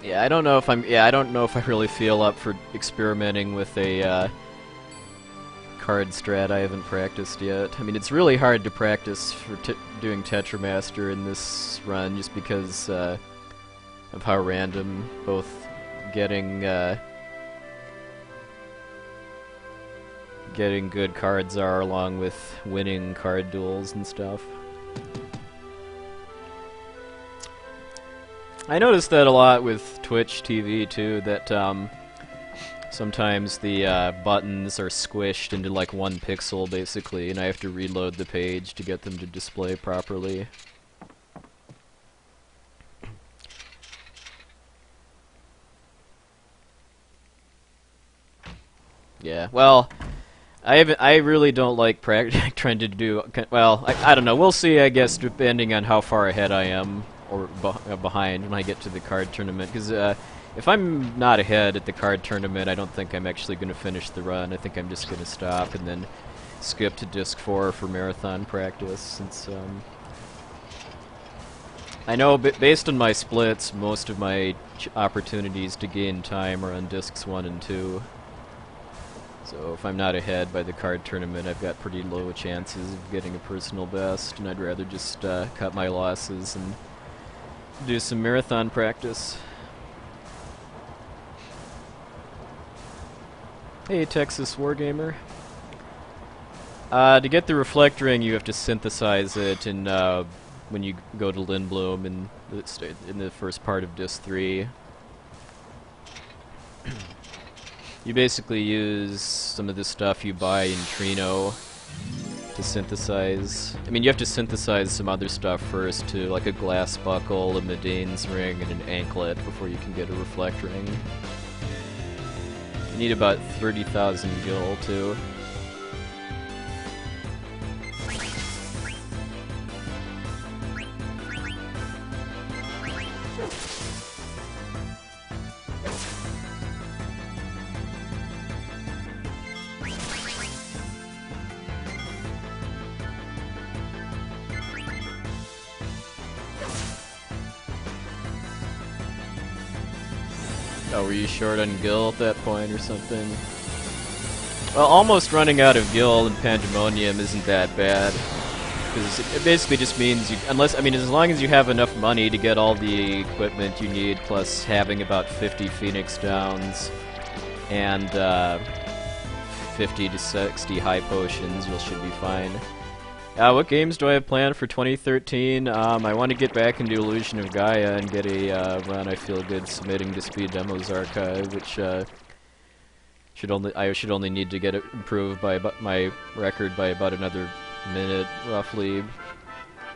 Yeah, I don't know if I don't know if I really feel up for experimenting with a card strat I haven't practiced yet. I mean, it's really hard to practice for doing Tetramaster in this run just because of how random both getting getting good cards are along with winning card duels and stuff. I noticed that a lot with Twitch TV too, that sometimes the buttons are squished into like 1 pixel basically, and I have to reload the page to get them to display properly. Yeah, well, I really don't like trying to do, well, I don't know, we'll see, I guess, depending on how far ahead I am, or behind when I get to the card tournament, because if I'm not ahead at the card tournament, I don't think I'm actually going to finish the run. I think I'm just going to stop and then skip to Disc 4 for marathon practice, since I know based on my splits, most of my opportunities to gain time are on Discs 1 and 2. So if I'm not ahead by the card tournament, I've got pretty low chances of getting a personal best, and I'd rather just cut my losses and do some marathon practice. Hey, Texas Wargamer. To get the Reflect Ring, you have to synthesize it in, when you go to Lindblom in the first part of Disc 3. You basically use some of the stuff you buy in Trino to synthesize. I mean, you have to synthesize some other stuff first too, like a glass buckle, a Medane's ring, and an anklet before you can get a Reflect Ring. You need about 30,000 gil too. Oh, were you short on gil at that point or something? Well, almost running out of gil in Pandemonium isn't that bad. Because it basically just means you, as long as you have enough money to get all the equipment you need, plus having about 50 Phoenix Downs and 50 to 60 high potions, you should be fine. What games do I have planned for 2013? I want to get back into Illusion of Gaia and get a run I feel good submitting to Speed Demos Archive, which I should only need to get it improved by my record by about another minute, roughly.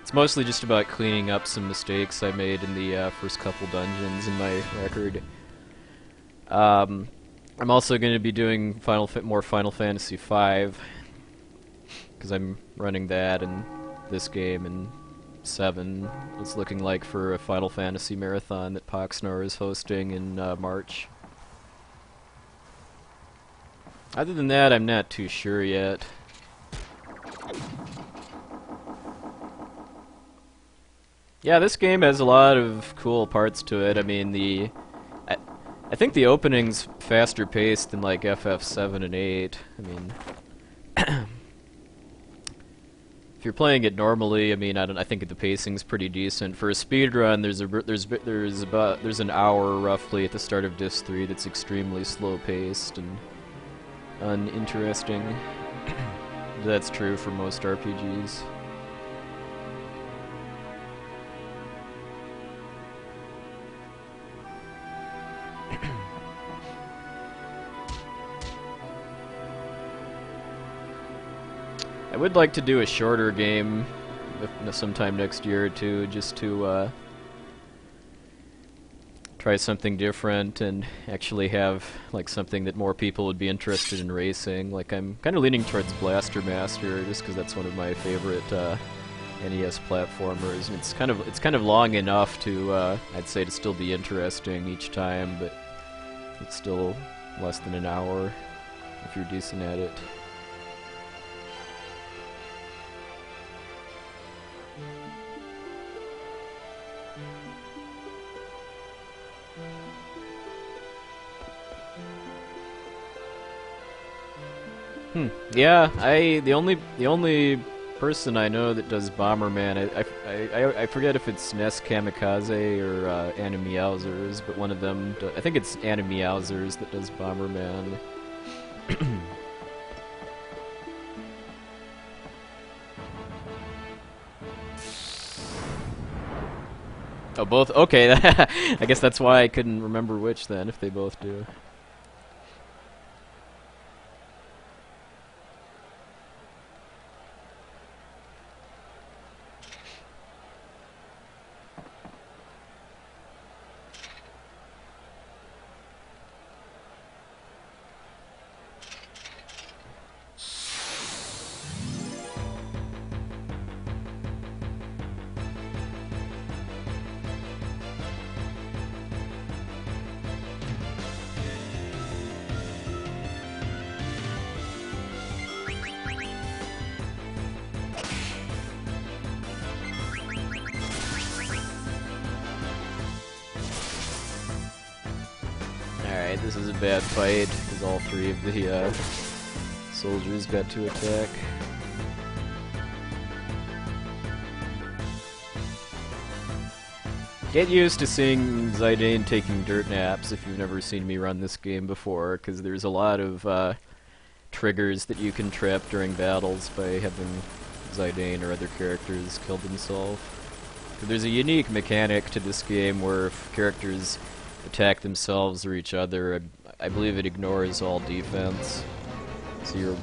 It's mostly just about cleaning up some mistakes I made in the first couple dungeons in my record. I'm also going to be doing more Final Fantasy V, because I'm running that and this game and 7. It's looking like for a Final Fantasy marathon that Poxnor is hosting in March. Other than that, I'm not too sure yet. Yeah, this game has a lot of cool parts to it. I mean, I think the opening's faster paced than like FF7 and 8. I mean, if you're playing it normally, I mean, I think the pacing's pretty decent. For a speedrun, there's an hour roughly at the start of Disc 3 that's extremely slow paced and uninteresting. That's true for most RPGs. I would like to do a shorter game sometime next year or two, just to try something different and actually have like something that more people would be interested in racing. Like, I'm kind of leaning towards Blaster Master just because that's one of my favorite NES platformers, and it's kind of long enough to I'd say to still be interesting each time, but it's still less than an hour if you're decent at it. Yeah, the only person I know that does Bomberman, I forget if it's Nest Kamikaze or Anna Meowsers, but one of them, I think it's Anna Meowsers that does Bomberman. Oh, both? Okay, I guess that's why I couldn't remember which then, if they both do. Alright, this is a bad fight, because all three of the soldiers got to attack. Get used to seeing Zidane taking dirt naps if you've never seen me run this game before, because there's a lot of triggers that you can trap during battles by having Zidane or other characters kill themselves. There's a unique mechanic to this game where if characters attack themselves or each other, I believe it ignores all defense. So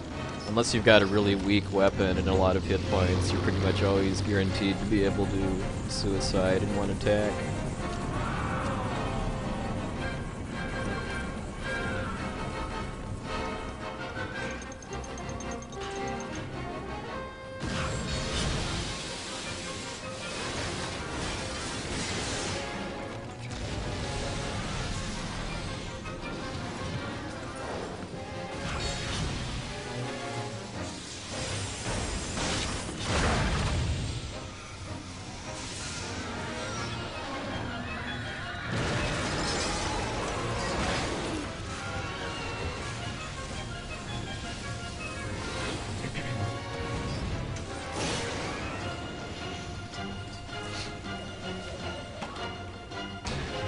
unless you've got a really weak weapon and a lot of hit points, you're pretty much always guaranteed to be able to suicide in one attack.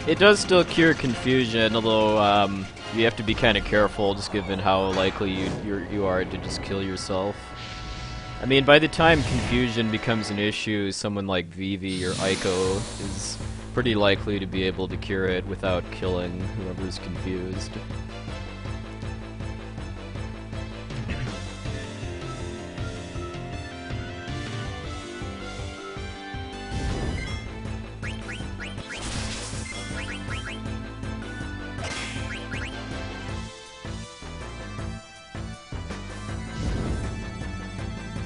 It does still cure confusion, although you have to be kind of careful, just given how likely you are to just kill yourself. I mean, by the time confusion becomes an issue, someone like Vivi or Aiko is pretty likely to be able to cure it without killing whoever's confused.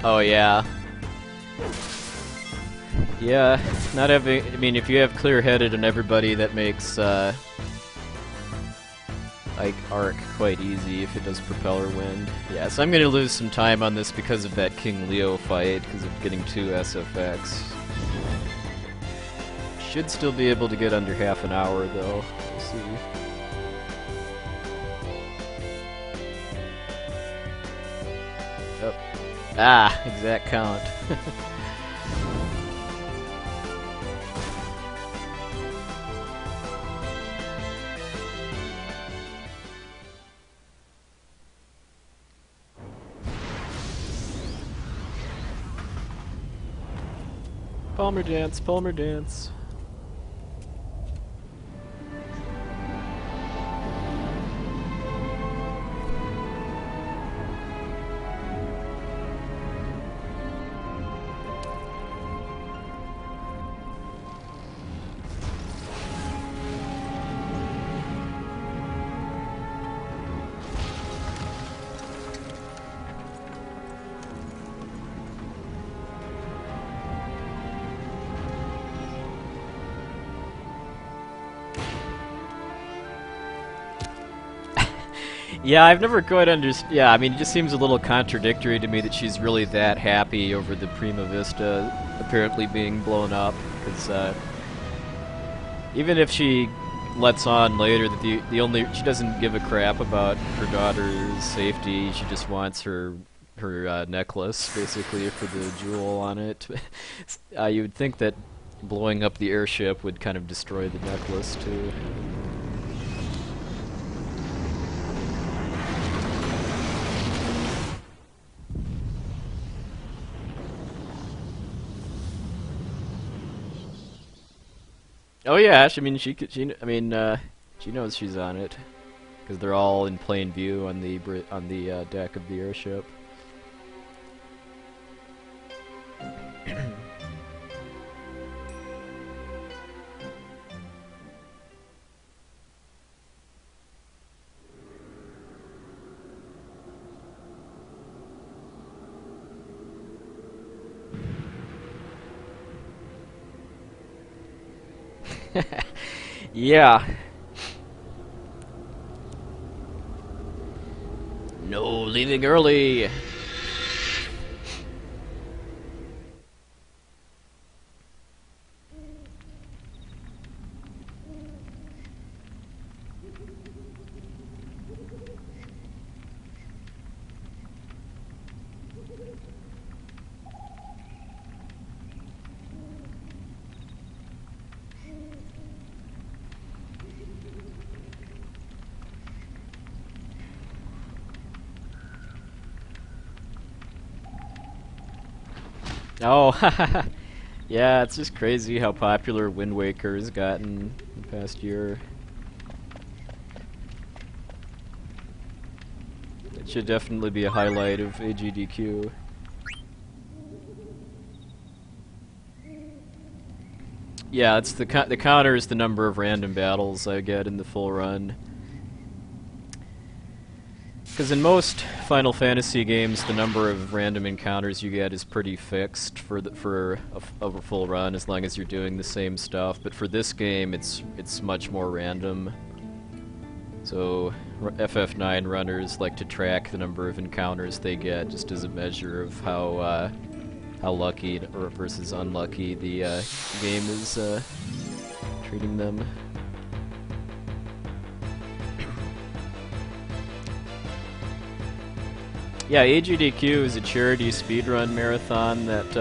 Oh yeah. Yeah, not having, I mean, if you have clear-headed and everybody, that makes like Arc quite easy if it does propeller wind. Yeah, so I'm gonna lose some time on this because of that King Leo fight, because of getting 2 SFX. Should still be able to get under half an hour though. We'll see. Oh. Ah, exact count. Palmer dance, Palmer dance. Yeah, I've never quite understood. Yeah, I mean, it just seems a little contradictory to me that she's really that happy over the Prima Vista apparently being blown up. Because even if she lets on later that she doesn't give a crap about her daughter's safety. She just wants her necklace, basically, for the jewel on it. You would think that blowing up the airship would kind of destroy the necklace too. Oh yeah, I mean she knows she's on it because they're all in plain view on the deck of the airship. Yeah. No, leaving early. Oh, yeah, it's just crazy how popular Wind Waker has gotten in the past year. It should definitely be a highlight of AGDQ. Yeah, it's the counter is the number of random battles I get in the full run. Because in most Final Fantasy games, the number of random encounters you get is pretty fixed for a full run, as long as you're doing the same stuff. But for this game, it's much more random. So FF9 runners like to track the number of encounters they get, just as a measure of how lucky or versus unlucky the game is treating them. Yeah, AGDQ is a charity speedrun marathon that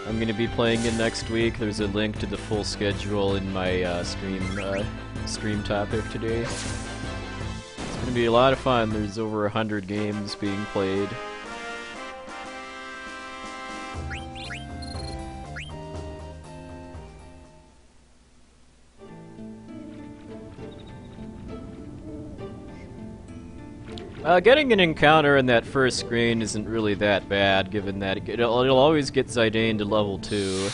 I'm going to be playing in next week. There's a link to the full schedule in my stream topic today. It's going to be a lot of fun. There's over 100 games being played. Getting an encounter in that first screen isn't really that bad, given that it'll always get Zidane to level 2,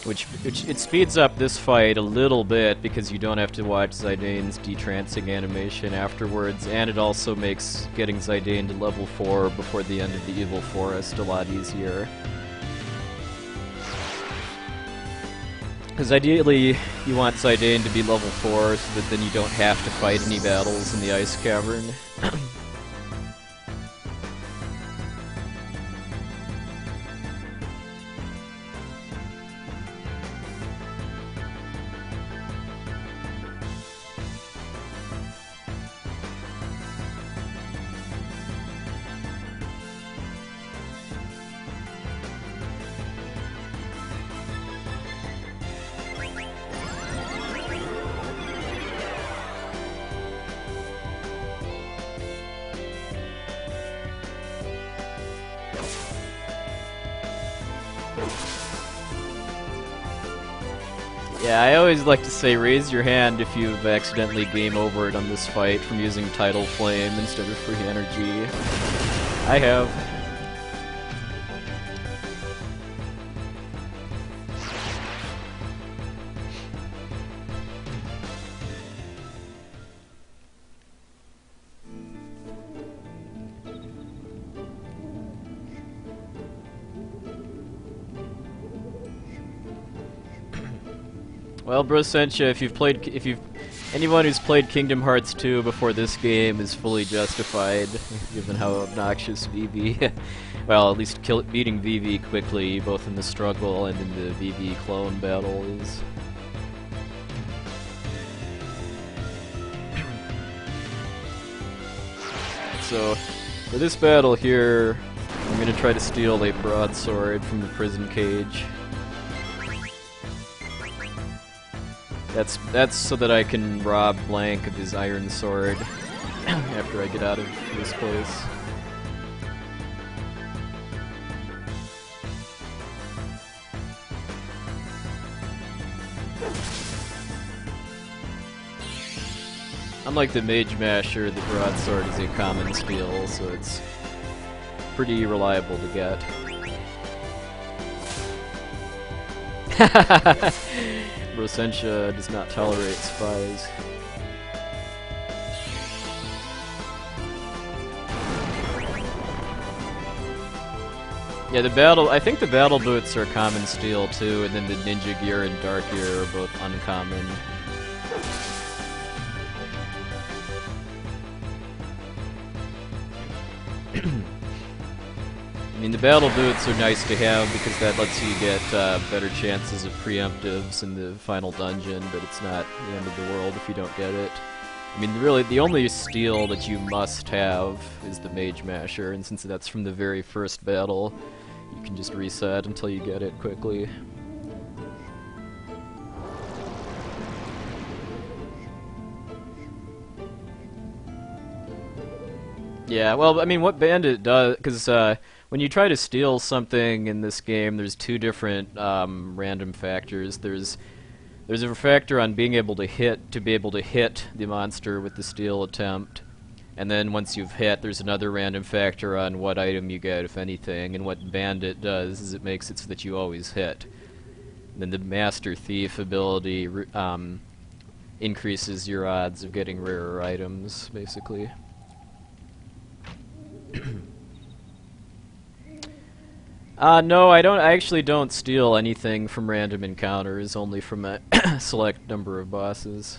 which it speeds up this fight a little bit because you don't have to watch Zidane's detrancing animation afterwards, and it also makes getting Zidane to level 4 before the end of the Evil Forest a lot easier. Because ideally, you want Zidane to be level 4 so that then you don't have to fight any battles in the Ice Cavern. Yeah, I always like to say raise your hand if you've accidentally game overed on this fight from using Tidal Flame instead of Free Energy. I have. Well, Brosentia, anyone who's played Kingdom Hearts 2 before this game is fully justified, given how obnoxious Vivi, well, at least beating Vivi quickly, both in the struggle and in the Vivi clone battle is. so for this battle here, I'm gonna try to steal a broadsword from the prison cage. That's so that I can rob Blank of his iron sword after I get out of this place. Unlike the Mage Masher, the broadsword is a common steal, so it's pretty reliable to get. Rosentia does not tolerate spies. Yeah, I think the battle boots are common steal too, and then the ninja gear and dark gear are both uncommon. I mean, the battle boots are nice to have because that lets you get better chances of preemptives in the final dungeon, but it's not the end of the world if you don't get it. I mean, really, the only steal that you must have is the Mage Masher, and since that's from the very first battle, you can just reset until you get it quickly. Yeah, well, I mean, what Bandit does, because when you try to steal something in this game, there's two different random factors. There's a factor on being able to hit the monster with the steal attempt, and then once you've hit, there's another random factor on what item you get, if anything. And what Bandit does is it makes it so that you always hit. And then the Master Thief ability increases your odds of getting rarer items, basically. No, I actually don't steal anything from random encounters, only from a select number of bosses.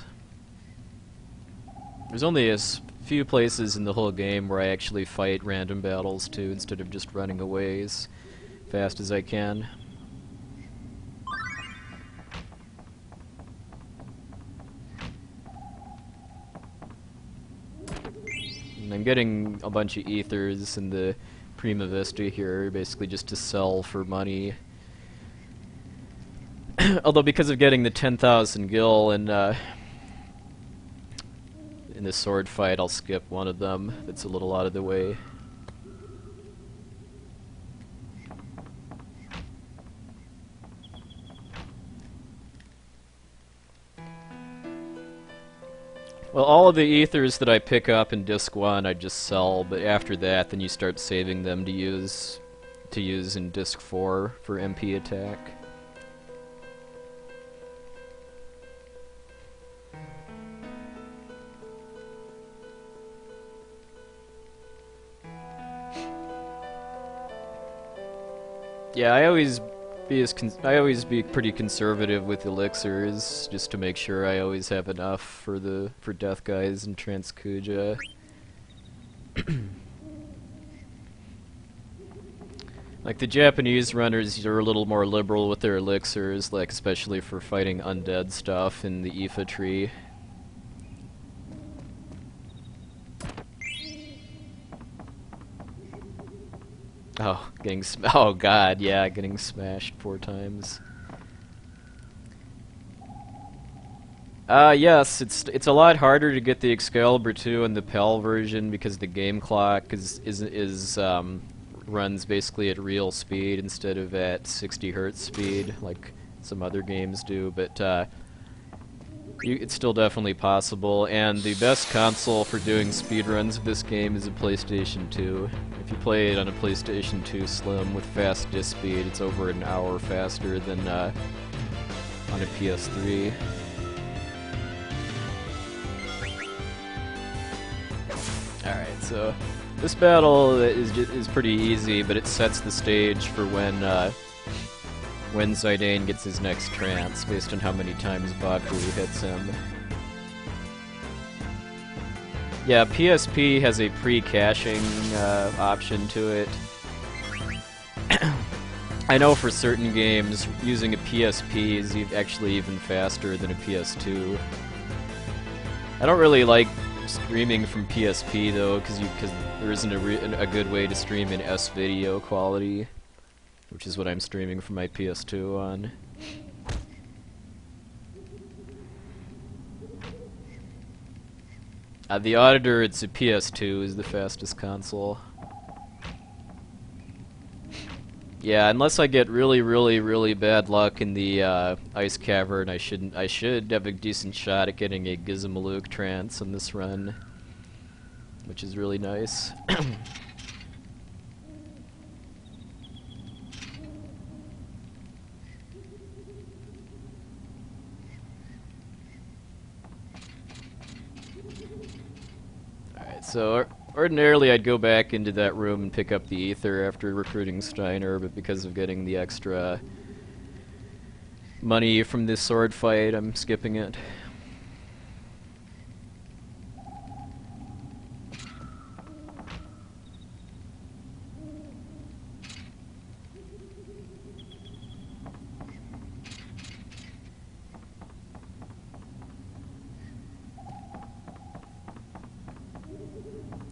There's only a few places in the whole game where I actually fight random battles too, instead of just running away as fast as I can. And I'm getting a bunch of ethers in the Prima Vista here, basically just to sell for money. Although because of getting the 10,000 gil and in the sword fight, I'll skip one of them that's a little out of the way. Well, all of the ethers that I pick up in Disc 1 I just sell, but after that then you start saving them to use in Disc 4 for MP attack. Yeah, I always be pretty conservative with elixirs, just to make sure I always have enough for Death Guys and Transkuja. Like the Japanese runners are a little more liberal with their elixirs, like especially for fighting undead stuff in the Ifa tree. Oh, oh god, yeah, getting smashed 4 times. Yes, it's a lot harder to get the Excalibur 2 in the PAL version because the game clock runs basically at real speed instead of at 60 Hz speed like some other games do, but it's still definitely possible, and the best console for doing speedruns of this game is a PlayStation 2. If you play it on a PlayStation 2 Slim with fast disk speed, it's over an hour faster than on a PS3. Alright, so this battle is pretty easy, but it sets the stage for when Zidane gets his next trance, based on how many times Baku hits him. Yeah, PSP has a pre-caching option to it. I know for certain games, using a PSP is actually even faster than a PS2. I don't really like streaming from PSP though, because there isn't a good way to stream in S-video quality, which is what I'm streaming from my PS2 on. The Auditor, it's a PS2, is the fastest console. Yeah, unless I get really bad luck in the ice cavern, I should have a decent shot at getting a Gizmaluke trance on this run, which is really nice. Alright, so ordinarily I'd go back into that room and pick up the ether after recruiting Steiner, but because of getting the extra money from this sword fight, I'm skipping it.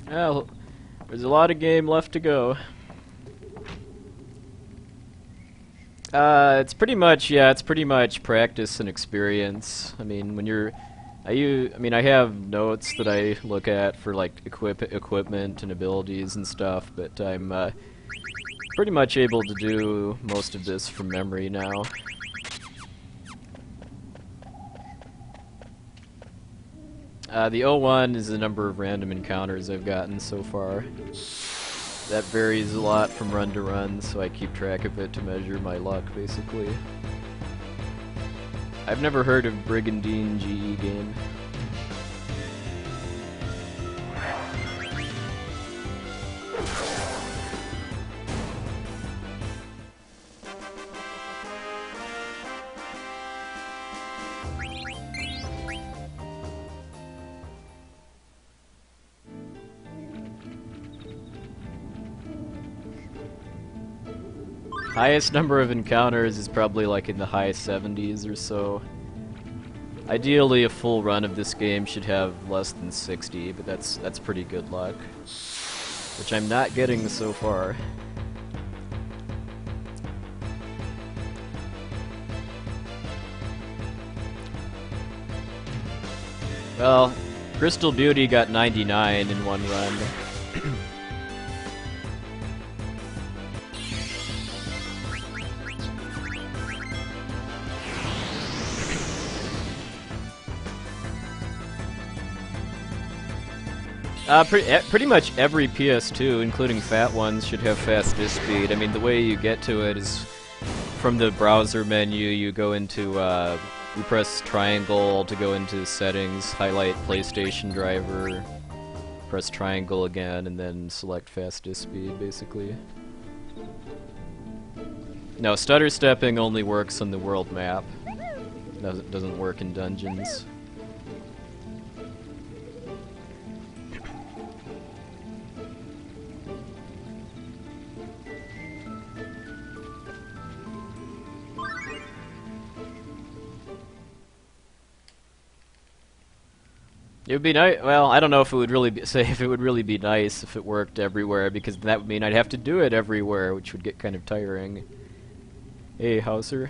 Well, there's a lot of game left to go. It's pretty much practice and experience. I mean, when I have notes that I look at for like equipment and abilities and stuff, but I'm pretty much able to do most of this from memory now. The 01 is the number of random encounters I've gotten so far. That varies a lot from run to run, so I keep track of it to measure my luck, basically. I've never heard of Brigandine GE game. Highest number of encounters is probably like in the high 70s or so. Ideally, a full run of this game should have less than 60, but that's pretty good luck, which I'm not getting so far. Well, Crystal Beauty got 99 in one run. Pretty much every PS2, including fat ones, should have fast disk speed. I mean, the way you get to it is from the browser menu. You go into, you press triangle to go into settings, highlight PlayStation driver, press triangle again, and then select fast disk speed, basically. No, stutter stepping only works on the world map. Doesn't work in dungeons. It would be nice. Well, I don't know if it would really be nice if it worked everywhere, because that would mean I'd have to do it everywhere, which would get kind of tiring. Hey, Hauser.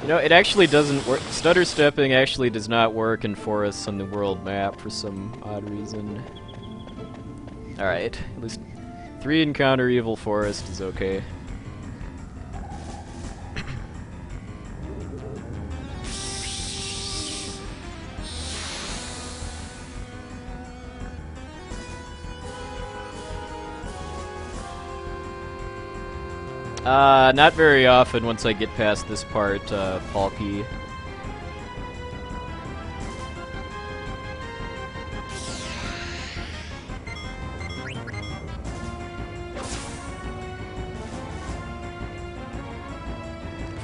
You know, it actually doesn't work. Stutter stepping actually does not work in forests on the world map for some odd reason. Alright, at least 3 encounter evil forest is okay. Not very often once I get past this part, Palky.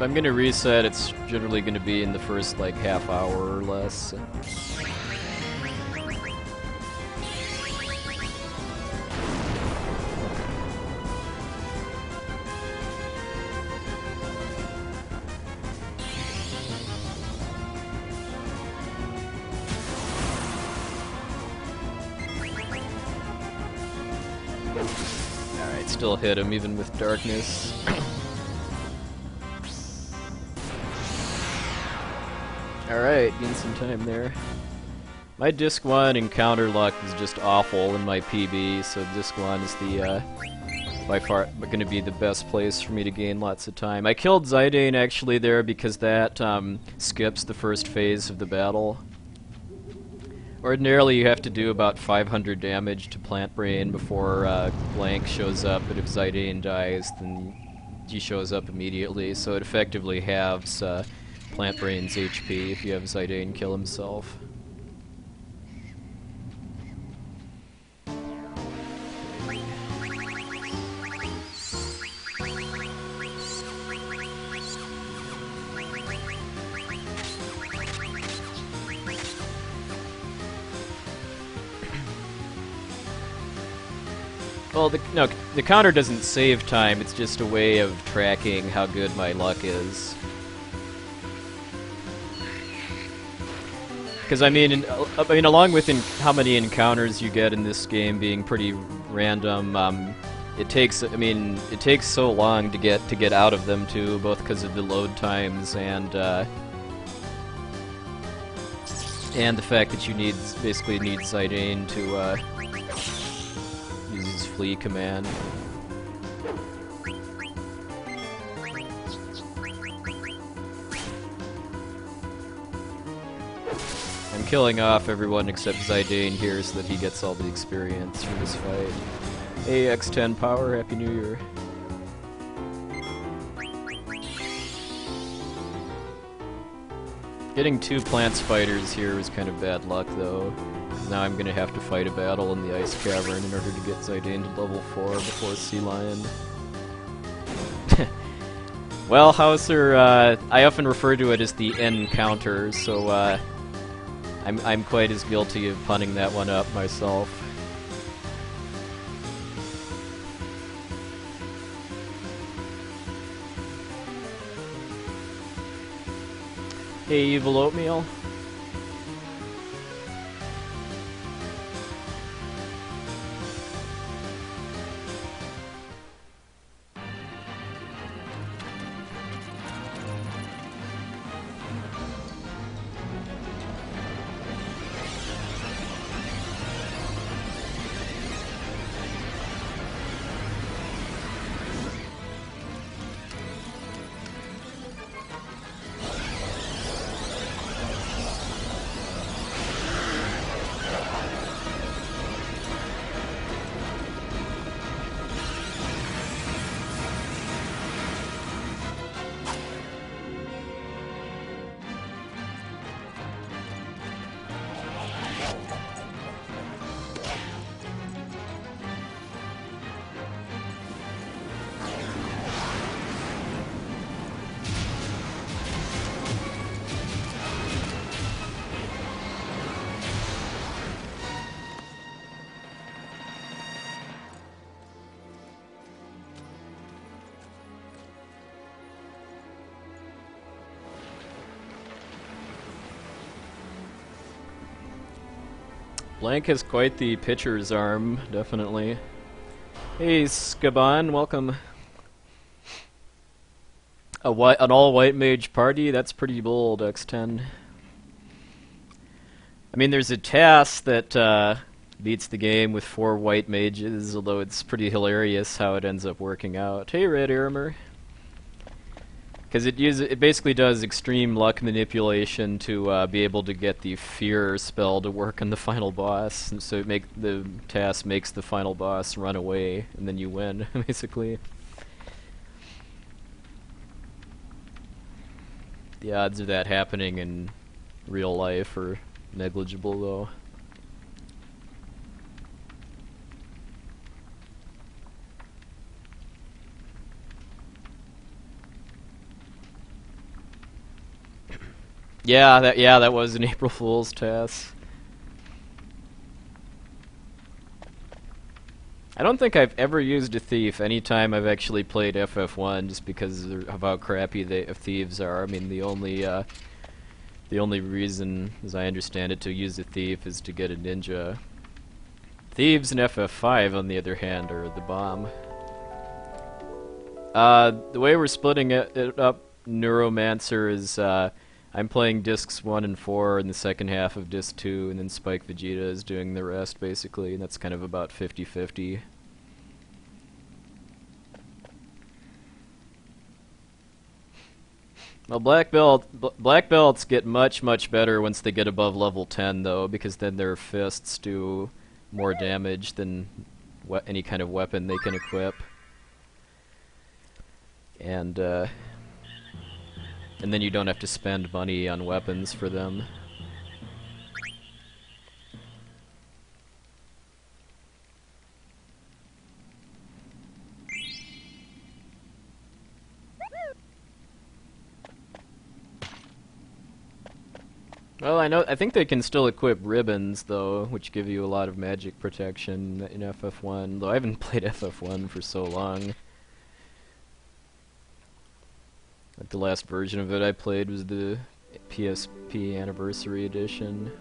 if I'm gonna reset, it's generally gonna be in the first like half hour or less. Alright, still hit him even with darkness. Alright, getting some time there. My Disc 1 encounter luck is just awful in my PB, so Disc 1 is the, by far gonna be the best place for me to gain lots of time. I killed Zidane actually there because that, skips the first phase of the battle. Ordinarily you have to do about 500 damage to Plant Brain before, Blank shows up, but if Zidane dies, then he shows up immediately, so it effectively halves, Plant Brain's HP if you have Zidane kill himself. Well, the counter doesn't save time, it's just a way of tracking how good my luck is. Because I mean, along with how many encounters you get in this game being pretty random, it takes so long to get out of them too, both because of the load times and the fact that you basically need Zidane to use his flee command. I'm killing off everyone except Zidane here so that he gets all the experience for this fight. Hey, X10 Power, Happy New Year. Getting 2 plant spiders here was kind of bad luck though. Now I'm gonna have to fight a battle in the Ice Cavern in order to get Zidane to level 4 before Sea Lion. Well, Hauser, I often refer to it as the encounter, so I'm quite as guilty of punning that one up myself. Hey, Evil Oatmeal. Blank has quite the pitcher's arm, definitely. Hey, Skaban, welcome. An all-white mage party? That's pretty bold, X10. I mean, there's a task that beats the game with 4 white mages, although it's pretty hilarious how it ends up working out. Hey, Red Armor. Because it basically does extreme luck manipulation to be able to get the fear spell to work on the final boss, and so the task makes the final boss run away, and then you win, basically. The odds of that happening in real life are negligible, though. Yeah, that was an April Fool's test. I don't think I've ever used a thief anytime I've actually played FF1, just because of how crappy thieves are. I mean, the only reason, as I understand it, to use a thief is to get a ninja. Thieves in FF5, on the other hand, are the bomb. The way we're splitting it up, Neuromancer, is I'm playing discs 1 and 4 in the second half of disc 2, and then Spike Vegeta is doing the rest, basically, and that's kind of about 50-50. Well, black belts get much better once they get above level 10, though, because then their fists do more damage than any kind of weapon they can equip. And then you don't have to spend money on weapons for them. Well, I think they can still equip ribbons, though, which give you a lot of magic protection in FF1, though I haven't played FF1 for so long. Like, the last version of it I played was the PSP Anniversary Edition.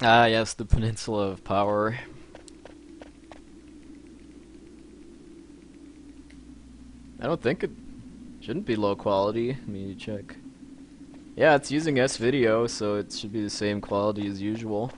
Ah, yes, the Peninsula of Power. I don't think it shouldn't be low quality. Let me check. Yeah, it's using S-Video, so it should be the same quality as usual.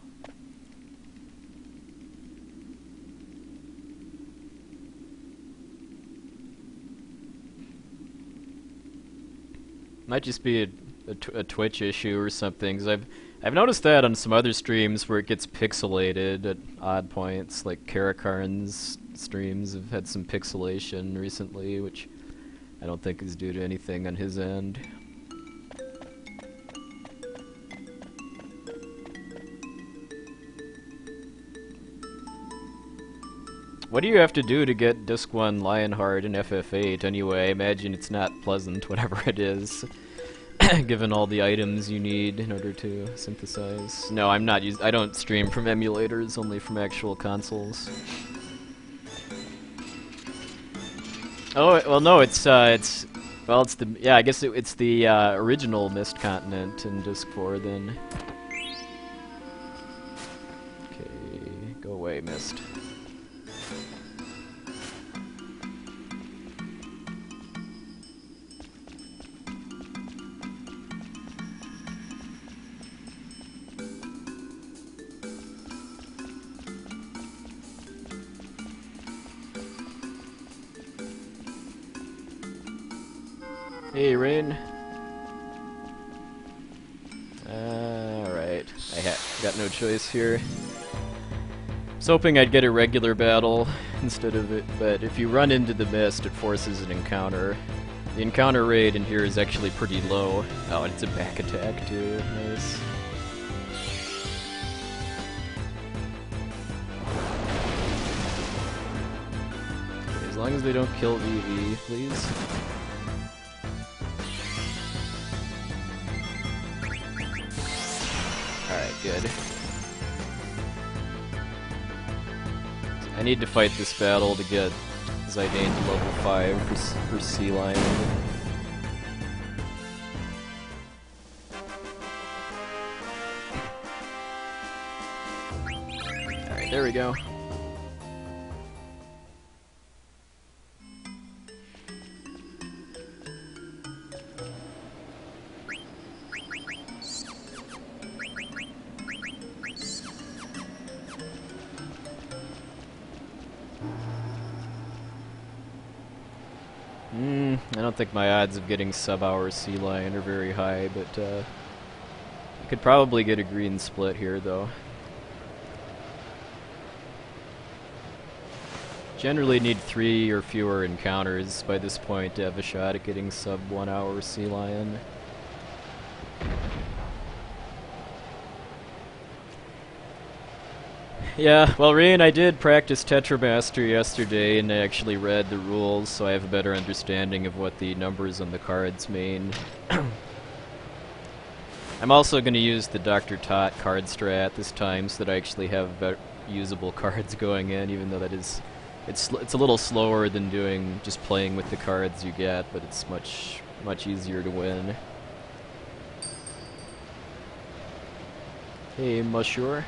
Might just be a Twitch issue or something, 'cause I've noticed that on some other streams where it gets pixelated at odd points, like Karakarn's streams have had some pixelation recently, which I don't think is due to anything on his end. What do you have to do to get Disc 1 Lionheart in FF8 anyway? I imagine it's not pleasant, whatever it is, given all the items you need in order to synthesize. No, I don't stream from emulators, only from actual consoles. Oh, well, no, I guess it's the original Mist Continent in Disc 4 then. Okay, go away, Mist. Hey, Rain. Alright. I got no choice here. I was hoping I'd get a regular battle instead of it, but if you run into the mist, it forces an encounter. The encounter rate in here is actually pretty low. Oh, and it's a back attack too. Nice. Okay, as long as they don't kill VV, please. Alright, good. I need to fight this battle to get Zidane to level 5 for Sea Lion. Alright, there we go. I don't think my odds of getting sub-hour Sea Lion are very high, but I could probably get a green split here, though. Generally need 3 or fewer encounters by this point to have a shot at getting sub 1 hour Sea Lion. Yeah, well, Reen, I did practice Tetramaster yesterday, and I actually read the rules, so I have a better understanding of what the numbers on the cards mean. I'm also going to use the Dr. Tot card strat this time, so that I actually have better usable cards going in, even though that is... It's a little slower than doing just playing with the cards you get, but it's much easier to win. Hey, Monsieur.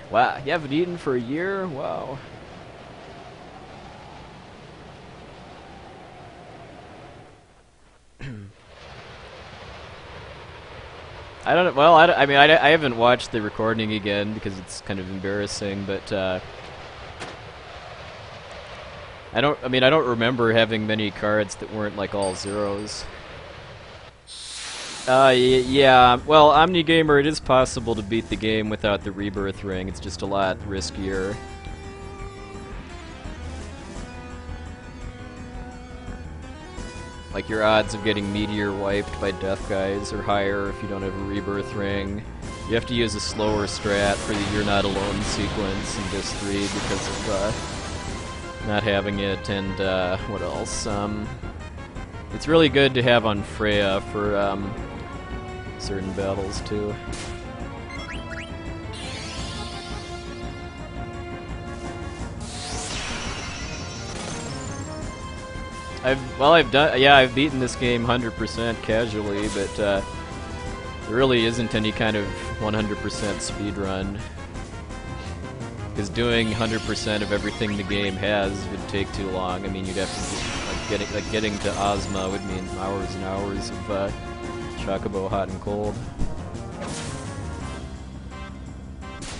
Wow, you haven't eaten for a year? Wow. I don't. Well, I mean, I haven't watched the recording again because it's kind of embarrassing. But I don't. I mean, I don't remember having many cards that weren't like all zeros. Yeah. Well, OmniGamer, it is possible to beat the game without the rebirth ring. It's just a lot riskier. Like, your odds of getting meteor wiped by death guys are higher if you don't have a rebirth ring. You have to use a slower strat for the You're Not Alone sequence in Disc 3 because of not having it, and what else? It's really good to have on Freya for certain battles too. I've beaten this game 100% casually, but there really isn't any kind of 100% speedrun. Because doing 100% of everything the game has would take too long. I mean, you'd have to getting to Ozma would mean hours and hours of Chocobo Hot and Cold.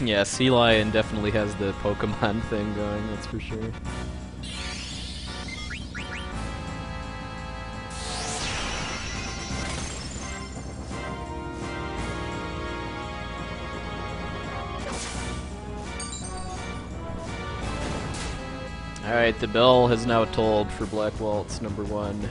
Yeah, Sea Lion definitely has the Pokemon thing going, that's for sure. Alright, the bell has now tolled for Black Waltz number 1.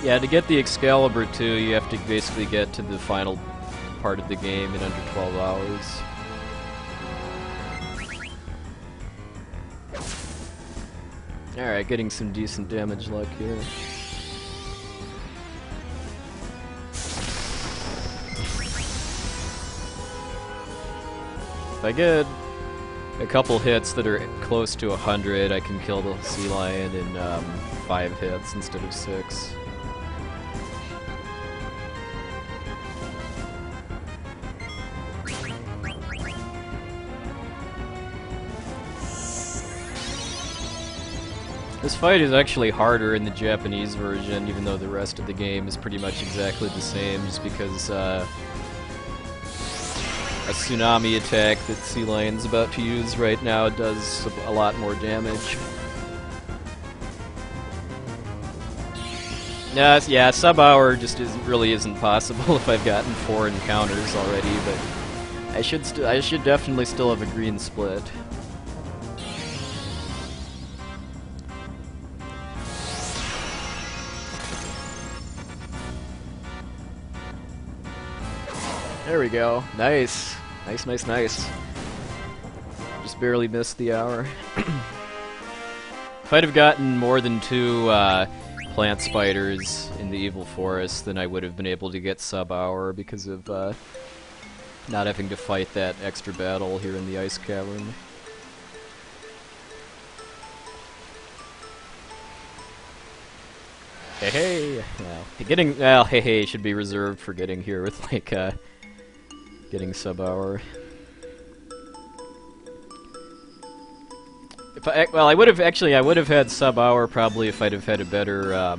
Yeah, to get the Excalibur 2, you have to basically get to the final part of the game in under 12 hours. Alright, getting some decent damage luck here. If I get a couple hits that are close to 100, I can kill the Sea Lion in 5 hits instead of 6. This fight is actually harder in the Japanese version, even though the rest of the game is pretty much exactly the same, just because a tsunami attack that Sea Lion's about to use right now does a lot more damage. Yeah, sub-hour just really isn't possible if I've gotten 4 encounters already, but I should definitely still have a green split. There we go. Nice. Nice. Just barely missed the hour. If I'd have gotten more than 2 plant spiders in the Evil Forest, then I would have been able to get sub-hour because of not having to fight that extra battle here in the Ice Cavern. Hey! Well, hey should be reserved for getting here with, like, getting sub-hour. I would have had sub-hour probably if I'd have had a better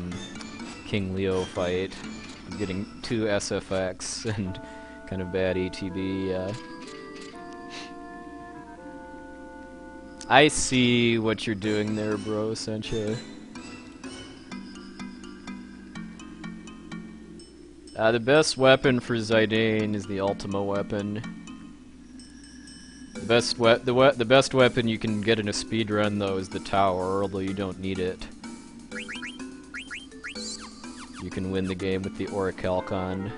King Leo fight. I'm getting 2 SFX and kind of bad ATB. I see what you're doing there, bro, Sencha. The best weapon for Zidane is the Ultima weapon. The best weapon you can get in a speedrun, though, is the tower, although you don't need it. You can win the game with the Orichalcon.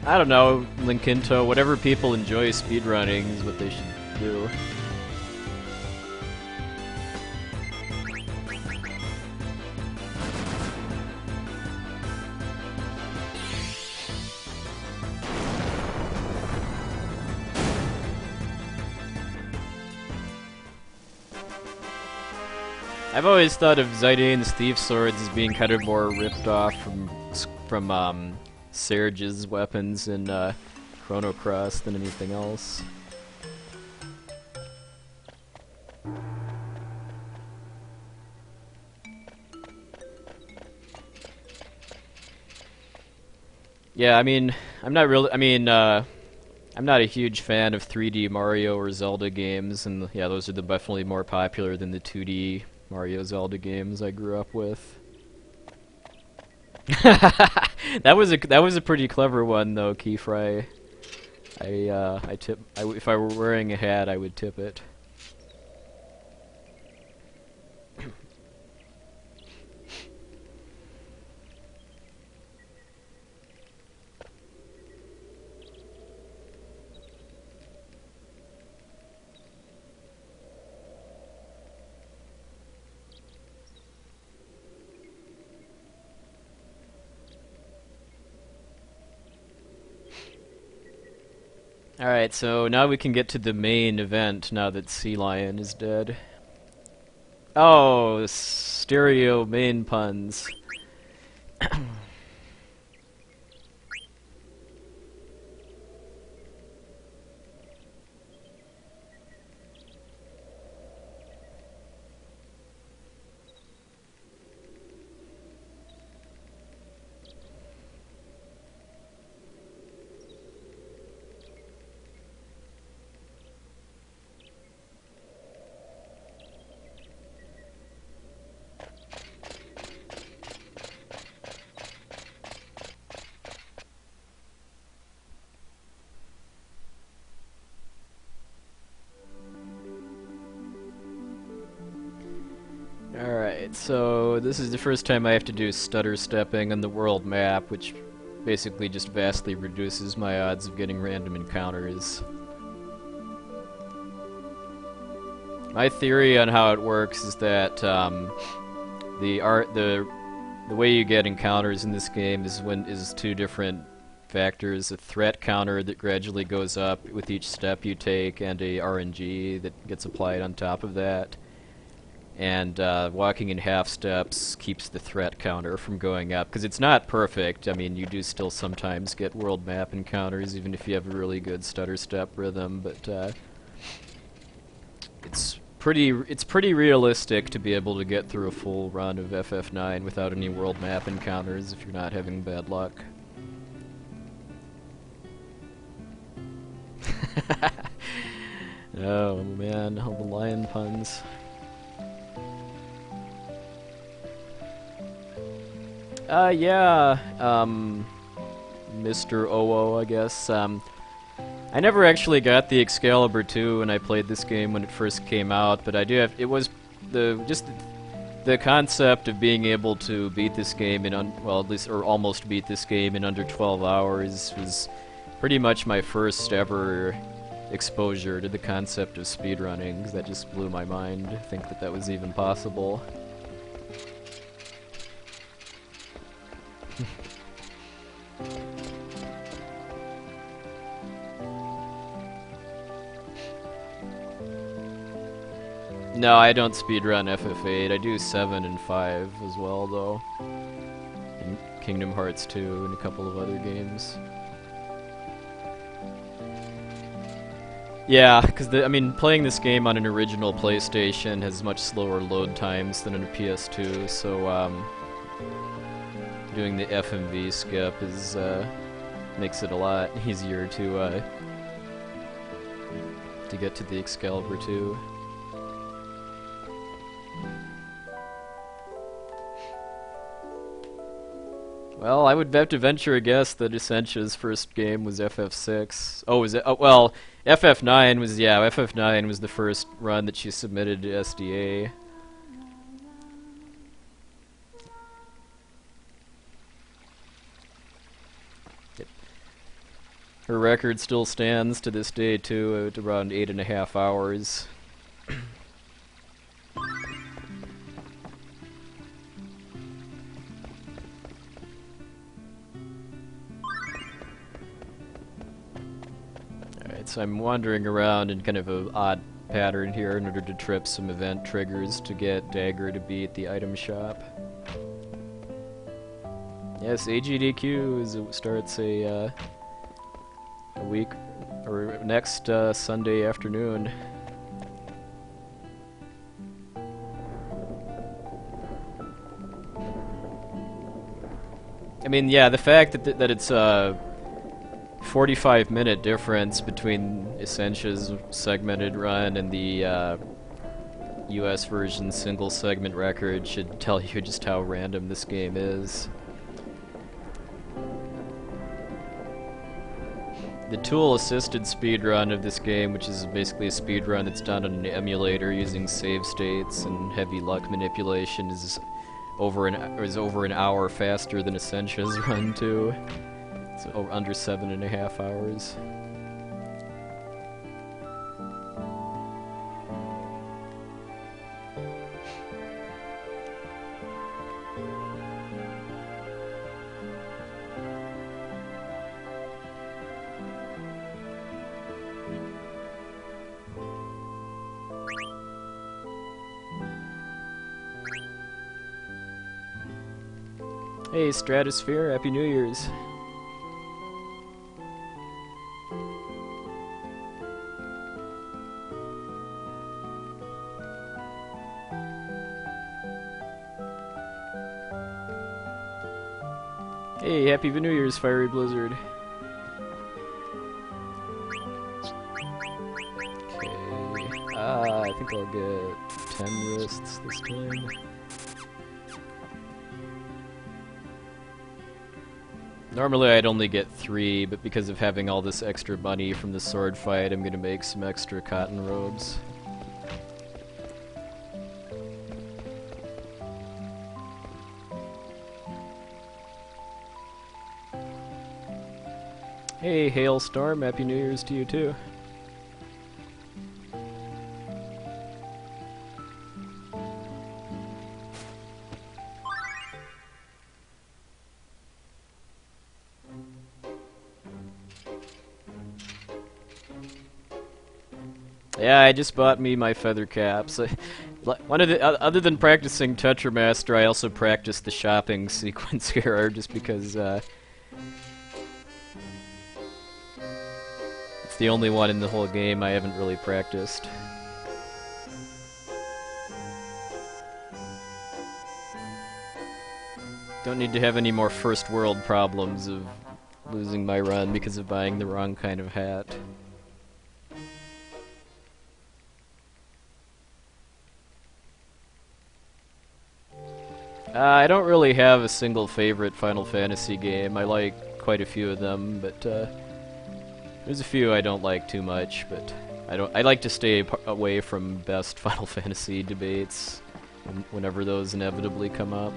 I don't know, Linkinto, whatever people enjoy speedrunning is what they should do. I've always thought of Zidane's Thief Swords as being kind of more ripped off from Serge's weapons in Chrono Cross than anything else. Yeah, I mean, I'm not a huge fan of 3D Mario or Zelda games, and yeah, those are definitely more popular than the 2D Mario Zelda games I grew up with. That was a pretty clever one though, Keyfry. If I were wearing a hat, I would tip it. Alright, so now we can get to the main event now that Sea Lion is dead. Oh, stereo main puns. Alright, so this is the first time I have to do stutter stepping on the world map, which basically just vastly reduces my odds of getting random encounters. My theory on how it works is that the way you get encounters in this game is two different factors: a threat counter that gradually goes up with each step you take, and a RNG that gets applied on top of that. And walking in half steps keeps the threat counter from going up, because it's not perfect. I mean, you do still sometimes get world map encounters, even if you have a really good stutter step rhythm, but it's pretty realistic to be able to get through a full run of FF9 without any world map encounters if you're not having bad luck. Oh man, all the lion puns. Yeah, Mr. OO, I guess. I never actually got the Excalibur 2 when I played this game when it first came out, but I do have, it was the concept of being able to beat this game well, at least, or almost beat this game in under 12 hours was pretty much my first ever exposure to the concept of speedrunning, because that just blew my mind to think that that was even possible. No, I don't speedrun FF8. I do 7 and 5 as well, though. And Kingdom Hearts 2 and a couple of other games. Yeah, because I mean, playing this game on an original PlayStation has much slower load times than on a PS2, so doing the FMV skip is makes it a lot easier to get to the Excalibur 2. Well, I would have to venture a guess that Essentia's first game was FF6. Oh, was it? Oh, well, FF9 was, yeah, FF9 was the first run that she submitted to SDA. Her record still stands to this day, too, at around 8.5 hours. Alright, so I'm wandering around in kind of an odd pattern here in order to trip some event triggers to get Dagger to be at the item shop. Yes, AGDQ starts a week, or next Sunday afternoon. I mean, yeah, the fact that it's a 45-minute difference between Essentia's segmented run and the US version single segment record should tell you just how random this game is. The tool-assisted speedrun of this game, which is basically a speedrun that's done on an emulator using save states and heavy luck manipulation, is over an hour faster than Essentia's run too. It's under 7.5 hours. Hey, Stratosphere, Happy New Year's. Hey, Happy New Year's, Fiery Blizzard. Okay, I think I'll get 10 wrists this time. Normally I'd only get 3, but because of having all this extra money from the sword fight, I'm gonna make some extra cotton robes. Hey, Hailstorm, Happy New Year's to you too. Yeah, I just bought me my feather caps. One of the other than practicing Tetramaster, I also practiced the shopping sequence here, just because it's the only one in the whole game I haven't really practiced. Don't need to have any more first world problems of losing my run because of buying the wrong kind of hat. I don't really have a single favorite Final Fantasy game. I like quite a few of them, but there's a few I don't like too much. But I like to stay away from best Final Fantasy debates whenever those inevitably come up.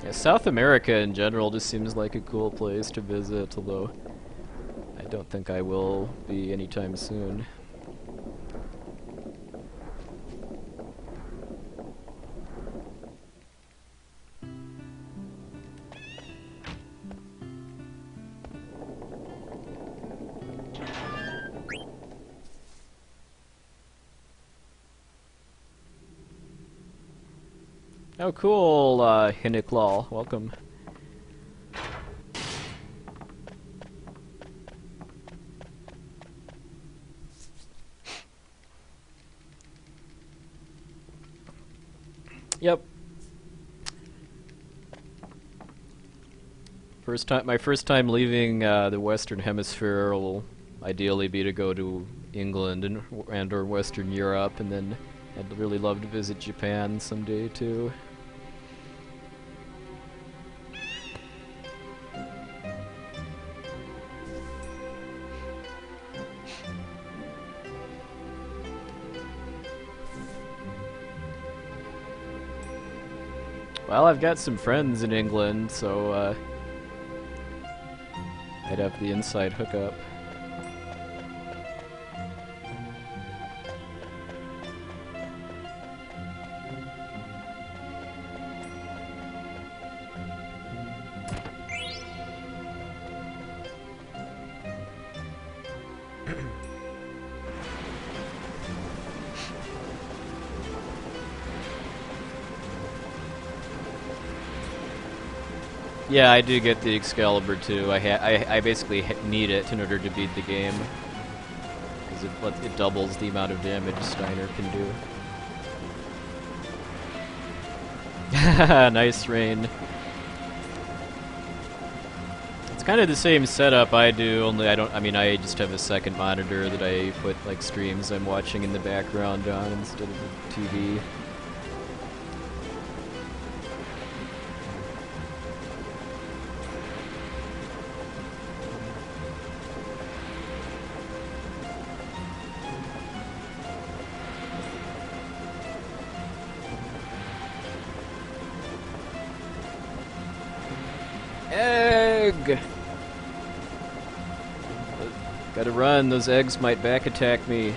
Yeah, South America in general just seems like a cool place to visit, although I don't think I will be anytime soon. Oh, cool, Hiniklal. Welcome. Yep. My first time leaving the Western Hemisphere will ideally be to go to England and or Western Europe, and then I'd really love to visit Japan someday too. Well, I've got some friends in England, so I'd have the inside hookup. Yeah, I do get the Excalibur too. I basically need it in order to beat the game, because it doubles the amount of damage Steiner can do. Nice rain. It's kind of the same setup I do, only I just have a second monitor that I put like streams I'm watching in the background on instead of the TV. Egg! Gotta run, those eggs might back attack me.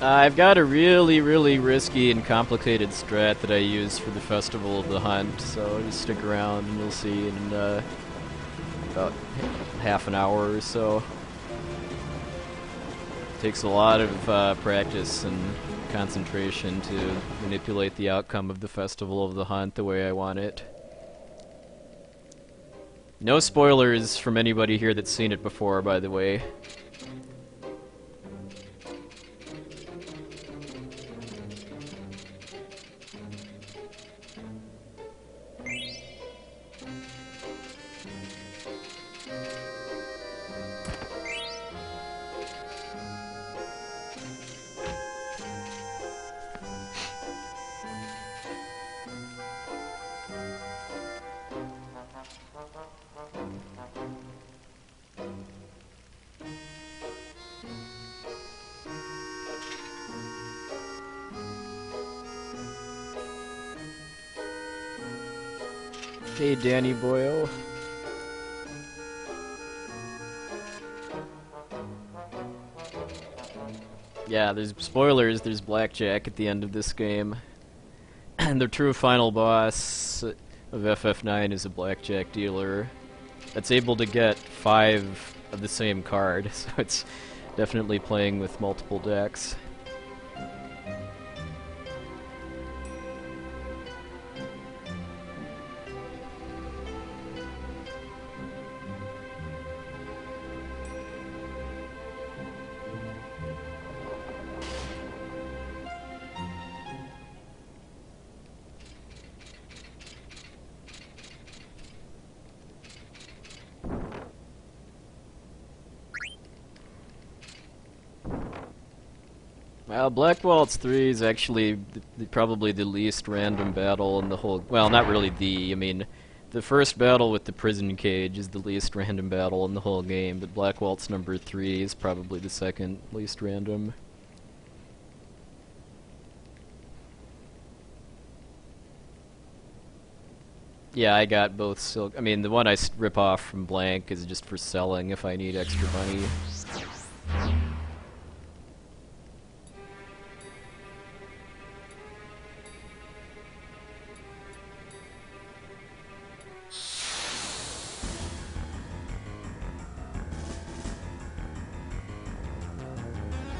I've got a really, really risky and complicated strat that I use for the Festival of the Hunt, so just stick around and you'll see in about half an hour or so. It takes a lot of practice and concentration to manipulate the outcome of the Festival of the Hunt the way I want it. No spoilers from anybody here that's seen it before, by the way. Hey, Danny Boyle. Yeah, there's spoilers, there's blackjack at the end of this game. And the true final boss of FF9 is a blackjack dealer that's able to get 5 of the same card, so it's definitely playing with multiple decks. Well, Black Waltz 3 is actually probably the least random battle in the whole... Well, not really I mean, the first battle with the prison cage is the least random battle in the whole game, but Black Waltz number 3 is probably the second least random. Yeah, I got both silk. I mean, the one I rip off from blank is just for selling if I need extra money.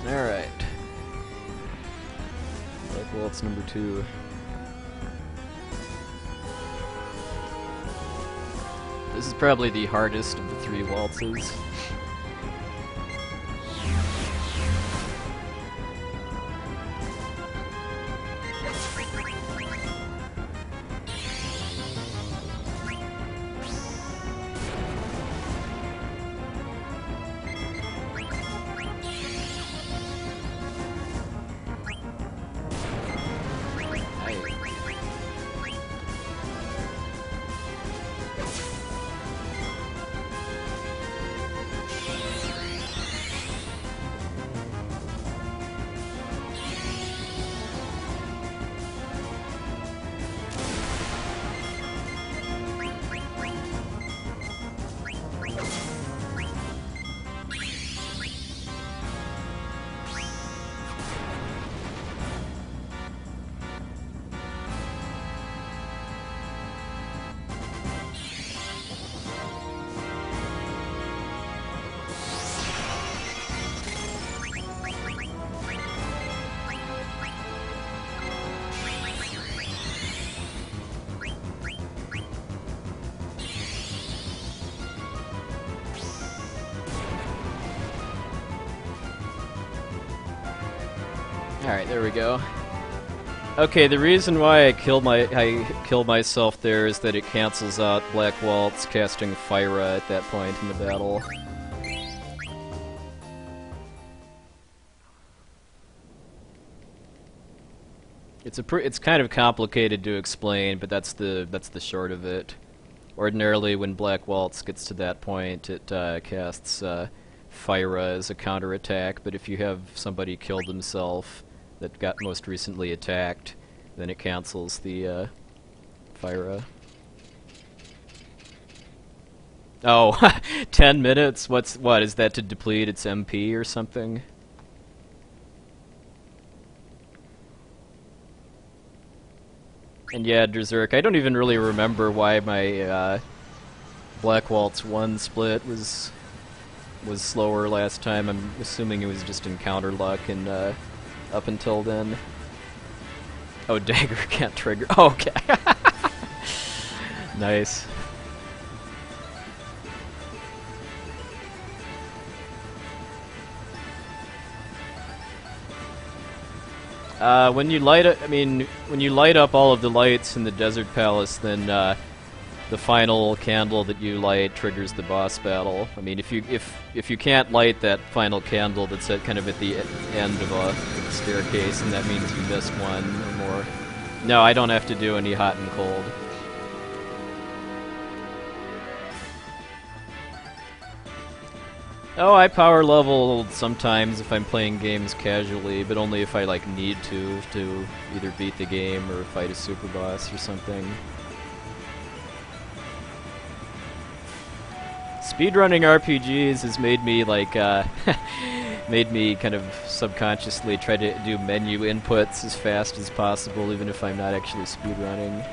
Alright. Black Waltz number 2. This is probably the hardest of the 3 waltzes. Alright, there we go. Okay, the reason why I kill myself there is that it cancels out Black Waltz casting Fyra at that point in the battle. It's kind of complicated to explain, but that's the short of it. Ordinarily, when Black Waltz gets to that point, it casts Fyra as a counterattack, but if you have somebody kill themselves that got most recently attacked, then it cancels the Fyra. Oh, 10 minutes? What is that to deplete its MP or something? And yeah, Berserk, I don't even really remember why my Black Waltz 1 split was slower last time. I'm assuming it was just encounter luck and up until then. Oh, dagger can't trigger. Oh, okay. Nice. When you light up all of the lights in the Desert Palace, then the final candle that you light triggers the boss battle. I mean, if you can't light that final candle that's kind of at the end of a staircase, and that means you missed one or more. No, I don't have to do any hot and cold. Oh, I power level sometimes if I'm playing games casually, but only if I need to either beat the game or fight a super boss or something. Speedrunning RPGs has made me made me kind of subconsciously try to do menu inputs as fast as possible, even if I'm not actually speedrunning.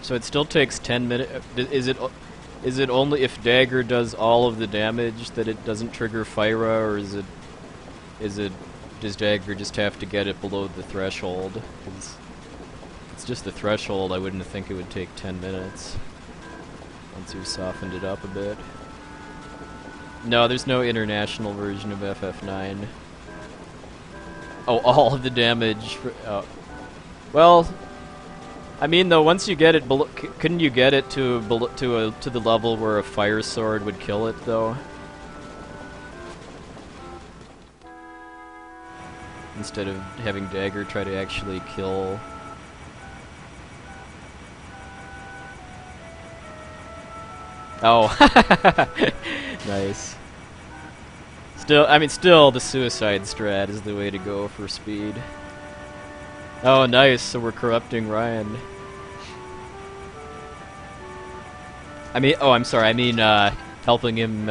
So it still takes 10 minutes. Is it only if dagger does all of the damage that it doesn't trigger Fyra, or does dagger just have to get it below the threshold? 'Cause it's just the threshold. I wouldn't think it would take 10 minutes once you softened it up a bit. No, there's no international version of FF9. Oh, all of the damage. Well. I mean, though, once you get it below, couldn't you get it to the level where a fire sword would kill it, though? Instead of having dagger try to actually kill. Oh, nice. still the suicide strat is the way to go for speed. Oh, nice. So we're corrupting Ryan. I'm sorry. I mean, helping him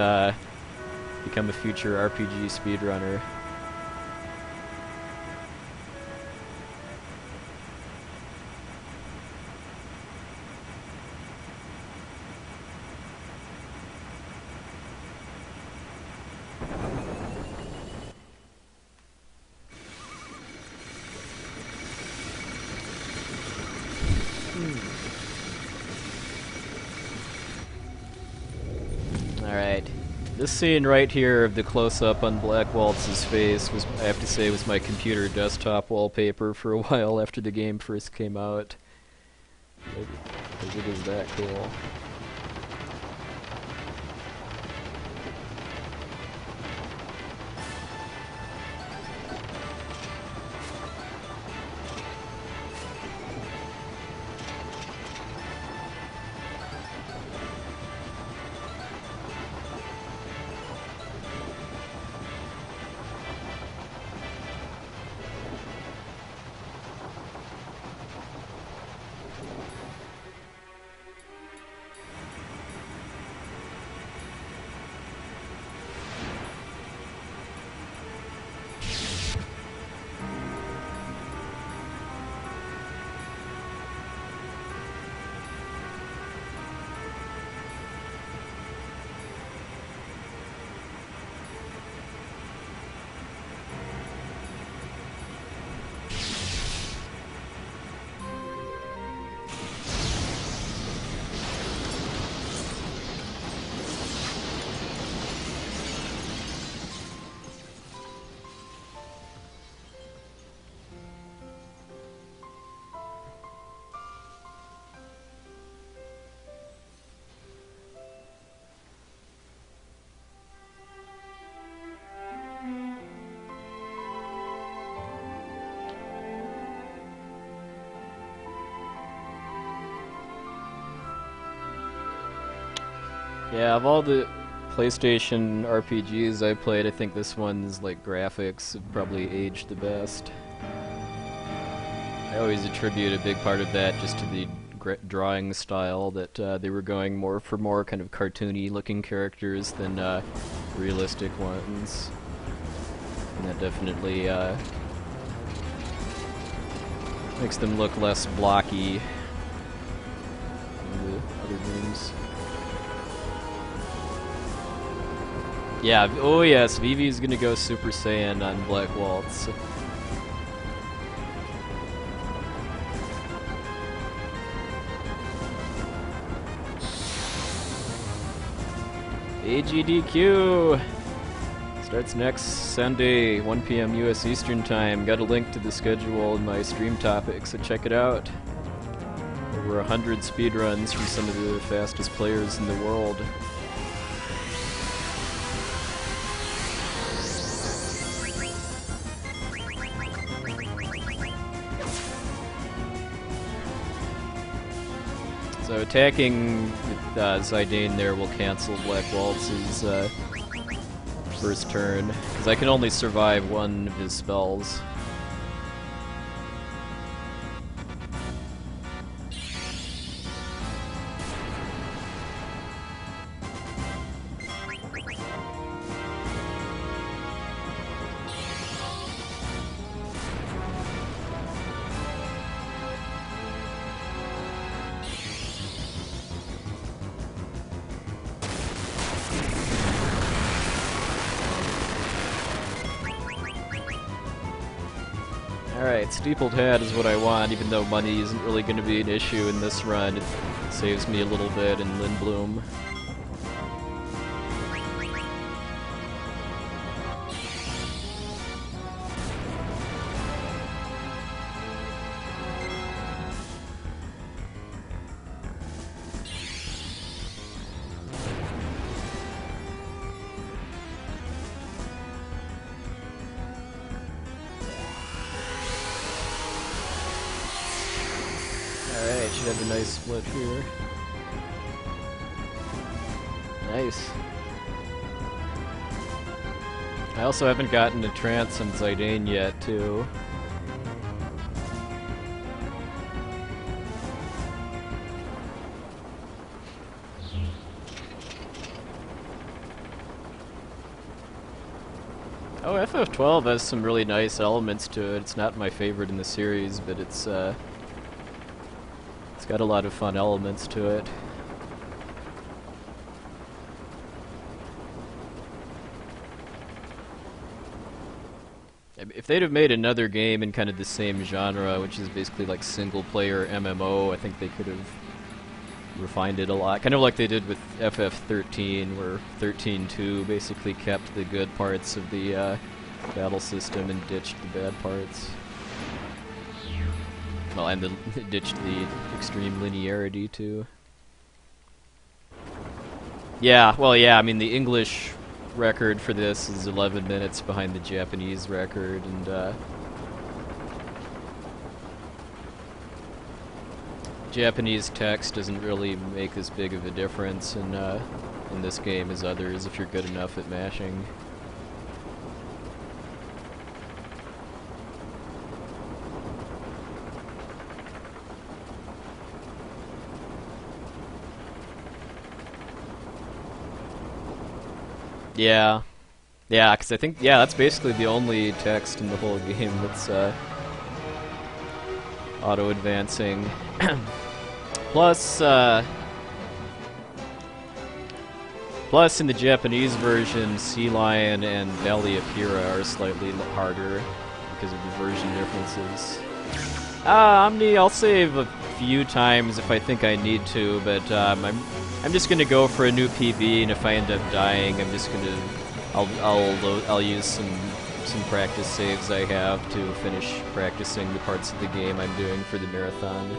become a future RPG speedrunner. Alright. This scene right here of the close-up on Black Waltz's face was, I have to say, was my computer desktop wallpaper for a while after the game first came out. It is that cool. Yeah, of all the PlayStation RPGs I played, I think this one's, like, graphics have probably aged the best. I always attribute a big part of that just to the drawing style, that they were going more for more kind of cartoony looking characters than realistic ones. And that definitely makes them look less blocky than the other games. Yeah, oh yes, Vivi's gonna go Super Saiyan on Black Waltz. AGDQ starts next Sunday, 1 p.m. US Eastern Time. Got a link to the schedule in my stream topic, so check it out. Over 100 speedruns from some of the fastest players in the world. So attacking with Zidane there will cancel Black Waltz's first turn, because I can only survive one of his spells. Alright, Steepled Hat is what I want, even though money isn't really going to be an issue in this run. It saves me a little bit in Lindblom. Alright, should have a nice split here. Nice. I also haven't gotten a trance on Zidane yet, too. Oh, FF12 has some really nice elements to it. It's not my favorite in the series, but it's got a lot of fun elements to it. If they'd have made another game in kind of the same genre, which is basically like single-player MMO, I think they could have refined it a lot. Kind of like they did with FF13, where 13.2 basically kept the good parts of the battle system and ditched the bad parts. Well, and ditched the extreme linearity, too. Yeah, well, yeah, I mean, the English record for this is 11 minutes behind the Japanese record, and Japanese text doesn't really make as big of a difference in this game as others if you're good enough at mashing. Yeah. Yeah, because I think, yeah, that's basically the only text in the whole game that's auto-advancing. Plus in the Japanese version, Sea Lion and Valley of Hera are slightly harder because of the version differences. Omni, I'll save a few times if I think I need to, but I'm just gonna go for a new PB, and if I end up dying, I'm just gonna I'll use some practice saves I have to finish practicing the parts of the game I'm doing for the marathon.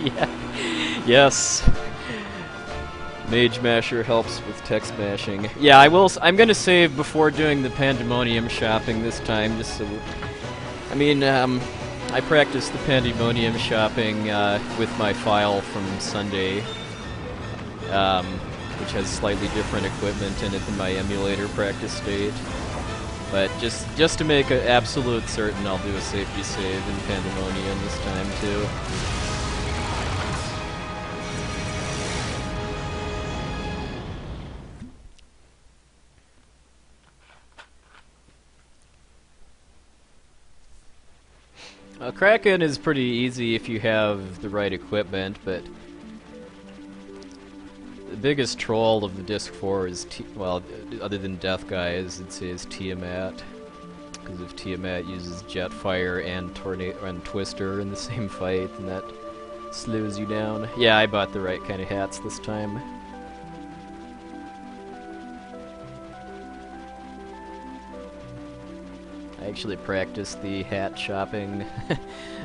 Yeah. Yes. Mage Masher helps with text mashing. Yeah, I'm gonna save before doing the Pandemonium shopping this time, just so. I mean, I practiced the Pandemonium shopping with my file from Sunday, which has slightly different equipment in it than my emulator practice state. But just to make it absolute certain, I'll do a safety save in Pandemonium this time too. Kraken is pretty easy if you have the right equipment, but the biggest troll of the Disc 4 is, well, other than Death Guy, is Tiamat. Because if Tiamat uses Jetfire and Twister in the same fight, then that slows you down. Yeah, I bought the right kind of hats this time. I actually practiced the hat shopping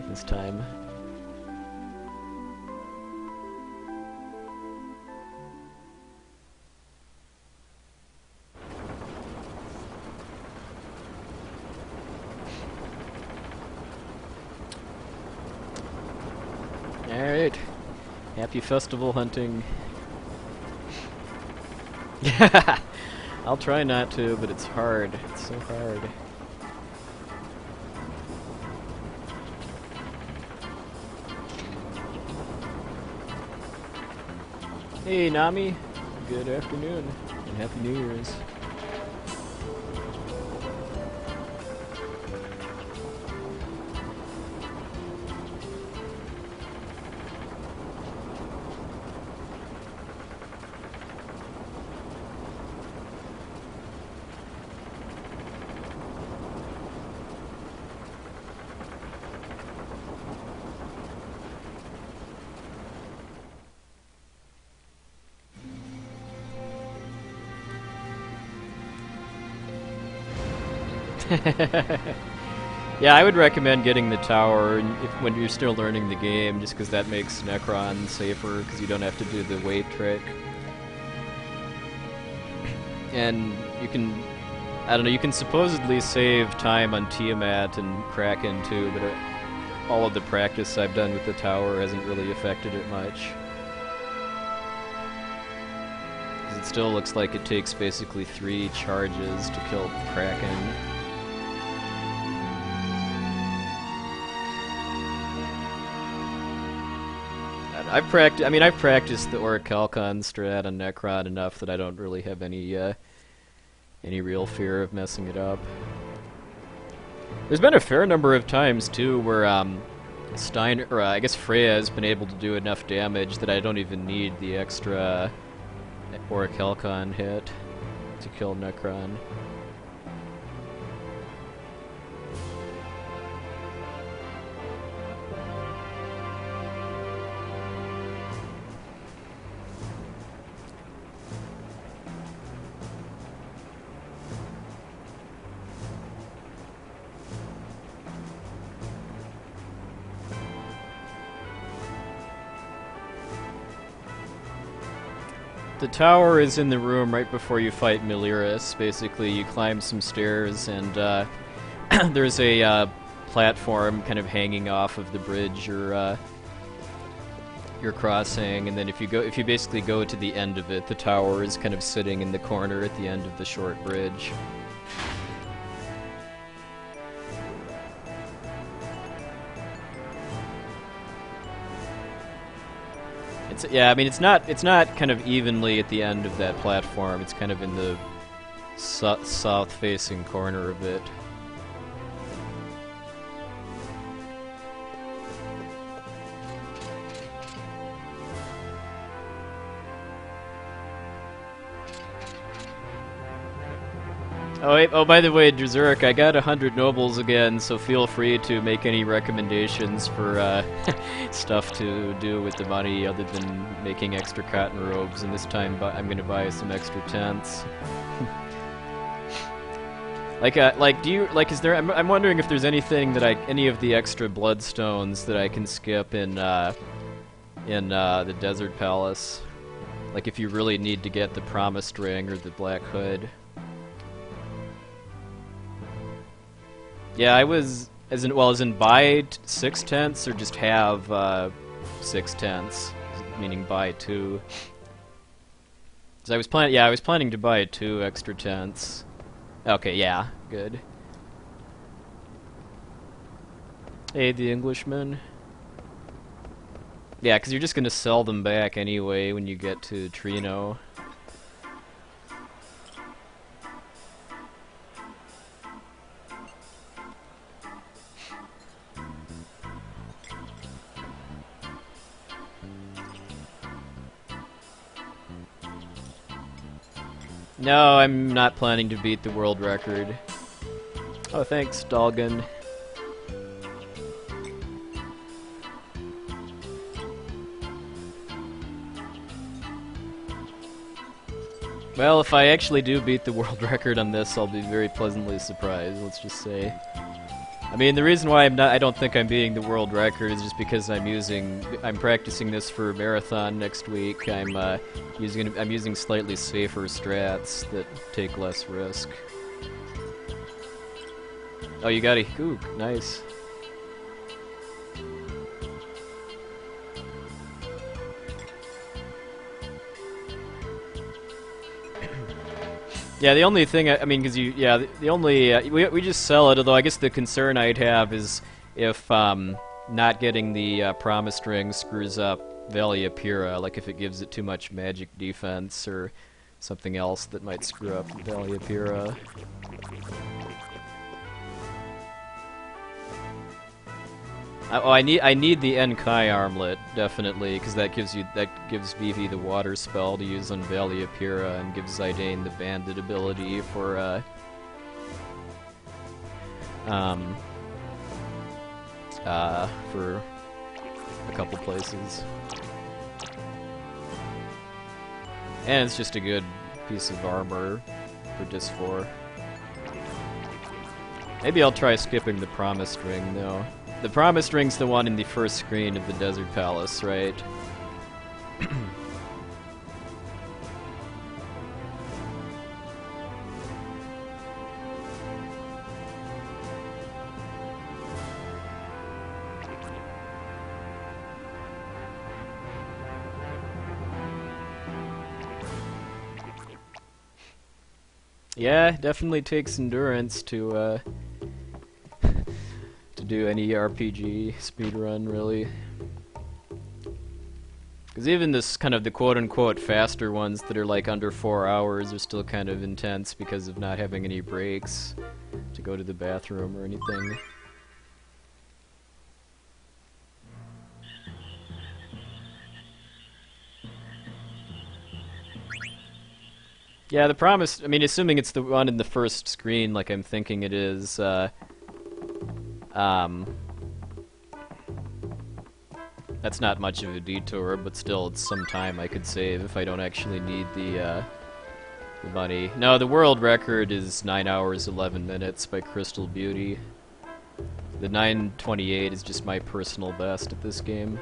this time. Alright. Happy festival hunting. I'll try not to, but it's hard. It's so hard. Hey Nami, good afternoon, and Happy New Year's. Yeah, I would recommend getting the tower when you're still learning the game, just because that makes Necron safer, because you don't have to do the wait trick. And you can, I don't know, you can supposedly save time on Tiamat and Kraken too, but all of the practice I've done with the tower hasn't really affected it much. it still looks like it takes basically 3 charges to kill Kraken. I've practiced the Orichalcon strat on Necron enough that I don't really have any real fear of messing it up. There's been a fair number of times too where I guess Freya has been able to do enough damage that I don't even need the extra Orichalcon hit to kill Necron. The tower is in the room right before you fight Meliris. Basically, you climb some stairs, and there's a platform kind of hanging off of the bridge you're crossing. And then if you basically go to the end of it, the tower is kind of sitting in the corner at the end of the short bridge. Yeah, I mean, it's not kind of evenly at the end of that platform. It's kind of in the south-facing corner of it. Oh, wait, by the way, Drzurk, I got 100 nobles again, so feel free to make any recommendations for stuff to do with the money other than making extra cotton robes, and this time I'm gonna buy some extra tents. I'm wondering if there's anything that any of the extra bloodstones that I can skip in the Desert Palace. Like if you really need to get the Promised Ring or the Black Hood. Yeah, I was as in buy 6 tents or just have 6 tents, meaning buy 2. So I was planning to buy 2 extra tents. Okay, yeah, good. Hey, the Englishman. Yeah, because you're just gonna sell them back anyway when you get to Trino. No, I'm not planning to beat the world record. Oh, thanks, Dalgan. Well, if I actually do beat the world record on this, I'll be very pleasantly surprised, let's just say. I mean, the reason why I don't think I'm beating the world record is just because I'm practicing this for a marathon next week. I'm using slightly safer strats that take less risk. Oh, you got a Goog, nice. Yeah, the only thing, we just sell it, although I guess the concern I'd have is if not getting the Promised Ring screws up Valley of Pyrrha, like if it gives it too much magic defense or something else that might screw up Valley of Pyrrha. I need the Enkai armlet, definitely, because that gives Vivi the water spell to use on Valley of Pyrrha and gives Zidane the bandit ability for a couple places. And it's just a good piece of armor for Disc 4. Maybe I'll try skipping the Promised Ring, though. The Promised Ring's the one in the first screen of the Desert Palace, right? Yeah, definitely takes endurance to to do any RPG speedrun, really. Because even this kind of the quote-unquote faster ones that are like under 4 hours are still kind of intense because of not having any breaks to go to the bathroom or anything. Yeah, the promise, I mean, assuming it's the one in the first screen like I'm thinking it is, that's not much of a detour, but still it's some time I could save if I don't actually need the money. No, the world record is 9 hours 11 minutes by Crystal Beauty. The 9:28 is just my personal best at this game.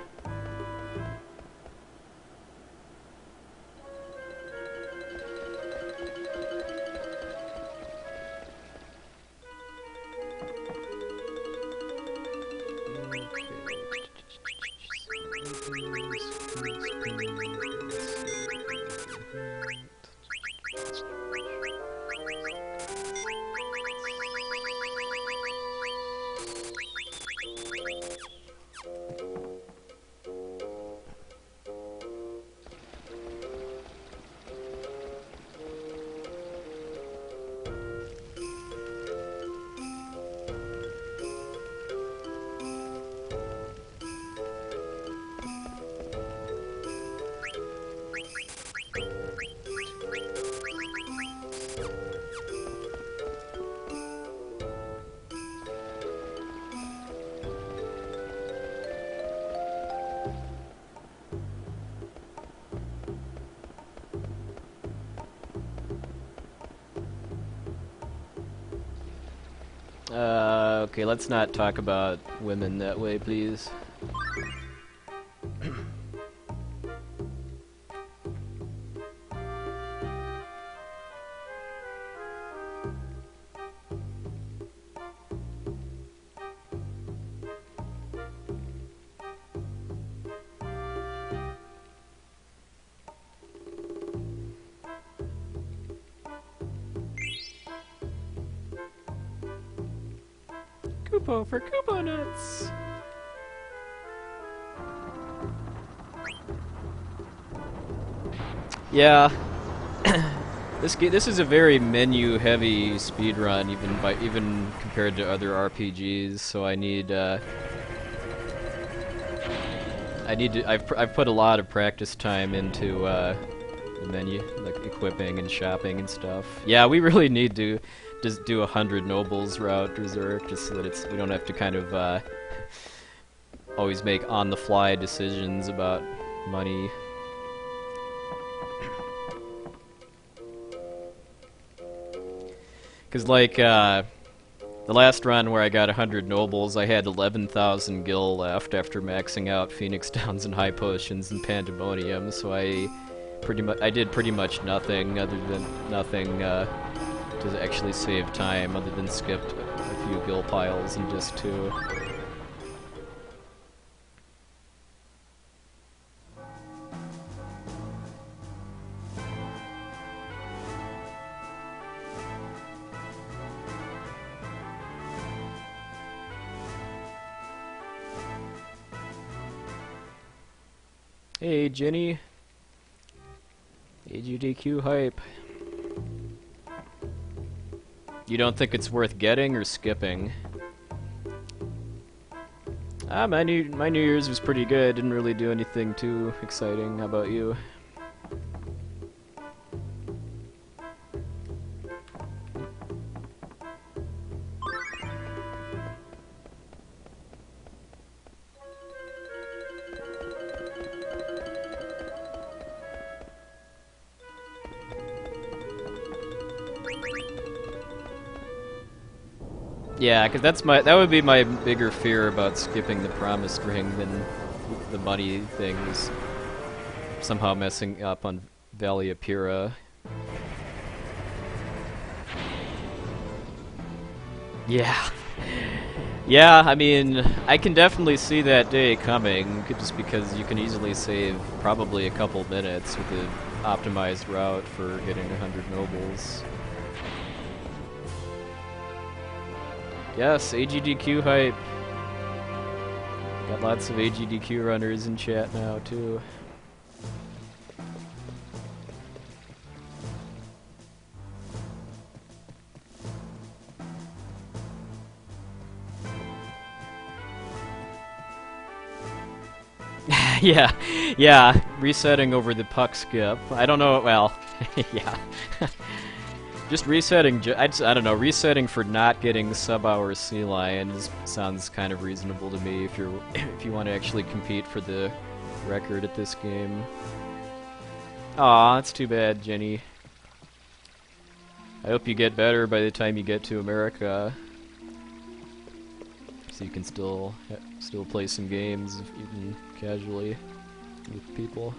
Okay, let's not talk about women that way, please. Kupo for Kupo nuts! Yeah. This is a very menu-heavy speedrun, even compared to other RPGs. So I've put a lot of practice time into the menu, like equipping and shopping and stuff. Yeah, we really need to just do 100 nobles route Berserk, just so that we don't have to kind of always make on-the-fly decisions about money. Because, like, the last run where I got 100 nobles, I had 11,000 gil left after maxing out Phoenix Downs and High Potions and Pandemonium, so I did pretty much nothing to actually save time, other than skipped a few gil piles in Disc 2. Hey, Jenny. AGDQ hype. You don't think it's worth getting or skipping? My New Year's was pretty good. Didn't really do anything too exciting. How about you? Yeah, because that would be my bigger fear about skipping the Promised Ring than the money thing is somehow messing up on Valley of Pyrrha. Yeah. Yeah, I mean, I can definitely see that day coming, just because you can easily save probably a couple minutes with the optimized route for getting 100 nobles. Yes, AGDQ hype. Got lots of AGDQ runners in chat now, too. yeah, resetting over the puck skip. I don't know, well, yeah. Just resetting, I don't know, resetting for not getting sub-hour sea lion sounds kind of reasonable to me if you want to actually compete for the record at this game. Aw, that's too bad, Jenny. I hope you get better by the time you get to America, so you can still play some games, even casually, with people.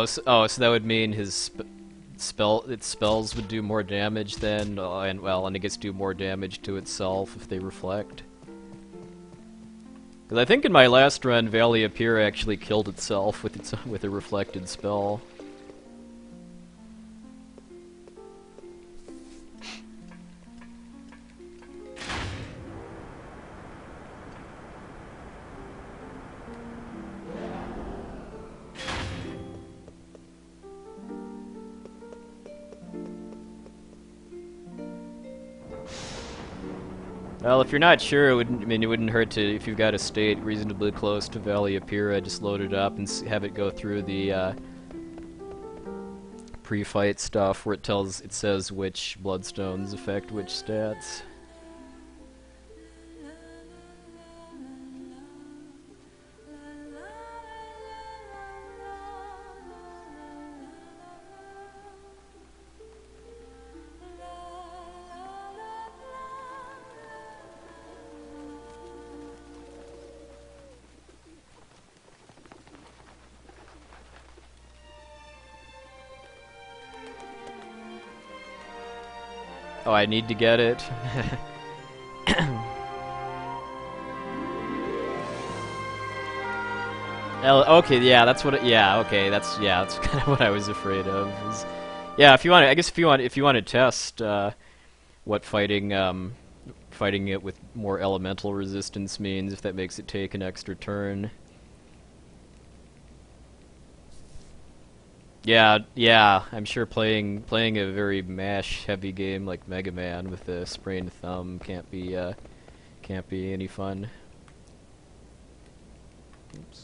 So that would mean his spells would do more damage then, and it gets to do more damage to itself if they reflect. Because I think in my last run, Valley of Pyrrha actually killed itself with a reflected spell. Well, if you're not sure, it wouldn't hurt to, if you've got a state reasonably close to Valley of Pyrrha, just load it up and have it go through the pre-fight stuff where it says which bloodstones affect which stats. Oh, I need to get it. Okay, yeah, that's what. Okay, that's kind of what I was afraid of. Yeah, if you want, I guess if you want to test what fighting it with more elemental resistance means, if that makes it take an extra turn. Yeah, I'm sure playing a very mash-heavy game like Mega Man with a sprained thumb can't be any fun. Oops.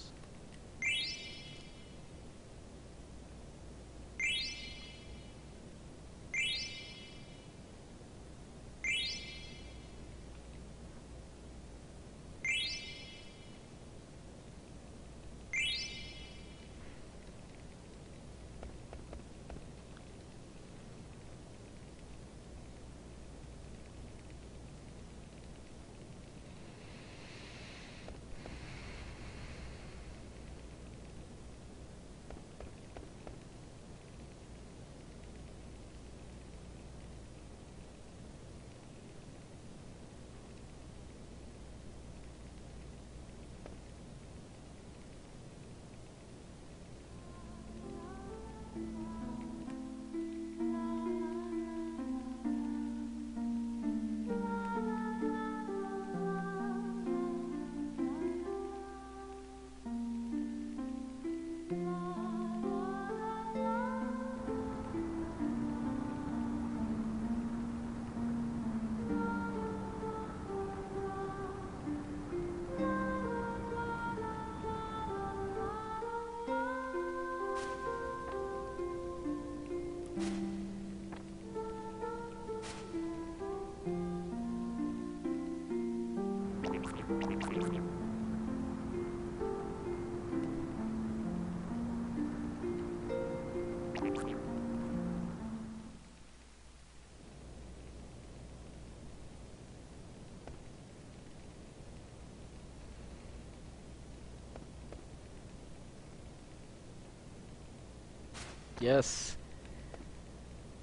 Yes.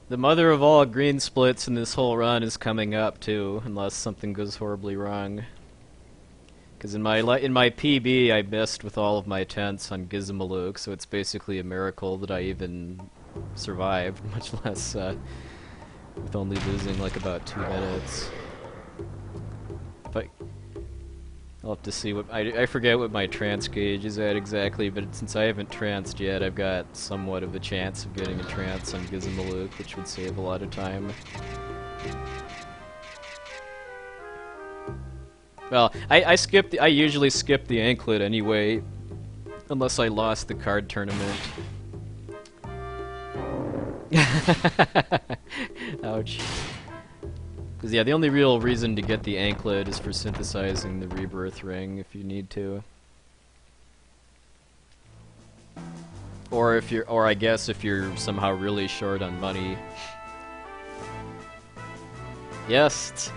The mother of all green splits in this whole run is coming up too, unless something goes horribly wrong. Because in my PB, I missed with all of my attempts on Gizmaluke, so it's basically a miracle that I even survived, much less with only losing like about 2 minutes. But I'll have to see what I forget what my trance gauge is at exactly, but since I haven't tranced yet, I've got somewhat of a chance of getting a trance on Gizmaluke, which would save a lot of time. Well, I usually skip the anklet anyway, unless I lost the card tournament. Ouch. Because yeah, the only real reason to get the anklet is for synthesizing the rebirth ring if you need to. Or I guess if you're somehow really short on money. Yes, it's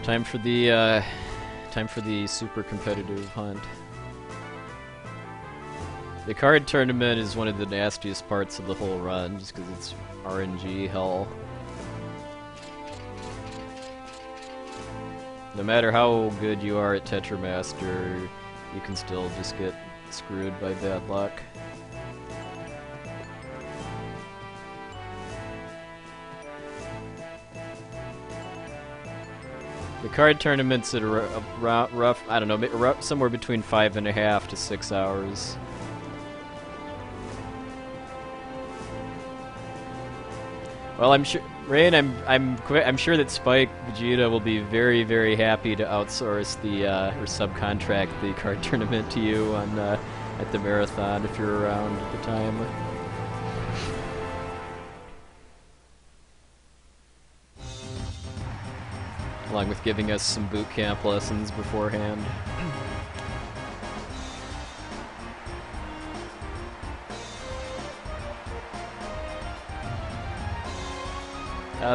time for the super competitive hunt. The card tournament is one of the nastiest parts of the whole run, just because it's RNG hell. No matter how good you are at Tetramaster, you can still just get screwed by bad luck. The card tournament's at a rough, I don't know, somewhere between 5.5 to 6 hours. Well, I'm sure, Rain. I'm sure that Spike Vegeta will be very, very happy to outsource the or subcontract the card tournament to you on at the marathon if you're around at the time. Along with giving us some boot camp lessons beforehand.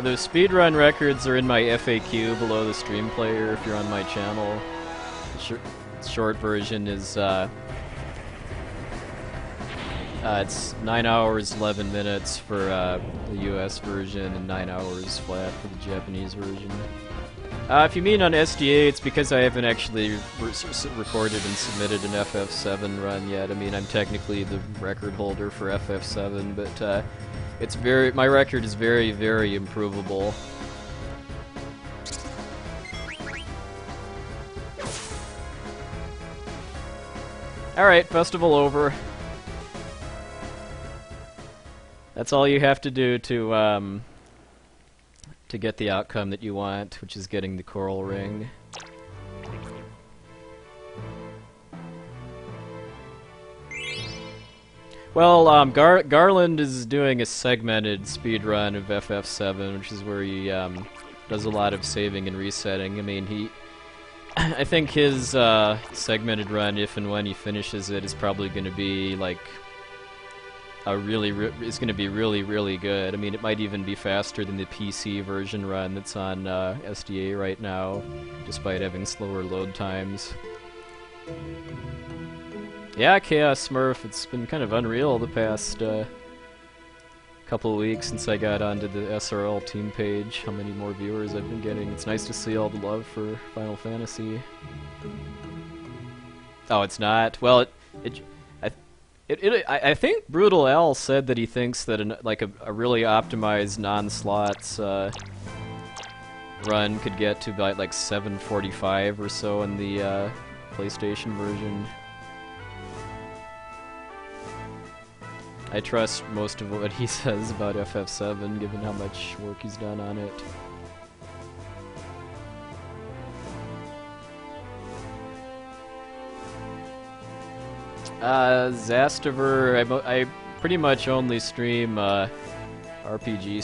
Those speedrun records are in my FAQ below the stream player if you're on my channel. The short version is it's 9 hours 11 minutes for the US version and 9 hours flat for the Japanese version. If you mean on SDA, it's because I haven't actually recorded and submitted an FF7 run yet. I mean, I'm technically the record holder for FF7, but my record is very, very improvable. Alright, festival over. That's all you have to do to get the outcome that you want, which is getting the coral ring. Well, Garland is doing a segmented speedrun of FF7, which is where he does a lot of saving and resetting. I mean, I think his segmented run, if and when he finishes it, is probably going to be like it's going to be really, really good. I mean, it might even be faster than the PC version run that's on SDA right now, despite having slower load times. Yeah, Chaos Smurf, it's been kind of unreal the past couple of weeks since I got onto the SRL team page, how many more viewers I've been getting. It's nice to see all the love for Final Fantasy. Oh, it's not? Well, I think Brutal L said that he thinks that a really optimized non-slots run could get to about like 745 or so in the PlayStation version. I trust most of what he says about FF7, given how much work he's done on it. Zastiver, I pretty much only stream RPG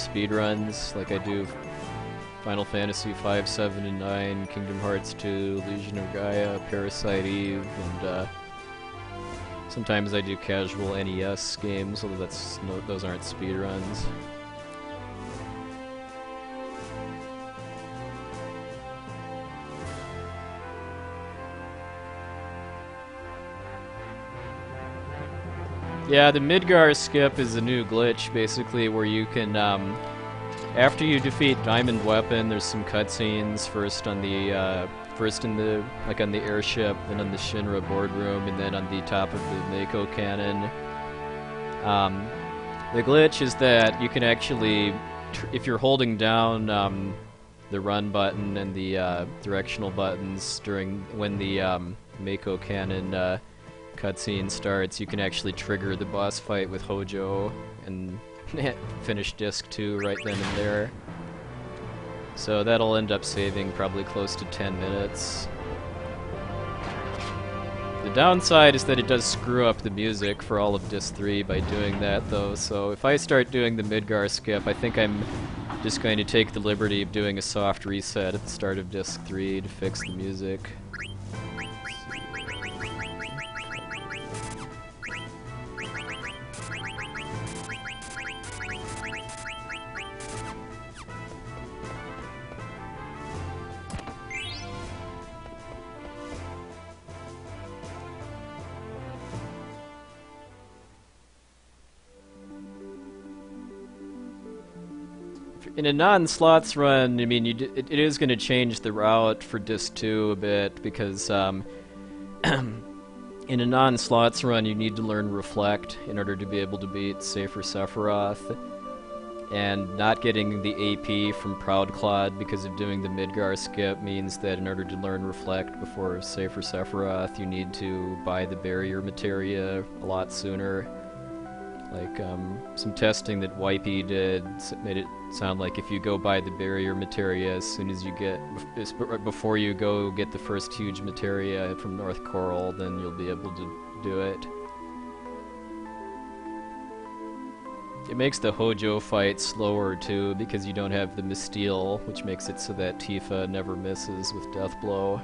speedruns, like I do Final Fantasy 5, 7, and 9, Kingdom Hearts 2, Legion of Gaia, Parasite Eve, and sometimes I do casual NES games, although those aren't speedruns. Yeah, the Midgar skip is a new glitch, basically, where you can After you defeat Diamond Weapon, there's some cutscenes. First on the first in the on the airship, then on the Shinra boardroom, and then on the top of the Mako cannon. The glitch is that you can actually, if you're holding down the run button and the directional buttons when the Mako cannon cutscene starts, you can actually trigger the boss fight with Hojo and finish disc 2 right then and there. So that'll end up saving probably close to 10 minutes. The downside is that it does screw up the music for all of disc 3 by doing that though, so if I start doing the Midgar skip, I think I'm just going to take the liberty of doing a soft reset at the start of disc 3 to fix the music. In a non-slots run, I mean, it is going to change the route for disc 2 a bit, because in a non-slots run you need to learn Reflect in order to be able to beat Safer Sephiroth, and not getting the AP from Proudclad because of doing the Midgar skip means that in order to learn Reflect before Safer Sephiroth you need to buy the barrier materia a lot sooner. Like, some testing that Wipey did made it sound like if you go buy the barrier materia as soon as you before you go get the first huge materia from North Coral, then you'll be able to do it. It makes the Hojo fight slower too, because you don't have the Misteel, which makes it so that Tifa never misses with Death Blow.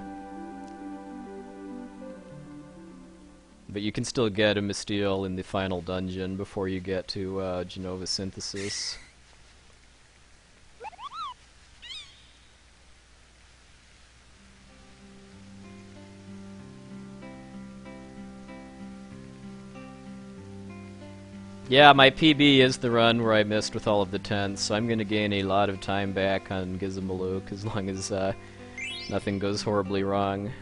But you can still get a Misteel in the final dungeon before you get to Genova Synthesis. Yeah, my PB is the run where I missed with all of the tents, so I'm going to gain a lot of time back on Gizamalook as long as nothing goes horribly wrong.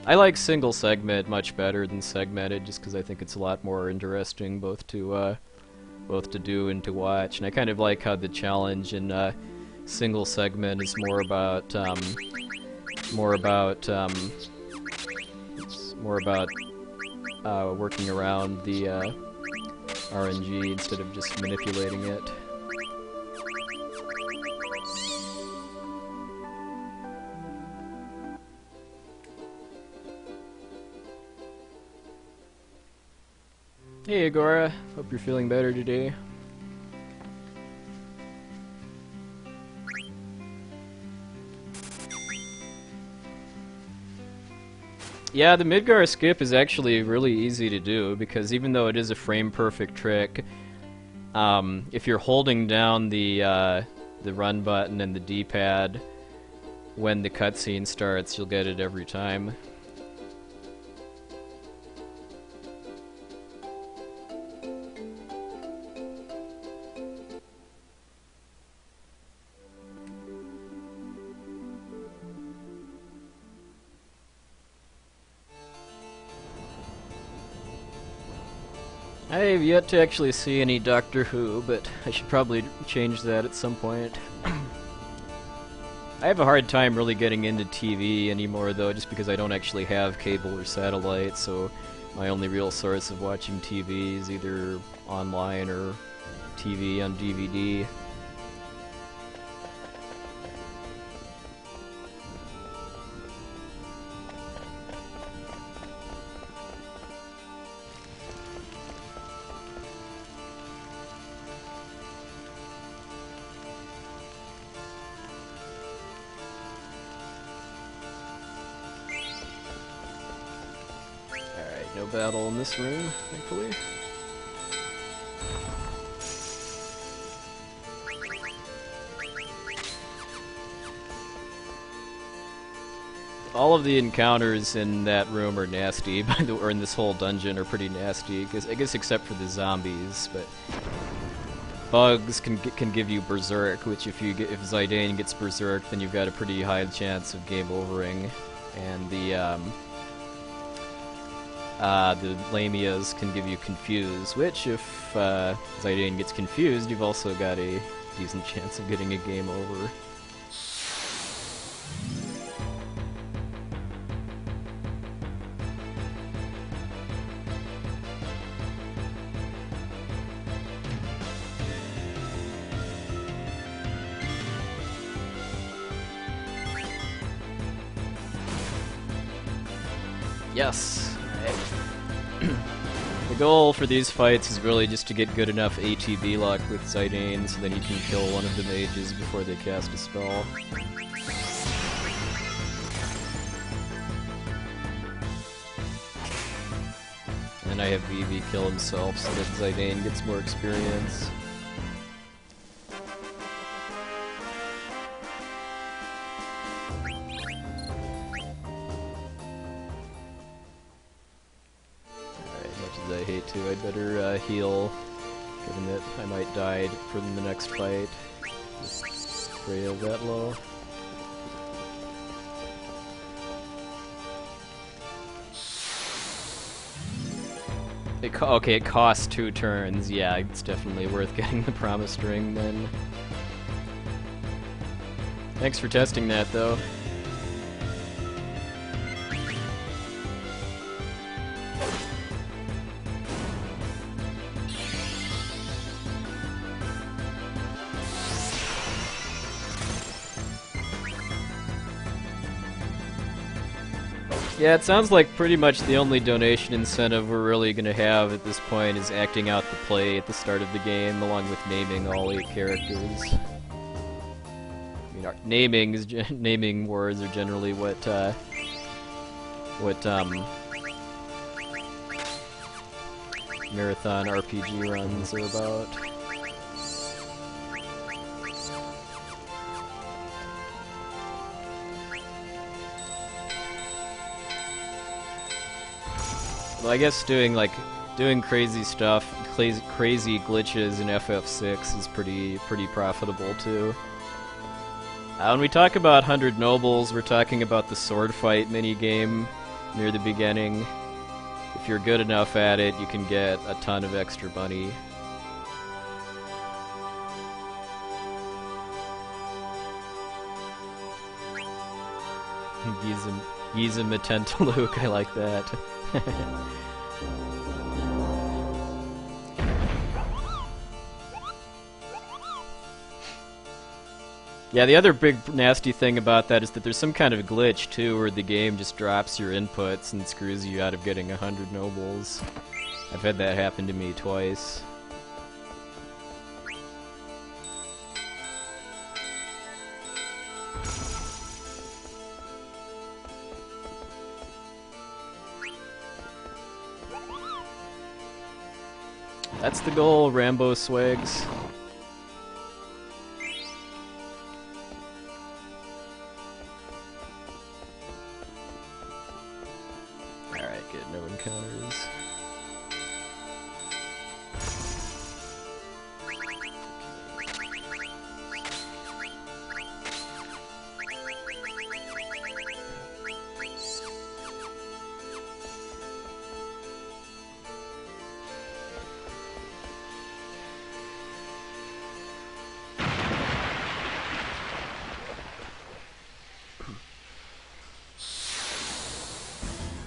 I like single segment much better than segmented, just because I think it's a lot more interesting both to do and to watch. And I kind of like how the challenge in single segment is more about working around the RNG instead of just manipulating it. Hey Agora, hope you're feeling better today. Yeah, the Midgar skip is actually really easy to do, because even though it is a frame-perfect trick, if you're holding down the run button and the D-pad when the cutscene starts, you'll get it every time. I have yet to actually see any Doctor Who, but I should probably change that at some point. I have a hard time really getting into TV anymore, though, just because I don't actually have cable or satellite, so my only real source of watching TV is either online or TV on DVD. No battle in this room, thankfully. All of the encounters in that room are nasty, or in this whole dungeon are pretty nasty, I guess except for the zombies, but bugs can give you Berserk, which if Zidane gets Berserk, then you've got a pretty high chance of game overing, and the Lamias can give you Confuse, which if Zidane gets confused, you've also got a decent chance of getting a game over. Yes. The goal for these fights is really just to get good enough ATB luck with Zidane so then you can kill one of the mages before they cast a spell. And I have Vivi kill himself so that Zidane gets more experience. I hate to. I'd better heal, given that I might die for the next fight. Freya that low. Okay, it costs 2 turns. Yeah, it's definitely worth getting the Promised Ring then. Thanks for testing that, though. Yeah, it sounds like pretty much the only donation incentive we're really going to have at this point is acting out the play at the start of the game, along with naming all 8 characters. I mean, naming words are generally what marathon RPG runs are about. Well, I guess doing crazy stuff, crazy glitches in FF6 is pretty profitable too. When we talk about 100 Nobles, we're talking about the sword fight minigame near the beginning. If you're good enough at it, you can get a ton of extra money. Giza Matentaluk, I like that. Yeah, the other big nasty thing about that is that there's some kind of glitch too, where the game just drops your inputs and screws you out of getting 100 nobles. I've had that happen to me twice. That's the goal, Rambo Swags. Alright, good, no encounters.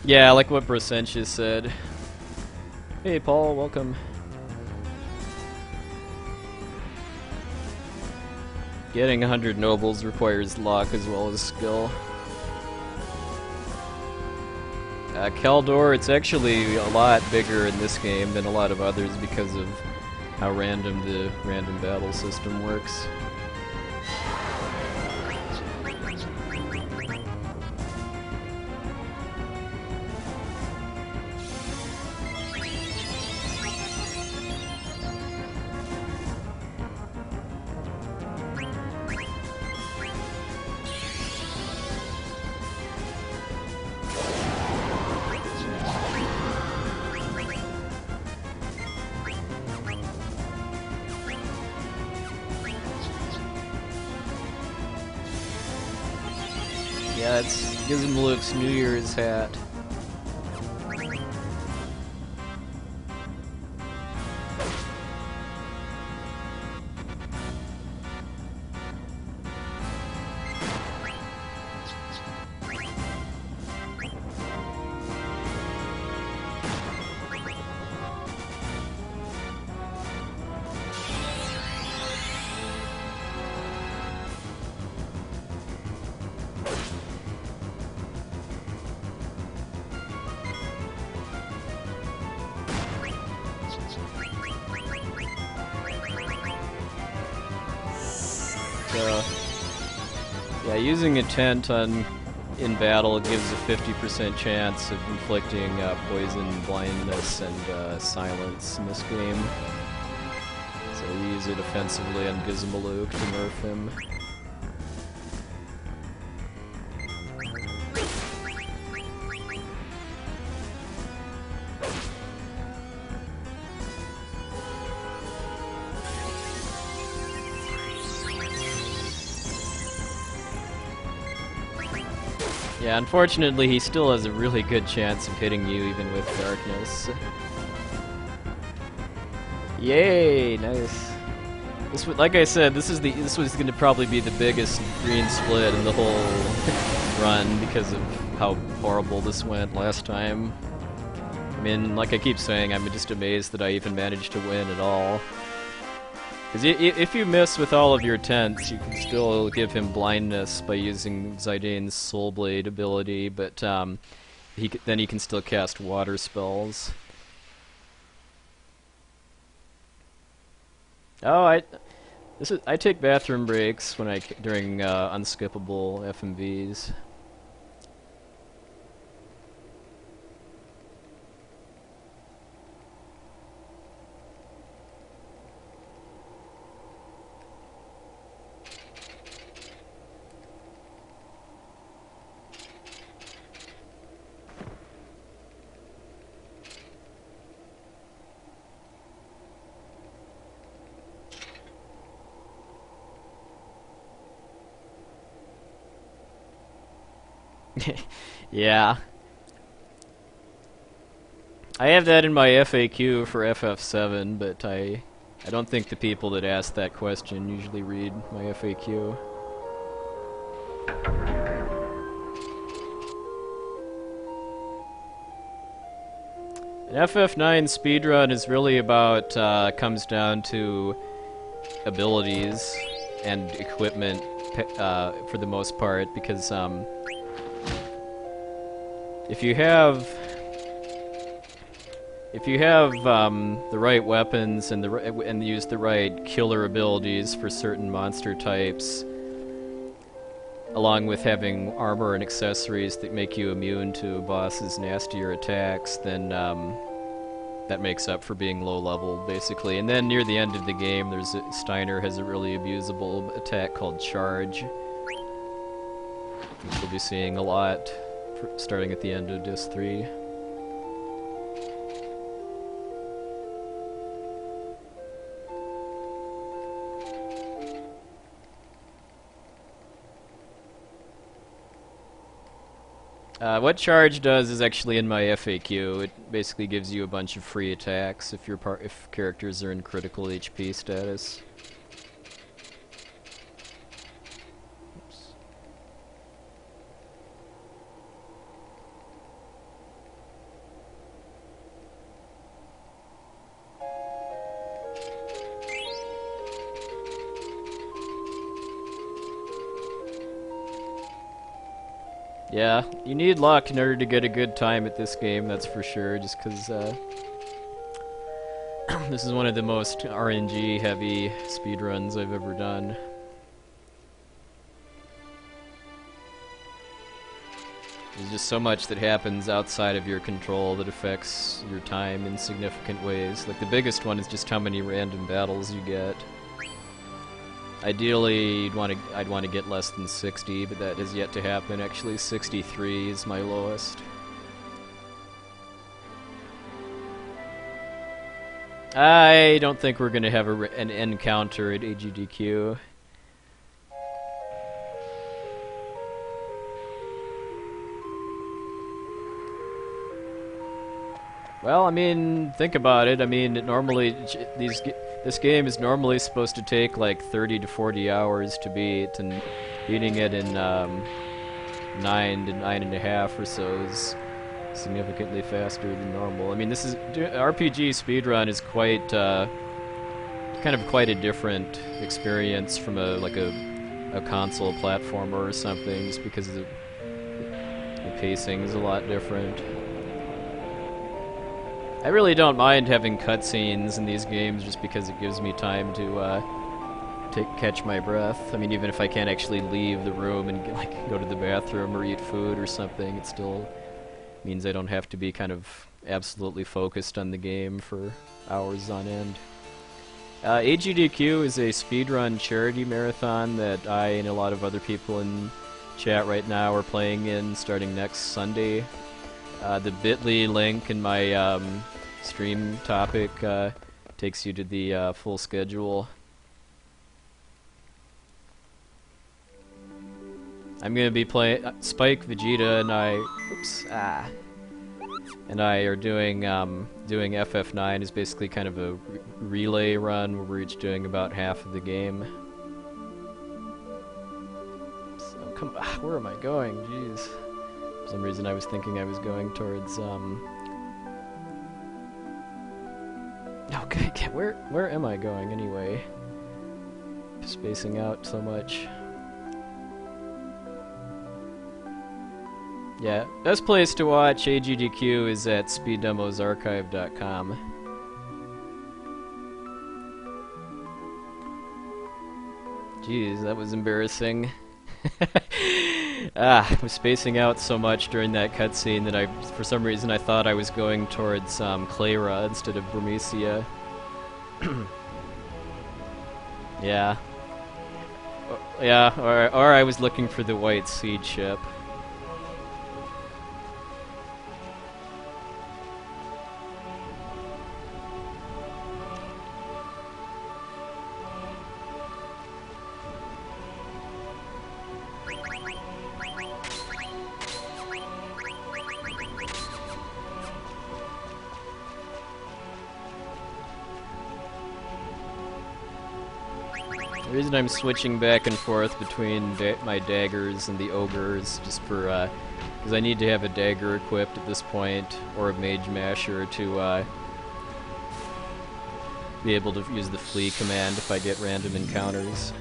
Yeah, like what Brosentius said. Hey Paul, welcome. Getting 100 nobles requires luck as well as skill. Kaldor, it's actually a lot bigger in this game than a lot of others because of how random the random battle system works. Yeah, it's Gizmluke's New Year's hat. Yeah, using a tent in battle gives a 50% chance of inflicting poison, blindness, and silence in this game. So you use it offensively on Gizmaluke to nerf him. Yeah, unfortunately, he still has a really good chance of hitting you even with darkness. Yay! Nice. This, like I said, this was going to probably be the biggest green split in the whole run because of how horrible this went last time. I mean, like I keep saying, I'm just amazed that I even managed to win at all. Because if you miss with all of your tents, you can still give him blindness by using Zidane Soul Blade ability, but then he can still cast water spells. Oh, I take bathroom breaks when during unskippable FMVs. Yeah. I have that in my FAQ for FF7, but I don't think the people that ask that question usually read my FAQ. An FF9 speedrun is really about, comes down to abilities and equipment for the most part, because if you have the right weapons and use the right killer abilities for certain monster types, along with having armor and accessories that make you immune to a boss's nastier attacks, then that makes up for being low level, basically. And then near the end of the game, Steiner has a really abusable attack called Charge, which we'll be seeing a lot starting at the end of Disc 3. What Charge does is actually in my FAQ. It basically gives you a bunch of free attacks if characters are in critical HP status. Yeah, you need luck in order to get a good time at this game, that's for sure, just because this is one of the most RNG heavy speedruns I've ever done. There's just so much that happens outside of your control that affects your time in significant ways. Like, the biggest one is just how many random battles you get. Ideally, I'd want to get less than 60, but that has yet to happen. Actually, 63 is my lowest. I don't think we're going to have an encounter at AGDQ. Well, I mean, think about it. I mean, this game is normally supposed to take like 30 to 40 hours to beat, and beating it in 9 to 9.5 or so is significantly faster than normal. I mean, this is RPG speedrun is quite kind of quite a different experience from a console platformer or something, just because the pacing is a lot different. I really don't mind having cutscenes in these games just because it gives me time to catch my breath. I mean, even if I can't actually leave the room and go to the bathroom or eat food or something, it still means I don't have to be kind of absolutely focused on the game for hours on end. AGDQ is a speedrun charity marathon that I and a lot of other people in chat right now are playing in starting next Sunday. The bit.ly link in my stream topic takes you to the full schedule. I'm gonna be playing Spike, Vegeta, and I are doing FF9 is basically kind of a relay run where we're each doing about half of the game. So where am I going? Jeez. For some reason I was thinking I was going towards okay, where am I going anyway? Spacing out so much. Yeah, best place to watch AGDQ is at speeddemosarchive.com. Jeez, that was embarrassing. I was spacing out so much during that cutscene that for some reason I thought I was going towards Clara instead of Burmecia. Yeah. Yeah, or I was looking for the white seed ship. The reason I'm switching back and forth between my daggers and the ogres, just for, because I need to have a dagger equipped at this point, or a mage masher to, be able to use the flee command if I get random encounters.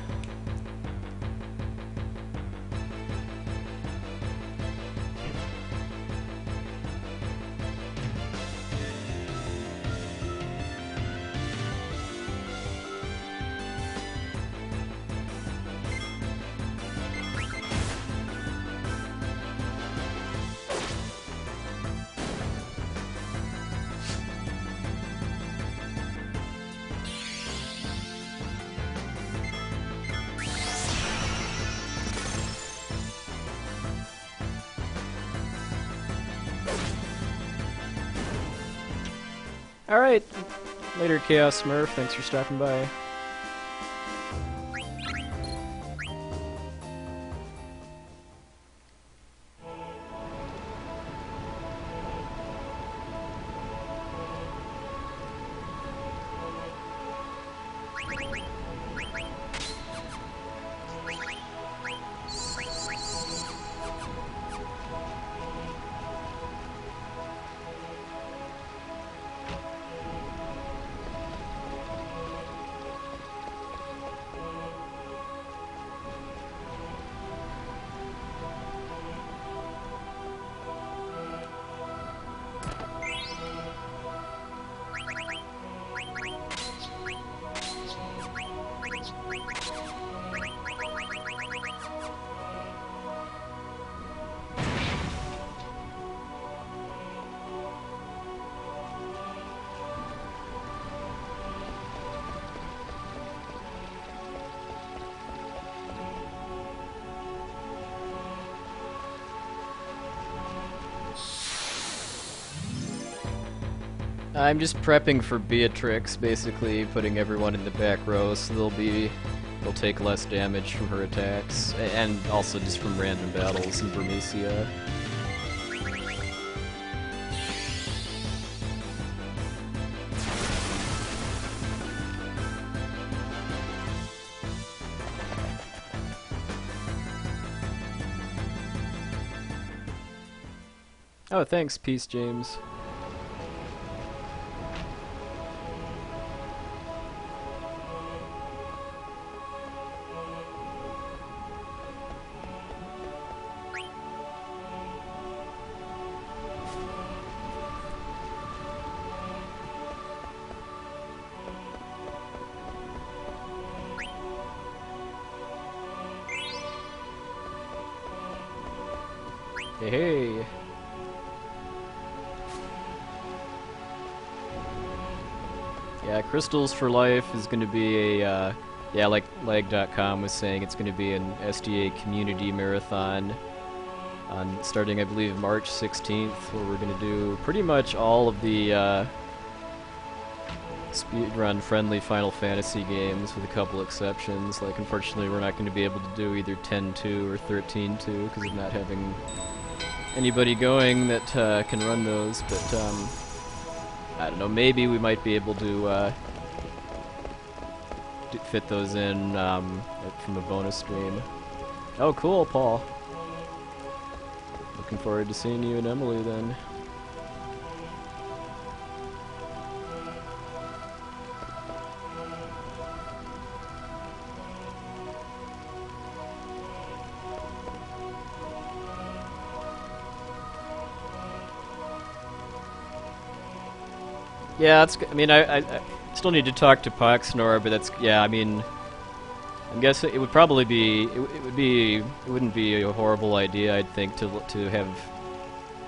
Alright, later Chaos Smurf, thanks for stopping by. I'm just prepping for Beatrix, basically putting everyone in the back row so they'll take less damage from her attacks, and also just from random battles in Burmecia. Oh, thanks, Peace James. Hey. Yeah, Crystals for Life is going to be a, yeah, like leg.com was saying, it's going to be an SDA community marathon on starting, I believe, March 16th, where we're going to do pretty much all of the speedrun friendly Final Fantasy games, with a couple exceptions. Like, unfortunately, we're not going to be able to do either 10-2 or 13-2 because of not having anybody going that can run those, but I don't know, maybe we might be able to fit those in from a bonus stream. Oh, cool, Paul. Looking forward to seeing you and Emily then. Yeah, that's. I mean, I still need to talk to Poxnor, but that's. Yeah, I mean, I guess it would probably be. It wouldn't be a horrible idea, I'd think, to have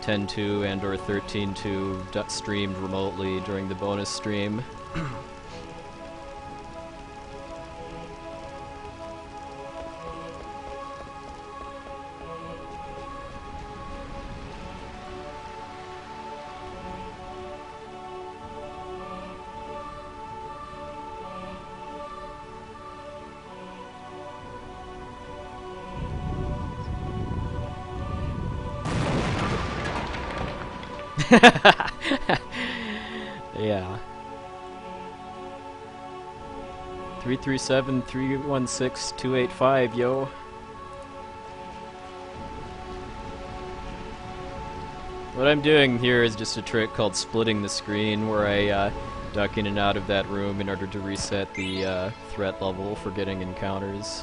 10-2 and or 13-2 streamed remotely during the bonus stream. Yeah. 337-316-285, yo. What I'm doing here is just a trick called splitting the screen, where I duck in and out of that room in order to reset the threat level for getting encounters.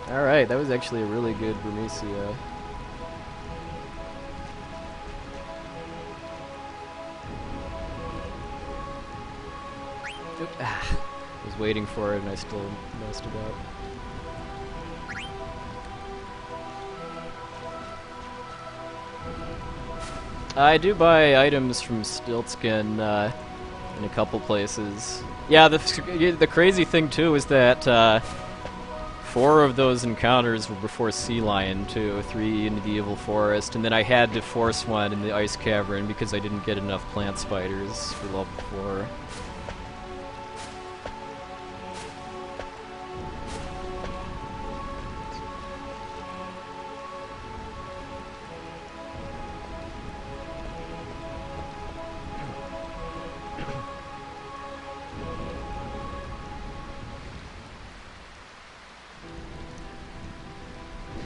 Alright, that was actually a really good Vermesia. I was waiting for it and I still messed it up. I do buy items from Stiltskin in a couple places. Yeah, the crazy thing too is that 4 of those encounters were before Sea Lion too, 3 in the Evil Forest, and then I had to force one in the Ice Cavern because I didn't get enough plant spiders for level 4.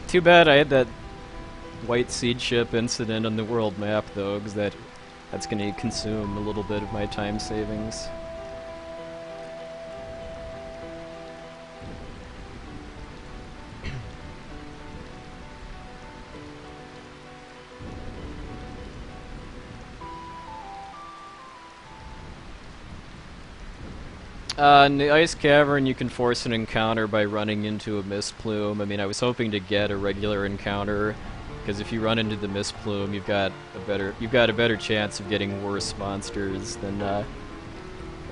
Too bad I had that white seed ship incident on the world map, though, because that's going to consume a little bit of my time savings. In the Ice Cavern, you can force an encounter by running into a mist plume. I mean, I was hoping to get a regular encounter, because if you run into the mist plume, you've got a better chance of getting worse monsters than a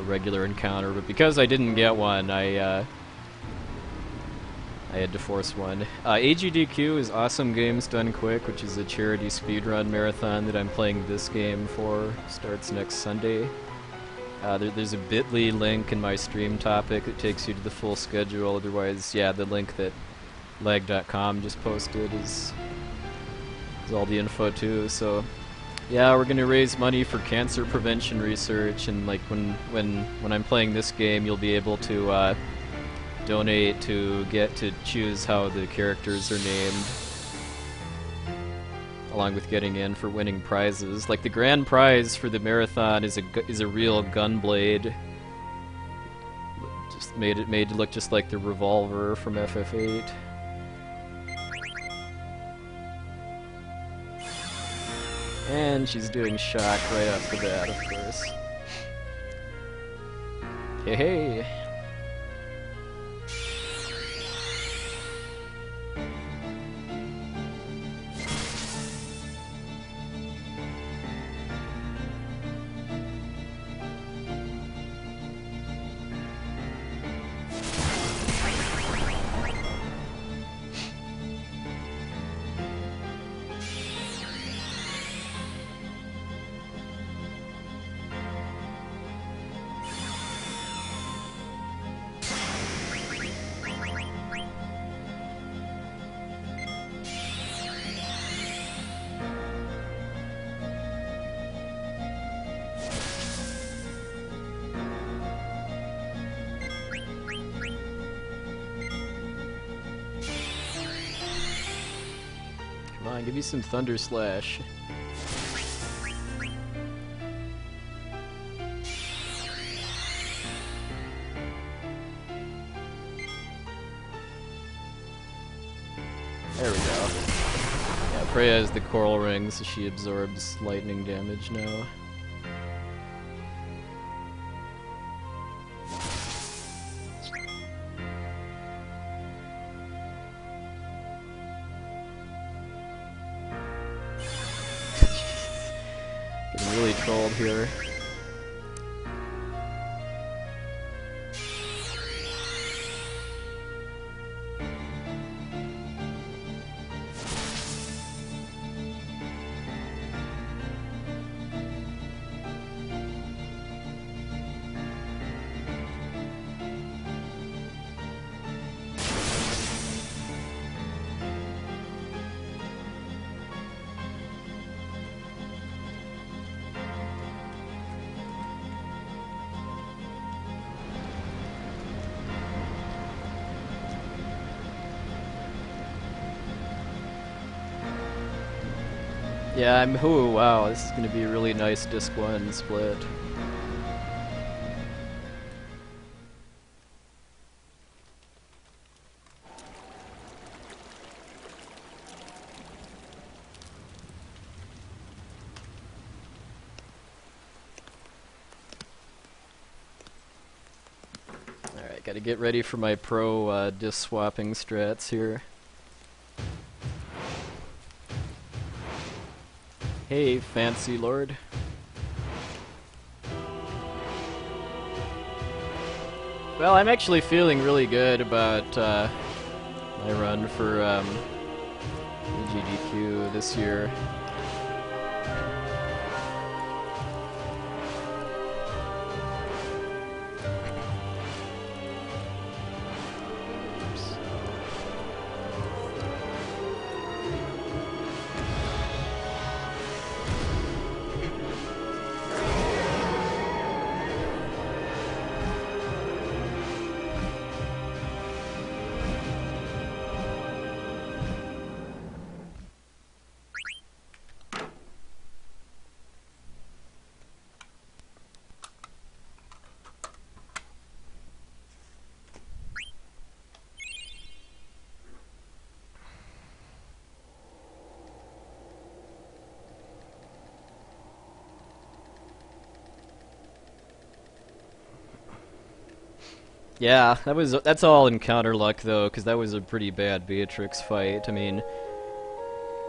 regular encounter. But because I didn't get one, I had to force one. AGDQ is Awesome Games Done Quick, which is a charity speedrun marathon that I'm playing this game for. Starts next Sunday. There's a bit.ly link in my stream topic that takes you to the full schedule. Otherwise, yeah, the link that leg.com just posted is all the info too. So Yeah, we're gonna raise money for cancer prevention research, and like when I'm playing this game, you'll be able to donate to get to choose how the characters are named, along with getting in for winning prizes. Like the grand prize for the marathon is a real gun blade. Just made to look just like the revolver from FF8. And she's doing shock right off the bat, of course. Hey, hey! Come on, give me some Thunder Slash. There we go. Yeah, Freya has the coral ring, so she absorbs lightning damage now. Getting really trolled here. Yeah, ooh, wow, this is gonna be a really nice disc 1 split. Alright, gotta get ready for my pro disc swapping strats here. Hey, fancy lord. Well, I'm actually feeling really good about my run for EGDQ this year. Yeah, that's all encounter luck though, because that was a pretty bad Beatrix fight. I mean,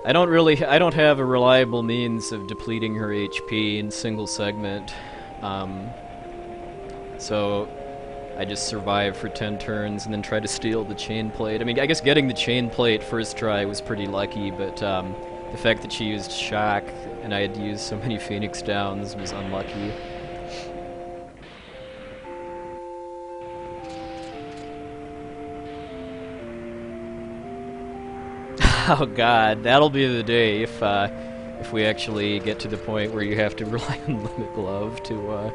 I don't have a reliable means of depleting her HP in single segment, so I just survive for 10 turns and then try to steal the chain plate. I mean, I guess getting the chain plate first try was pretty lucky, but the fact that she used shock and I had used so many Phoenix Downs was unlucky. Oh god, that'll be the day if if we actually get to the point where you have to rely on Limit Glove to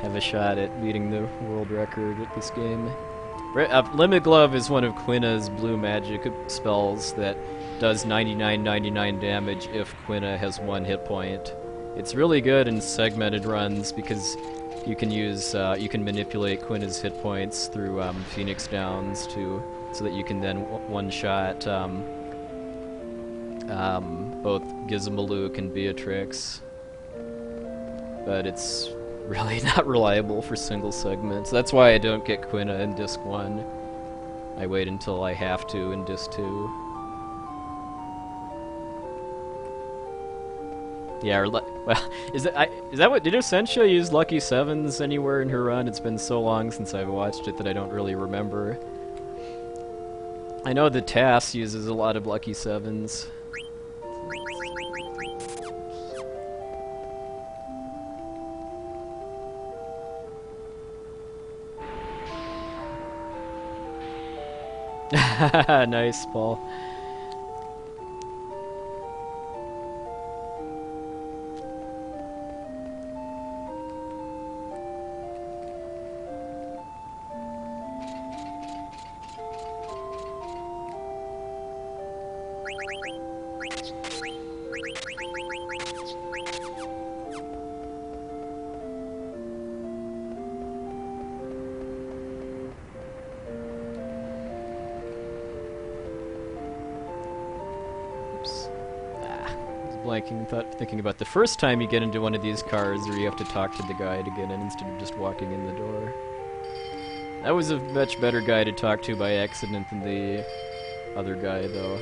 have a shot at beating the world record at this game. Limit Glove is one of Quina's blue magic spells that does 99/99 damage if Quina has 1 hit point. It's really good in segmented runs because you can use you can manipulate Quina's hit points through Phoenix Downs so that you can then one-shot both Gizmaluke and Beatrix. But it's really not reliable for single segments. That's why I don't get Quina in Disc 1. I wait until I have to in Disc 2. Yeah, or well, is that what, did Essentia use Lucky 7s anywhere in her run? It's been so long since I've watched it that I don't really remember. I know the TAS uses a lot of Lucky 7s. Nice, Paul. Thinking about the first time you get into one of these cars where you have to talk to the guy to get in instead of just walking in the door. That was a much better guy to talk to by accident than the other guy, though.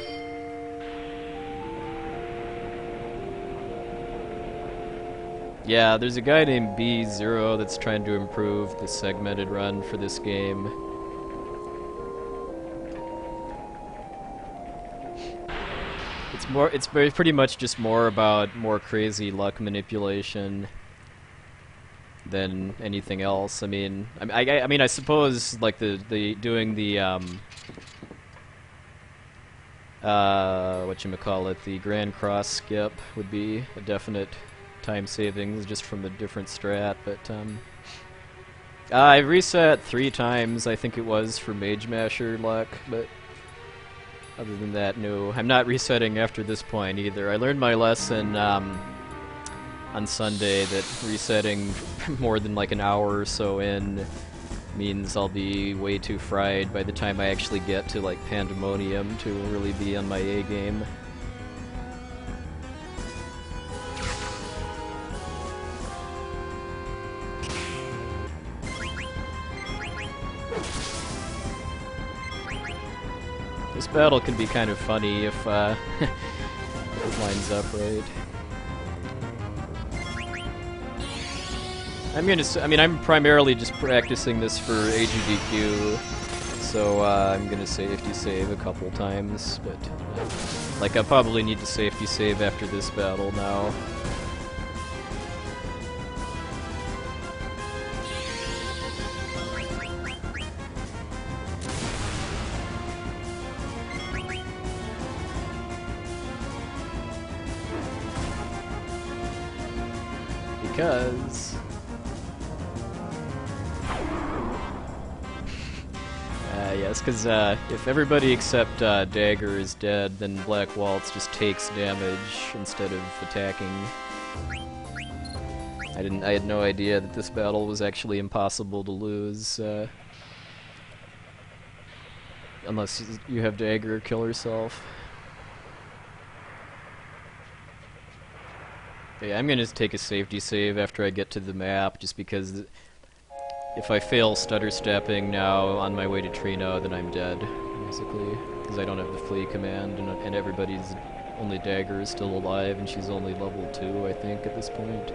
Yeah, there's a guy named B0 that's trying to improve the segmented run for this game. It's pretty much just more about more crazy luck manipulation than anything else. I mean, I suppose like the doing the whatchamacallit, the Grand Cross skip would be a definite time savings just from a different strat, but I reset 3 times, I think it was, for Mage Masher luck, but other than that, no. I'm not resetting after this point either. I learned my lesson on Sunday that resetting more than like an hour or so in means I'll be way too fried by the time I actually get to like Pandemonium to really be on my A game. This battle can be kind of funny if it lines up right. I'm primarily just practicing this for AGDQ, so I'm gonna safety save a couple times, but like I'll probably need to safety save after this battle now. Because yes, because if everybody except Dagger is dead, then Black Waltz just takes damage instead of attacking. I had no idea that this battle was actually impossible to lose, unless you have Dagger kill herself. Yeah, I'm gonna take a safety save after I get to the map, just because if I fail stutter stepping now on my way to Trino, then I'm dead, basically. Because I don't have the flee command, and everybody's only Dagger is still alive, and she's only level 2, I think, at this point.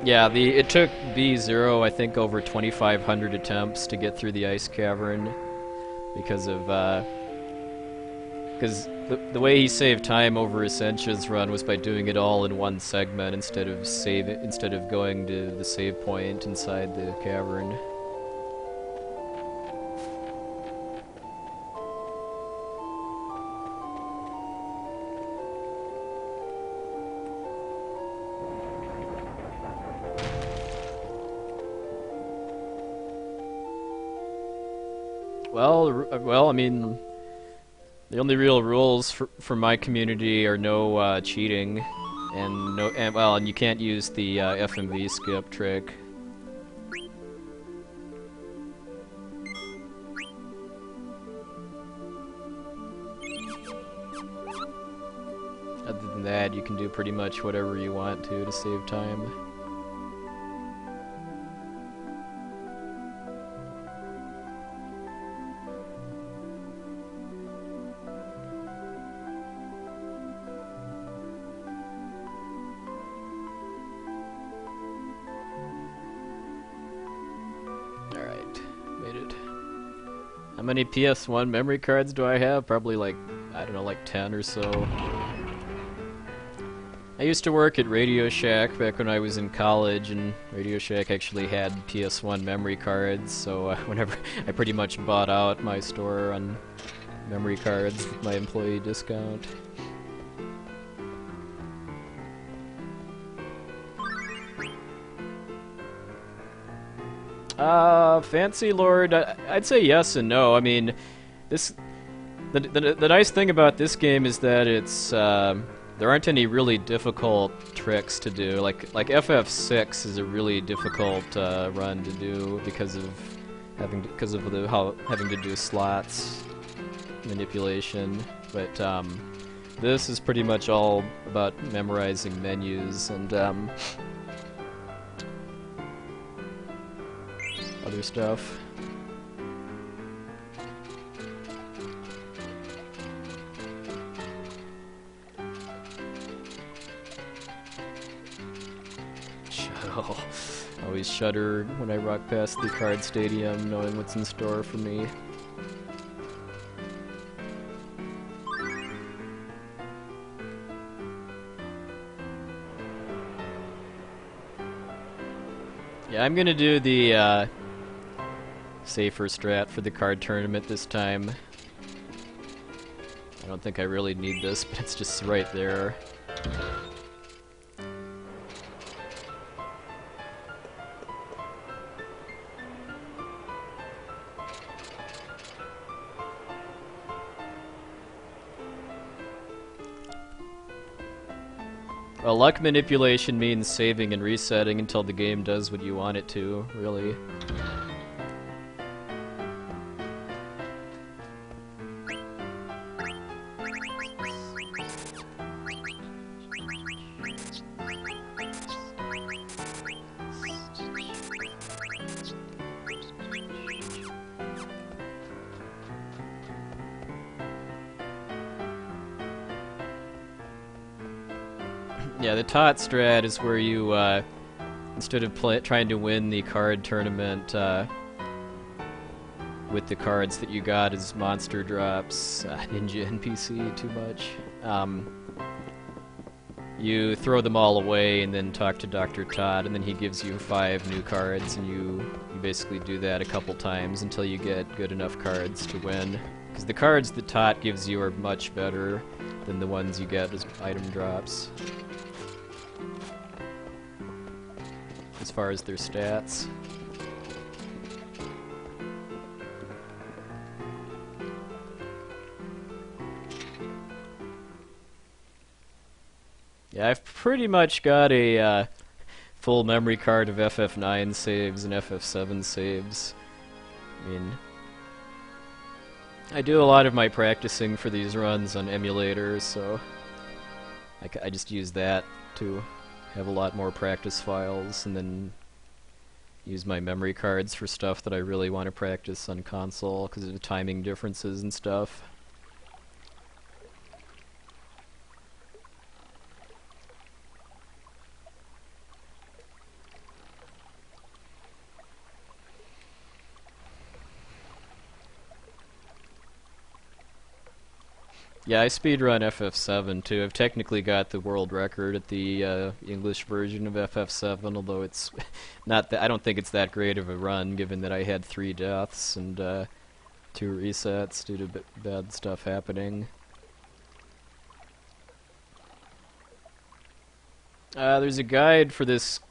Yeah, it took B0, I think, over 2,500 attempts to get through the ice cavern. Because of, because the way he saved time over Essentia's run was by doing it all in one segment instead of going to the save point inside the cavern. Well, I mean, the only real rules for my community are no cheating, and and you can't use the FMV skip trick. Other than that, you can do pretty much whatever you want to save time. How many PS1 memory cards do I have? Probably like, I don't know, like 10 or so. I used to work at Radio Shack back when I was in college, and Radio Shack actually had PS1 memory cards, so whenever I pretty much bought out my store on memory cards with my employee discount. Fancy Lord, I'd say yes and no. I mean, the nice thing about this game is that it's there aren't any really difficult tricks to do. Like FF6 is a really difficult run to do because of having to do slots manipulation. But this is pretty much all about memorizing menus and other stuff. Shuttle. Always shudder when I walk past the card stadium, knowing what's in store for me. Yeah, I'm gonna do the safer strat for the card tournament this time. I don't think I really need this, but it's just right there. Well, luck manipulation means saving and resetting until the game does what you want it to, really. Yeah, the tot strat is where you, instead of trying to win the card tournament with the cards that you got as monster drops, Ninja NPC too much, you throw them all away and then talk to Dr. Todd, and then he gives you 5 new cards, and you basically do that a couple times until you get good enough cards to win. Because the cards that Todd gives you are much better than the ones you get as item drops, as far as their stats. Yeah, I've pretty much got a full memory card of FF9 saves and FF7 saves. I mean, I do a lot of my practicing for these runs on emulators, so I just use that to have a lot more practice files, and then use my memory cards for stuff that I really want to practice on console because of the timing differences and stuff. Yeah, I speedrun FF7 too. I've technically got the world record at the English version of FF7, although it's not I don't think it's that great of a run, given that I had 3 deaths and 2 resets due to bad stuff happening. There's a guide for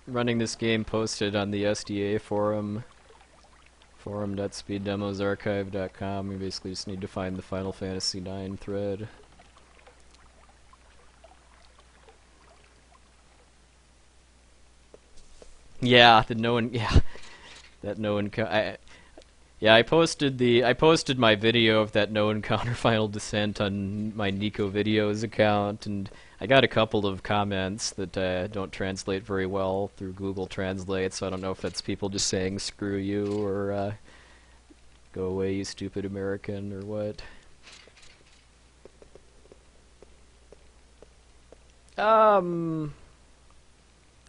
running this game posted on the SDA forum Forum.speeddemosarchive.com. You basically just need to find the Final Fantasy IX thread. Yeah, that no one. Yeah, that no one. Yeah, I posted my video of that no encounter Final Descent on my Nico Videos account, and I got a couple of comments that don't translate very well through Google Translate, so I don't know if that's people just saying screw you or go away you stupid American or what. I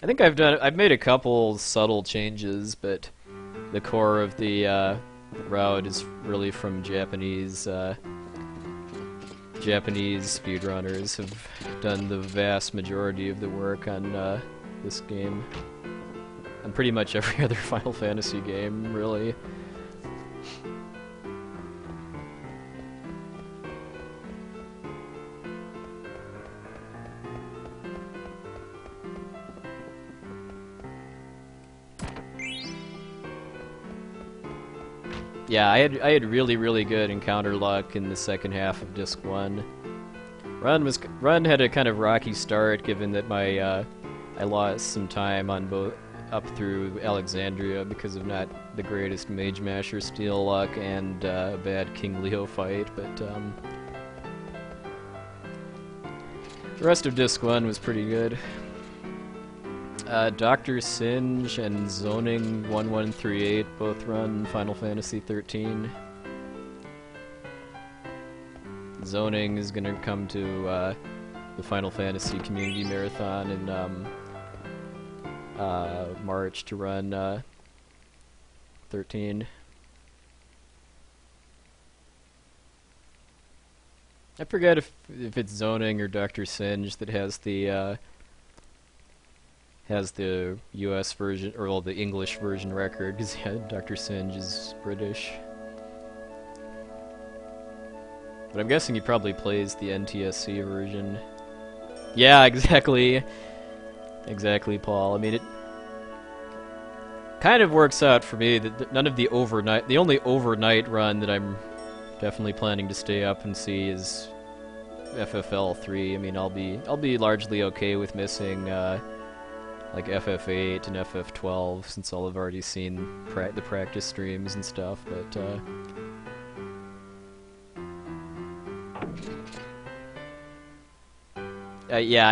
think I've made a couple subtle changes, but the core of the route is really from Japanese speedrunners have done the vast majority of the work on this game. On pretty much every other Final Fantasy game, really. Yeah, I had really good encounter luck in the second half of Disc 1. Run had a kind of rocky start, given that I lost some time on both up through Alexandria because of not the greatest Mage Masher steel luck and a bad King Leo fight, but the rest of Disc 1 was pretty good. Dr. Singe and Zoning 1138 both run Final Fantasy 13. Zoning is going to come to the Final Fantasy Community Marathon in March to run 13. I forget if it's Zoning or Dr. Singe that has the US version, or well, the English version record, because yeah, Dr. Singe is British. But I'm guessing he probably plays the NTSC version. Yeah, exactly. Exactly, Paul. I mean, it kind of works out for me that none of the only overnight run that I'm definitely planning to stay up and see is FFL 3. I mean, I'll be largely okay with missing like FF8 and FF12, since I'll have already seen the practice streams and stuff, but yeah,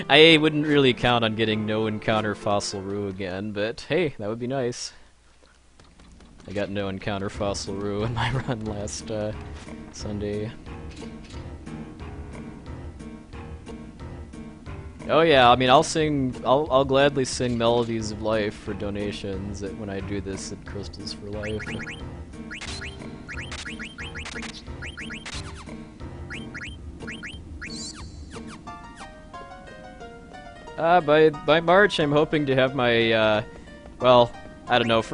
I wouldn't really count on getting no encounter Fossil Rue again, but hey, that would be nice. I got no encounter Fossil Rue in my run last Sunday. Oh yeah, I mean, I'll gladly sing Melodies of Life for donations when I do this at Crystals for Life. By March, I'm hoping to have my well, I don't know,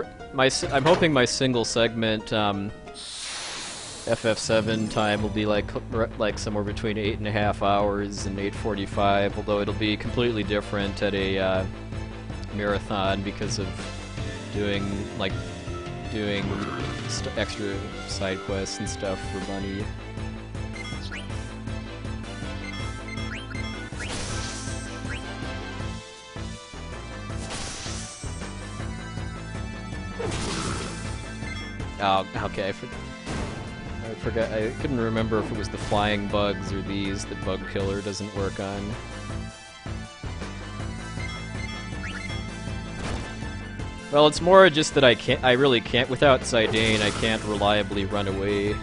I'm hoping my single segment FF7 time will be like somewhere between 8.5 hours and 8:45, although it'll be completely different at a marathon because of doing extra side quests and stuff for money. Oh, okay. I forgot. I couldn't remember if it was the flying bugs or these that Bug Killer doesn't work on. Well, it's more just that I really can't, without Zidane, I can't reliably run away.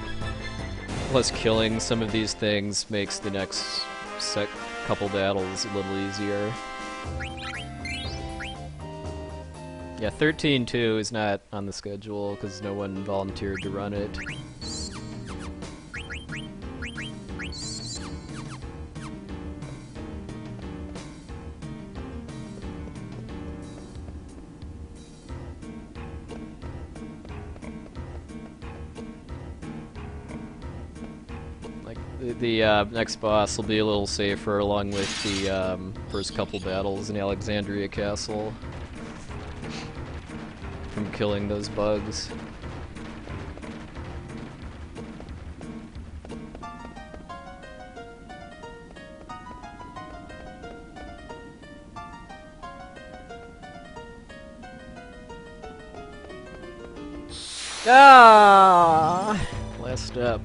Plus, killing some of these things makes the next couple battles a little easier. Yeah, 13-2 is not on the schedule because no one volunteered to run it. The next boss will be a little safer, along with the first couple battles in Alexandria Castle. from killing those bugs. Ah! Last step.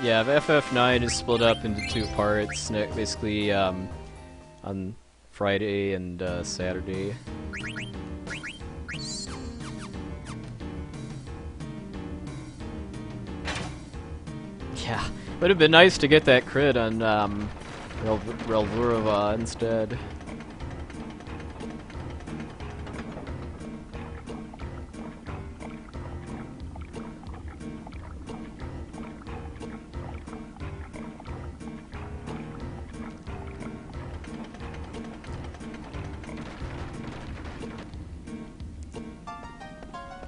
Yeah, FF9 is split up into 2 parts, basically on Friday and Saturday. Yeah, would have been nice to get that crit on Relvurova instead.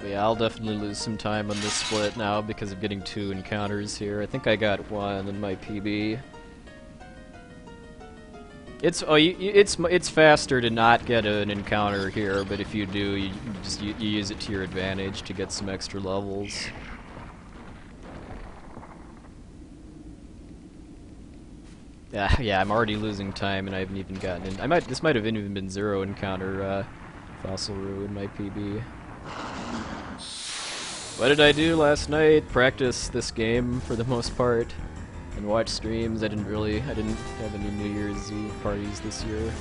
Yeah, I'll definitely lose some time on this split now because of getting 2 encounters here. I think I got 1 in my PB. It's faster to not get an encounter here, but if you do, you use it to your advantage to get some extra levels. Yeah, I'm already losing time, and I haven't even gotten in. This might have even been 0 encounter Fossil Rue in my PB. What did I do last night? Practice this game for the most part, and watch streams. I didn't have any New Year's Eve parties this year.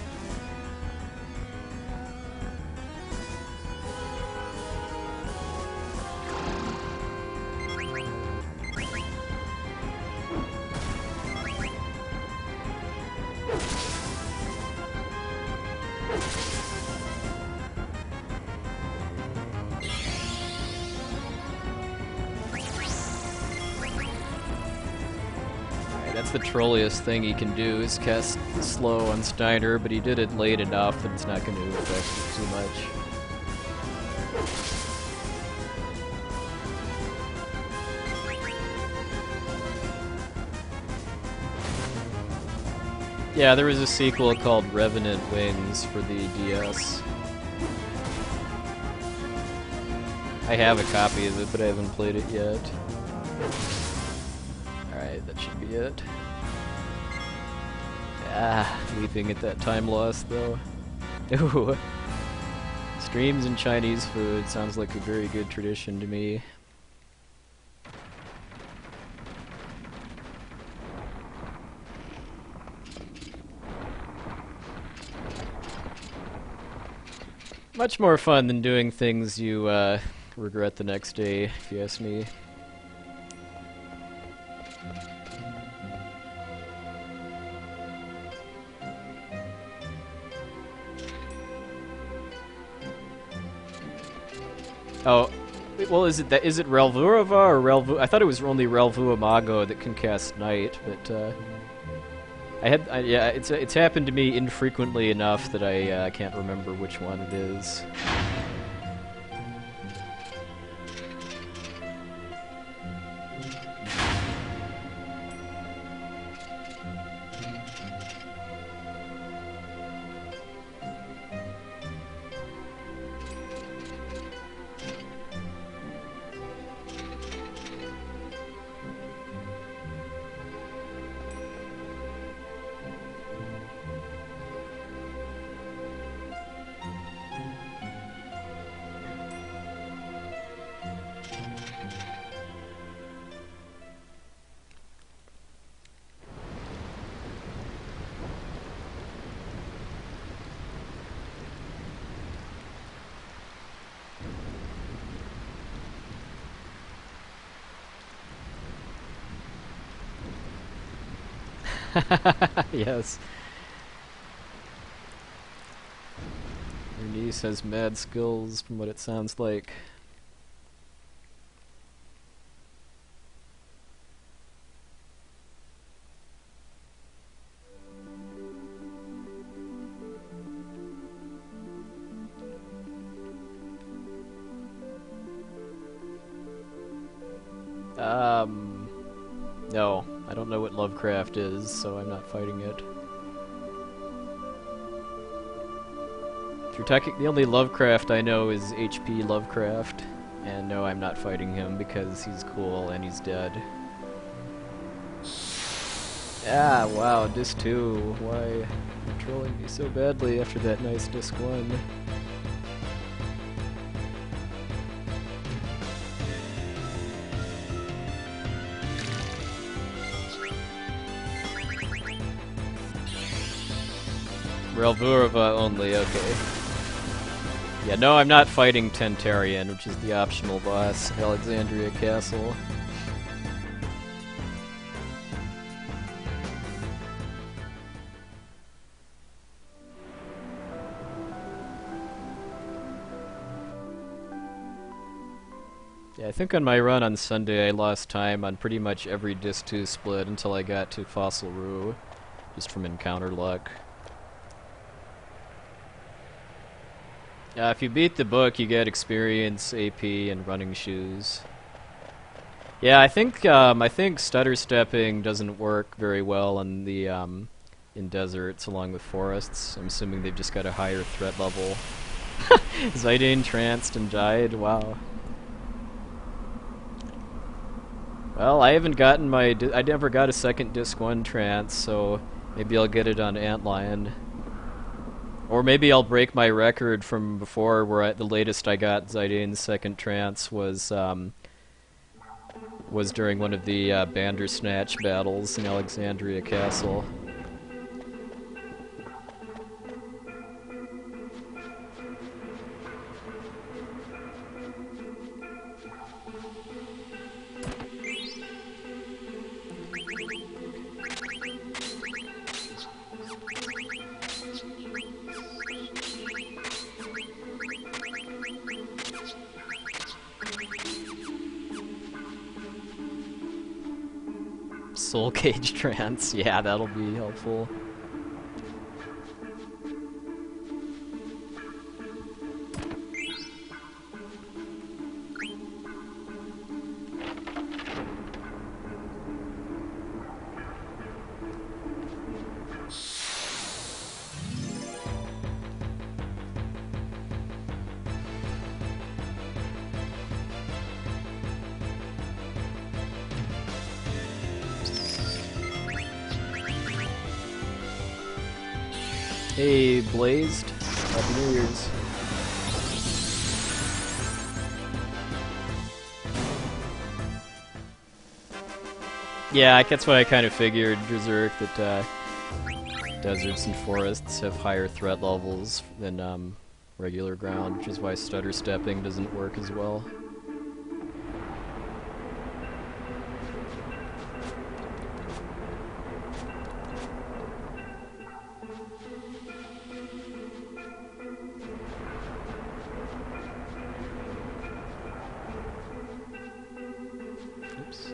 That's the trolliest thing he can do, is cast slow on Steiner, but he did it late enough that it's not going to affect it too much. Yeah, there was a sequel called Revenant Wings for the DS. I have a copy of it, but I haven't played it yet. Alright, that should be it. Ah, weeping at that time loss, though. Ooh. Streams and Chinese food sounds like a very good tradition to me. Much more fun than doing things you regret the next day, if you ask me. Oh, well, is it Relvurova or Relvu? I thought it was only Relvuamago that can cast Night, but yeah, it's happened to me infrequently enough that I can't remember which one it is. Yes. Your niece has mad skills from what it sounds like. No. I don't know what Lovecraft is, so I'm not fighting it. The only Lovecraft I know is HP Lovecraft, and no, I'm not fighting him because he's cool and he's dead. Ah, wow, Disc 2. Why are you trolling me so badly after that nice Disc 1? Relvurova only, okay. Yeah, no, I'm not fighting Tentarian, which is the optional boss of Alexandria Castle. Yeah, I think on my run on Sunday I lost time on pretty much every Disc 2 split until I got to Fossil Rue, just from encounter luck. If you beat the book, you get experience, AP, and running shoes. Yeah, I think stutter stepping doesn't work very well in the in deserts along with forests. I'm assuming they've just got a higher threat level. Zidane tranced and died. Wow. Well, I haven't gotten I never got a second Disc 1 trance, so maybe I'll get it on Antlion. Or maybe I'll break my record from before, where the latest I got Zidane's second trance was during one of the Bandersnatch battles in Alexandria Castle. Soul Cage trance, yeah, that'll be helpful. Hey, Blazed. Happy New Year's. Yeah, that's what I kind of figured, Berserk, that deserts and forests have higher threat levels than regular ground, which is why stutter stepping doesn't work as well. Oops.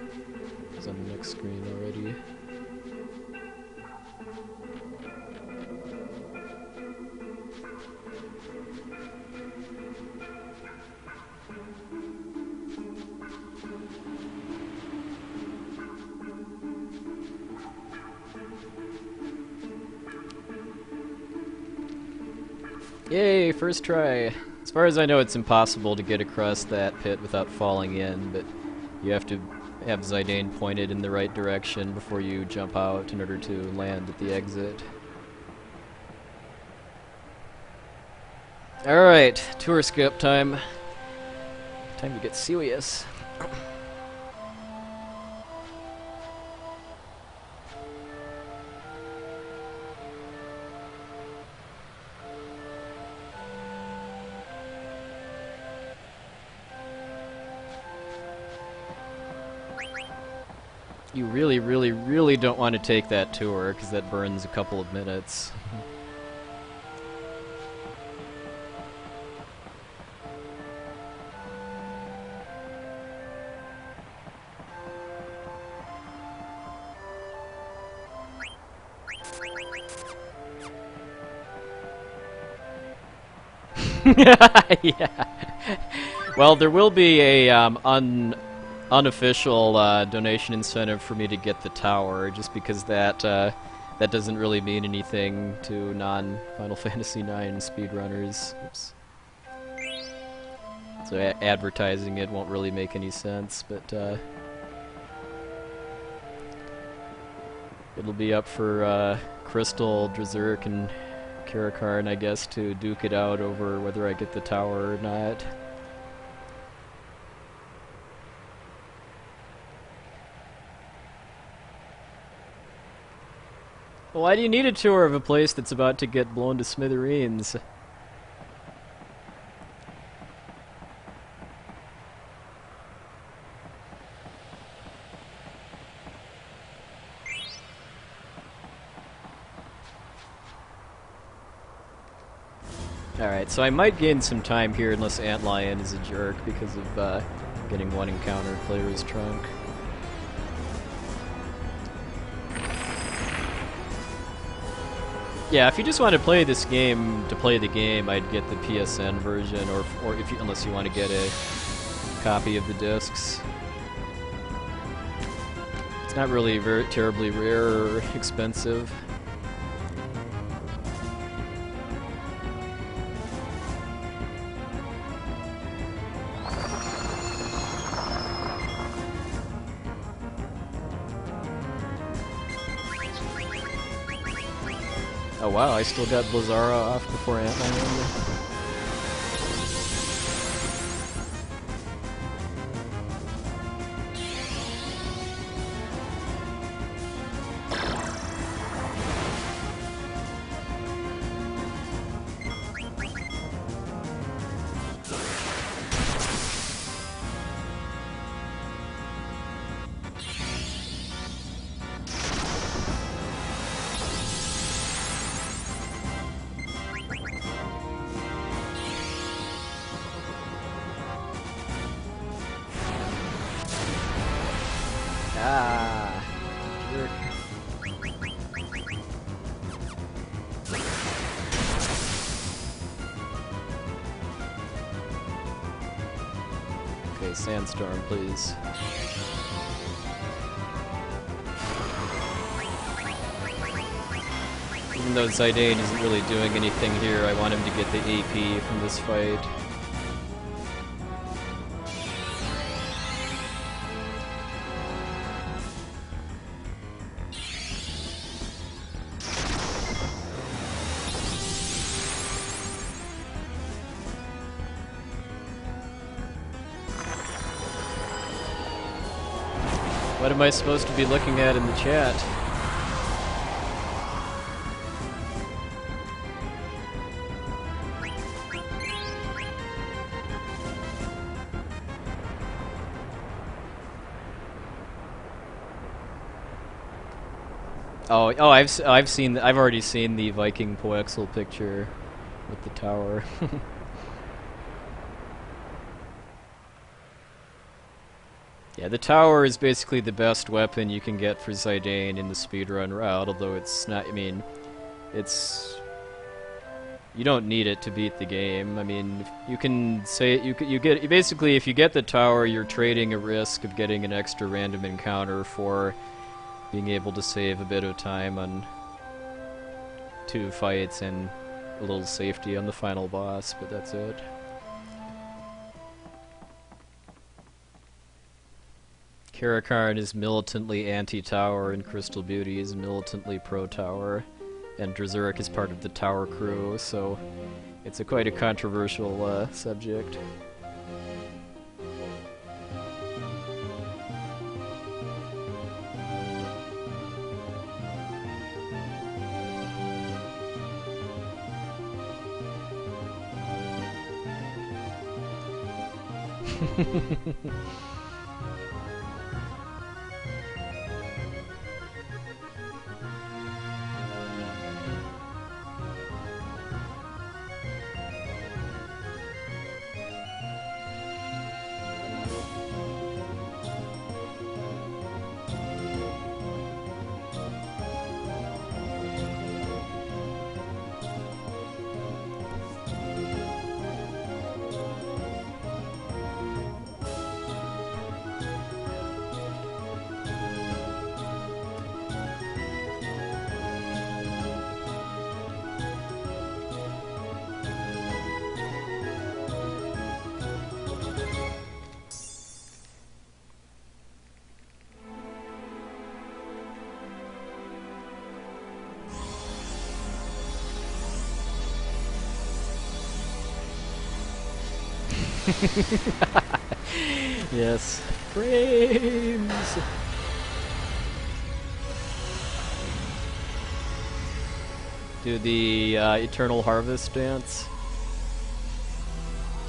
It's on the next screen already. Yay, first try! As far as I know, it's impossible to get across that pit without falling in, but you have to have Zidane pointed in the right direction before you jump out in order to land at the exit. Alright, tour skip time. Time to get serious. You really, really, really don't want to take that tour, because that burns a couple of minutes. Yeah. Well, there will be a unofficial donation incentive for me to get the tower, just because that that doesn't really mean anything to non-Final Fantasy IX speedrunners. Oops. So advertising it won't really make any sense, but it'll be up for Crystal, Drazurk, and Karakarn, I guess, to duke it out over whether I get the tower or not. Well, why do you need a tour of a place that's about to get blown to smithereens? Alright, so I might gain some time here unless Antlion is a jerk because of getting one encounter player's trunk. Yeah, if you just want to play this game to play the game, I'd get the PSN version, or if you, unless you want to get a copy of the discs. It's not really very terribly rare or expensive. Oh wow, I still got Blizzara off before Antlion. Ah, jerk. Okay, Sandstorm, please. Even though Zidane isn't really doing anything here, I want him to get the AP from this fight. What am I supposed to be looking at in the chat? I've already seen the Viking Poexel picture with the tower. Yeah, the tower is basically the best weapon you can get for Zidane in the speedrun route, although it's not, I mean, it's... You don't need it to beat the game. I mean, you can say, you get, basically if you get the tower, you're trading a risk of getting an extra random encounter for being able to save a bit of time on 2 fights and a little safety on the final boss, but that's it. Karakarn is militantly anti-tower, and Crystal Beauty is militantly pro-tower, and Drazurk is part of the tower crew, so it's quite a controversial subject. Yes. Frames! Do the Eternal Harvest dance?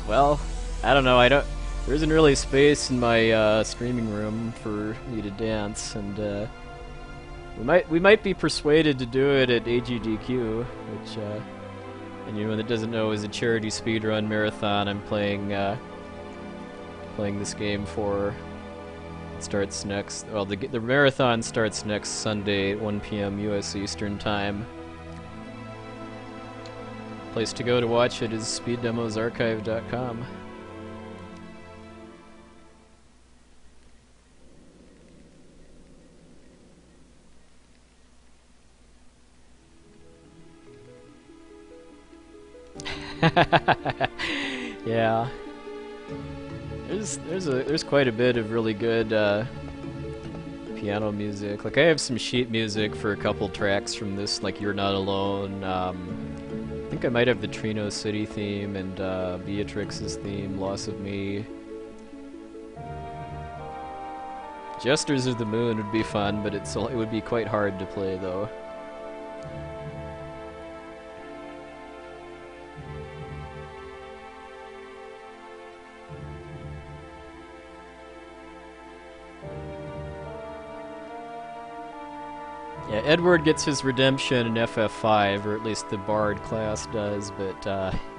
Well, I don't know, there isn't really space in my streaming room for me to dance, and we might be persuaded to do it at AGDQ, which anyone that doesn't know is a charity speedrun marathon I'm playing this game for. It starts next, well, the marathon starts next Sunday at 1 p.m. US Eastern Time. Place to go to watch it is speeddemosarchive.com. Yeah. There's quite a bit of really good piano music. Like I have some sheet music for a couple tracks from this, like You're Not Alone. I think I might have the Trino City theme and Beatrix's theme, Loss of Me. Jesters of the Moon would be fun, but it would be quite hard to play though. Yeah, Edward gets his redemption in FF5, or at least the Bard class does, but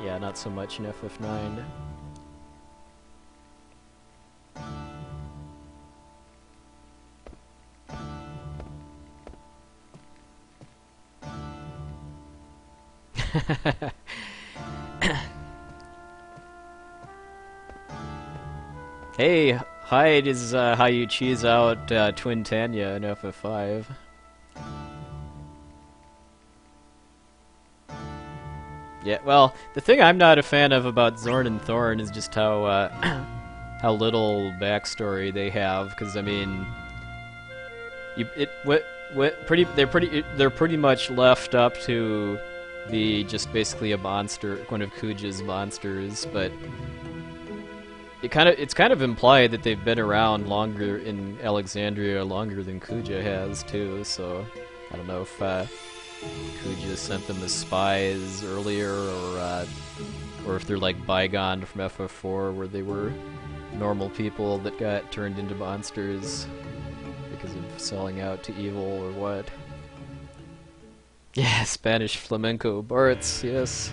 yeah, not so much in FF9. Hey, Hyde is how you cheese out Twin Tanya in FF5. Yeah, well, the thing I'm not a fan of about Zorn and Thorn is just how how little backstory they have. Because I mean, they're pretty much left up to be just basically a monster, one of Kuja's monsters. But it's kind of implied that they've been around longer in Alexandria, longer than Kuja has too. So I don't know if Kuja sent them as spies earlier, or if they're like bygone from FF4, where they were normal people that got turned into monsters because of selling out to evil, or what. Yeah, Spanish flamenco Barts, yes.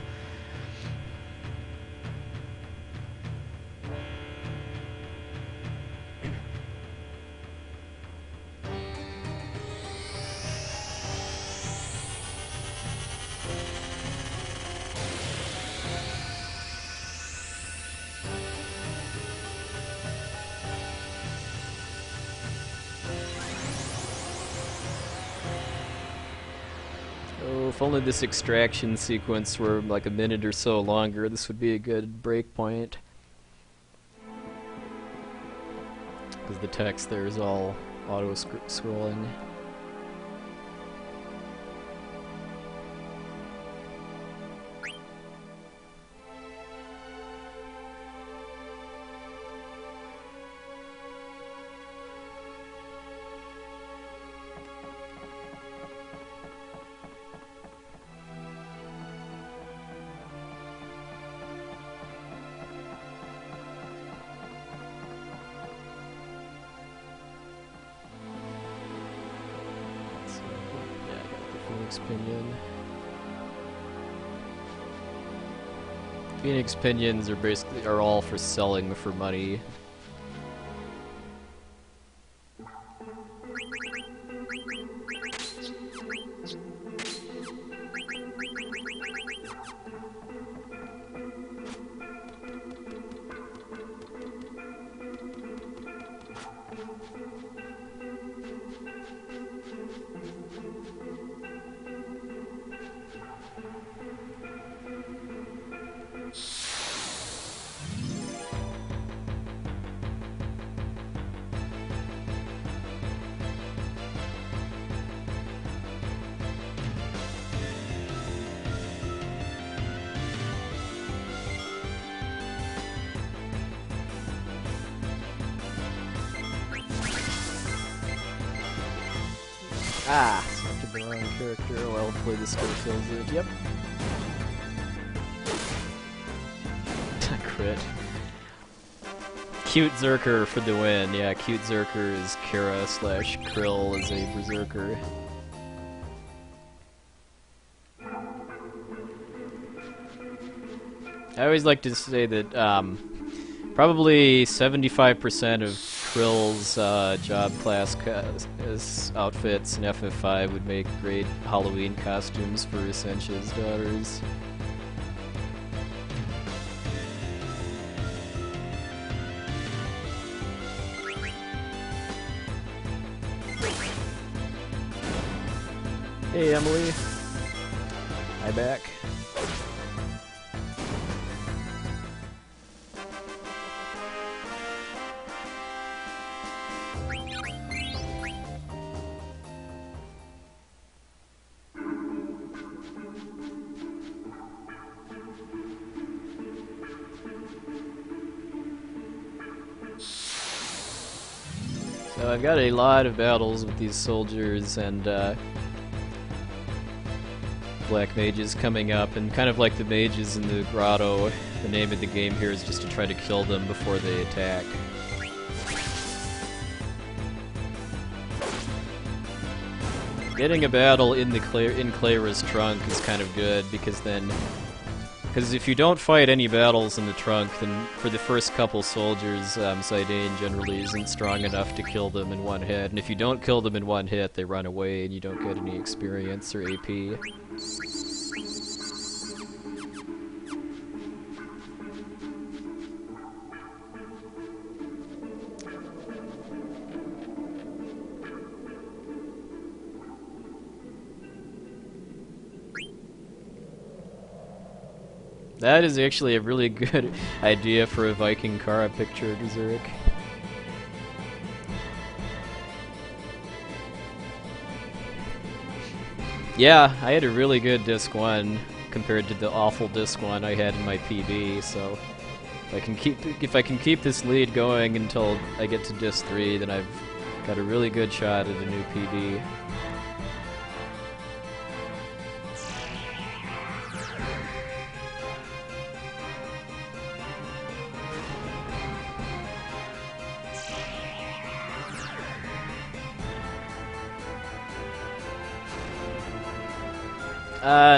If only this extraction sequence were like a minute or so longer, this would be a good break point. Because the text there is all auto-scrolling. Phoenix Pinions are all for selling for money. Ah, selected the wrong character. Well, hopefully this still fills it. Yep. Crit. Cute Zerker for the win. Yeah, Cute Zerker is Kara / Krill as a Berserker. I always like to say that probably 75% of Krill's job class outfits in FF5 would make great Halloween costumes for Essentia's daughters. Hey Emily, hi back. So I've got a lot of battles with these soldiers and black mages coming up, and kind of like the mages in the grotto, the name of the game here is just to try to kill them before they attack. Getting a battle in Clara's trunk is kind of good, because if you don't fight any battles in the trunk, then for the first couple soldiers, Zidane generally isn't strong enough to kill them in one hit, and if you don't kill them in one hit, they run away and you don't get any experience or AP. That is actually a really good idea for a Viking Kara picture, Zurich. Yeah, I had a really good disc 1 compared to the awful disc 1 I had in my PB, so if I can keep this lead going until I get to disc 3, then I've got a really good shot at a new PB.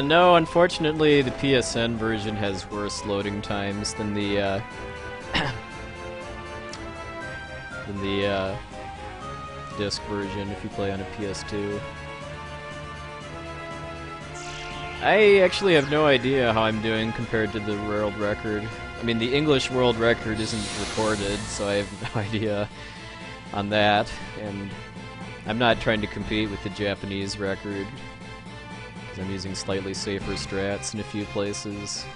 No, unfortunately the PSN version has worse loading times than the disc version if you play on a PS2. I actually have no idea how I'm doing compared to the world record. I mean, the English world record isn't recorded, so I have no idea on that, and I'm not trying to compete with the Japanese record. I'm using slightly safer strats in a few places.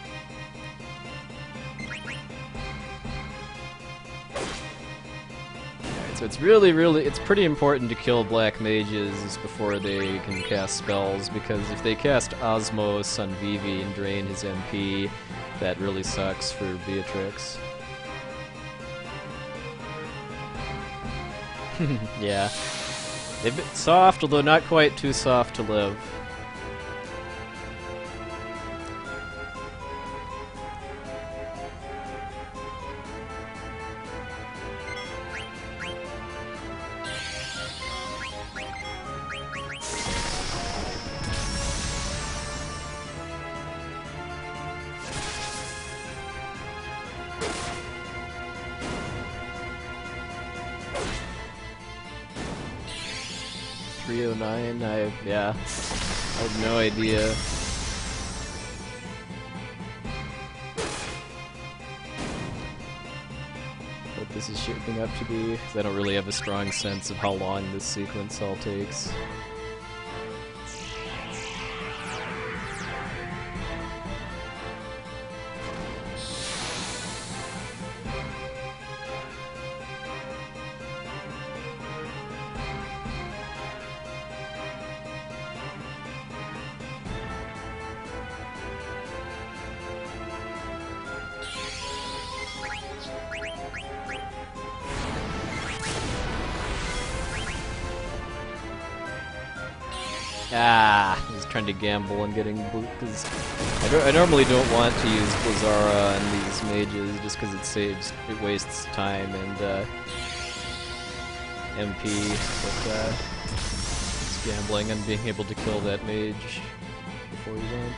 Alright, so it's it's pretty important to kill black mages before they can cast spells, because if they cast Osmos on Vivi and drain his MP, that really sucks for Beatrix. Yeah. They've been soft, although not quite too soft to live. Yeah, I have no idea. What this is shaping up to be, because I don't really have a strong sense of how long this sequence all takes. Ah, I was trying to gamble on getting blue, because I normally don't want to use Blizzara on these mages just because it wastes time and MP, but just gambling on being able to kill that mage before he went.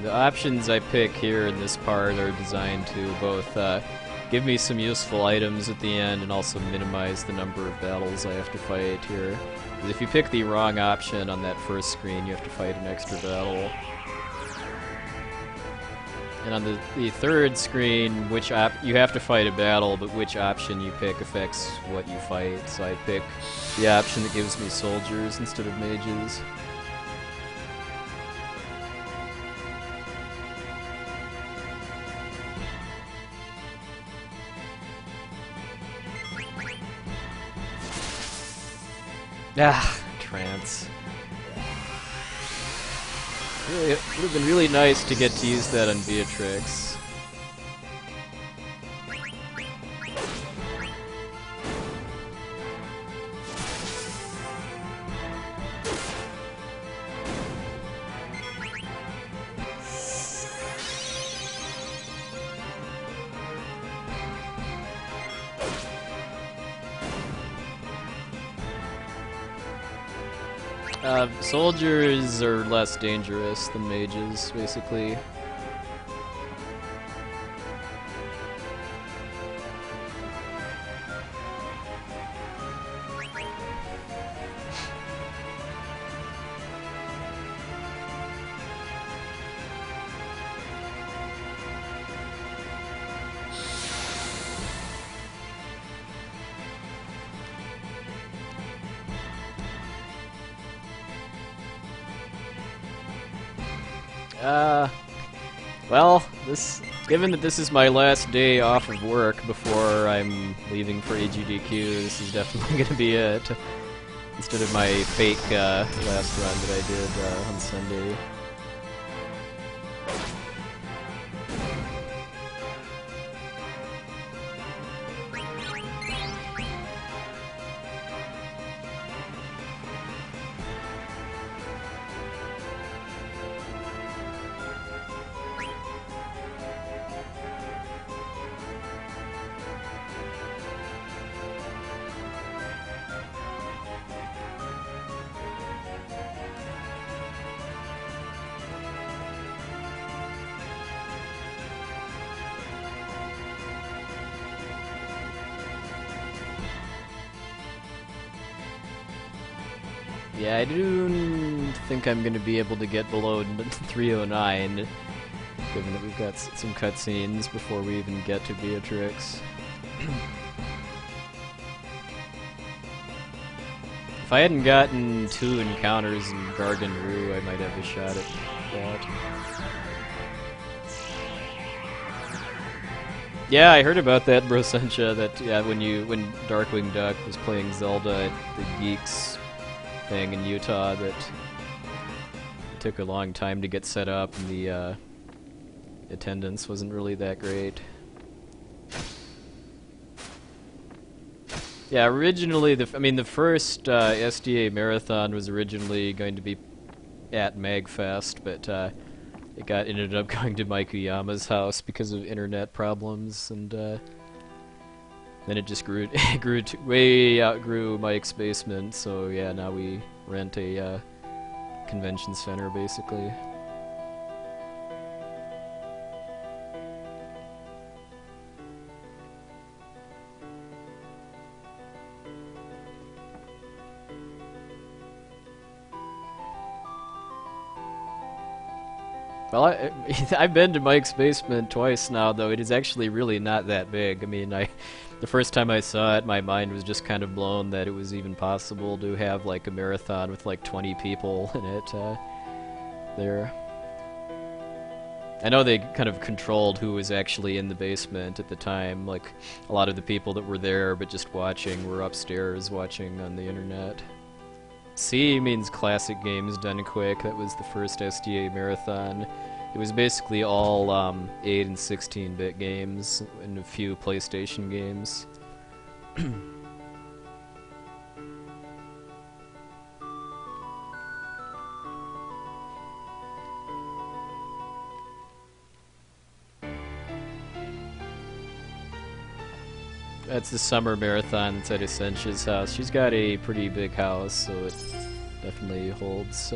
The options I pick here in this part are designed to both give me some useful items at the end and also minimize the number of battles I have to fight here. Because if you pick the wrong option on that first screen, you have to fight an extra battle. And on the third screen, you have to fight a battle, but which option you pick affects what you fight. So I pick the option that gives me soldiers instead of mages. Ah, trance. Really, it would have been really nice to get to use that on Beatrix. Soldiers are less dangerous than mages, basically. Well, given that this is my last day off of work before I'm leaving for AGDQ, this is definitely going to be it. Instead of my fake last run that I did on Sunday. Yeah, I do think I'm going to be able to get below 309, given that we've got some cutscenes before we even get to Beatrix. If I hadn't gotten 2 encounters in Gargan Rue, I might have a shot at that. Yeah, I heard about that, Brosencha, that yeah, when Darkwing Duck was playing Zelda at the Geeks thing in Utah, that it took a long time to get set up and the attendance wasn't really that great. Yeah, originally, the first SDA Marathon was originally going to be at MagFest, but it ended up going to Mike Uyama's house because of internet problems, and then it just way outgrew Mike's basement. So yeah, now we rent a convention center basically. Well, I've been to Mike's basement twice now, though it is actually really not that big. I mean, the first time I saw it, my mind was just kind of blown that it was even possible to have like a marathon with like 20 people in it there. I know they kind of controlled who was actually in the basement at the time. Like, a lot of the people that were there but just watching were upstairs watching on the internet. C means Classic Games Done Quick. That was the first SDA marathon. It was basically all 8 and 16-bit games and a few PlayStation games. That's the summer marathon that's at Essentia's house. She's got a pretty big house, so it definitely holds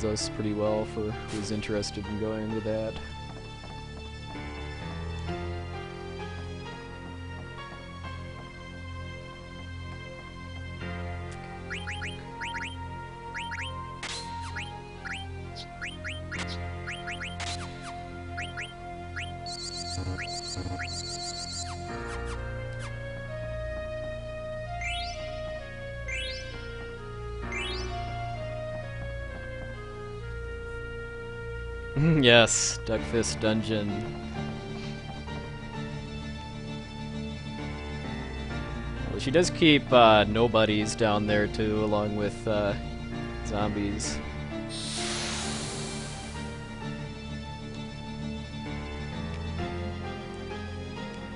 us pretty well for who's interested in going to that. Yes, Duckfist Dungeon. Well, she does keep nobodies down there too, along with zombies.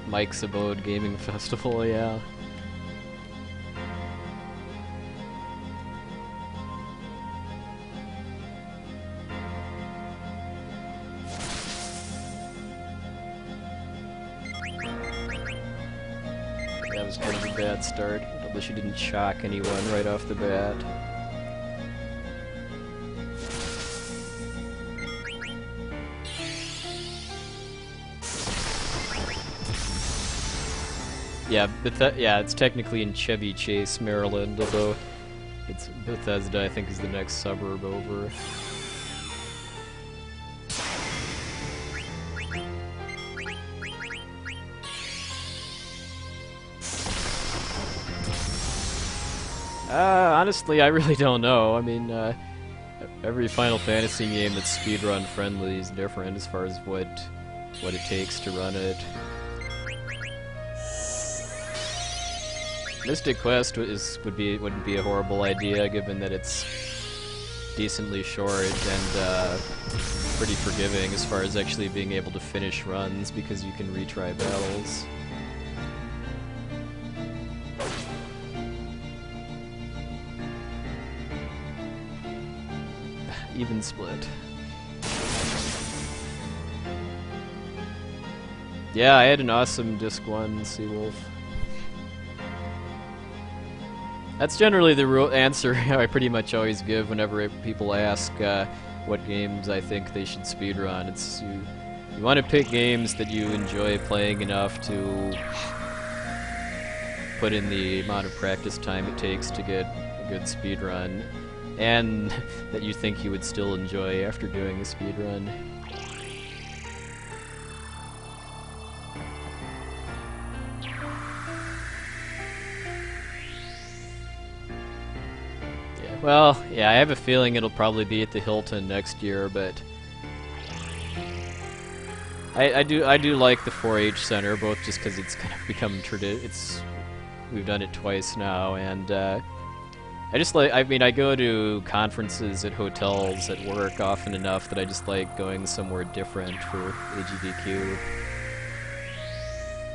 Mike's Abode Gaming Festival, yeah. That was kind of a bad start, although she didn't shock anyone right off the bat. Yeah, it's technically in Chevy Chase, Maryland, although it's Bethesda, I think, is the next suburb over. Honestly, I really don't know. I mean, every Final Fantasy game that's speedrun friendly is different as far as what it takes to run it. Mystic Quest wouldn't be a horrible idea, given that it's decently short and pretty forgiving as far as actually being able to finish runs, because you can retry battles. Even split. Yeah, I had an awesome Disc 1 Seawolf. That's generally the answer I pretty much always give whenever people ask what games I think they should speedrun. It's you want to pick games that you enjoy playing enough to put in the amount of practice time it takes to get a good speedrun, and that you think you would still enjoy after doing the speedrun. Well, yeah, I have a feeling it'll probably be at the Hilton next year, but I do like the 4-H Center, both just because it's kind of become we've done it twice now, and I just like, I mean, I go to conferences at hotels at work often enough that I just like going somewhere different for AGDQ.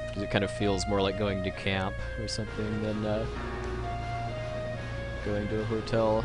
Because it kind of feels more like going to camp or something than going to a hotel.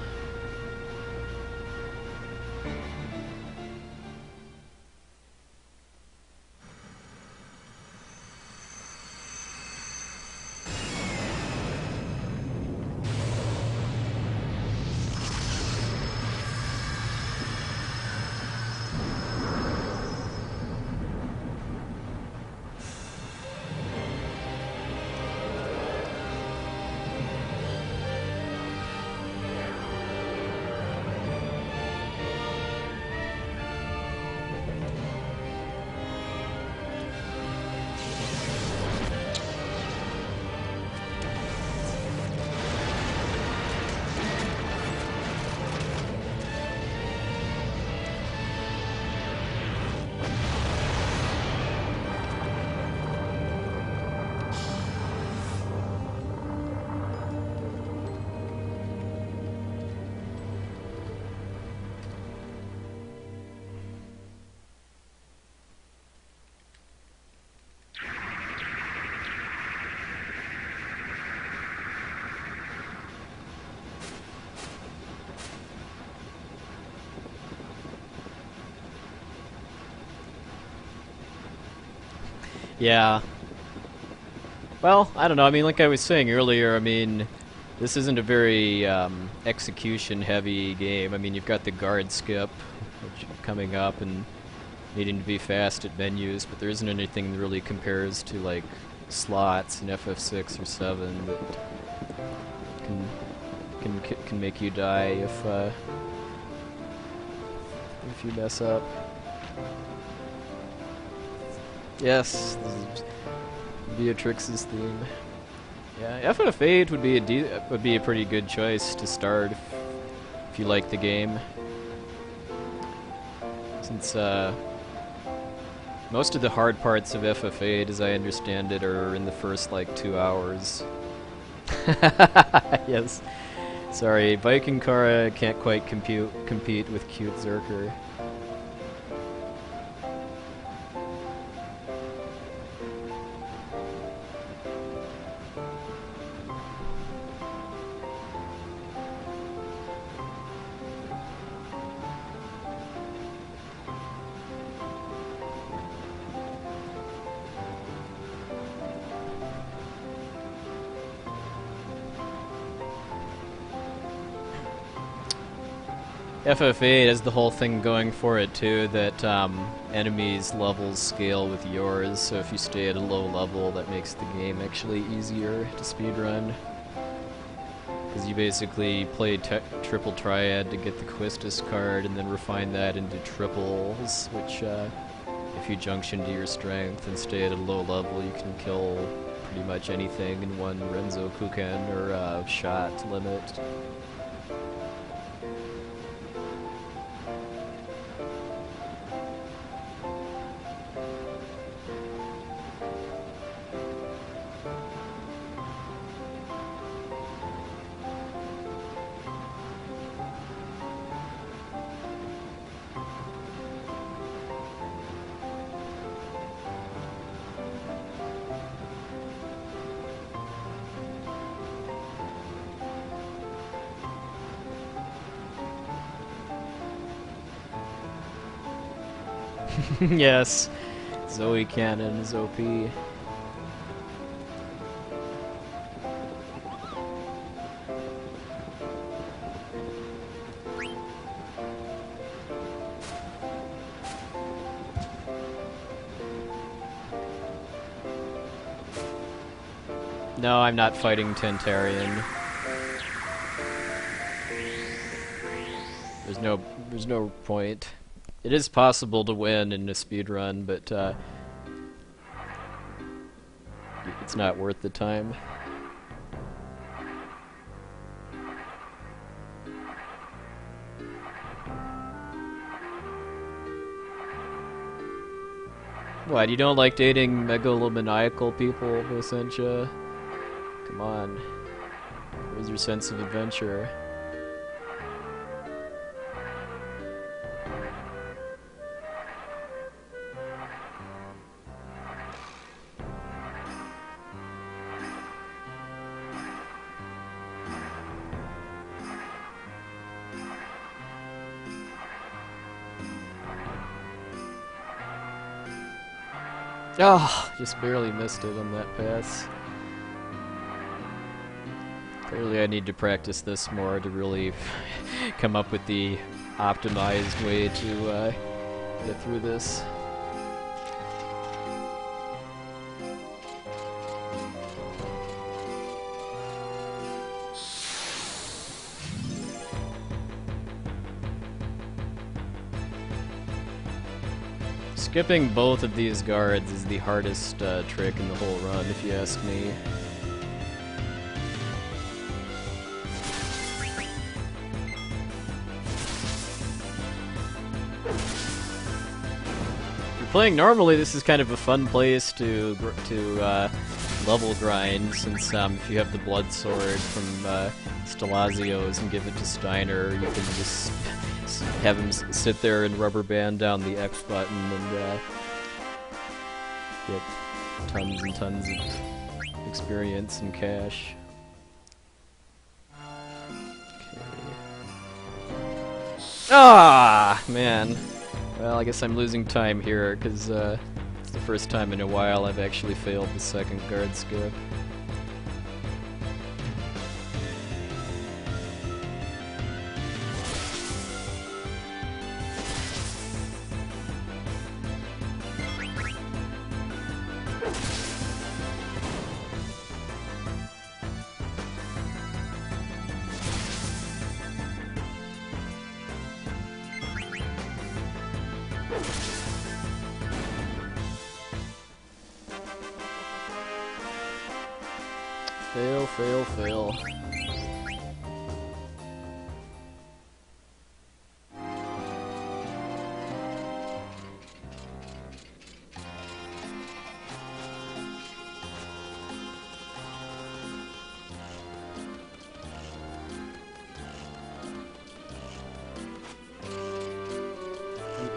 Yeah. Well, I don't know. I mean, like I was saying earlier, I mean, this isn't a very execution-heavy game. I mean, you've got the guard skip which coming up and needing to be fast at menus, but there isn't anything that really compares to like slots in FF6 or 7 that can make you die if you mess up. Yes, this is Beatrix's theme. Yeah, FF8 would be a pretty good choice to start if you like the game, since most of the hard parts of FF8, as I understand it, are in the first like 2 hours. Yes. Sorry, Viking Kara can't quite compete with cute Zerker. FF8 has the whole thing going for it too, that enemies' levels scale with yours, so if you stay at a low level, that makes the game actually easier to speedrun. Because you basically play triple triad to get the Quistis card, and then refine that into triples, which if you junction to your strength and stay at a low level, you can kill pretty much anything in one Renzo Kuken or shot limit. Yes, Zoe Cannon is OP. No, I'm not fighting Tentarian. There's no point. It is possible to win in a speedrun, but it's not worth the time. What, you don't like dating megalomaniacal people, Vicentia? Come on. Where's your sense of adventure? Oh, just barely missed it on that pass. Clearly I need to practice this more to really come up with the optimized way to get through this. Skipping both of these guards is the hardest trick in the whole run, if you ask me. If you're playing normally, this is kind of a fun place to level grind, since if you have the blood sword from Stelazio's and give it to Steiner, you can just have him sit there and rubber band down the X button and get tons and tons of experience and cash. Okay. Ah, man. Well, I guess I'm losing time here because It's the first time in a while I've actually failed the second guard skip. Fail, fail, fail.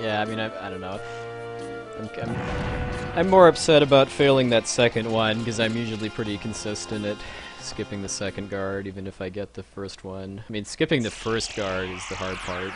Yeah, I mean, I don't know. I'm more upset about failing that second one, because I'm usually pretty consistent at skipping the second guard, even if I get the first one. I mean, skipping the first guard is the hard part.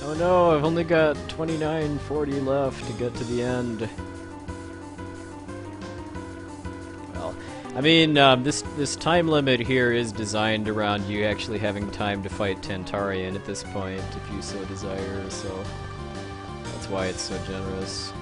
Oh no, I've only got 29:40 left to get to the end. Well, I mean, this time limit here is designed around you actually having time to fight Tantarian at this point, if you so desire, so that's why it's so generous.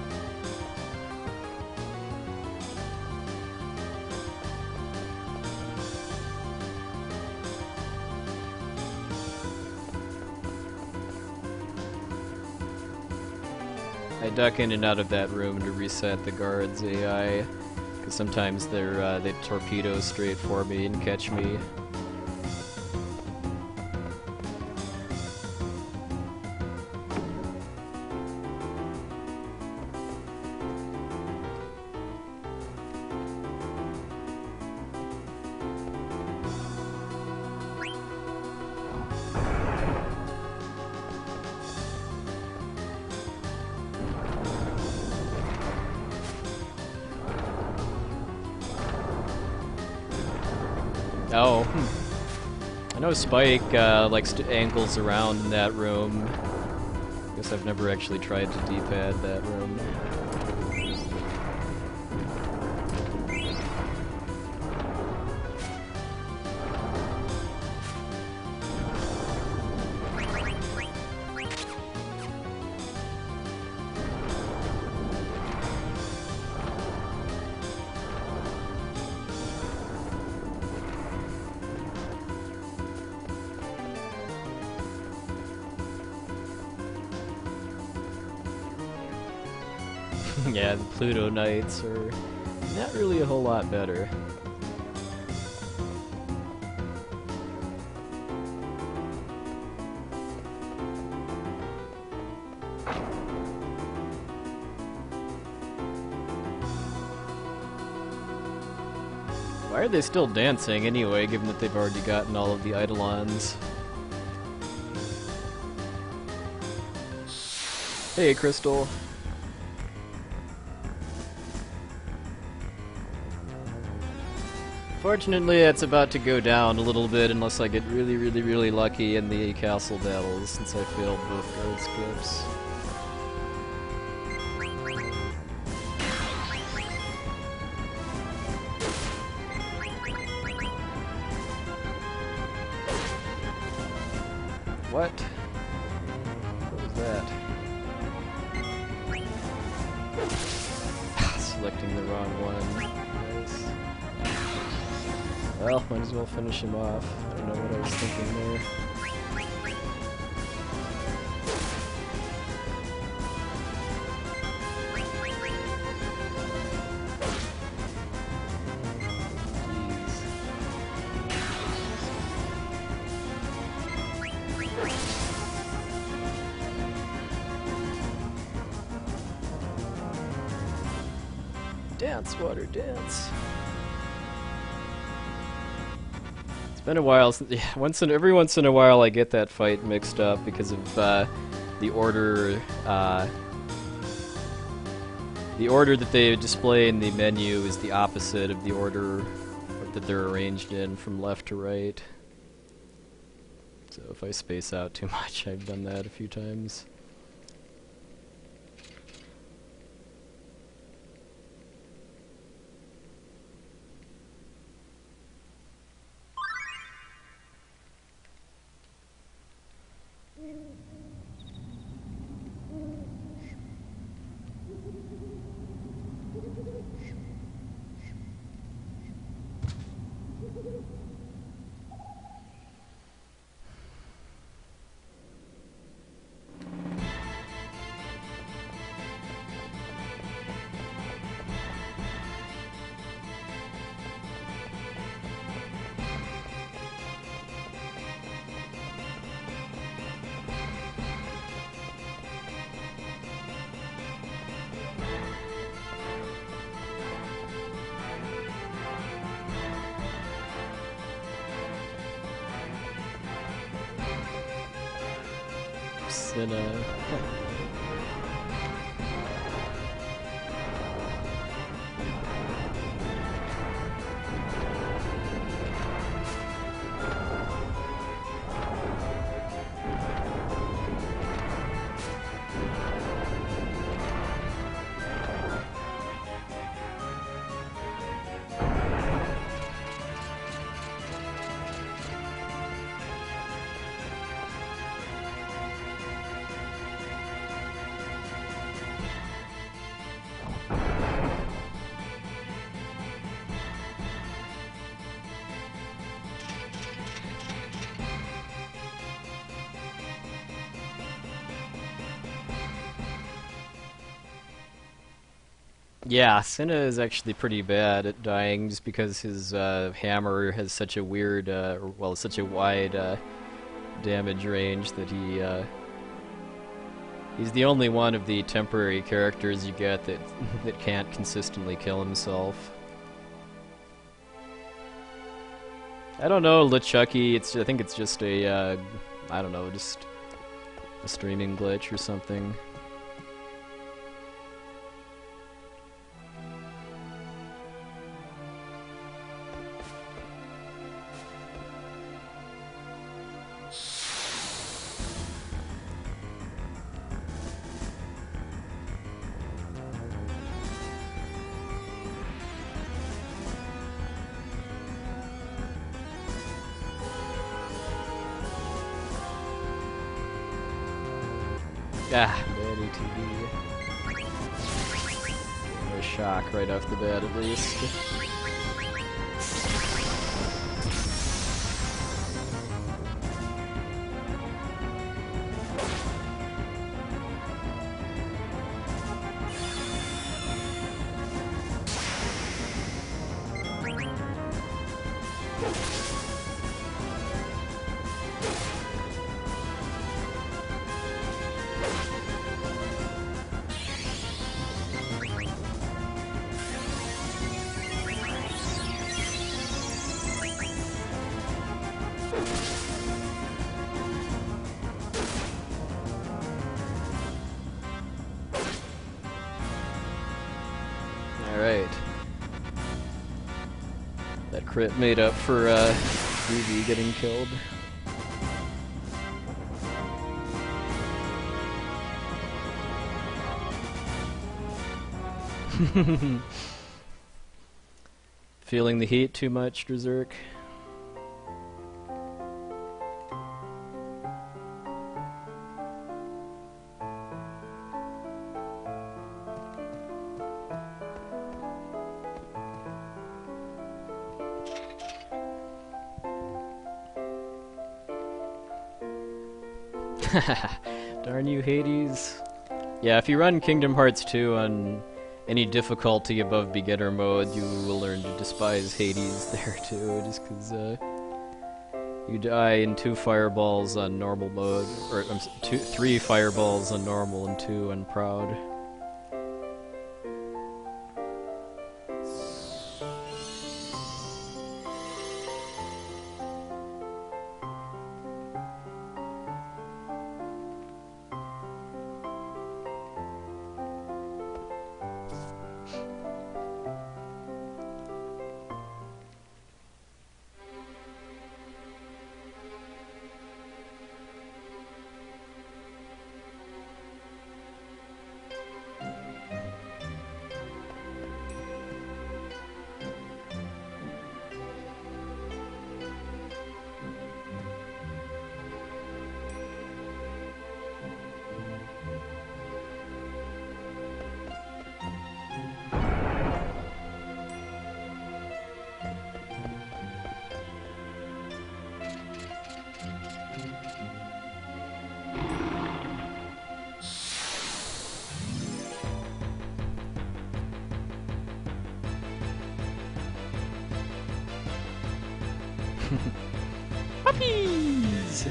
I duck in and out of that room to reset the guard's AI, because sometimes they torpedo straight for me and catch me. Oh, I know Spike likes to angles around in that room. Guess I've never actually tried to D-pad that room. Yeah, the Pluto Knights are not really a whole lot better. Why are they still dancing anyway, given that they've already gotten all of the Eidolons? Hey, Crystal. Fortunately, it's about to go down a little bit unless I get really lucky in the castle battles, since I failed both guard skips. What? What was that? Selecting the wrong one. Nice. Well, might as well finish him off. I don't know what I was thinking there. dance, water dance. It's been a while since, yeah, every once in a while I get that fight mixed up because of the order that they display in the menu is the opposite of the order that they're arranged in from left to right. So if I space out too much, I've done that a few times. Yeah, Senna is actually pretty bad at dying just because his hammer has such a weird, such a wide damage range that he's the only one of the temporary characters you get that can't consistently kill himself. I don't know, LeChucky, I think it's just a, I don't know, just a streaming glitch or something. Ah, bad ATB. No shock right off the bat, at least. Alright. That crit made up for Ruby getting killed. Feeling the heat too much, Berserk? Darn you, Hades. Yeah, if you run Kingdom Hearts 2 on any difficulty above beginner mode, you will learn to despise Hades there too, just because you die in 2 fireballs on normal mode, or 3 fireballs on normal and 2 on proud. Cheese!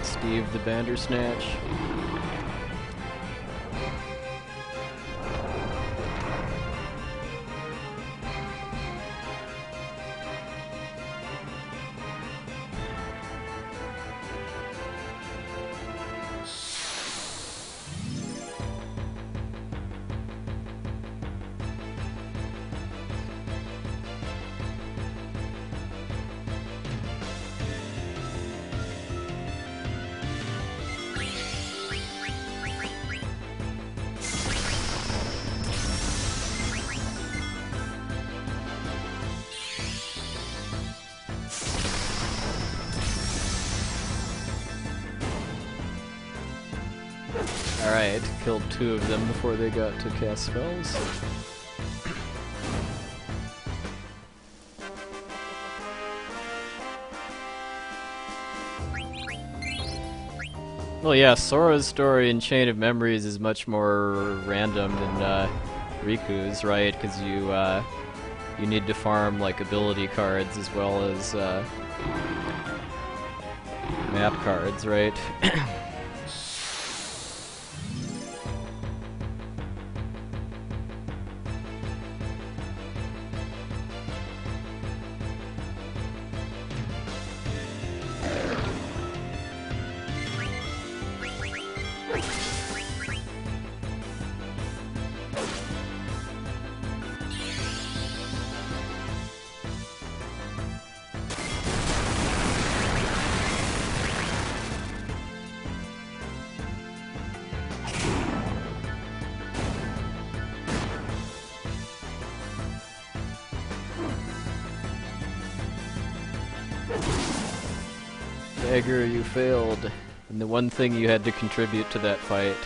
Steve the Bandersnatch. Alright, killed 2 of them before they got to cast spells. Well, yeah, Sora's story in Chain of Memories is much more random than Riku's, right? Because you need to farm like ability cards as well as map cards, right? Dagger, you failed. And the one thing you had to contribute to that fight.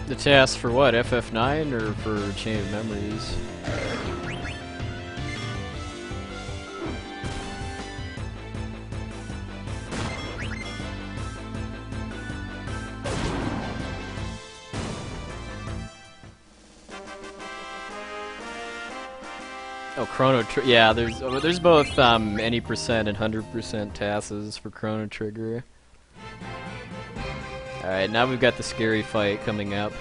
The task for what? FF9 or for Chain of Memories? Oh, yeah, there's both any percent and 100% tasks for Chrono Trigger. Alright, now we've got the scary fight coming up.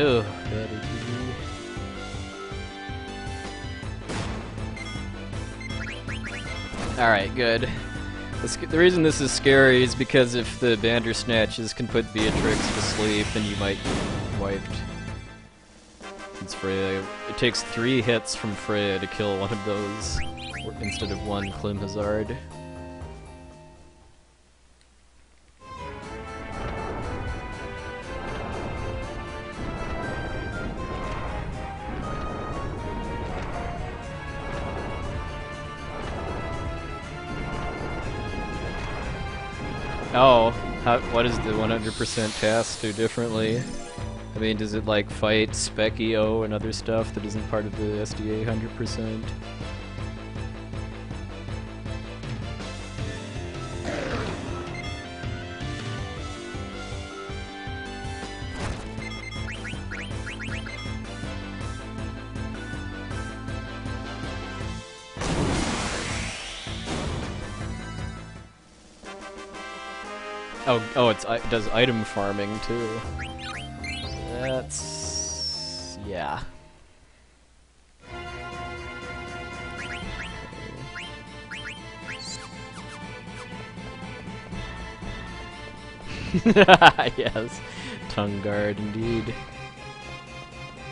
Oh, bad ATV. Alright, good. The reason this is scary is because if the Bandersnatches can put Beatrix to sleep, then you might get wiped. It's Freya. It takes 3 hits from Freya to kill one of those, instead of 1 Klim Hazard. Oh, what does the 100% pass do differently? I mean, does it like fight spec EO and other stuff that isn't part of the SDA 100%? Oh, it does item farming too. That's... yeah. Yes, tongue guard indeed.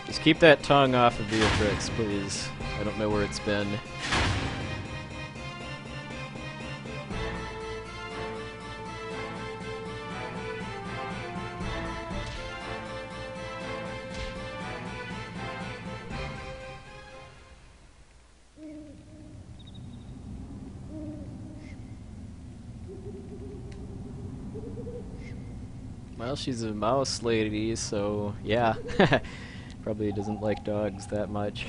Just keep that tongue off of Beatrix, please. I don't know where it's been. Well, she's a mouse lady, so yeah. Probably doesn't like dogs that much.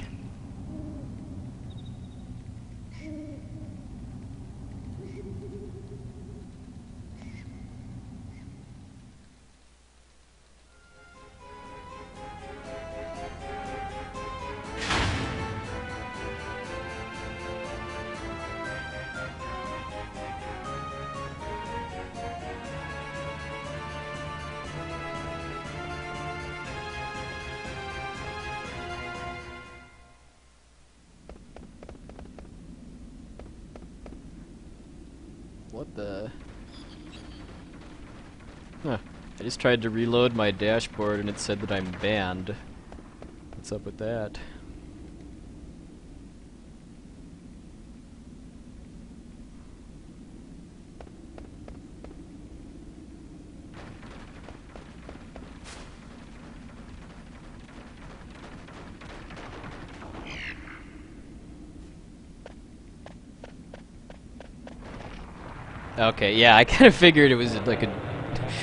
What the... Huh. I just tried to reload my dashboard and it said that I'm banned. What's up with that? Okay, yeah, I kind of figured it was like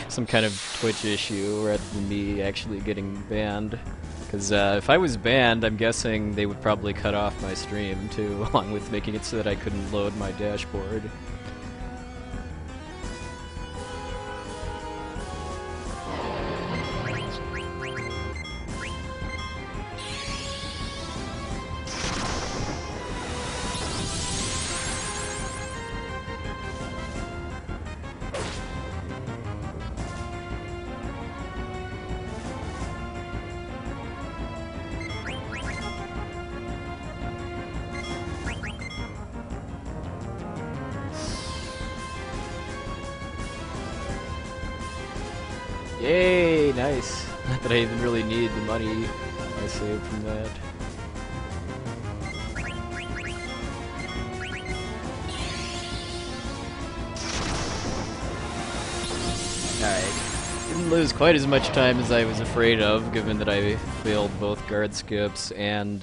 some kind of Twitch issue rather than me actually getting banned. Because if I was banned, I'm guessing they would probably cut off my stream too, along with making it so that I couldn't load my dashboard. Yay, nice. Not that I even really need the money I saved from that. Alright. Didn't lose quite as much time as I was afraid of, given that I failed both guard skips and,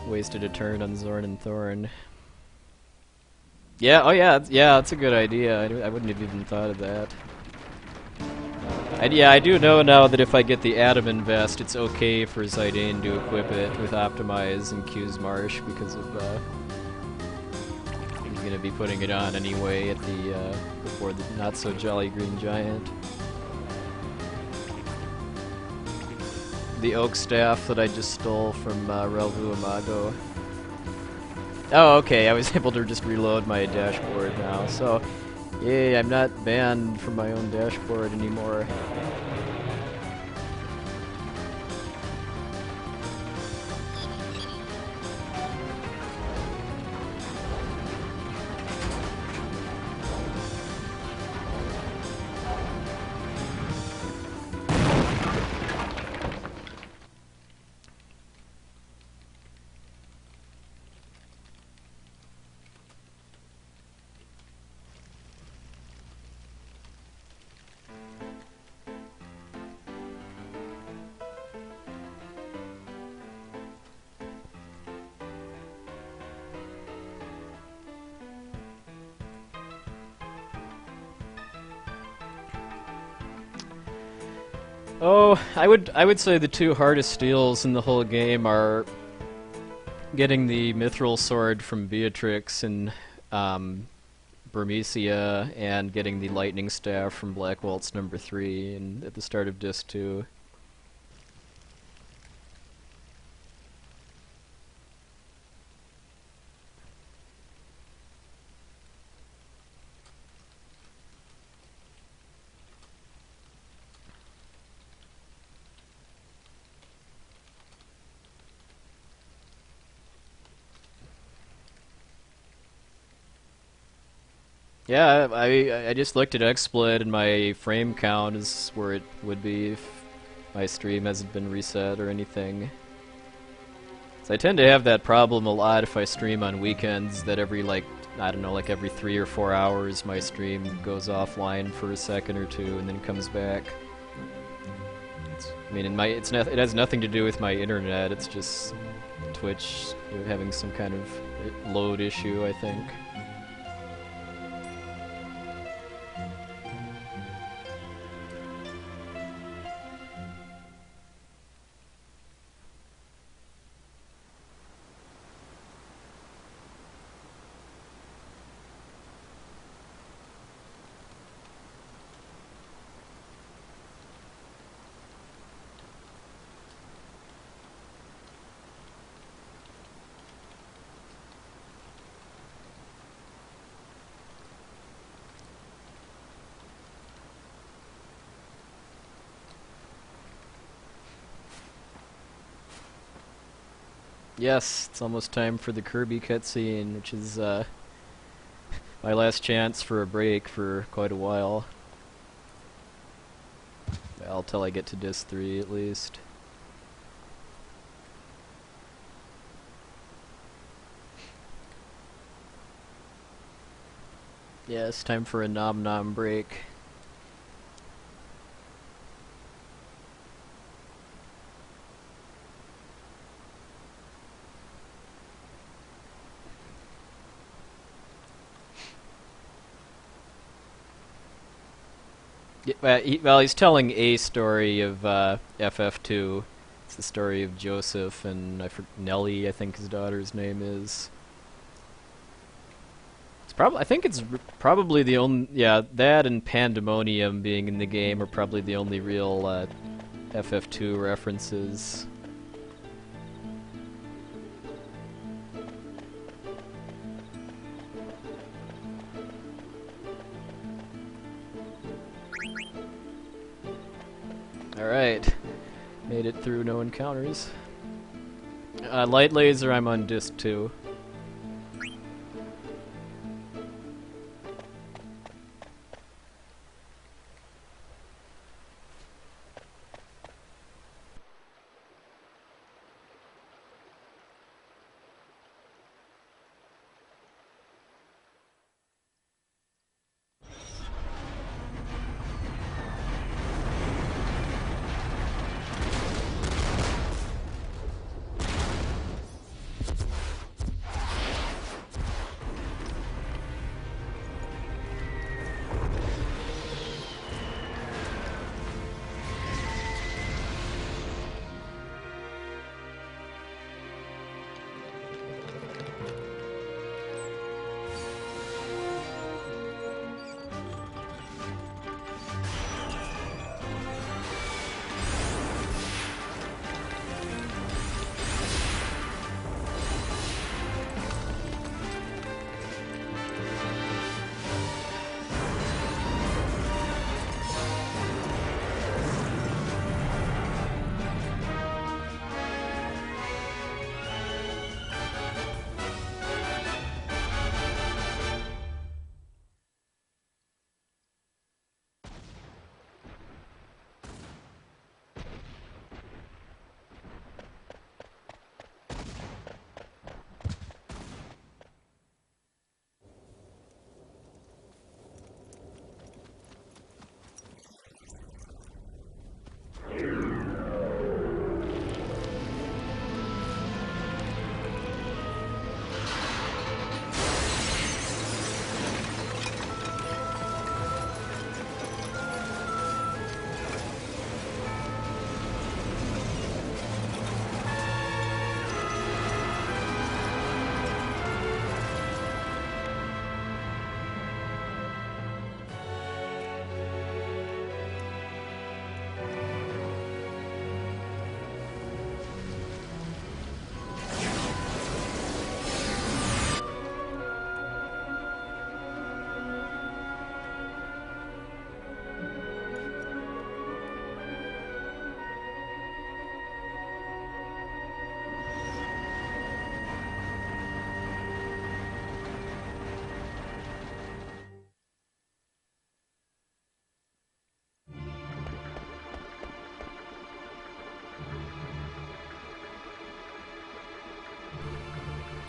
wasted a turn on Zorn and Thorn. Yeah, oh yeah, that's a good idea. I wouldn't have even thought of that. Yeah, I do know now that if I get the Adam Invest, it's okay for Zidane to equip it with Optimize and Q's Marsh because of, he's gonna be putting it on anyway at the, before the not-so-jolly Green Giant. The Oak Staff that I just stole from, Relvu Imago. Oh, okay, I was able to just reload my dashboard now, so yay, I'm not banned from my own dashboard anymore. Oh, I would say the two hardest steals in the whole game are getting the mithril sword from Beatrix and Burmecia, and getting the lightning staff from Black Waltz number 3 and at the start of Disc 2. Yeah, I just looked at XSplit and my frame count is where it would be if my stream hasn't been reset or anything. So I tend to have that problem a lot if I stream on weekends, that every, like, I don't know, like every 3 or 4 hours my stream goes offline for a second or two and then comes back. I mean, it has nothing to do with my internet, it's just Twitch having some kind of load issue, I think. Yes, it's almost time for the Kirby cutscene, which is my last chance for a break for quite a while. Well, till I get to Disc 3 at least. Yeah, it's time for a nom nom break. Well, he's telling a story of FF2. It's the story of Joseph and Nellie, I think his daughter's name is. I think it's probably the only, yeah, that and Pandemonium being in the game are probably the only real FF2 references. Alright, made it through no encounters. Light Laser, I'm on Disc 2.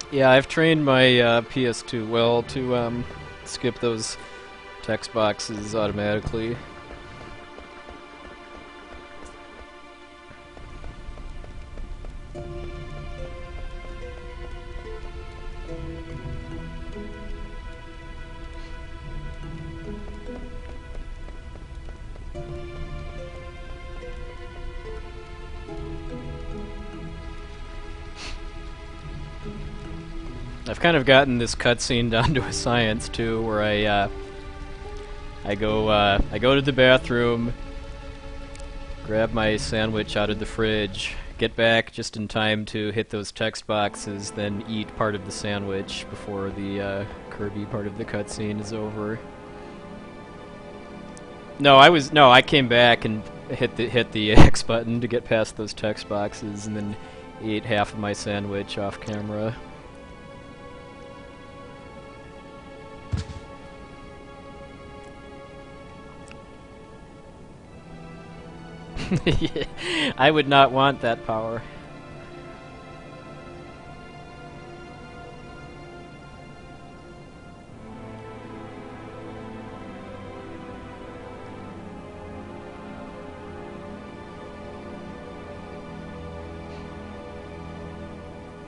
Yeah, I've trained my PS2 well to skip those text boxes automatically. I've kind of gotten this cutscene down to a science too, where I go to the bathroom, grab my sandwich out of the fridge, get back just in time to hit those text boxes, then eat part of the sandwich before the Kirby part of the cutscene is over. No, I came back and hit the X button to get past those text boxes, and then ate half of my sandwich off camera. I would not want that power.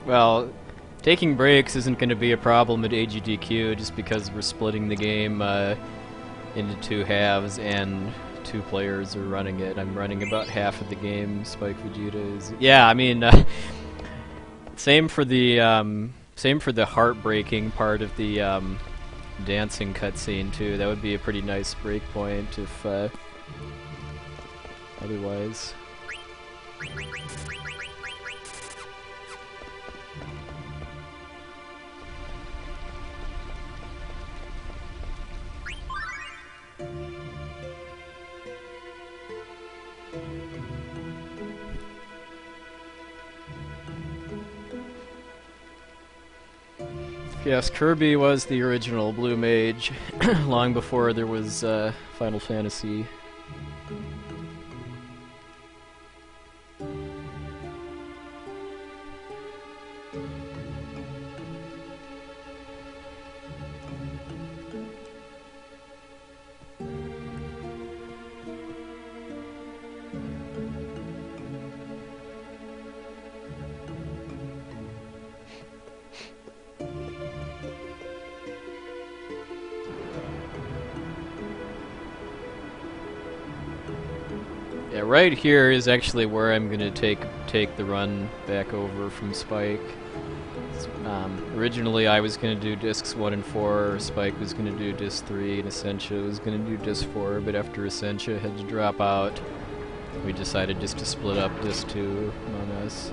Well, taking breaks isn't going to be a problem at AGDQ just because we're splitting the game into two halves and 2 players are running it. I'm running about half of the game. Spike Vegeta is... Yeah, I mean, same for the heartbreaking part of the dancing cutscene too. That would be a pretty nice break point if otherwise. Yes, Kirby was the original Blue Mage, long before there was Final Fantasy. Yeah, right here is actually where I'm gonna take the run back over from Spike. Originally I was gonna do discs 1 and 4, Spike was gonna do disc 3, and Essentia was gonna do disc 4, but after Essentia had to drop out, we decided just to split up disc 2 among us.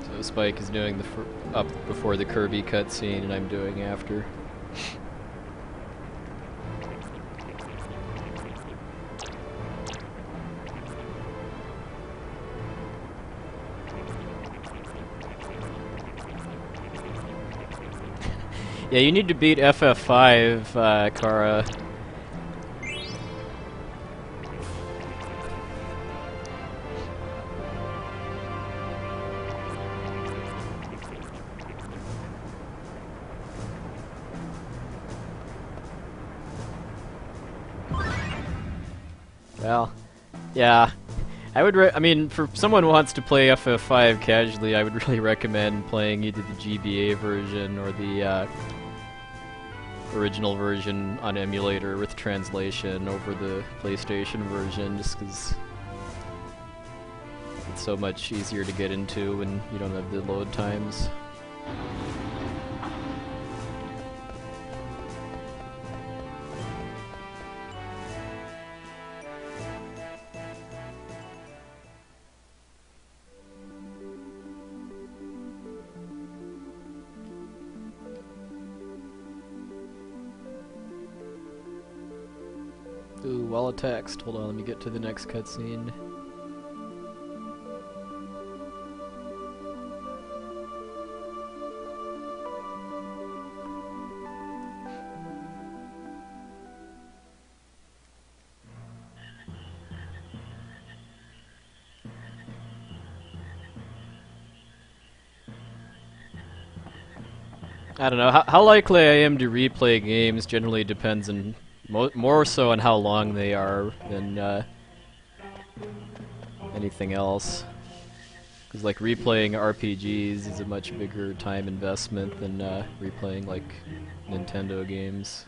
So Spike is doing the up before the Kirby cutscene, and I'm doing after. Yeah, you need to beat FF5, Kara. Well, yeah. I mean, for someone who wants to play FF5 casually, I would really recommend playing either the GBA version or the original version on emulator with translation over the PlayStation version, just because it's so much easier to get into when you don't have the load times. Ooh, wall of text. Hold on, let me get to the next cutscene. I don't know. How likely I am to replay games generally depends on more so on how long they are than anything else. Because like replaying RPGs is a much bigger time investment than replaying like Nintendo games.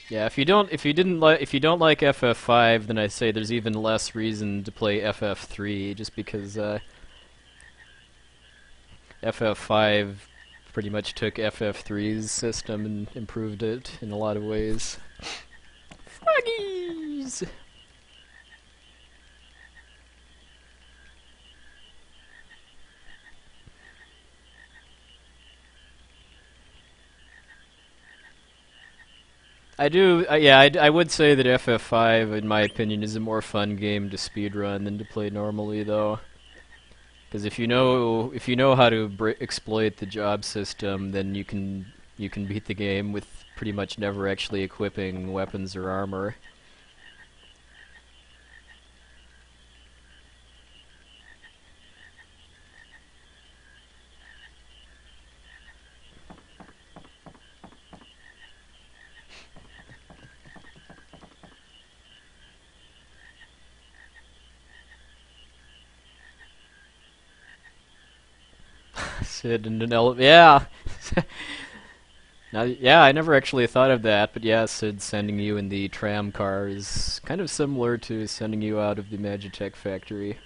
Yeah, if you don't like FF5, then I say there's even less reason to play FF3, just because FF5 pretty much took FF3's system and improved it in a lot of ways. Froggies! I do, yeah, I would say that FF5, in my opinion, is a more fun game to speedrun than to play normally, though. Because if you know how to exploit the job system, then you can beat the game with pretty much never actually equipping weapons or armor. Sid in an elevator. Yeah. Now, yeah, I never actually thought of that, but yeah, Sid sending you in the tram car is kind of similar to sending you out of the Magitech factory.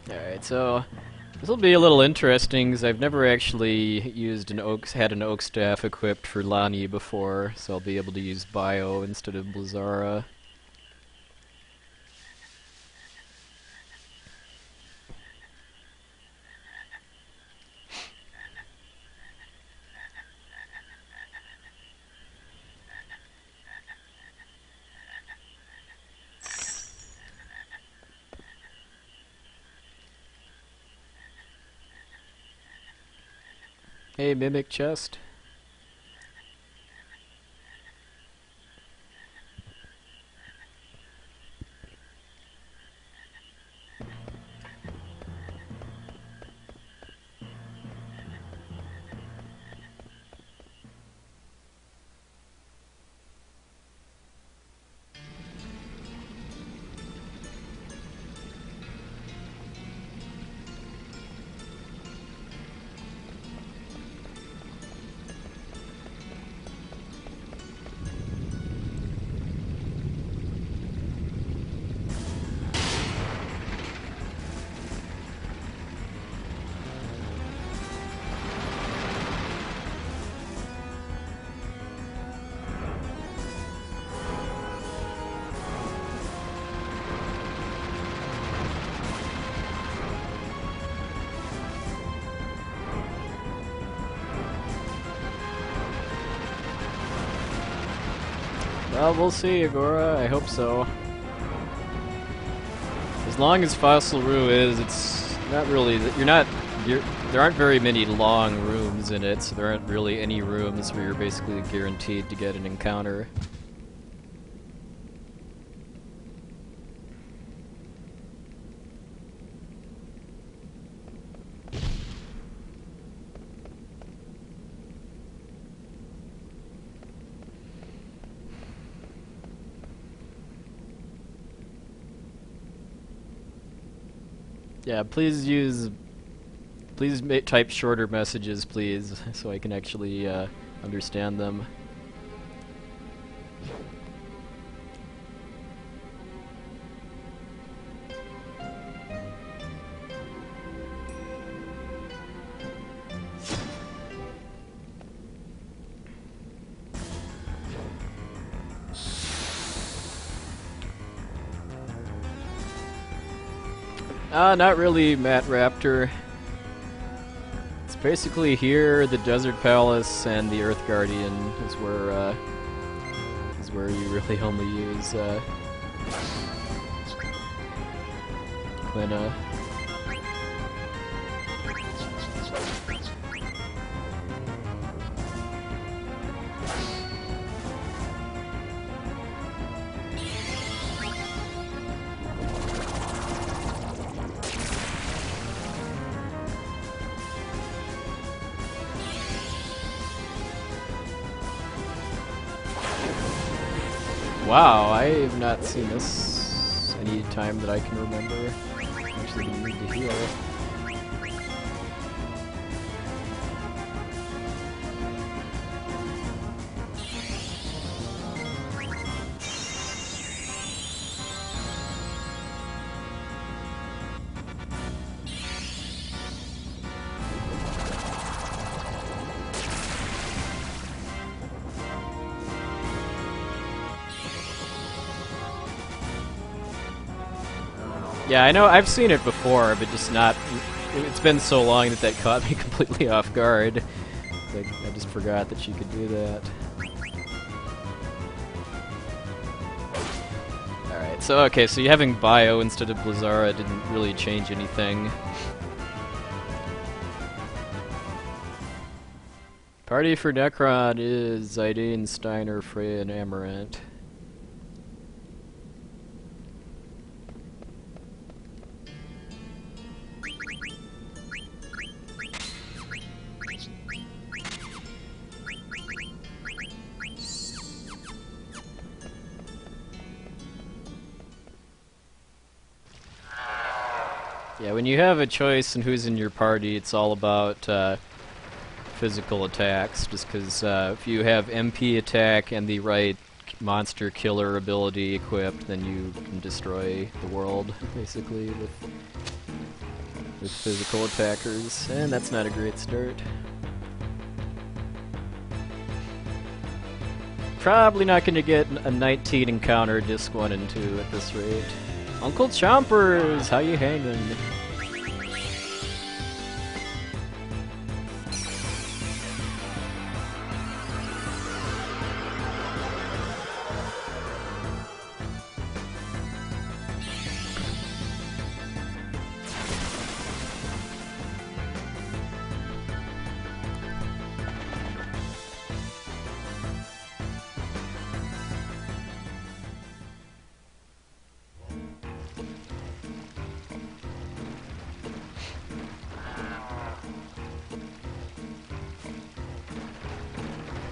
Alright, so this will be a little interesting because I've never actually had an oak staff equipped for Lani before, so I'll be able to use Bio instead of Blizzara. Hey, Mimic Chest. Well, we'll see, Agora. I hope so. As long as Fossil Rue is, it's not really... there aren't very many long rooms in it, so there aren't really any rooms where you're basically guaranteed to get an encounter. Yeah, please type shorter messages, please, so I can actually understand them. Not really, Matt Raptor. It's basically here, the Desert Palace and the Earth Guardian is where you really only use Quina. Wow, I have not seen this any time that I can remember. Actually, you need to heal. Yeah, I know, I've seen it before, but just not... It's been so long that that caught me completely off guard. Like, I just forgot that she could do that. Alright, so okay, so you having Bio instead of Blizzara didn't really change anything. Party for Necron is Zidane, Steiner, Freya, and Amarant. Yeah, when you have a choice in who's in your party, it's all about physical attacks, just because if you have MP attack and the right monster killer ability equipped, then you can destroy the world, basically, with physical attackers, and that's not a great start. Probably not going to get a 19 encounter disc 1 and 2 at this rate. Uncle Chompers, how you hanging?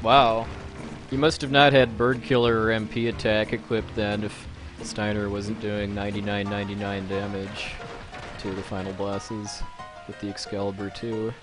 Wow. You must have not had Bird Killer or MP attack equipped then if Steiner wasn't doing 99.99 damage to the final bosses with the Excalibur 2.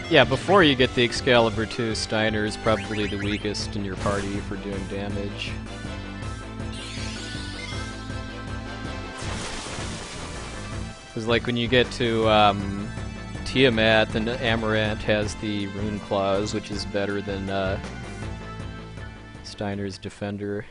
Yeah, before you get the Excalibur 2, Steiner is probably the weakest in your party for doing damage. Because like when you get to Tiamat, then Amarant has the Rune Claws, which is better than Steiner's Defender.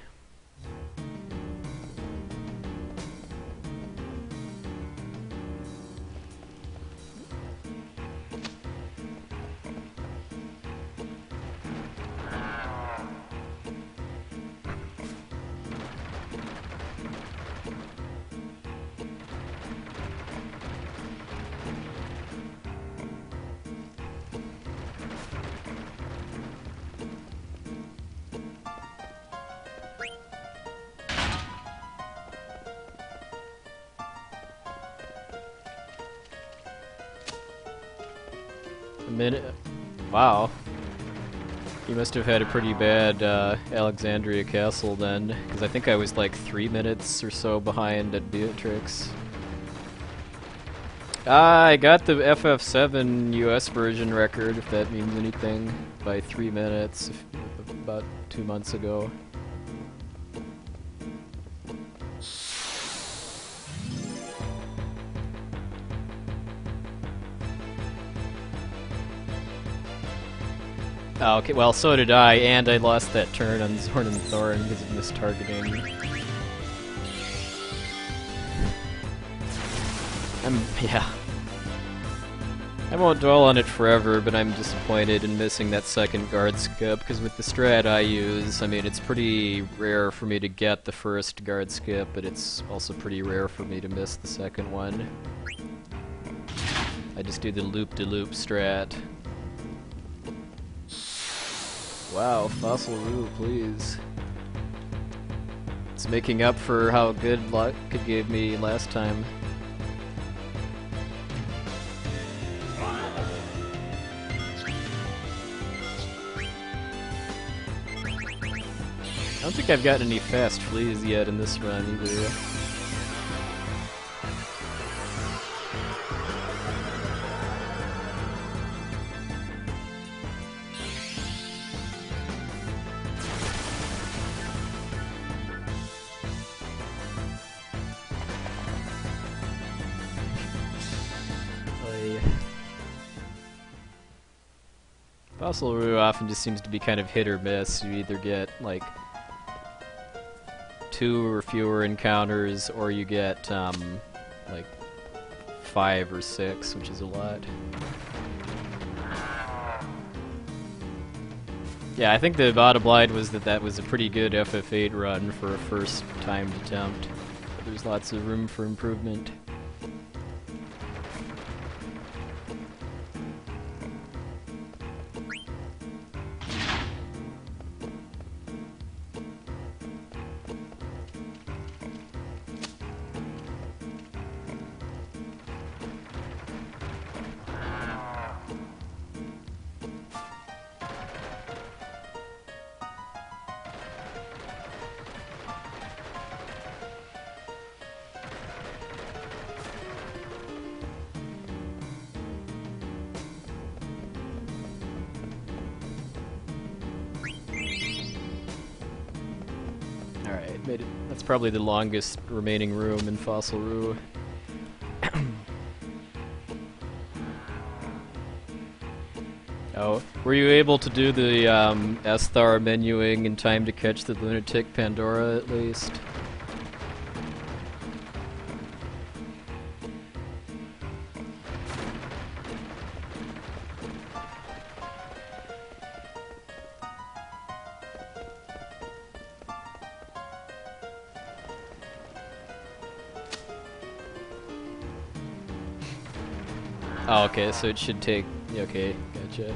A minute? Wow. You must have had a pretty bad Alexandria Castle then, because I think I was like 3 minutes or so behind at Beatrix. I got the FF7 US version record, if that means anything, by 3 minutes, about 2 months ago. Oh, okay, well, so did I, and I lost that turn on Zorn and Thorn because of mistargeting. Yeah. I won't dwell on it forever, but I'm disappointed in missing that second guard skip, because with the strat I use, I mean, it's pretty rare for me to get the first guard skip, but it's also pretty rare for me to miss the second one. I just do the loop-de-loop strat. Wow, Fossil Roo, please. It's making up for how good luck it gave me last time. I don't think I've gotten any fast fleas yet in this run either. Fossil Roo often just seems to be kind of hit or miss. You either get like 2 or fewer encounters, or you get like 5 or 6, which is a lot. Yeah, I think the bottom line was that that was a pretty good FF8 run for a first timed attempt. But there's lots of room for improvement. Alright, made it. That's probably the longest remaining room in Fossil Roo. Oh, were you able to do the S-Thar menuing in time to catch the Lunatic Pandora at least? Oh, okay, so it should take... Okay, gotcha.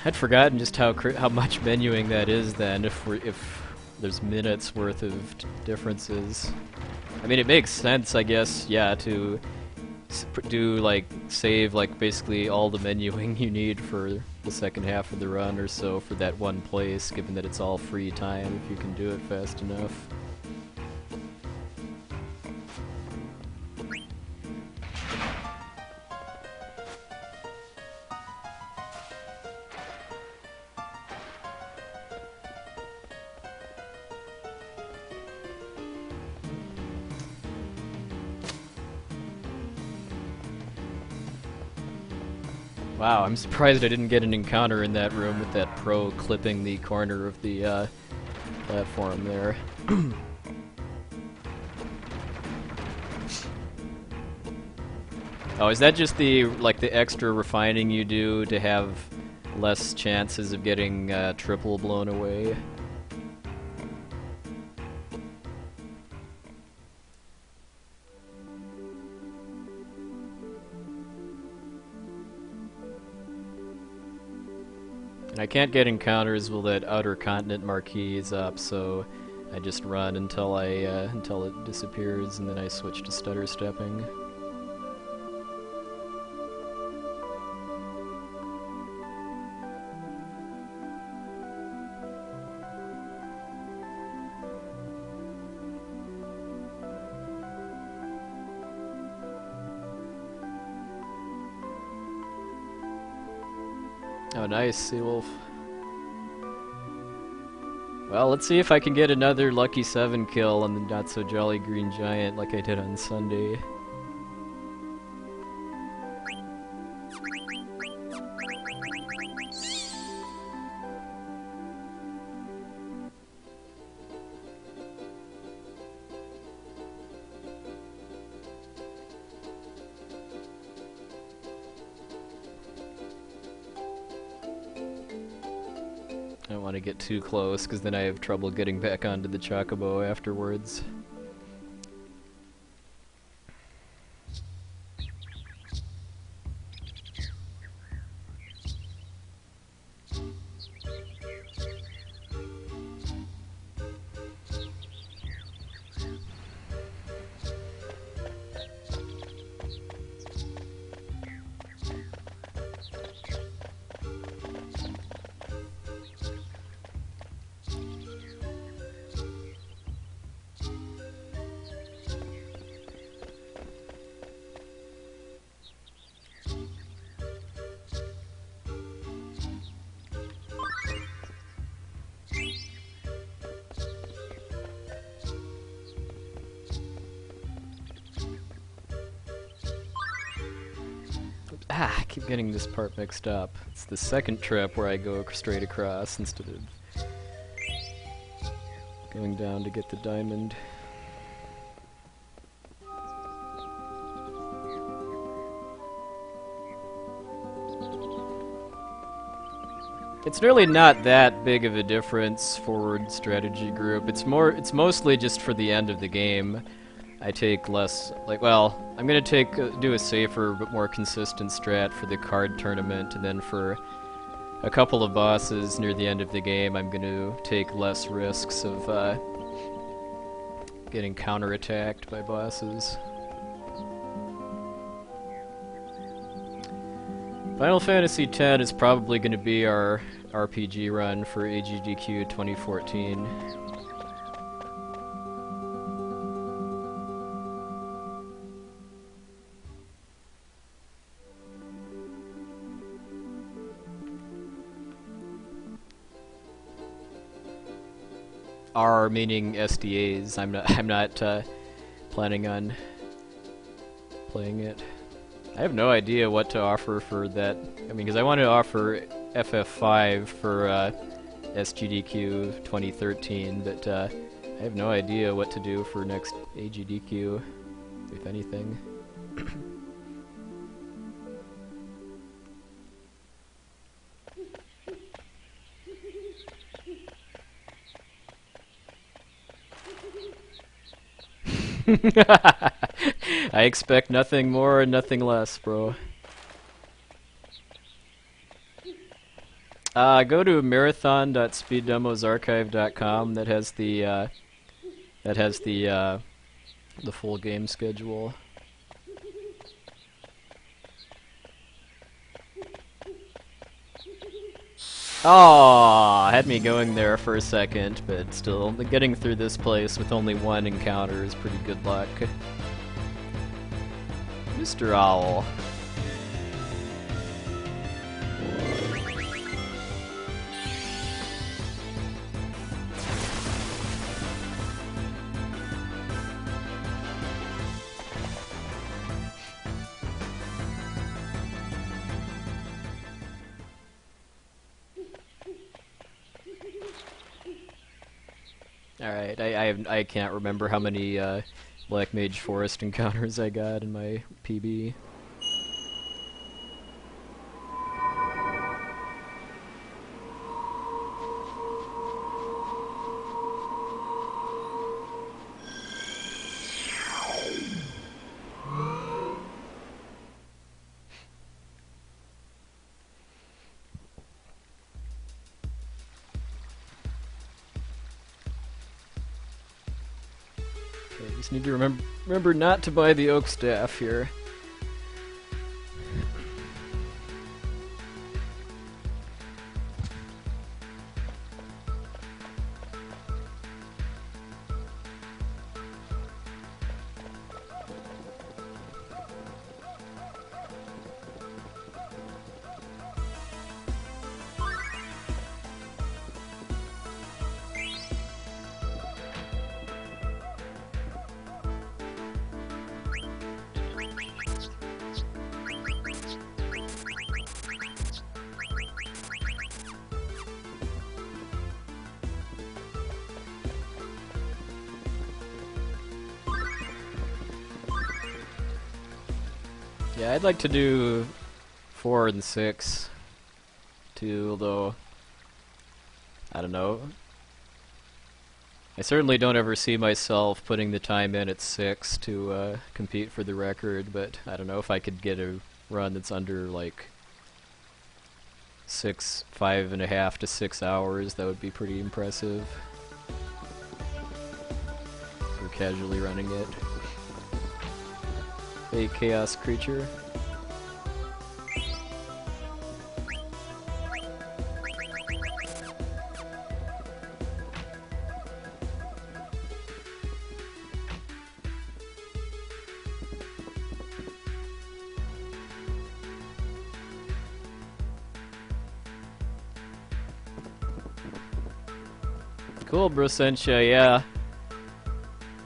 I'd forgotten just how much menuing that is then, if there's minutes worth of differences. I mean, it makes sense, I guess, yeah, to do, like, save, like, basically all the menuing you need for the second half of the run or so for that one place, given that it's all free time if you can do it fast enough. Wow, I'm surprised I didn't get an encounter in that room with that pro clipping the corner of the platform there. Oh, is that just the extra refining you do to have less chances of getting triple blown away? And I can't get encounters while that outer continent marquee is up, so I just run until until it disappears, and then I switch to stutter stepping. Oh, nice, Seawolf. Well, let's see if I can get another lucky 7 kill on the not so jolly green giant like I did on Sunday. I don't want to get too close, because then I have trouble getting back onto the Chocobo afterwards. I keep getting this part mixed up. It's the second trip where I go straight across instead of going down to get the diamond. It's really not that big of a difference forward strategy group. It's mostly just for the end of the game. I take less, well, I'm gonna do a safer but more consistent strat for the card tournament, and then for a couple of bosses near the end of the game, I'm gonna take less risks of getting counterattacked by bosses. Final Fantasy X is probably gonna be our RPG run for AGDQ 2014. R meaning SDAs. I'm not planning on playing it. I have no idea what to offer for that. I mean, because I want to offer FF5 for SGDQ 2013, but I have no idea what to do for next AGDQ, if anything. I expect nothing more and nothing less, bro. Go to marathon.speeddemosarchive.com. That has the full game schedule. Oh, had me going there for a second, but still, getting through this place with only one encounter is pretty good luck. Mr. Owl. Alright, I can't remember how many Black Mage Forest encounters I got in my PB. Just need to remember not to buy the oak staff here. Yeah, I'd like to do 4 and 6 too, although I don't know. I certainly don't ever see myself putting the time in at 6 to compete for the record, but I don't know if I could get a run that's under like 5.5 to 6 hours. That would be pretty impressive for casually running it. A chaos creature. Cool, Brosentia, yeah.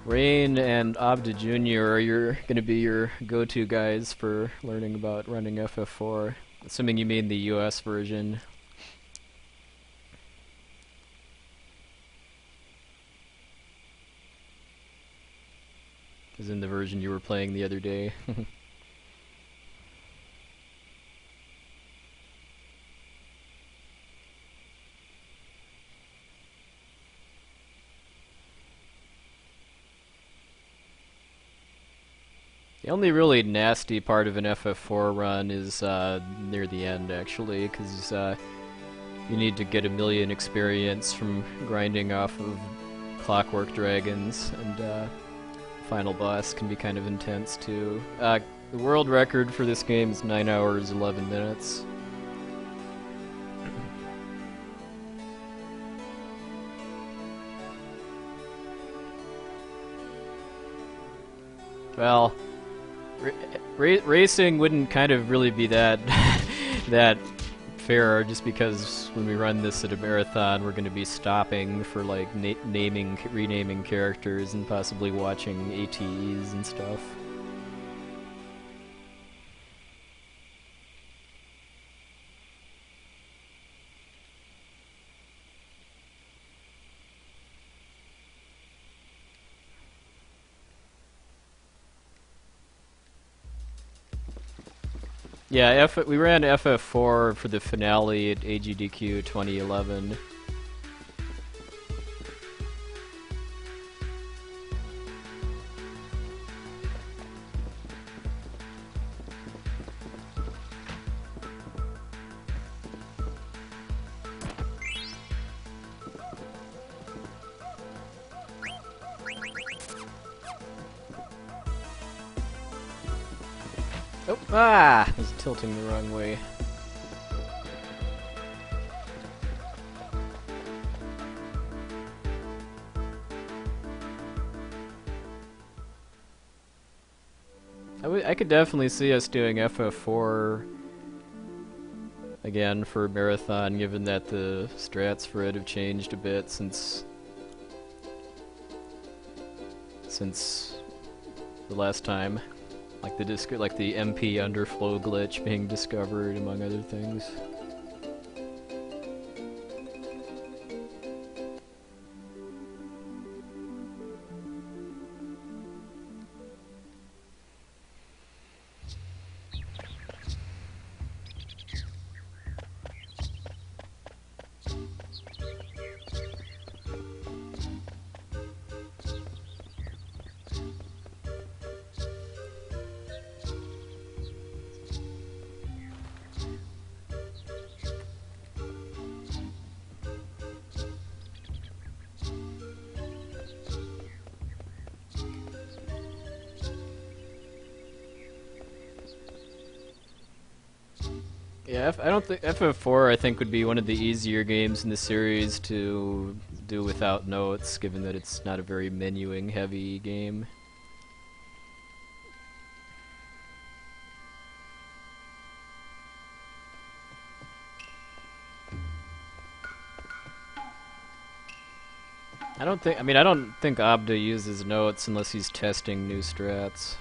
Rain and Abda Jr. are going to be your go-to guys for learning about running FF4, assuming you mean the US version. As in the version you were playing the other day. The only really nasty part of an FF4 run is near the end, actually, because you need to get 1,000,000 experience from grinding off of Clockwork Dragons, and final boss can be kind of intense, too. The world record for this game is 9 hours, 11 minutes. Well, racing wouldn't kind of really be that that fair, just because when we run this at a marathon, we're going to be stopping for like renaming characters and possibly watching ATEs and stuff. Yeah, we ran FF4 for the finale at AGDQ 2011. Oh, I was tilting the wrong way. I could definitely see us doing FF4 again for Marathon, given that the strats for it have changed a bit since the last time. Like the MP underflow glitch being discovered, among other things. Yeah, I don't think FF4 I think would be one of the easier games in the series to do without notes, given that it's not a very menuing heavy game. I don't think Abda uses notes unless he's testing new strats.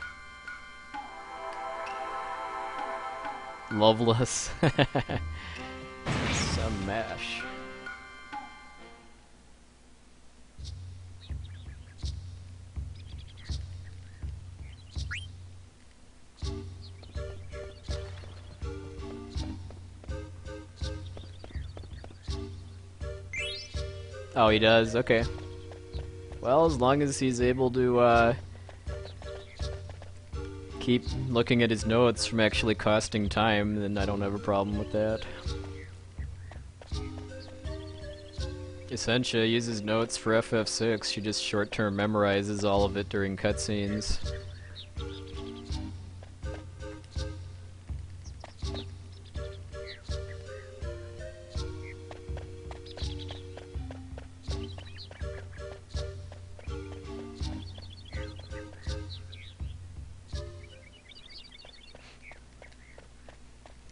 Loveless. Some mash. Oh, he does? Okay. Well, as long as he's able to keep looking at his notes from actually costing time, then I don't have a problem with that. Essentia uses notes for FF6. She just short-term memorizes all of it during cutscenes.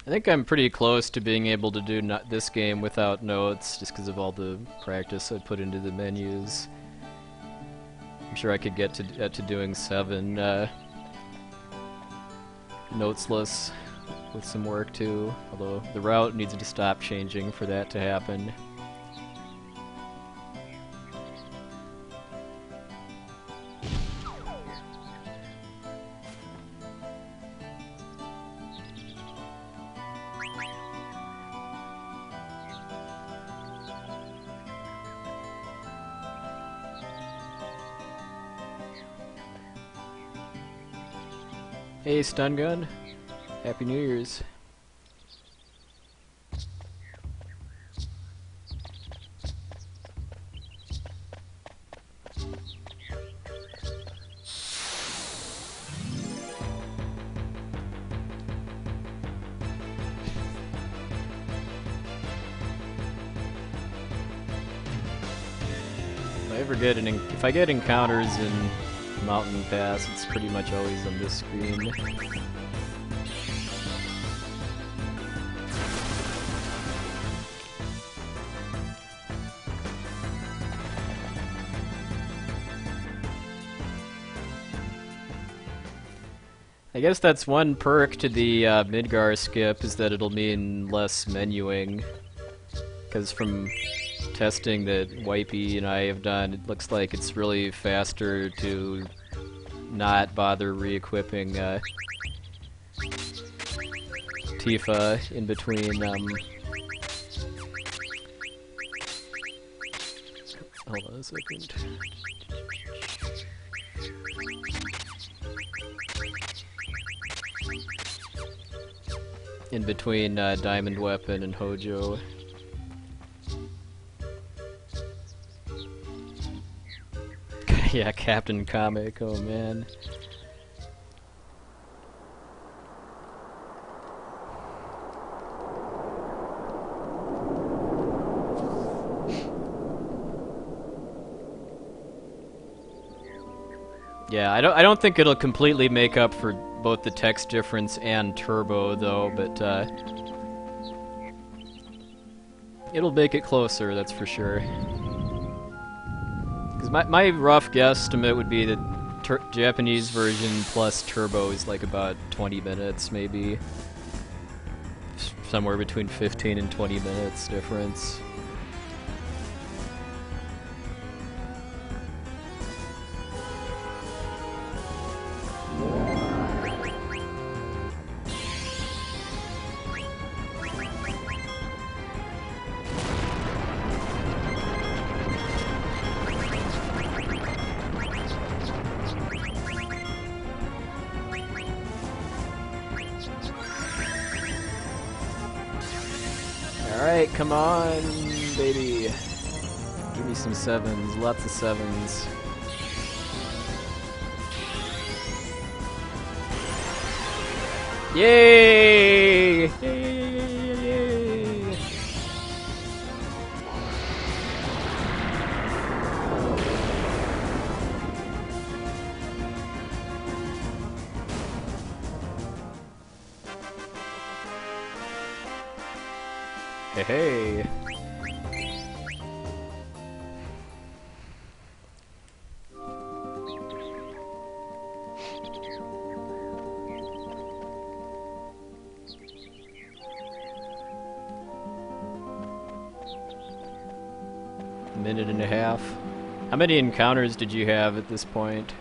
I think I'm pretty close to being able to do this game without notes, just because of all the practice I put into the menus. I'm sure I could get to doing 7 notesless with some work too, although the route needs to stop changing for that to happen. Hey, Stun Gun. Happy New Year's. If I get encounters in Mountain Pass, it's pretty much always on this screen. I guess that's one perk to the Midgar skip, is that it'll mean less menuing. Because from testing that Wipey and I have done, it looks like it's really faster to not bother re-equipping Tifa in between hold on a second. In between Diamond Weapon and Hojo. Yeah, Captain Comic, oh man. Yeah, I don't think it'll completely make up for both the text difference and turbo though, but it'll make it closer, that's for sure. Because my rough guesstimate would be that Japanese version plus turbo is like about 20 minutes, maybe. Somewhere between 15 and 20 minutes difference. Alright, come on, baby. Give me some 7s, lots of 7s. Yay! Yay! Hey, hey. Minute and a half. How many encounters did you have at this point?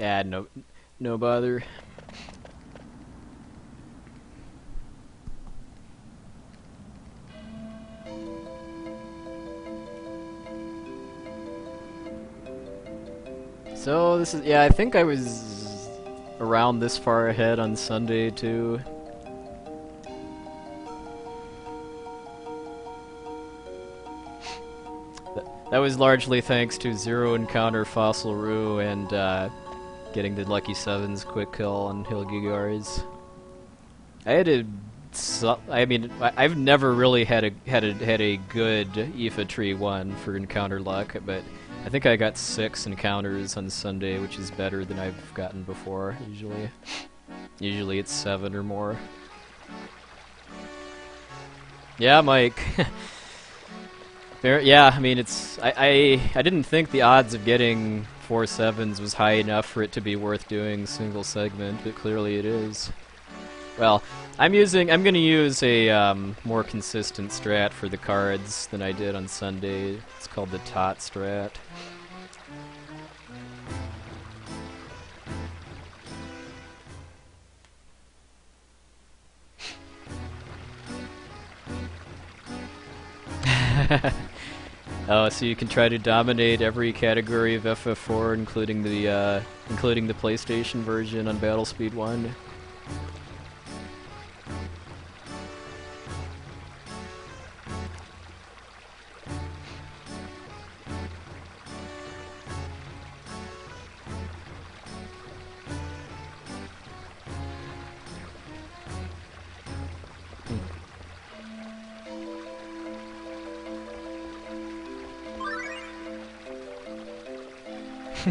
Yeah, no bother. So this is, yeah, I think I was around this far ahead on Sunday too. That was largely thanks to Zero Encounter Fossil Roo and getting the Lucky Sevens quick kill on Hilgigars. I had a, I mean, I've never really had a good Aoife Tree 1 for encounter luck, but I think I got 6 encounters on Sunday, which is better than I've gotten before, usually. Usually it's 7 or more. Yeah, Mike. Yeah, I mean, it's... I didn't think the odds of getting 4 7s was high enough for it to be worth doing single segment, but clearly it is. Well, I'm gonna use a more consistent strat for the cards than I did on Sunday. It's called the Tot strat. Oh, so you can try to dominate every category of FF4, including the PlayStation version on Battlespeed 1.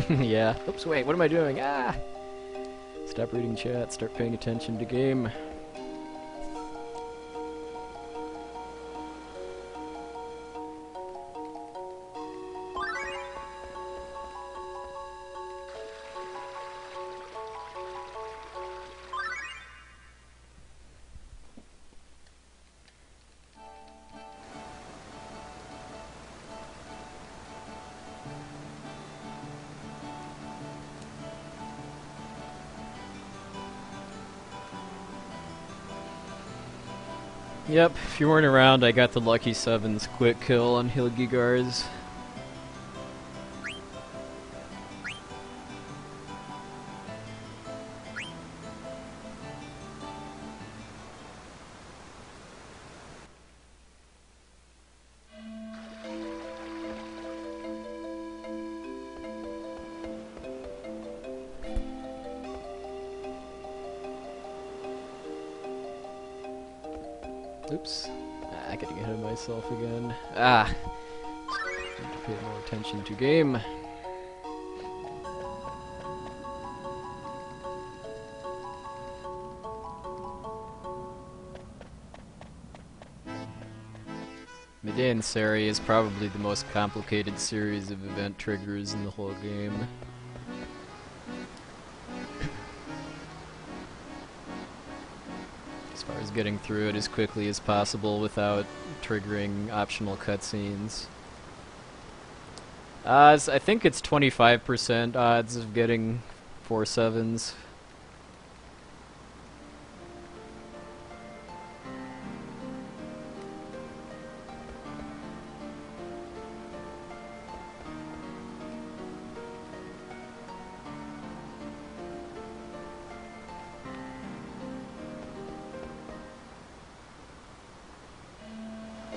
Yeah. Oops, wait, what am I doing? Ah! Stop reading chat, start paying attention to game. Yep, if you weren't around, I got the Lucky Sevens quick kill on Hilgigars. Oops. Ah, getting ahead of myself again. Ah! Need to pay more attention to game. Midan Sari is probably the most complicated series of event triggers in the whole game. As far as getting through it as quickly as possible without triggering optional cutscenes. I think it's 25% odds of getting 4 7s.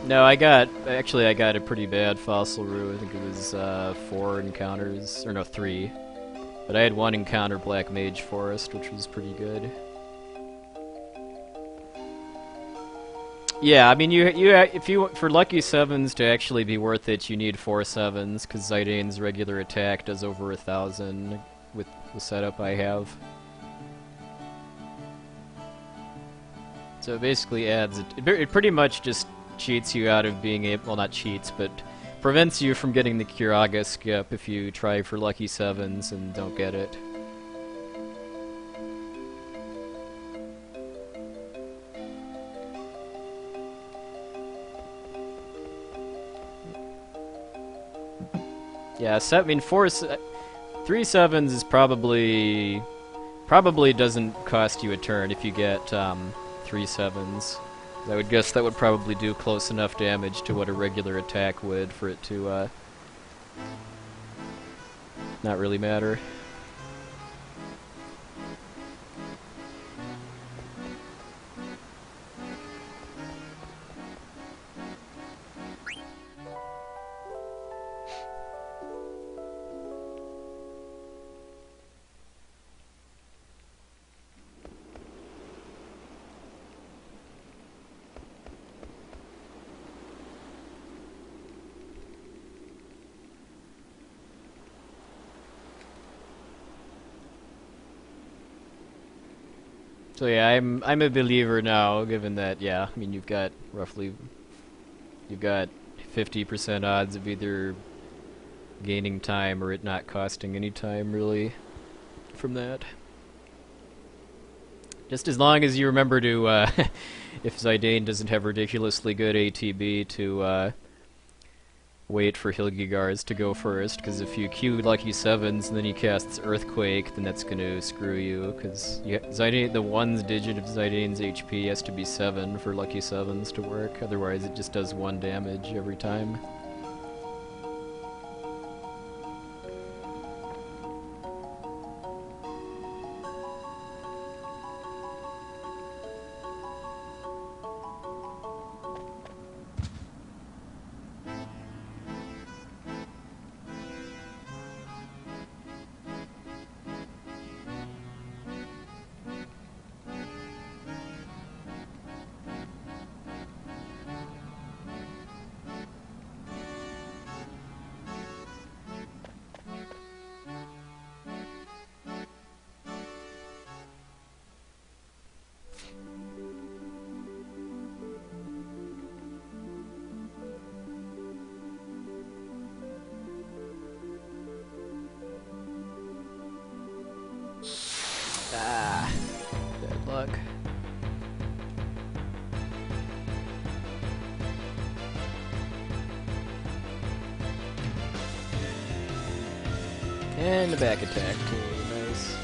No, I got a pretty bad Fossil Roo. I think it was 4 encounters, or no, 3. But I had 1 encounter Black Mage Forest, which was pretty good. Yeah, I mean, if you for Lucky Sevens to actually be worth it, you need 4 7s, because Zidane's regular attack does over 1,000 with the setup I have. So it basically adds it pretty much just cheats you out of being able, well, not cheats, but prevents you from getting the Kiraga skip if you try for Lucky Sevens and don't get it. Yeah, I mean, 3 sevens is probably doesn't cost you a turn if you get 3 sevens. I would guess that would probably do close enough damage to what a regular attack would for it to not really matter. So yeah, I'm a believer now, given that I mean you've got 50% odds of either gaining time or it not costing any time really from that. Just as long as you remember to if Zidane doesn't have ridiculously good ATB to wait for Hilgigars to go first, because if you queue Lucky Sevens and then he casts Earthquake, then that's going to screw you, because Zidane, the 1's digit of Zidane's HP has to be 7 for Lucky Sevens to work, otherwise it just does 1 damage every time. Ah, bad luck. And the back attack too, nice.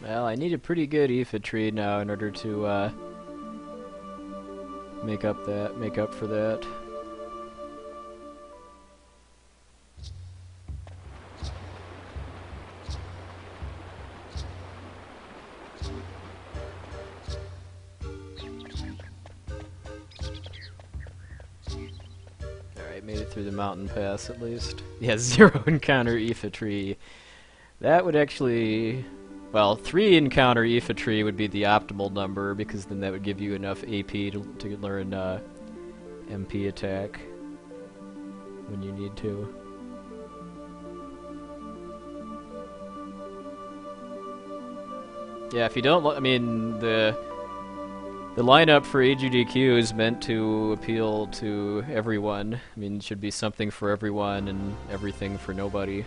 Well, I need a pretty good Aoife tree now in order to make up for that. Alright, made it through the mountain pass at least. Yeah, 0 encounter Aoife tree. That would actually... Well, 3 encounter Aoife tree would be the optimal number, because then that would give you enough AP to learn MP attack when you need to. Yeah, if you don't, I mean, the lineup for AGDQ is meant to appeal to everyone. I mean, it should be something for everyone and everything for nobody.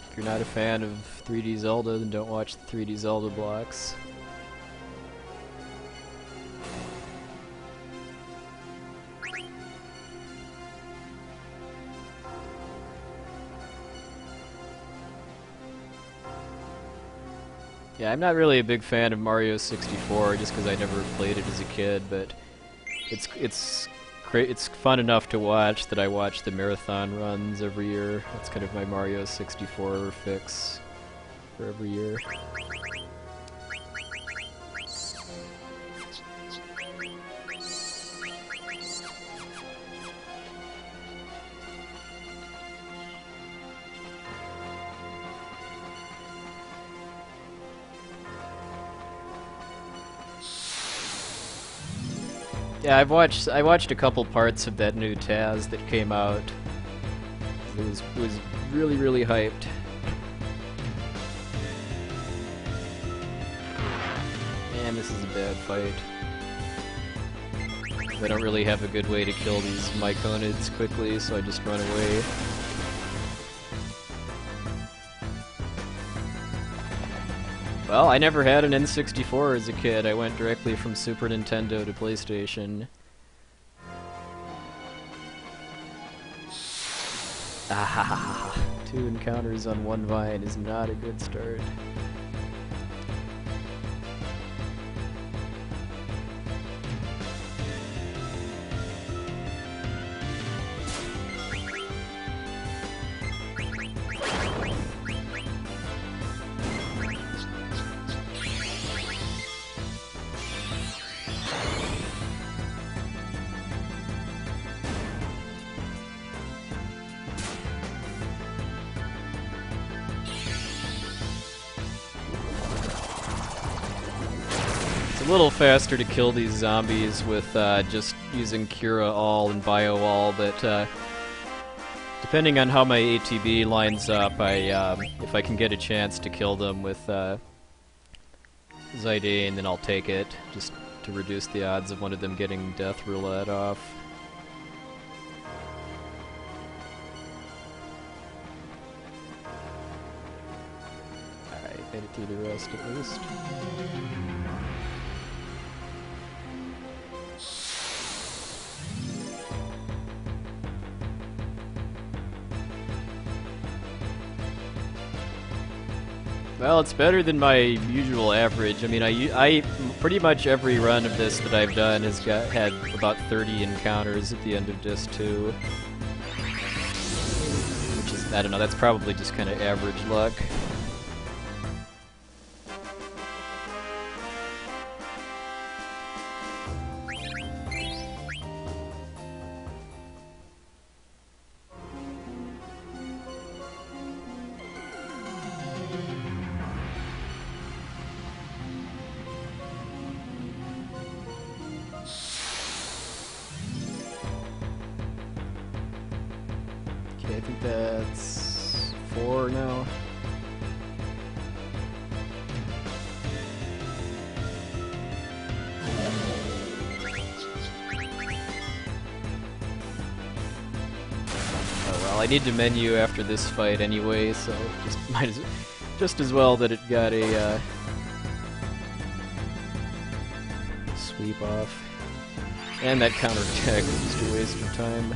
If you're not a fan of 3D Zelda, then don't watch the 3D Zelda blocks. Yeah, I'm not really a big fan of Mario 64 just because I never played it as a kid, but it's fun enough to watch that I watch the marathon runs every year. That's kind of my Mario 64 fix for every year. Yeah, I watched a couple parts of that new Taz that came out. It was really hyped. Man, this is a bad fight. I don't really have a good way to kill these Myconids quickly, so I just run away. Well, I never had an N64 as a kid. I went directly from Super Nintendo to PlayStation. Ah, 2 encounters on 1 vine is not a good start. A little faster to kill these zombies with just using Cura All and Bio All, but depending on how my ATB lines up, if I can get a chance to kill them with Zidane, then I'll take it, just to reduce the odds of one of them getting Death Roulette off. Alright, made it through the rest at least. Well, it's better than my usual average. I mean, I pretty much every run of this that I've done has had about 30 encounters at the end of Disc 2. Which is, I don't know, that's probably just kind of average luck. I think that's 4 now. Oh well, I need to menu after this fight anyway, so just as well that it got a sweep off. And that counterattack was just a waste of time.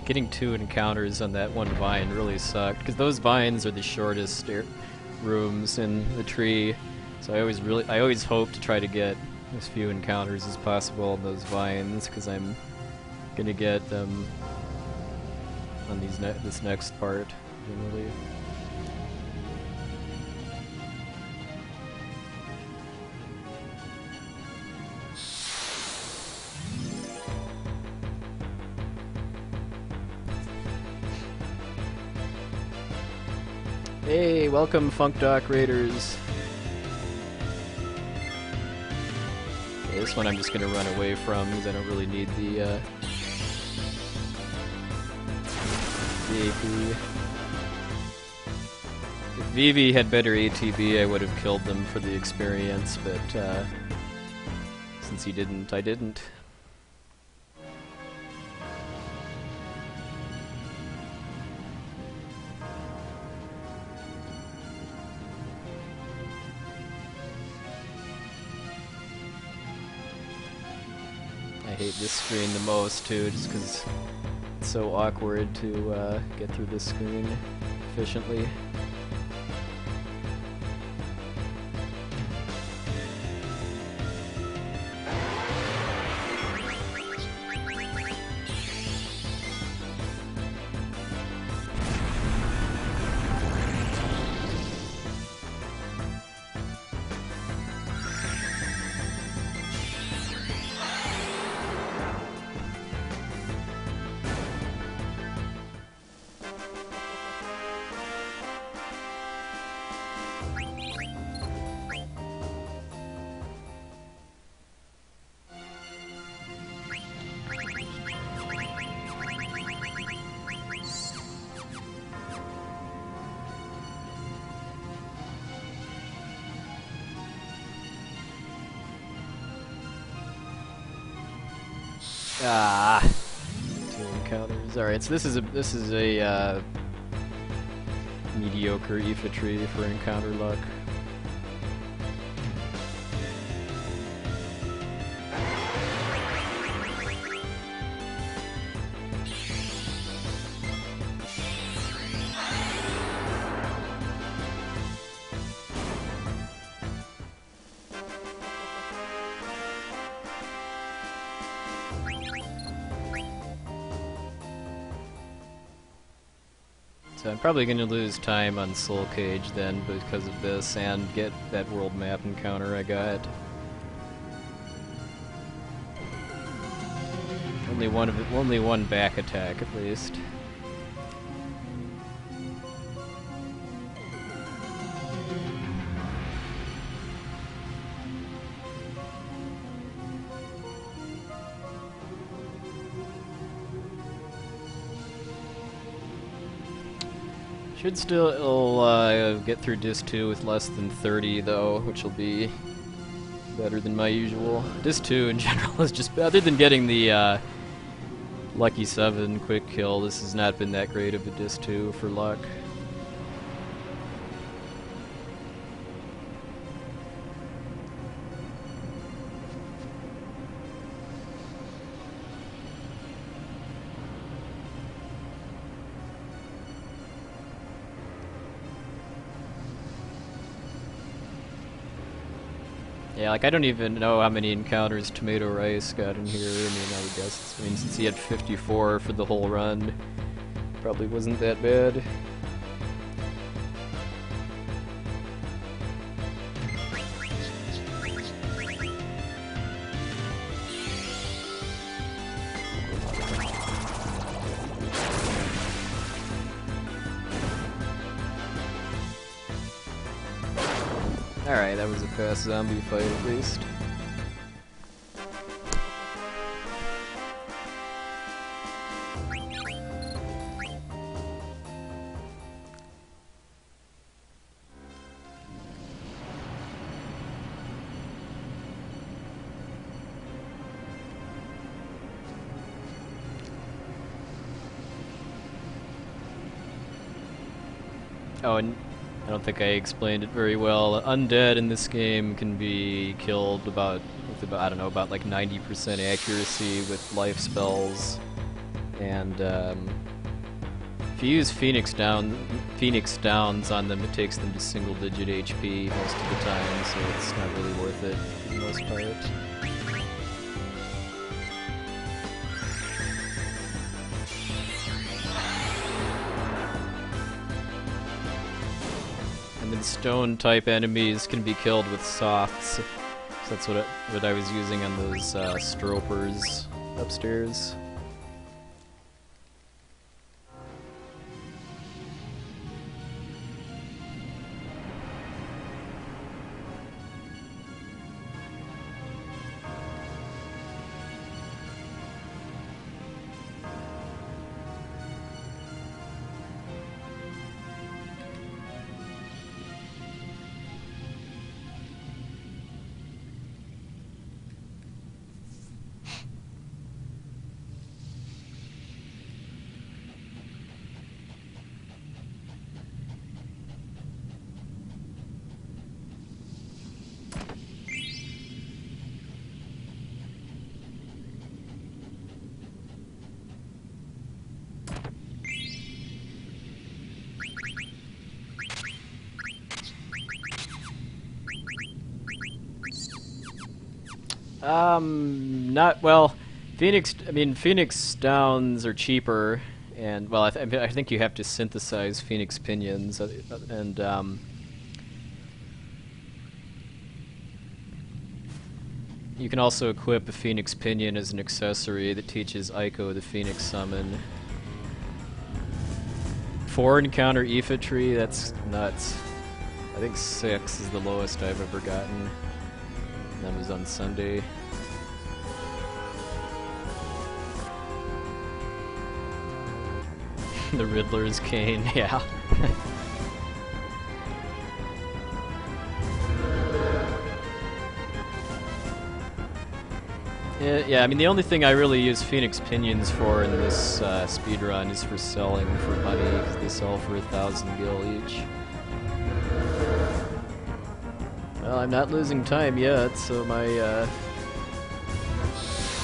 Getting 2 encounters on that one vine really sucked, because those vines are the shortest rooms in the tree. So I always hope to try to get as few encounters as possible on those vines, because I'm gonna get them on this next part generally. Hey, welcome Funk Doc Raiders. Okay, this one I'm just gonna run away from because I don't really need the AP. If Vivi had better ATB, I would have killed them for the experience, but Since he didn't, I didn't. I hate this screen the most too, just because it's so awkward to get through this screen efficiently. Ah, 2 encounters. All right, so this is a mediocre Aoife tree for encounter luck. So I'm probably going to lose time on Soul Cage then because of this, and get that world map encounter I got. Only one back attack at least. Should still get through Disc 2 with less than 30 though, which will be better than my usual. Disc 2 in general is just, other than getting the Lucky 7 quick kill, this has not been that great of a Disc 2 for luck. Yeah, like I don't even know how many encounters Tomato Rice got in here. I mean, I would guess, since he had 54 for the whole run, probably wasn't that bad. Alright, that was a fast zombie fight at least. Oh, and I don't think I explained it very well. Undead in this game can be killed with about I don't know, about like 90% accuracy with life spells, and if you use Phoenix Downs on them, it takes them to single-digit HP most of the time, so it's not really worth it for the most part. And then stone-type enemies can be killed with softs. So that's what I was using on those stropers upstairs. Not well. Phoenix Downs are cheaper, and well, I think you have to synthesize Phoenix Pinions, and you can also equip a Phoenix Pinion as an accessory that teaches Ico the Phoenix Summon. 4 encounter Aoife tree, that's nuts. I think 6 is the lowest I've ever gotten. That was on Sunday. The Riddler's cane, yeah. Yeah, I mean, the only thing I really use Phoenix Pinions for in this speedrun is for selling for money, because they sell for 1,000 gil each. Well, I'm not losing time yet, so my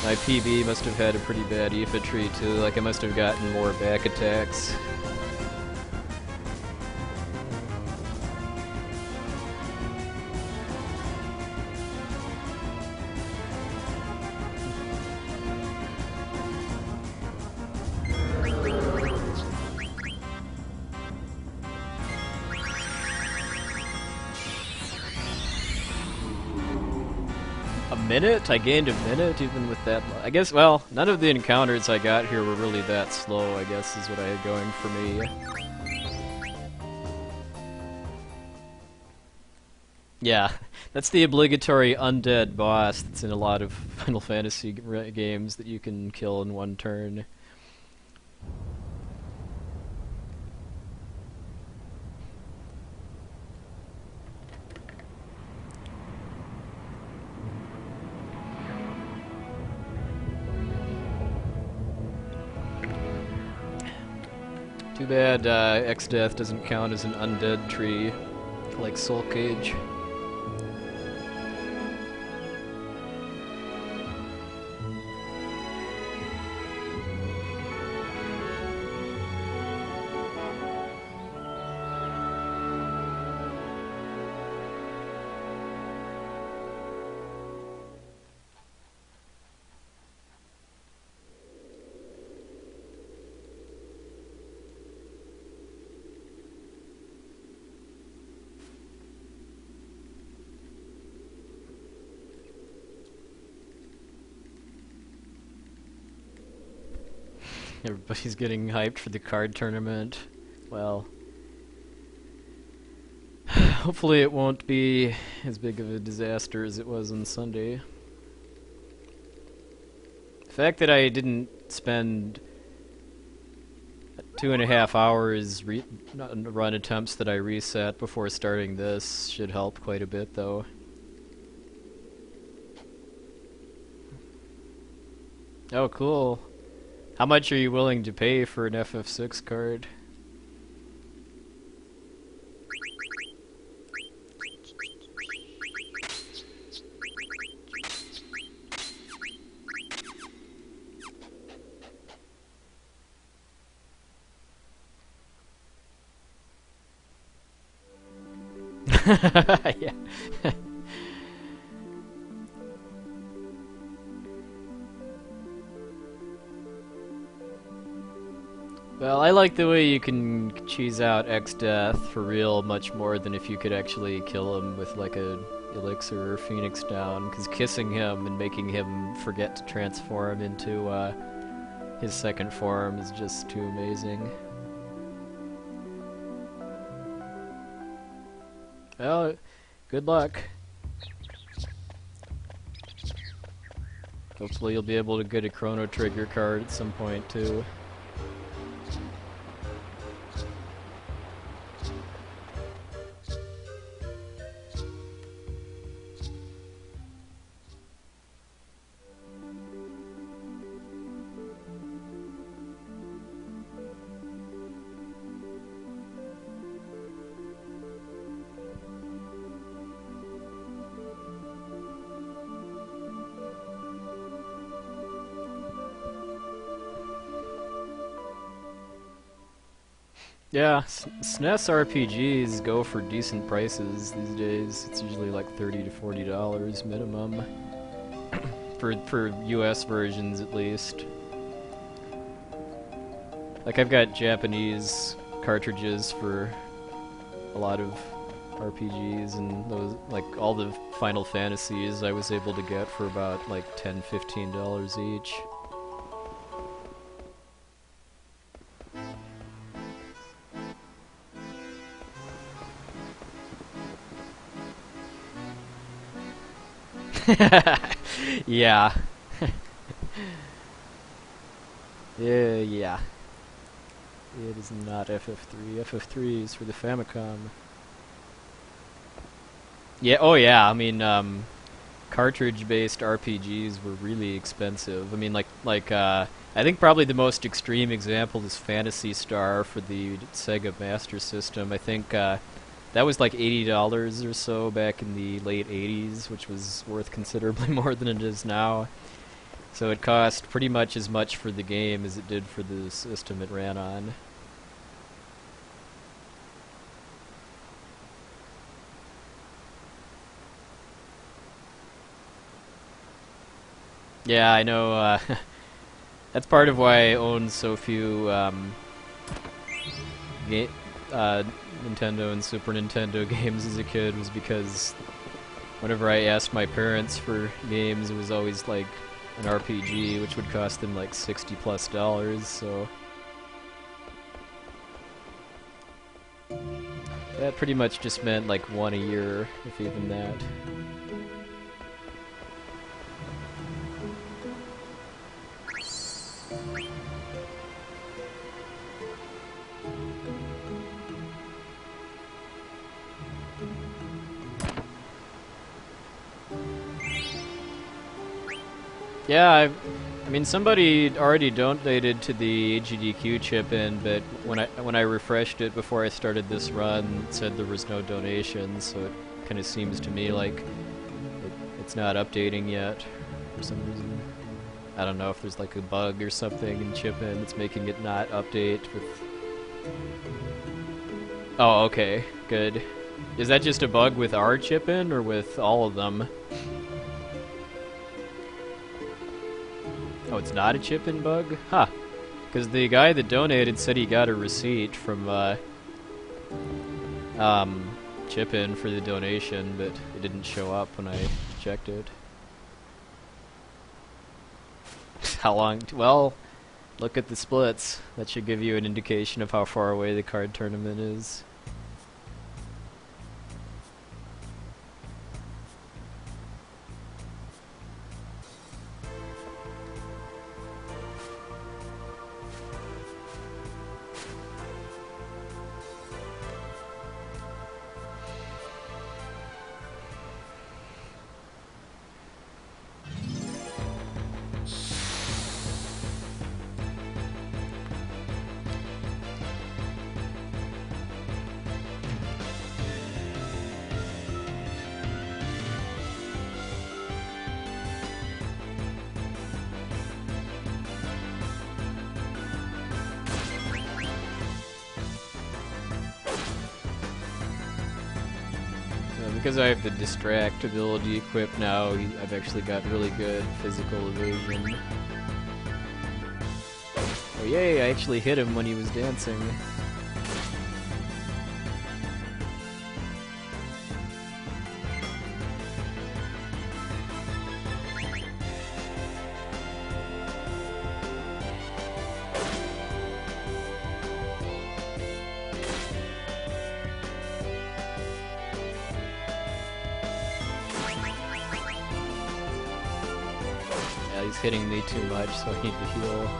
PB must have had a pretty bad Aoife tree too, like I must have gotten more back attacks. Minute? I gained a minute even with that. I guess, well, none of the encounters I got here were really that slow, I guess is what I had going for me. Yeah, that's the obligatory undead boss that's in a lot of Final Fantasy games that you can kill in one turn. Too bad X-Death doesn't count as an undead tree, like Soul Cage. Everybody's getting hyped for the card tournament. Well, hopefully it won't be as big of a disaster as it was on Sunday. The fact that I didn't spend 2.5 hours run attempts that I reset before starting this should help quite a bit, though. Oh, cool. How much are you willing to pay for an FF6 card? Yeah. Well, I like the way you can cheese out X-Death for real much more than if you could actually kill him with like a elixir or Phoenix down, because kissing him and making him forget to transform into his second form is just too amazing. Well, good luck. Hopefully you'll be able to get a Chrono Trigger card at some point too. Yeah, SNES RPGs go for decent prices these days. It's usually like $30 to $40 minimum. for US versions at least. Like I've got Japanese cartridges for a lot of RPGs, and those, like all the Final Fantasies I was able to get for about like $10–15 each. Yeah. Yeah. It is not FF3. FF3 is for the Famicom. Yeah, oh yeah, I mean, cartridge-based RPGs were really expensive. I mean, I think probably the most extreme example is Phantasy Star for the Sega Master System. I think, that was like $80 or so back in the late 80s, which was worth considerably more than it is now. So it cost pretty much as much for the game as it did for the system it ran on. Yeah, I know, that's part of why I own so few, Nintendo and Super Nintendo games as a kid, was because whenever I asked my parents for games, it was always like an RPG, which would cost them like $60+, so that pretty much just meant like one a year, if even that. Yeah, I mean, somebody already donated to the AGDQ chip-in, but when I refreshed it before I started this run, it said there was no donation, so it kind of seems to me like it's not updating yet for some reason. I don't know if there's like a bug or something in chip-in that's making it not update with... Oh, okay, good. Is that just a bug with our chip-in, or with all of them? Oh, it's not a chip-in bug? Huh. Because the guy that donated said he got a receipt from, chip-in for the donation, but it didn't show up when I checked it. How long? Well, look at the splits. That should give you an indication of how far away the card tournament is. Because I have the distract ability equipped now, I've actually got really good physical evasion. Oh yay, I actually hit him when he was dancing. He's hitting me too much, so I need to heal.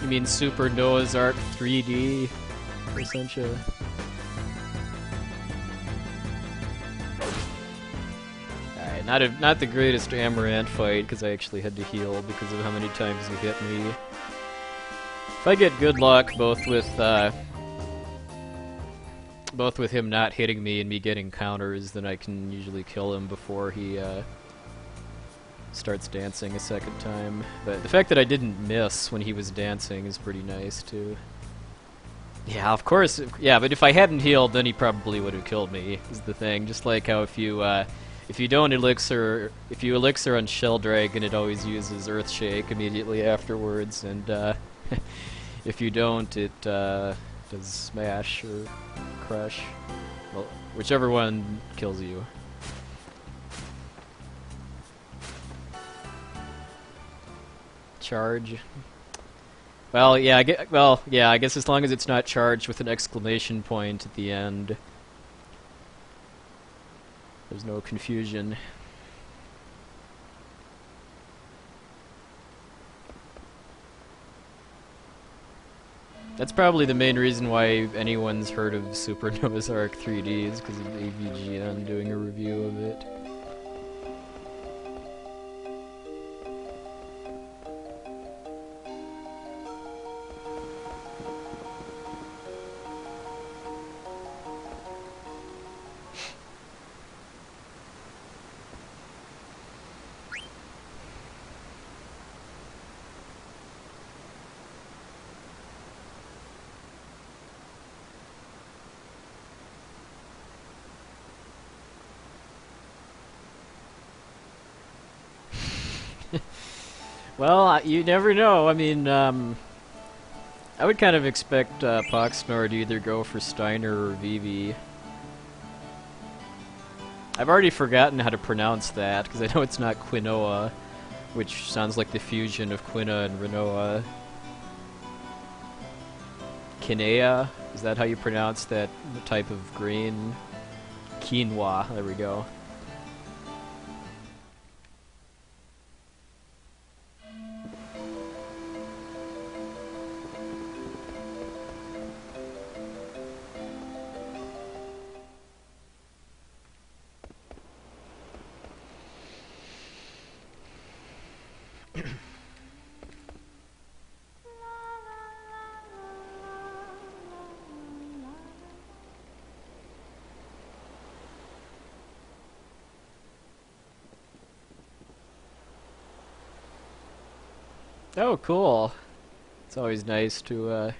You mean Super Noah's Ark 3D? Essentially. Alright, not the greatest Amarec fight, because I actually had to heal because of how many times he hit me. If I get good luck, both with him not hitting me and me getting counters, then I can usually kill him before he starts dancing a second time. But the fact that I didn't miss when he was dancing is pretty nice too. Yeah, of course. Yeah, but if I hadn't healed, then he probably would have killed me. Is the thing. Just like how if you elixir on Shell Dragon, it always uses Earthshake immediately afterwards, and if you don't, it does Smash or Crush. Well, whichever one kills you. Charge. Well, yeah, I guess as long as it's not charged with an exclamation point at the end, there's no confusion. That's probably the main reason why anyone's heard of Super Noah's Ark 3D is because of AVGN doing a review of it. Well, you never know. I mean, I would kind of expect Poxnor to either go for Steiner or Vivi. I've already forgotten how to pronounce that, because I know it's not quinoa, which sounds like the fusion of quinoa and Renoa. Quinea? Is that how you pronounce that type of green? Quinoa, there we go. Oh, cool. It's always nice to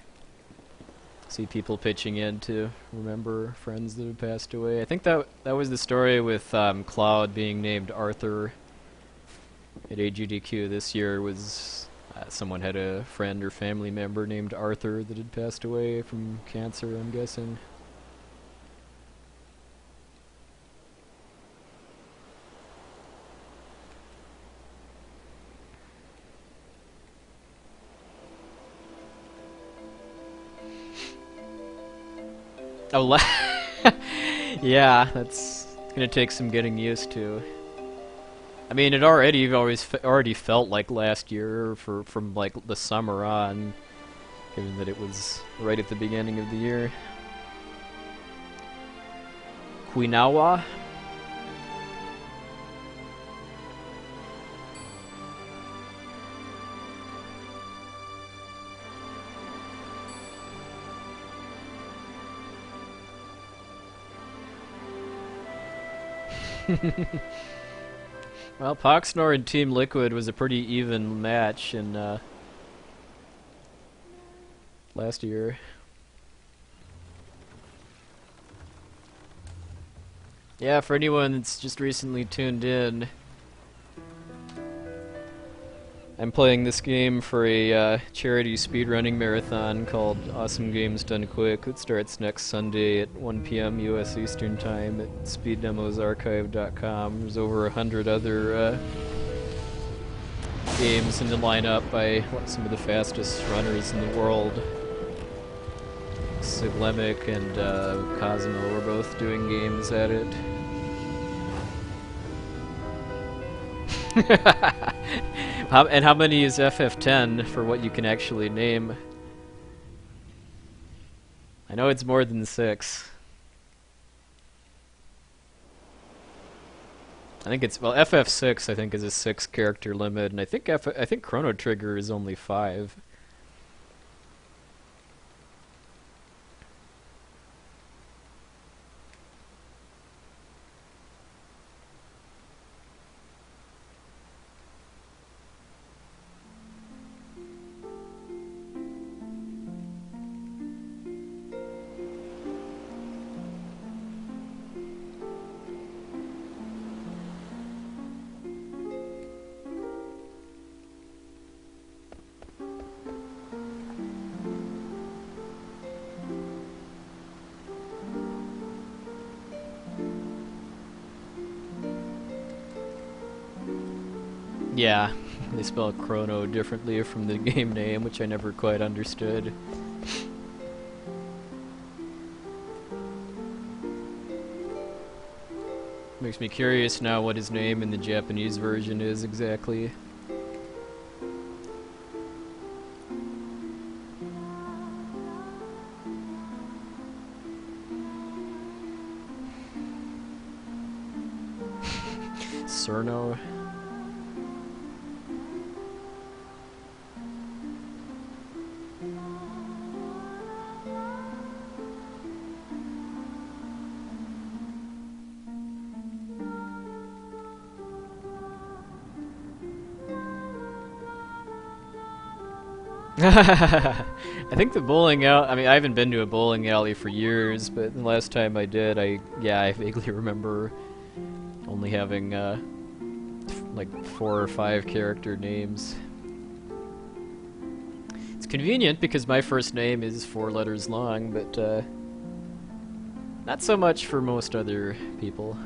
see people pitching in to remember friends that have passed away. I think that was the story with Cloud being named Arthur at AGDQ this year. Was someone had a friend or family member named Arthur that had passed away from cancer, I'm guessing. Oh, yeah, that's gonna take some getting used to. I mean, it already felt like last year from like the summer on, given that it was right at the beginning of the year. Quinawa. Well, Poxnor and Team Liquid was a pretty even match in last year. Yeah, for anyone that's just recently tuned in, I'm playing this game for a charity speedrunning marathon called Awesome Games Done Quick. It starts next Sunday at 1 p.m. U.S. Eastern Time at speeddemosarchive.com. There's over 100 other games in the lineup by some of the fastest runners in the world. Siglemic and Cosmo are both doing games at it. And how many is FF10 for what you can actually name? I know it's more than 6. I think it's, well, FF6 I think is a 6 character limit, and I think Chrono Trigger is only 5. Yeah, they spell chrono differently from the game name, which I never quite understood. Makes me curious now what his name in the Japanese version is exactly. Cerno. I think the bowling alley, I mean, I haven't been to a bowling alley for years, but the last time I did, I vaguely remember only having, like 4 or 5 character names. It's convenient because my first name is 4 letters long, but, not so much for most other people.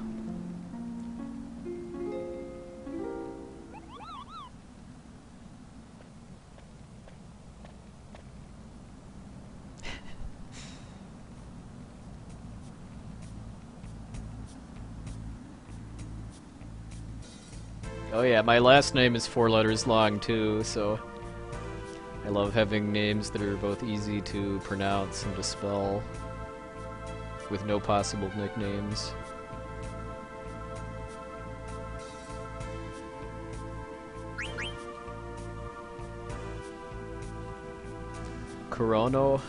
Oh yeah, my last name is 4 letters long too, so I love having names that are both easy to pronounce and to spell with no possible nicknames. Corono.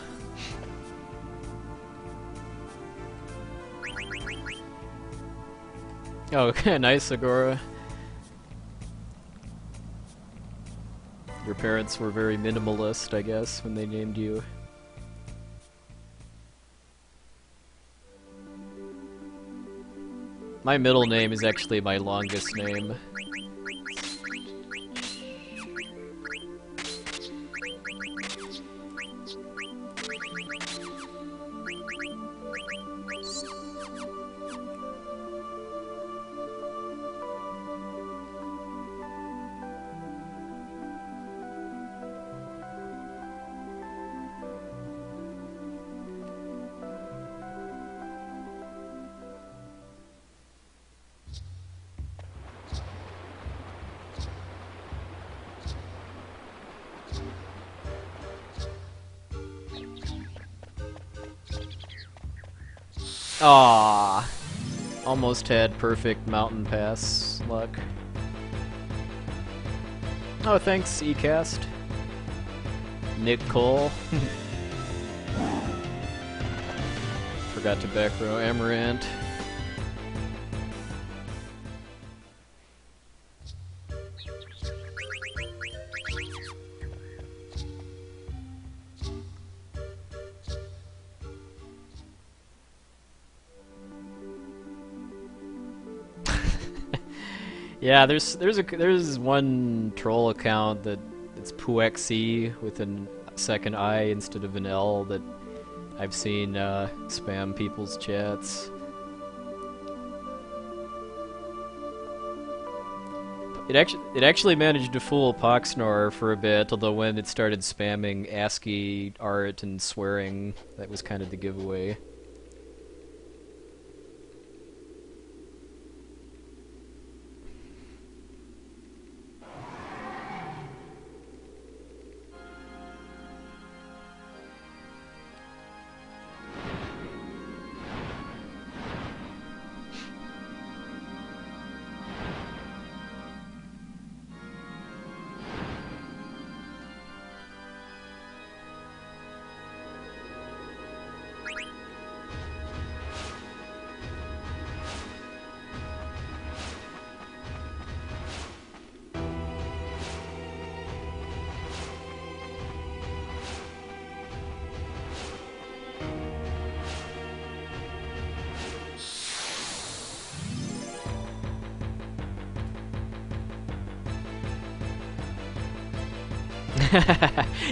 Oh, nice, Agora. Your parents were very minimalist, I guess, when they named you. My middle name is actually my longest name. Aww. Almost had perfect mountain pass luck. Oh, thanks, eCast. Nick Cole. Forgot to back row Amarant. Yeah, there's one troll account that's Puexi with a second I instead of an L that I've seen spam people's chats. It actually managed to fool Poxnor for a bit, although when it started spamming ASCII art and swearing, that was kind of the giveaway.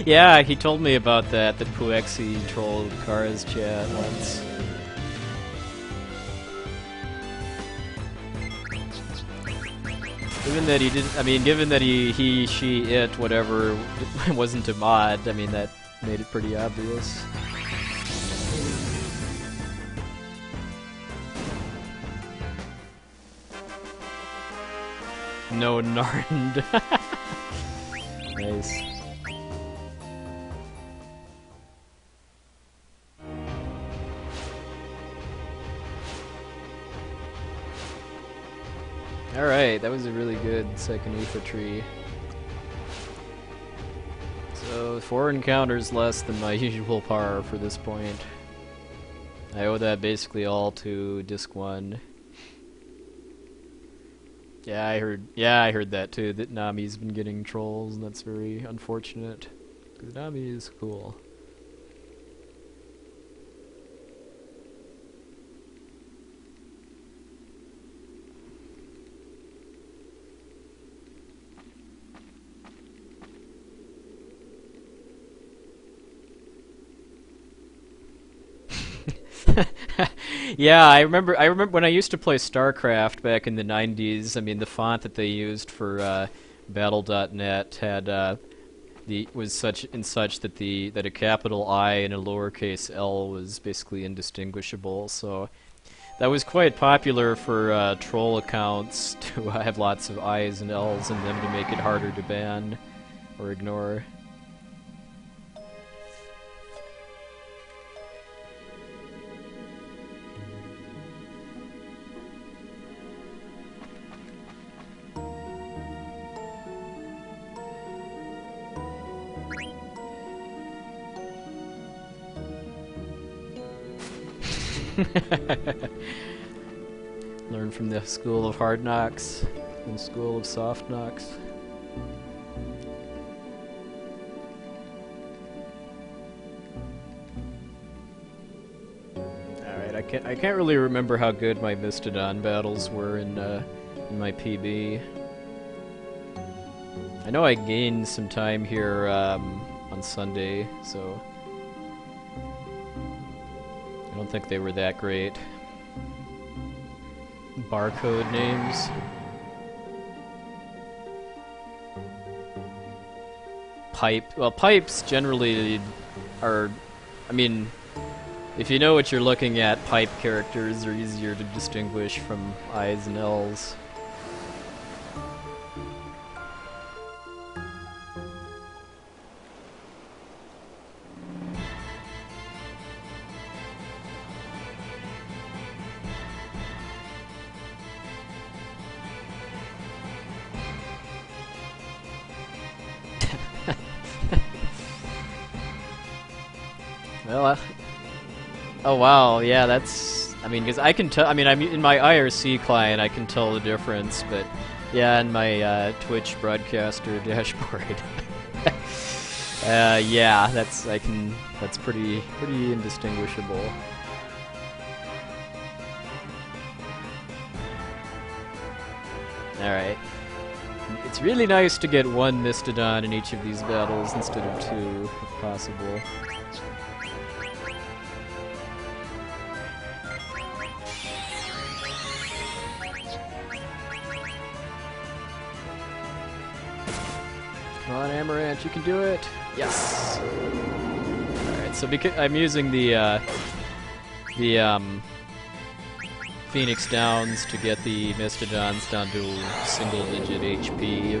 Yeah, he told me about that Puexi trolled Kara's chat once. Given that he didn't, I mean, given that he, she, it, whatever, wasn't a mod, I mean, that made it pretty obvious. No Narnd. Nice. Alright, that was a really good second Aoife tree. So, 4 encounters less than my usual par for this point. I owe that basically all to Disc 1. Yeah, I heard that too, that Nami's been getting trolls, and that's very unfortunate. Because Nami is cool. Yeah, I remember when I used to play StarCraft back in the 90s, I mean the font that they used for Battle.net had was such that a capital I and a lowercase L was basically indistinguishable, so that was quite popular for troll accounts to have lots of I's and L's in them to make it harder to ban or ignore. Learn from the school of hard knocks and school of soft knocks. Alright, I can't really remember how good my Mistodon battles were in my PB. I know I gained some time here on Sunday, so I don't think they were that great. Barcode names. Pipe. Well, pipes generally are, I mean, if you know what you're looking at, pipe characters are easier to distinguish from I's and L's. Well, oh wow, yeah, that's, I mean, because I can tell, I mean, I'm in my IRC client, I can tell the difference, but yeah, in my Twitch broadcaster dashboard, yeah, that's pretty indistinguishable. Alright. It's really nice to get one Mistodon in each of these battles instead of 2, if possible. Come on, Amarec, you can do it! Yes! Alright, so I'm using the Phoenix Downs to get the Mistodons down to single-digit HP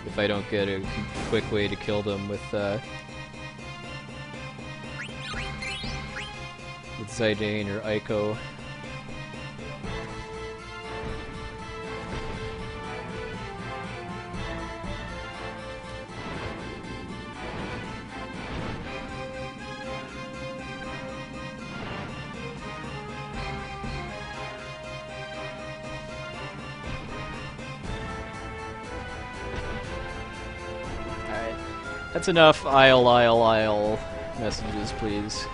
if I don't get a quick way to kill them with Zidane or Ico. That's enough Isle messages, please.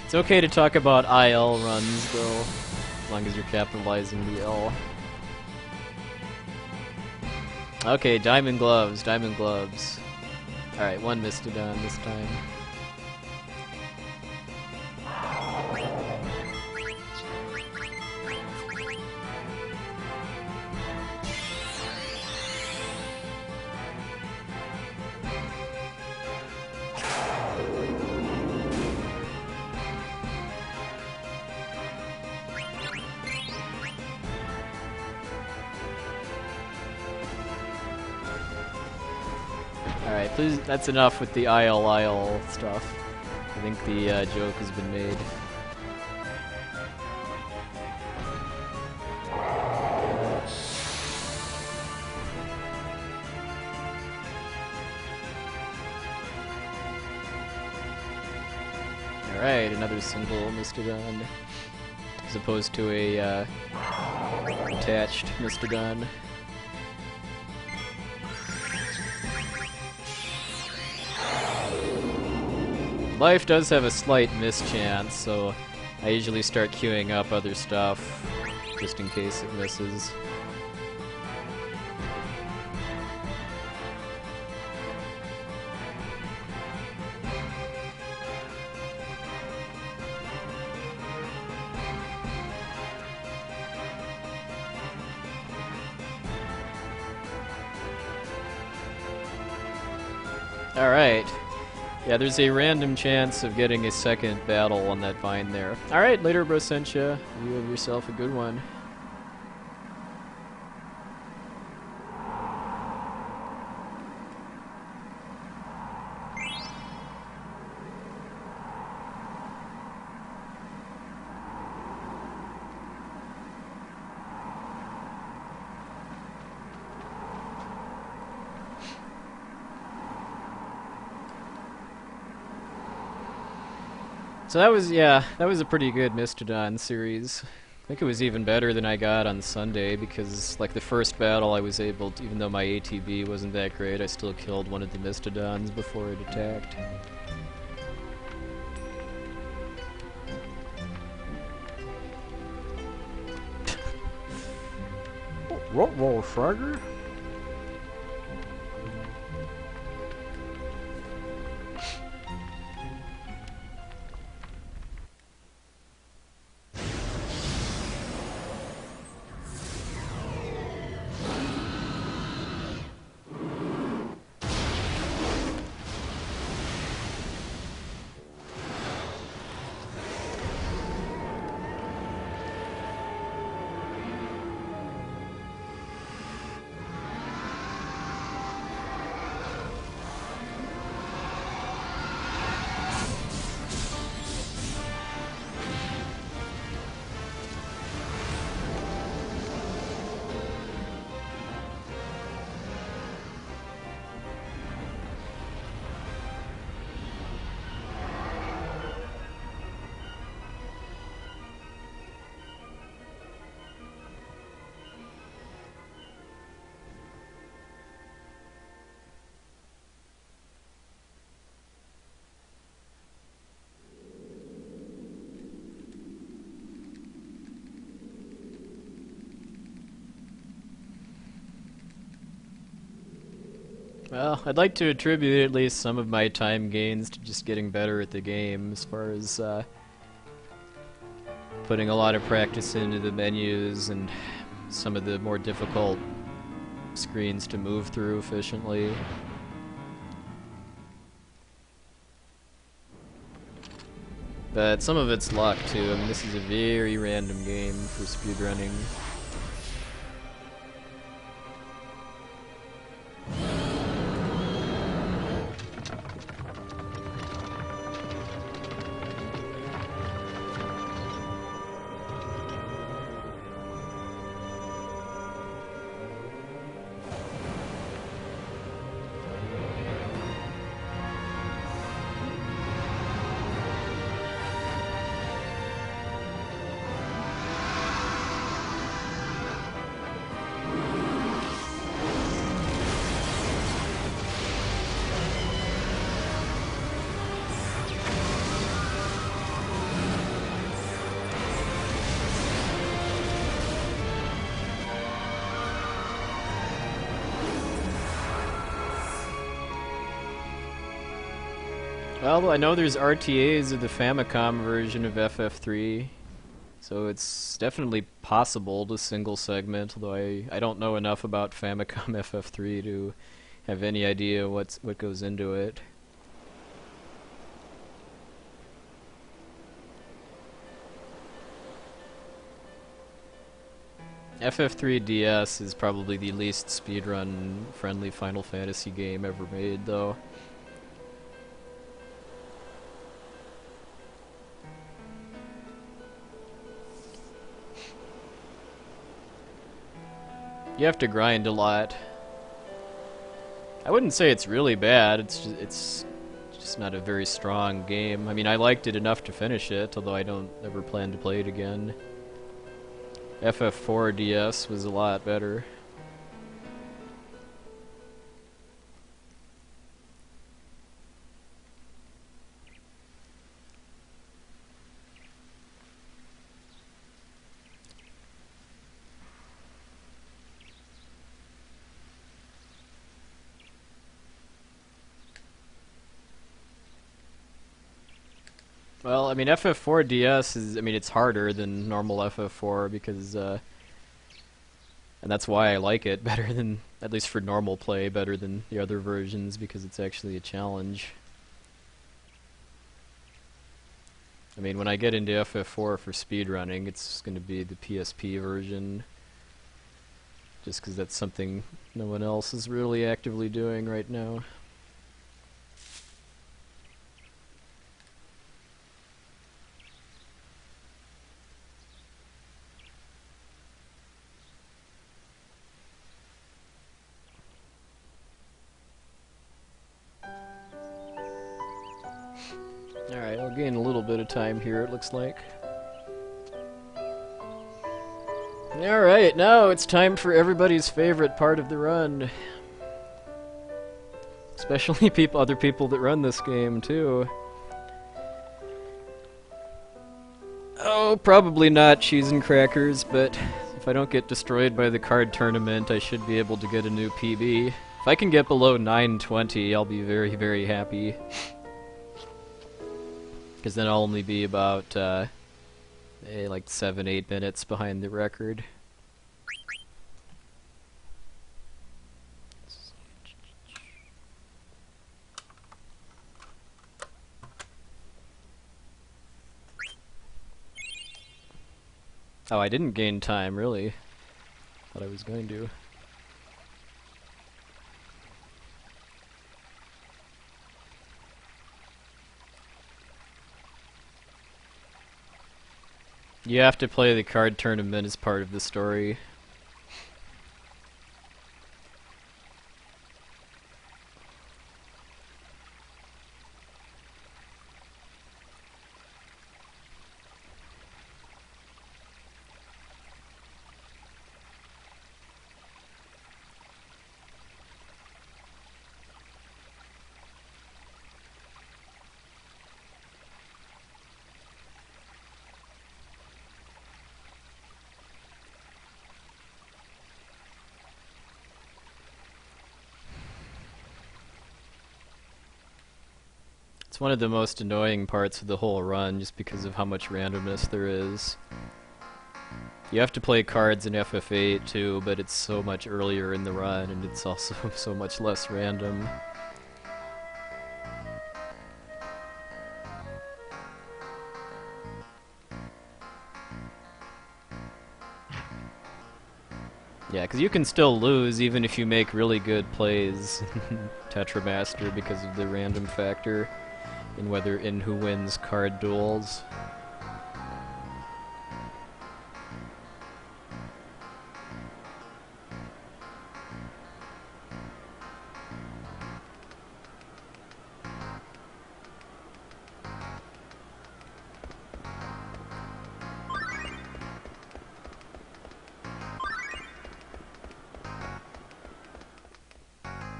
It's okay to talk about IL runs, though. as long as you're capitalizing the L. Okay, diamond gloves, diamond gloves. Alright, one Mistodon this time. Alright, please, that's enough with the IL stuff. I think the joke has been made. Alright, another single Mistodon. As opposed to a attached Mistodon. Life does have a slight miss chance, so I usually start queuing up other stuff just in case it misses. Alright. Yeah, there's a random chance of getting a second battle on that vine there. Alright, later, Brosentia. You have yourself a good one. So that was, yeah, that was a pretty good Mistodon series. I think it was even better than I got on Sunday because, like, the first battle I was able to, even though my ATB wasn't that great, I still killed one of the Mistodons before it attacked. What roll, Frogger? Well, I'd like to attribute at least some of my time gains to just getting better at the game, as far as putting a lot of practice into the menus and some of the more difficult screens to move through efficiently. But some of it's luck too. I mean, this is a very random game for speedrunning. Well, I know there's RTAs of the Famicom version of FF3, so it's definitely possible to single segment, although I don't know enough about Famicom FF3 to have any idea what goes into it. FF3 DS is probably the least speedrun friendly Final Fantasy game ever made, though. You have to grind a lot. I wouldn't say it's really bad, it's just not a very strong game. I mean, I liked it enough to finish it, although I don't ever plan to play it again. FF4 DS was a lot better. Well, I mean, FF4 DS is, I mean, it's harder than normal FF4 because, and that's why I like it better than, at least for normal play, better than the other versions, because it's actually a challenge. I mean, when I get into FF4 for speedrunning, it's going to be the PSP version, just because that's something no one else is really actively doing right now. Alright, I'll gain a little bit of time here, it looks like. Alright, now it's time for everybody's favorite part of the run. Especially other people that run this game, too. Oh, probably not cheese and crackers, but if I don't get destroyed by the card tournament, I should be able to get a new PB. If I can get below 920, I'll be very, very happy. Because then I'll only be about, like 7-8 minutes behind the record. Oh, I didn't gain time, really. Thought I was going to. You have to play the card tournament as part of the story. It's one of the most annoying parts of the whole run, just because of how much randomness there is. You have to play cards in FF8 too, but it's so much earlier in the run, and it's also so much less random. Yeah, because you can still lose even if you make really good plays Tetramaster because of the random factor in who wins card duels.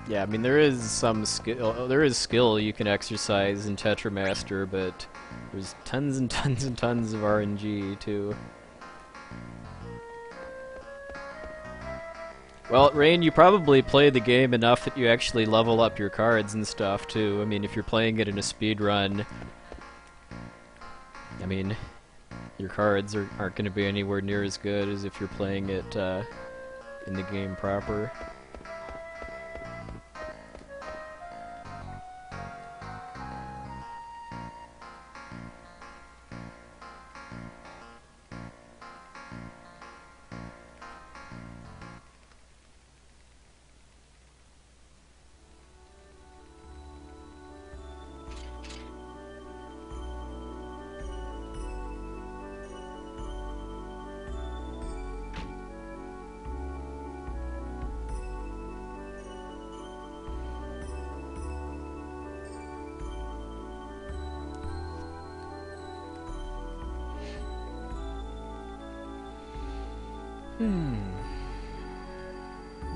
Yeah, I mean there is some skill. There is skill you can exercise in Tetramaster, but there's tons and tons and tons of RNG too. Well, Rain, you probably play the game enough that you actually level up your cards and stuff, too. I mean, if you're playing it in a speed run, I mean, your cards aren't going to be anywhere near as good as if you're playing it in the game proper.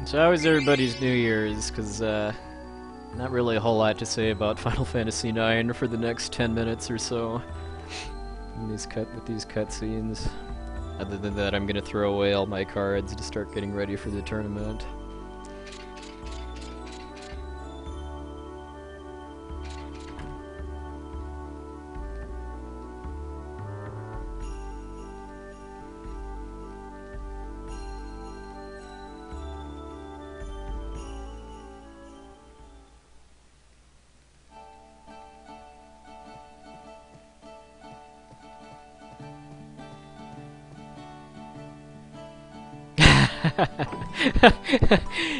So how was everybody's New Year's? Because, not really a whole lot to say about Final Fantasy IX for the next 10 minutes or so. With these cutscenes. Other than that, I'm gonna throw away all my cards to start getting ready for the tournament.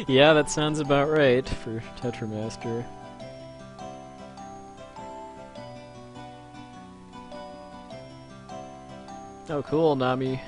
Yeah, that sounds about right for Tetramaster. Oh, cool, Nami.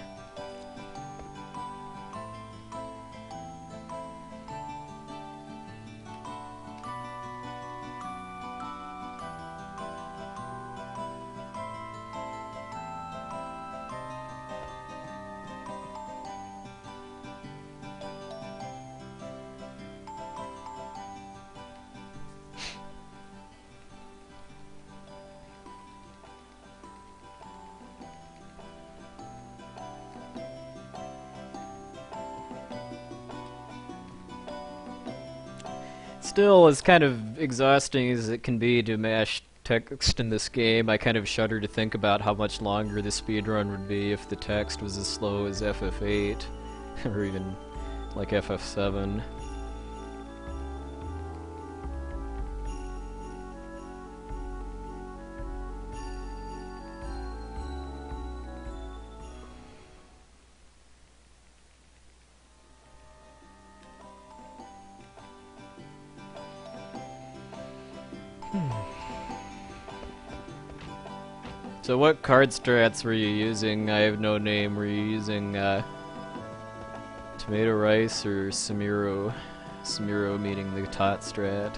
Still, as kind of exhausting as it can be to mash text in this game, I kind of shudder to think about how much longer the speedrun would be if the text was as slow as FF8, or even like FF7. So what card strats were you using? I have no name. Were you using tomato rice or Samuro? Samuro meaning the tot strat.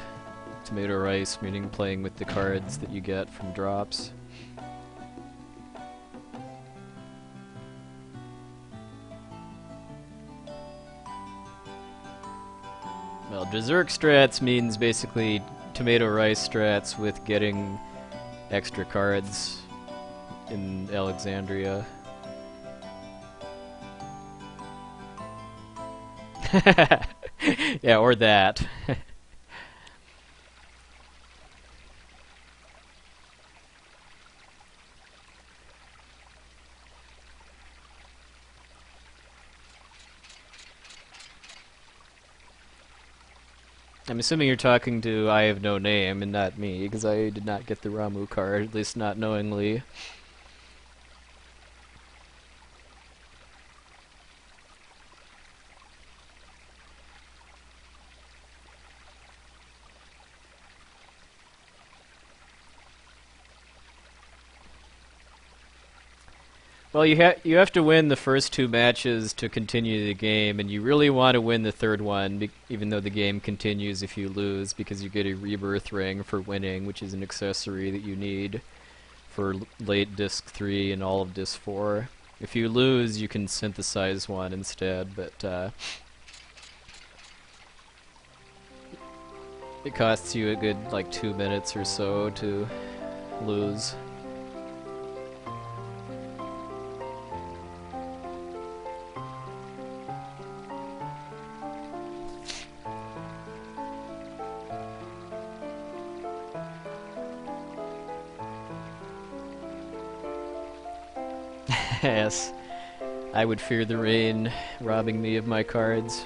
Tomato rice meaning playing with the cards that you get from drops. Well, Berserk strats means basically tomato rice strats with getting extra cards in Alexandria. Yeah, or that. I'm assuming you're talking to I have no name and not me, because I did not get the Ramu card, at least not knowingly. Well, you have to win the first two matches to continue the game, and you really want to win the third one, even though the game continues if you lose, because you get a rebirth ring for winning, which is an accessory that you need for late Disc 3 and all of Disc 4. If you lose, you can synthesize one instead, but it costs you a good, like, 2 minutes or so to lose. Yes. I would fear the rain robbing me of my cards.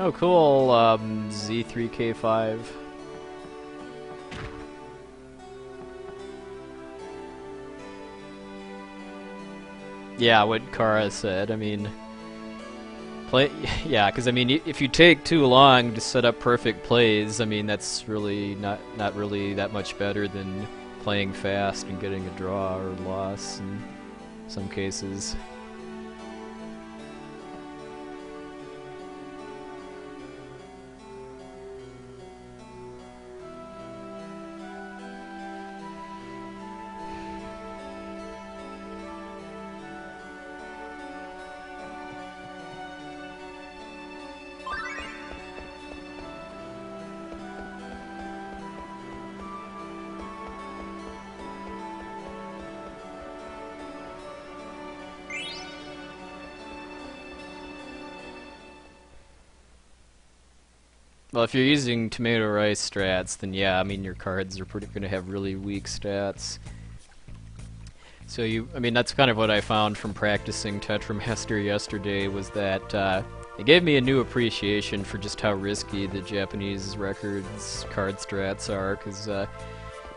Oh, cool. Z3K5. Yeah, what Kara said. I mean, yeah, because I mean, if you take too long to set up perfect plays, I mean, that's really not really that much better than playing fast and getting a draw or loss in some cases. Well, if you're using tomato rice strats, then yeah, I mean your cards are going to have really weak stats. So I mean that's kind of what I found from practicing Tetramaster yesterday was that it gave me a new appreciation for just how risky the Japanese records card strats are, because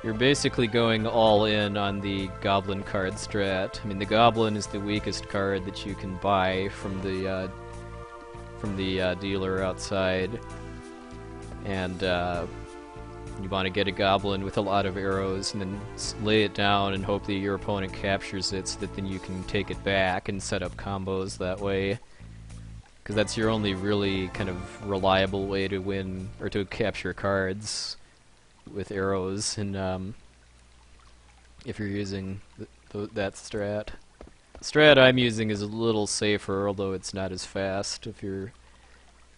you're basically going all in on the Goblin card strat. I mean the Goblin is the weakest card that you can buy from the dealer outside. And you want to get a goblin with a lot of arrows and then lay it down and hope that your opponent captures it so that then you can take it back and set up combos that way. Because that's your only really kind of reliable way to win or to capture cards with arrows. And if you're using that strat. The strat I'm using is a little safer, although it's not as fast if you're...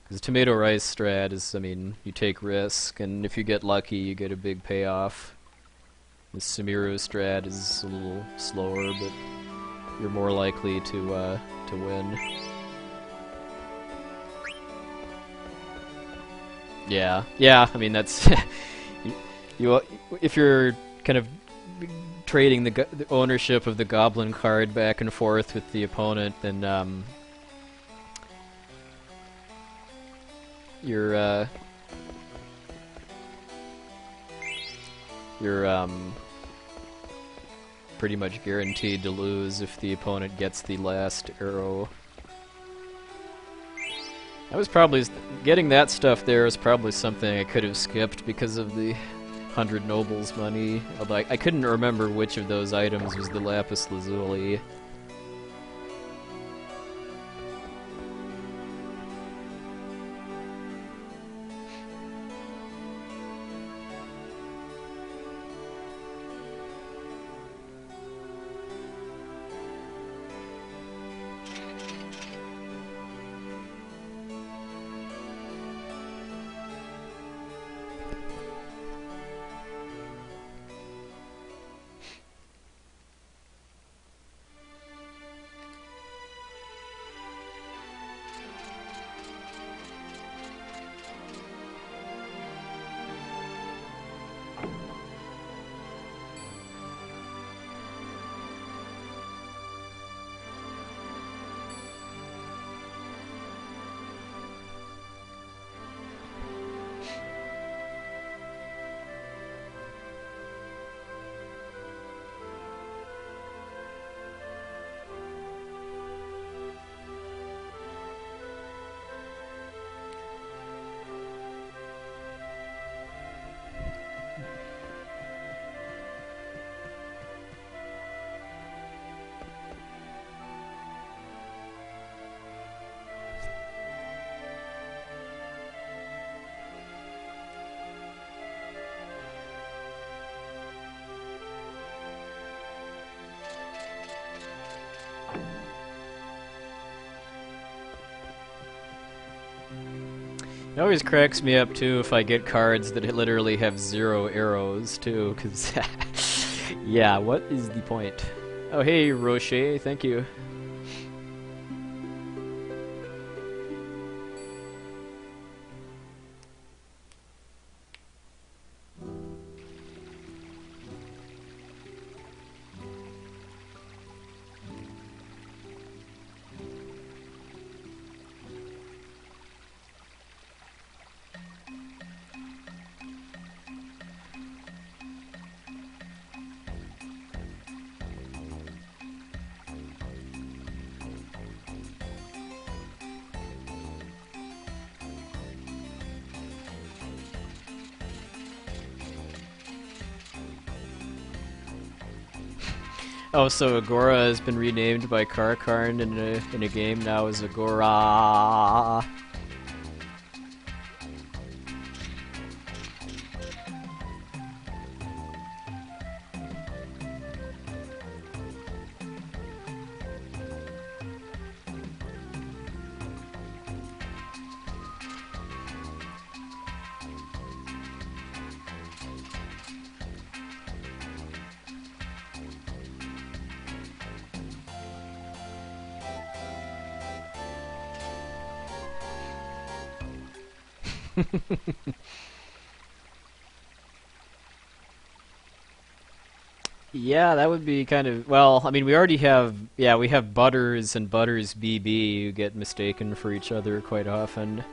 Because tomato rice strat is, I mean, you take risk, and if you get lucky, you get a big payoff. The Sumiru strat is a little slower, but you're more likely to win. Yeah, I mean that's you. If you're kind of trading the ownership of the Goblin card back and forth with the opponent, then you're pretty much guaranteed to lose if the opponent gets the last arrow. I was probably getting that stuff there is probably something I could have skipped because of the 100 nobles money. Although I couldn't remember which of those items was the lapis lazuli. It always cracks me up too if I get cards that literally have 0 arrows too, because yeah, what is the point? Oh hey Rocher, thank you. Oh, so Agora has been renamed by Karakarn in a game now as Agora. Yeah, that would be kind of, well, I mean, we already have, yeah, we have Butters and Butters BB who get mistaken for each other quite often.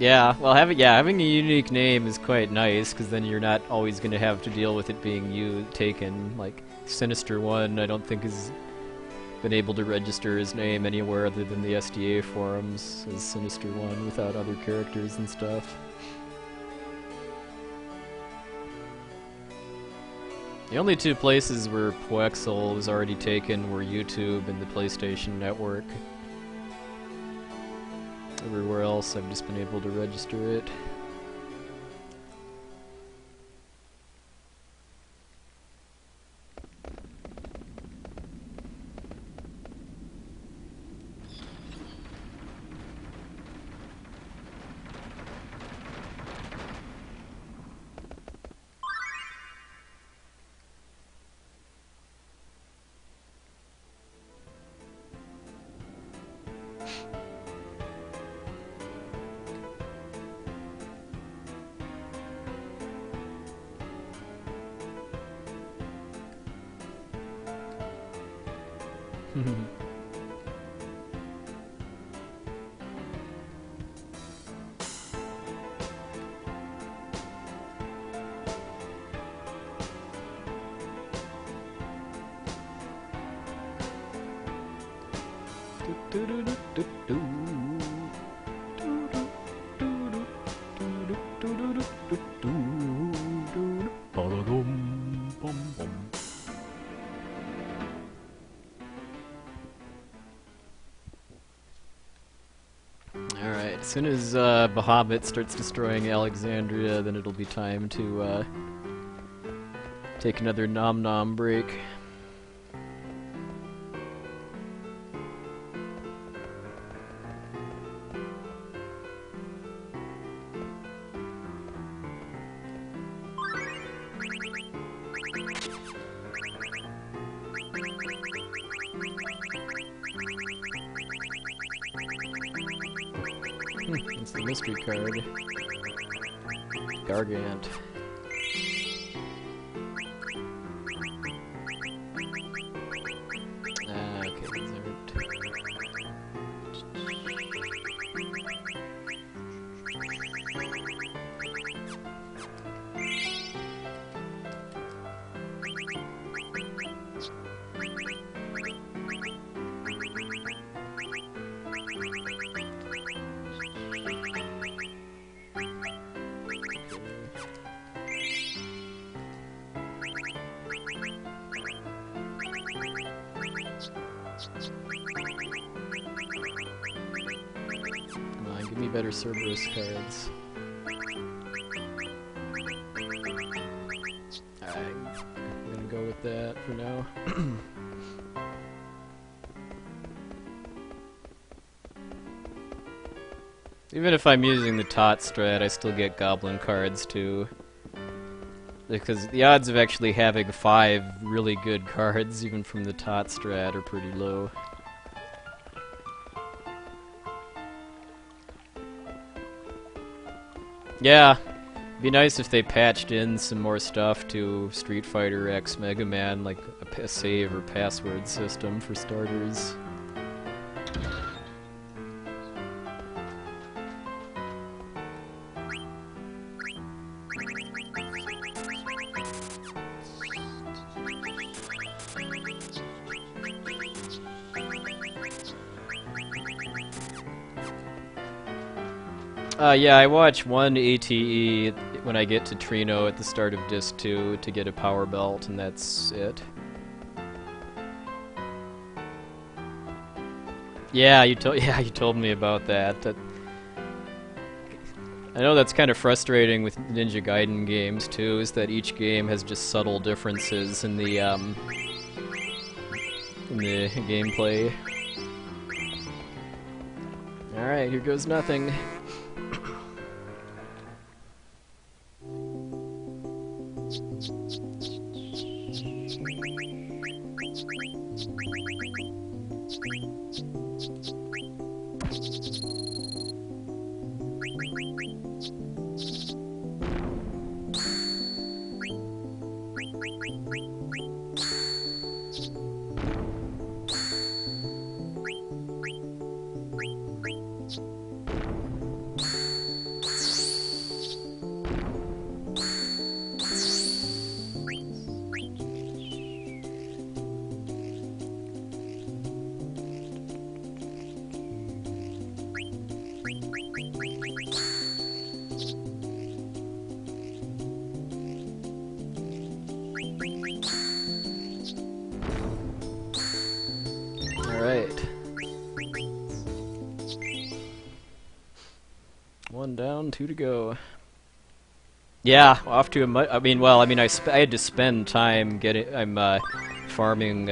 Yeah, well, having a unique name is quite nice, because then you're not always going to have to deal with it being taken. Like, Sinister One, I don't think has been able to register his name anywhere other than the SDA forums as Sinister One without other characters and stuff. The only two places where Poexel was already taken were YouTube and the PlayStation Network. Everywhere else I've just been able to register it. Alright, as soon as Bahamut starts destroying Alexandria, then it'll be time to take another nom nom break. It's the mystery card. Gargant. Ah, okay, these are give me better Cerberus cards. I'm gonna go with that for now. Even if I'm using the Tot strat, I still get Goblin cards too. Because the odds of actually having 5 really good cards, even from the Tot strat, are pretty low. Yeah, it'd be nice if they patched in some more stuff to Street Fighter X Mega Man, like a save or password system for starters. Yeah, I watch one ATE when I get to Trino at the start of Disc 2 to get a power belt, and that's it. Yeah, you told me about that. I know that's kind of frustrating with Ninja Gaiden games too, is that each game has just subtle differences in the gameplay. Alright, here goes nothing. Alright. 1 down, 2 to go. Yeah, off to a I had to spend time farming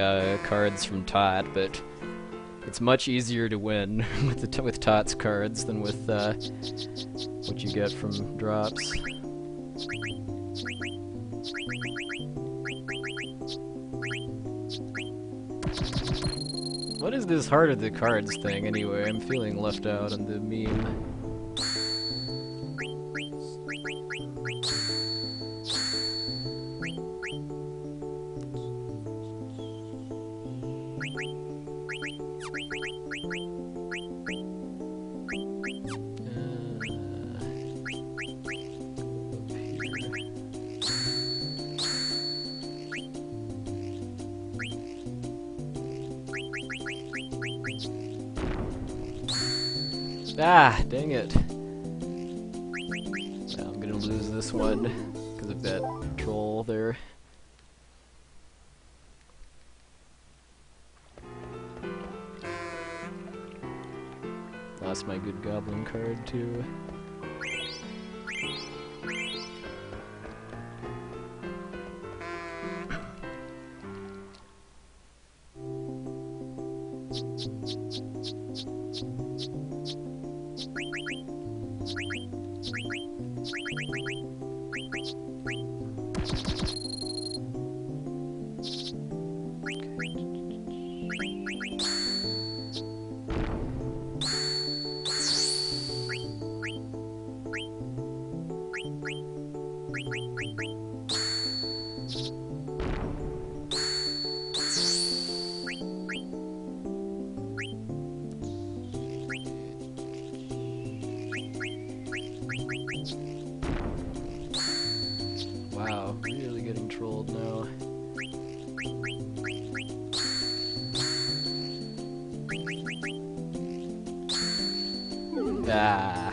cards from Tot, but it's much easier to win with Tot's cards than with what you get from drops. What is this heart of the cards thing anyway? I'm feeling left out on the meme. Ah, dang it. Well, I'm gonna lose this one because of that troll there. Lost my good goblin card too. Wow, really getting trolled now. Ah.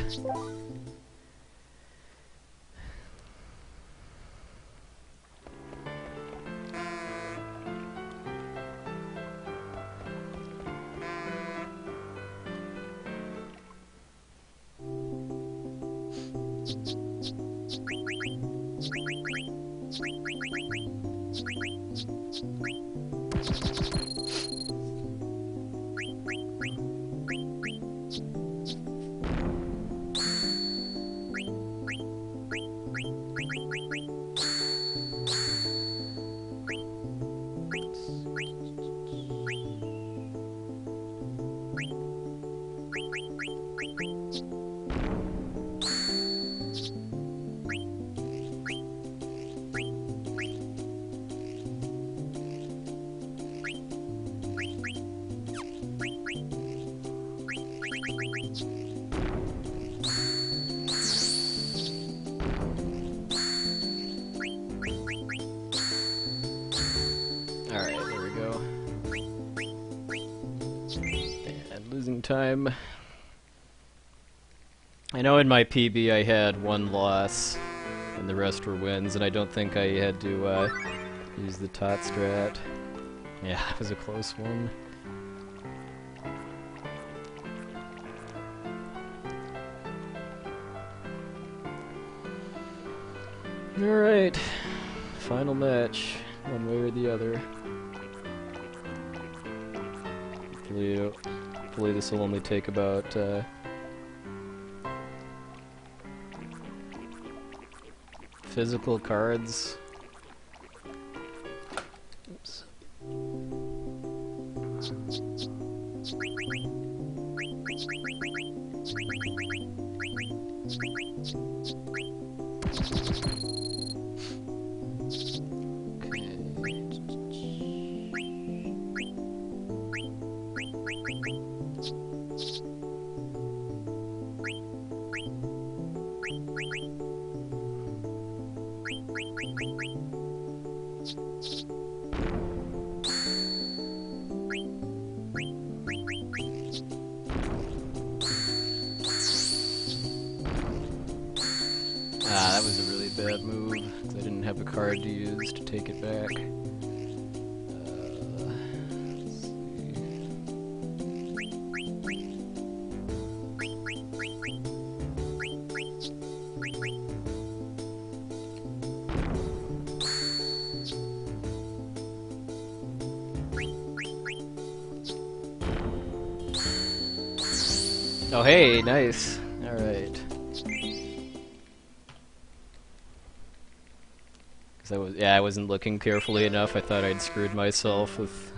Alright, there we go. And losing time. I know in my PB I had one loss, and the rest were wins, and I don't think I had to use the tot strat. Yeah, it was a close one. Alright, final match, one way or the other. Hopefully this will only take about physical cards. Oops. Ah, that was a really bad move, 'cause I didn't have a card to use to take it back. Let's see. Oh hey, nice. Alright. I wasn't looking carefully enough. I thought I'd screwed myself with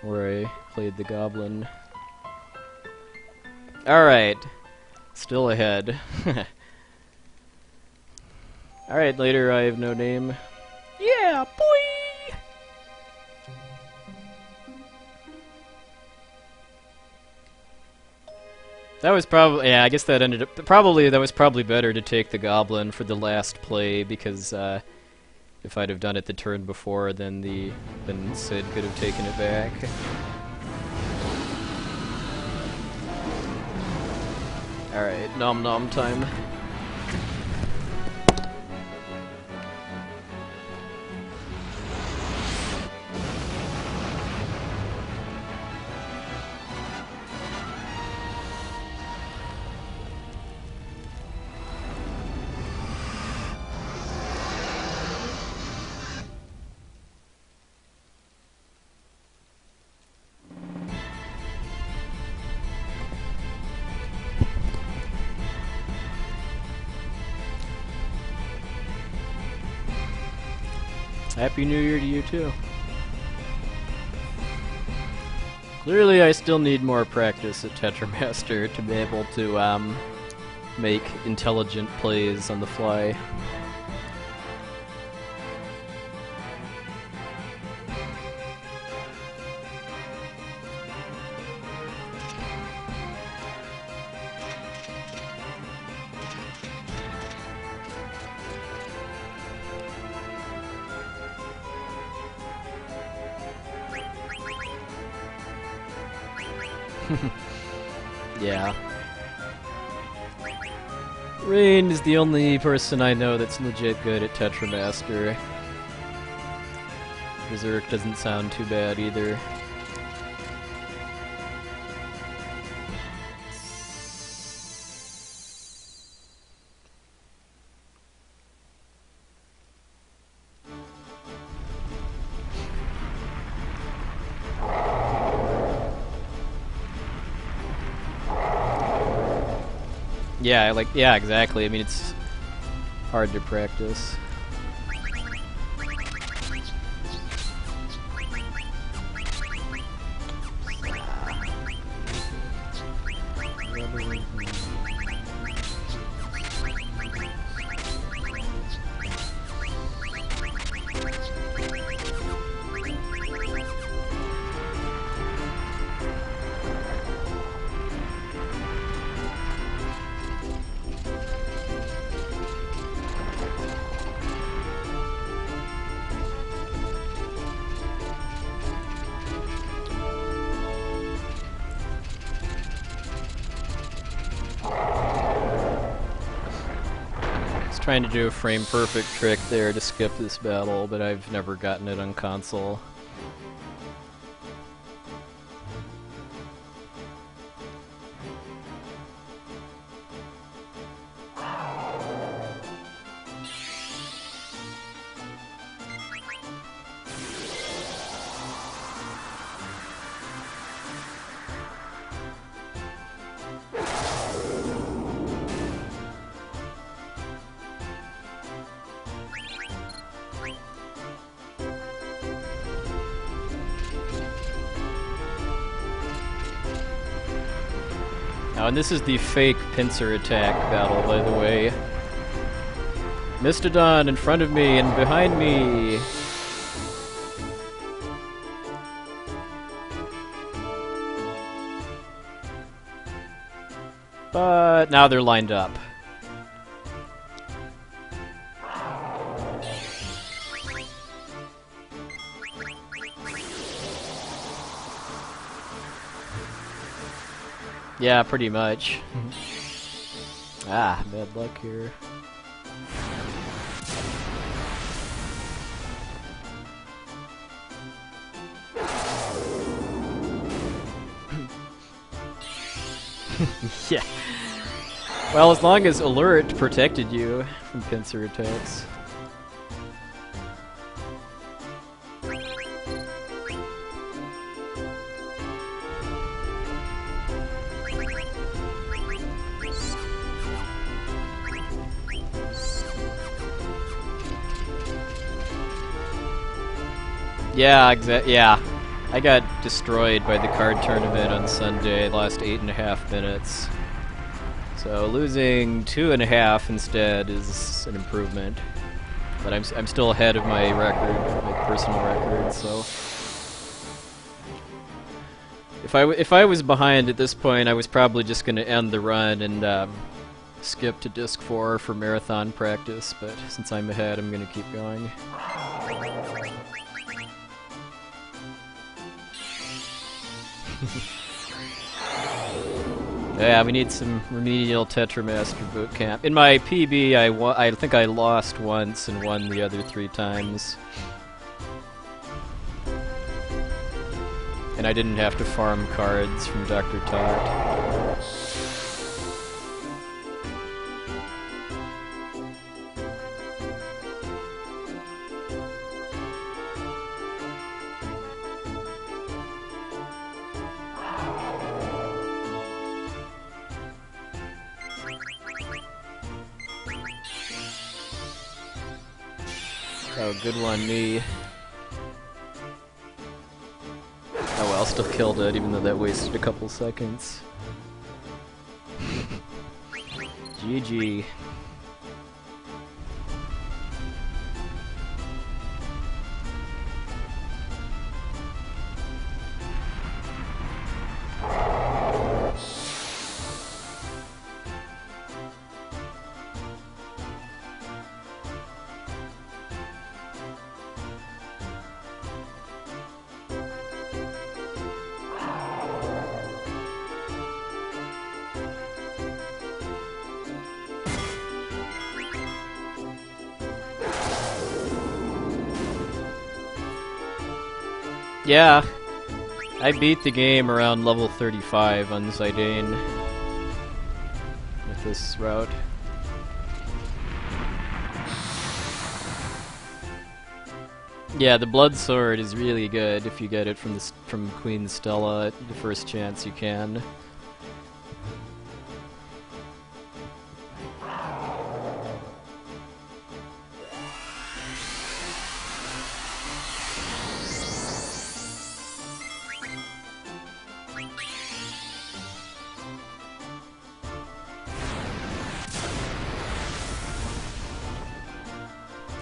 where I played the goblin. Alright. Still ahead. Alright, later I have no name. Yeah, boy! That was probably, yeah, I guess that ended up, that was probably better to take the goblin for the last play, because, if I'd have done it the turn before, then Sid could have taken it back. Alright, nom nom time. Happy New Year to you too. Clearly I still need more practice at Tetramaster to be able to make intelligent plays on the fly. Yeah. Rain is the only person I know that's legit good at Tetramaster. Berserk doesn't sound too bad either. Yeah, like, yeah, exactly. I mean, it's hard to practice. Trying to do a frame perfect trick there to skip this battle, but I've never gotten it on console. Oh, and this is the fake pincer attack battle, by the way. Mistodon in front of me and behind me! But now they're lined up. Yeah, pretty much. Ah, bad luck here. Yeah. Well, as long as alert protected you from pincer attacks. Yeah, yeah. I got destroyed by the card tournament on Sunday. I lost 8.5 minutes. So losing 2.5 instead is an improvement. But I'm still ahead of my record, my personal record, so... If I was behind at this point, I was probably just going to end the run and skip to Disc 4 for marathon practice, but since I'm ahead, I'm going to keep going. Yeah, we need some remedial Tetramaster boot camp. In my PB, I think I lost once and won the other 3 times. And I didn't have to farm cards from Dr. Tot. Oh, good one, me. Oh well, still killed it, even though that wasted a couple seconds. GG. Yeah, I beat the game around level 35 on Zidane with this route. Yeah, the Blood Sword is really good if you get it from Queen Stella the first chance you can.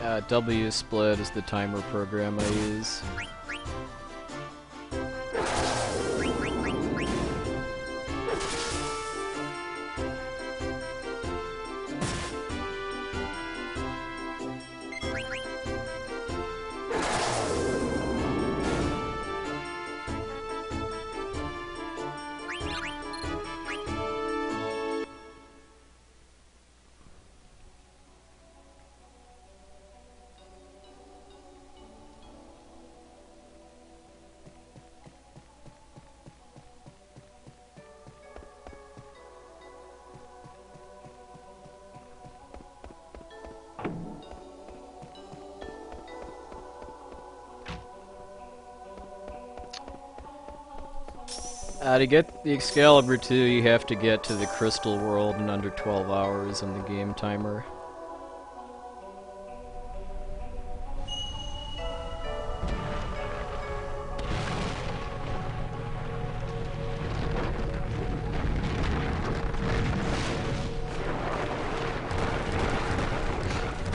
XSplit is the timer program I use. To get the Excalibur 2, you have to get to the Crystal World in under 12 hours on the game timer.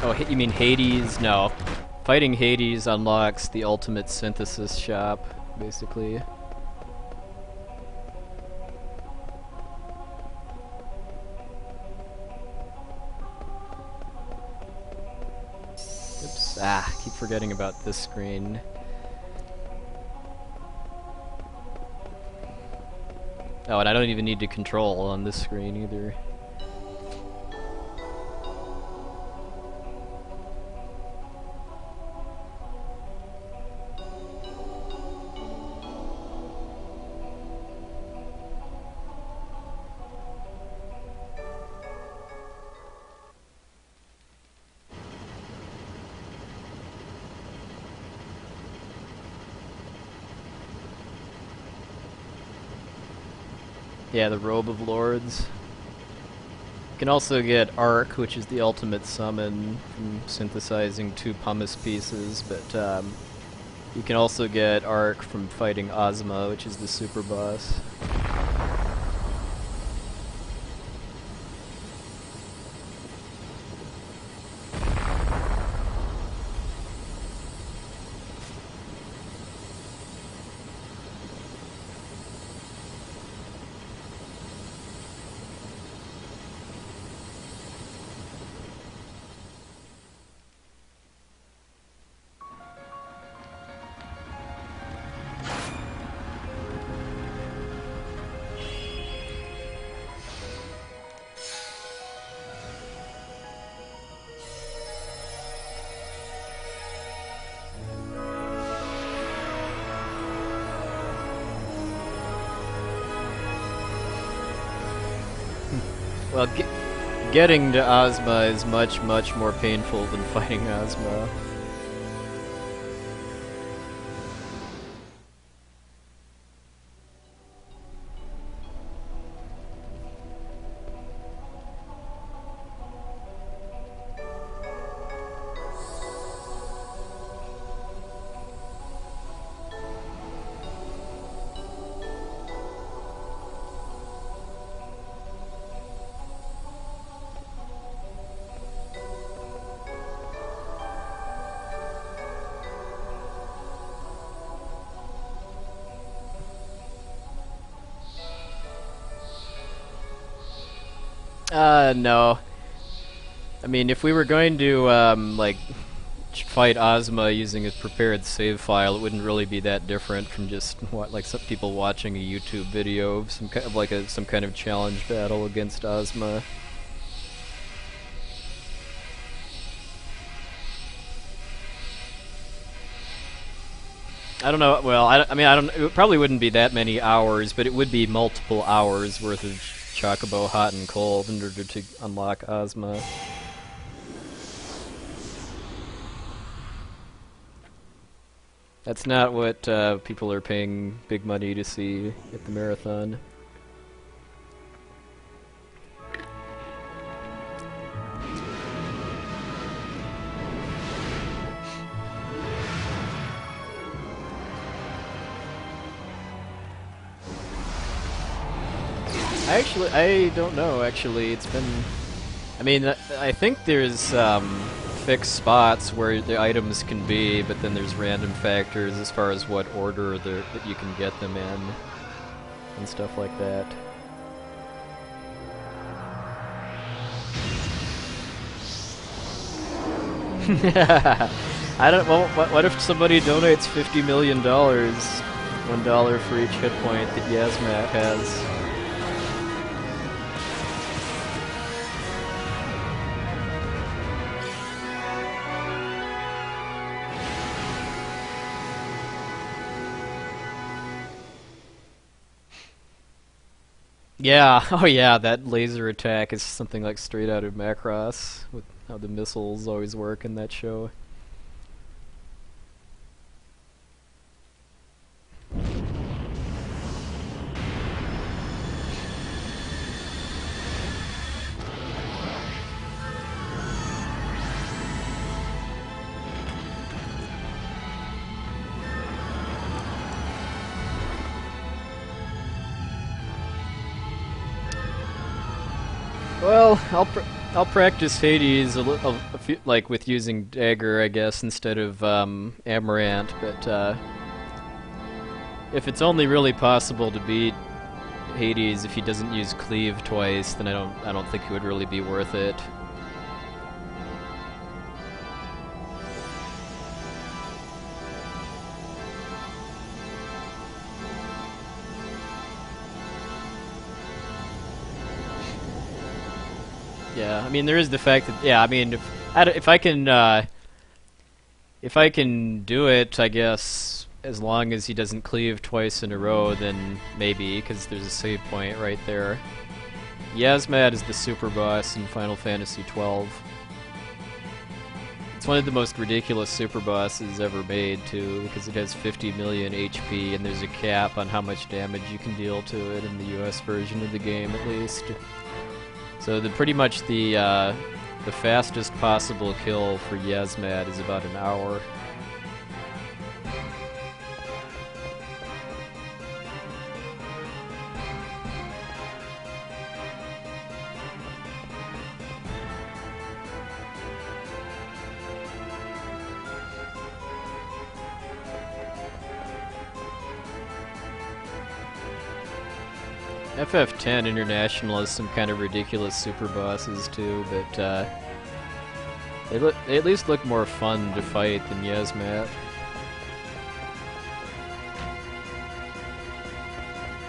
Oh, you mean Hades? No. Fighting Hades unlocks the ultimate synthesis shop, basically. Oops, keep forgetting about this screen. Oh, and I don't even need to control on this screen either. Yeah, the Robe of Lords. You can also get Arc, which is the ultimate summon from synthesizing 2 pumice pieces, but you can also get Arc from fighting Ozma, which is the super boss. Well, getting to Ozma is much, much more painful than fighting Ozma. No. I mean, if we were going to, like, fight Ozma using a prepared save file, it wouldn't really be that different from just, like, some people watching a YouTube video of some kind of, like, some kind of challenge battle against Ozma. I don't know, well, I mean, it probably wouldn't be that many hours, but it would be multiple hours worth of Chocobo hot and cold in order to unlock Ozma. That's not what people are paying big money to see at the marathon. I don't know, actually. It's been... I mean, I think there's fixed spots where the items can be, but then there's random factors as far as what order that you can get them in, and stuff like that. I don't. Well, what if somebody donates $50 million, $1 for each hit point that Yasmat has? Yeah. Oh yeah. That laser attack is something like straight out of Macross, with how the missiles always work in that show. Well, I'll practice Hades a few, like with using Dagger, I guess, instead of Amarant. But if it's only really possible to beat Hades if he doesn't use Cleave twice, then I don't think it would really be worth it. Yeah, I mean there is the fact that I mean if I can do it, I guess as long as he doesn't cleave twice in a row, then maybe, because there's a save point right there. Yasmat is the super boss in Final Fantasy XII. It's one of the most ridiculous super bosses ever made too, because it has 50 million HP and there's a cap on how much damage you can deal to it in the US version of the game at least. So pretty much the fastest possible kill for Yasmat is about an hour. FF10 International has some kind of ridiculous super bosses too, but they at least look more fun to fight than Yasmat.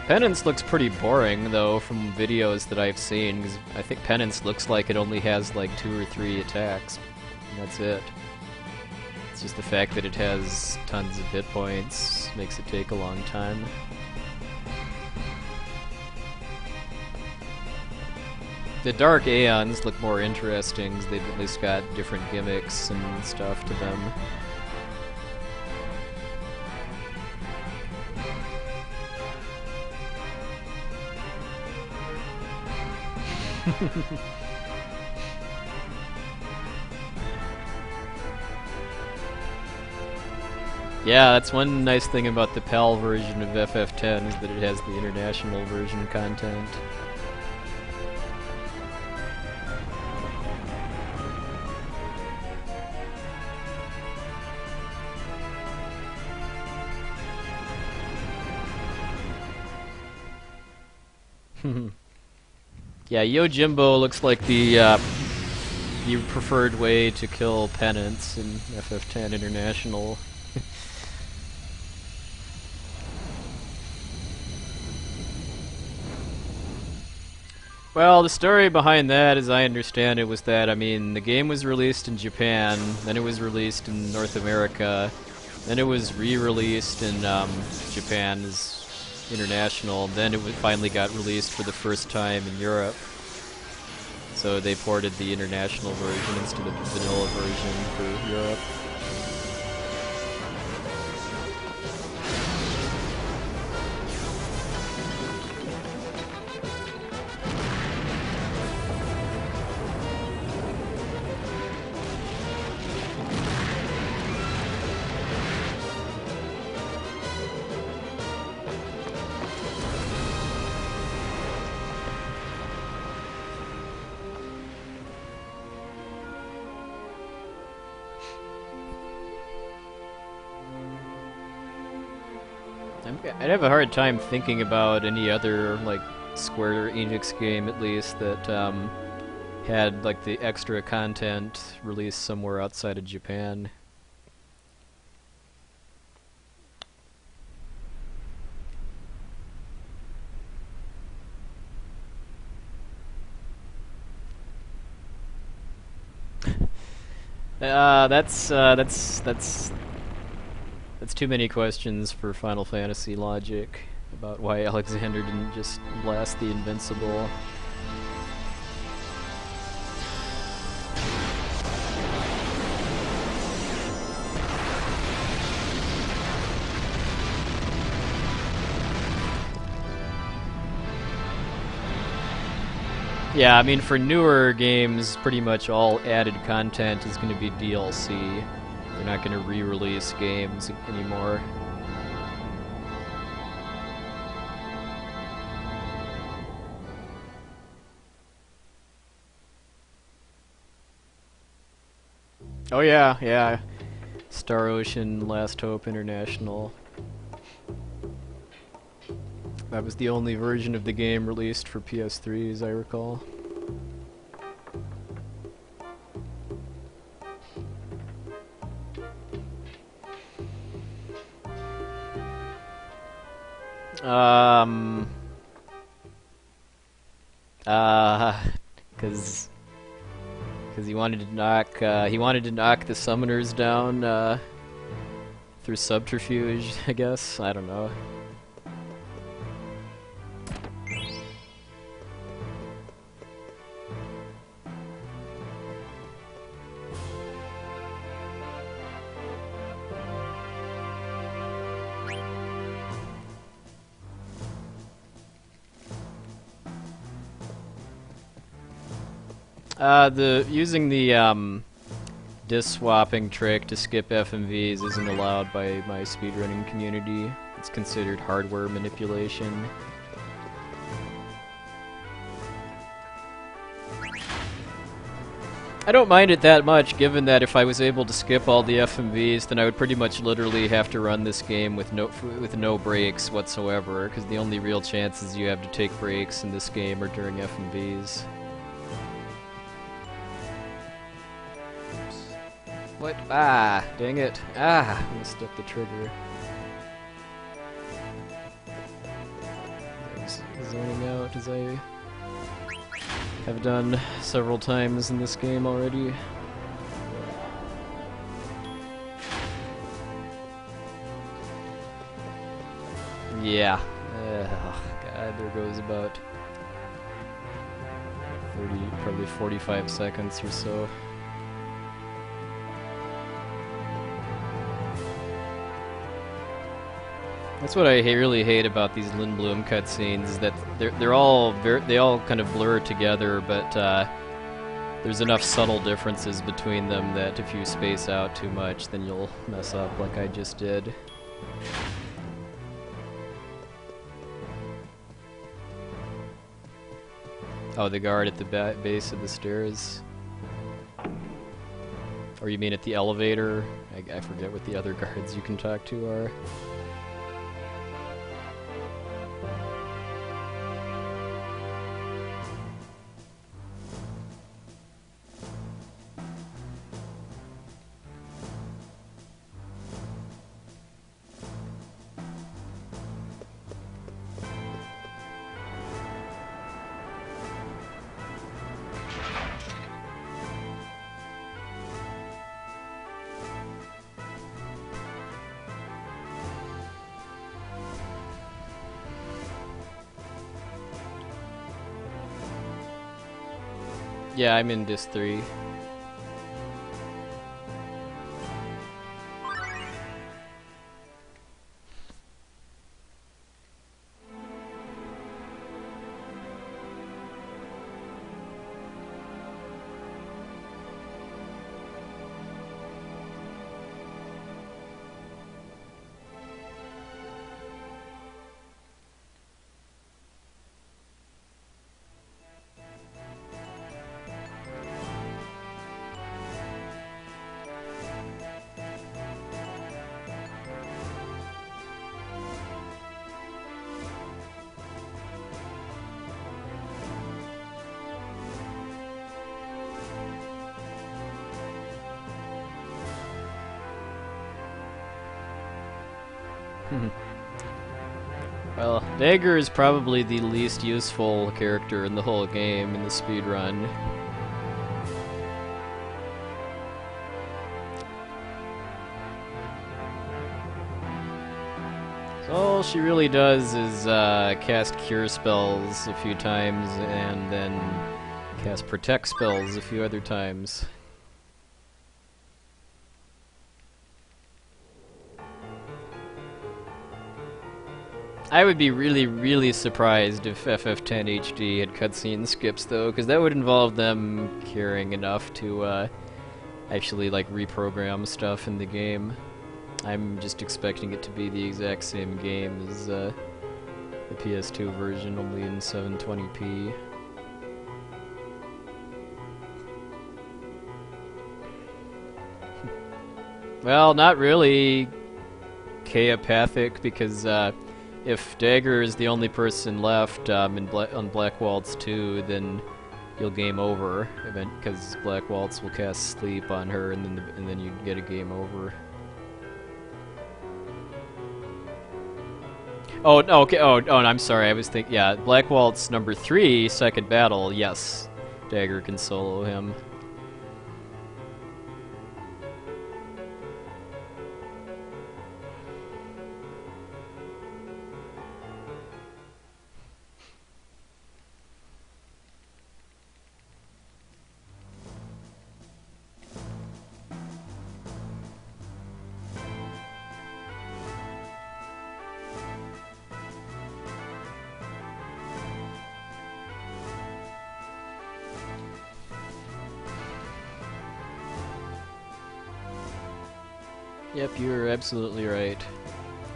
Penance looks pretty boring though from videos that I've seen, because I think Penance looks like it only has like 2 or 3 attacks, and that's it. It's just the fact that it has tons of hit points makes it take a long time. The Dark Aeons look more interesting, because they've at least got different gimmicks and stuff to them. Yeah, that's one nice thing about the PAL version of FF10 is that it has the international version content. Yeah, Yojimbo looks like the preferred way to kill Penance in FF10 International. Well, the story behind that, as I understand it, was that, I mean, the game was released in Japan, then it was released in North America, then it was re-released in Japan as international, then it finally got released for the first time in Europe. So they ported the international version instead of the vanilla version for Europe. I'd have a hard time thinking about any other like Square Enix game, at least, that had like the extra content released somewhere outside of Japan. That's too many questions for Final Fantasy logic about why Alexander didn't just blast the Invincible. Yeah, I mean, for newer games, pretty much all added content is going to be DLC. They're not going to re-release games anymore. Oh yeah, yeah. Star Ocean Last Hope International. That was the only version of the game released for PS3, as I recall. Cause he wanted to knock the summoners down through subterfuge, I guess. I don't know. Using the disc swapping trick to skip FMVs isn't allowed by my speedrunning community. It's considered hardware manipulation. I don't mind it that much, given that if I was able to skip all the FMVs, then I would pretty much literally have to run this game with no breaks whatsoever, because the only real chances you have to take breaks in this game are during FMVs. What? Ah, dang it. Ah, I messed up the trigger. I was zoning out as I have done several times in this game already. Yeah. Oh, God, there goes about 30, probably 45 seconds or so. That's what I really hate about these Lindblom cutscenes, is that they all kind of blur together, but there's enough subtle differences between them that if you space out too much, then you'll mess up like I just did. Oh, the guard at the base of the stairs? Or you mean at the elevator? I forget what the other guards you can talk to are. Yeah, I'm in Disc 3. Well, Dagger is probably the least useful character in the whole game in the speedrun. So all she really does is cast cure spells a few times and then cast protect spells a few other times. I would be really, really surprised if FF10 HD had cutscene skips, though, because that would involve them caring enough to actually, like, reprogram stuff in the game. I'm just expecting it to be the exact same game as the PS2 version, only in 720p. Well, not really chaopathic, because if Dagger is the only person left on Black Waltz 2, then you'll game over, because Black Waltz will cast Sleep on her, and then you get a game over. Oh, no, okay. Oh, I'm sorry. I was thinking. Yeah, Black Waltz number 3, second battle. Yes, Dagger can solo him. Yep, you're absolutely right.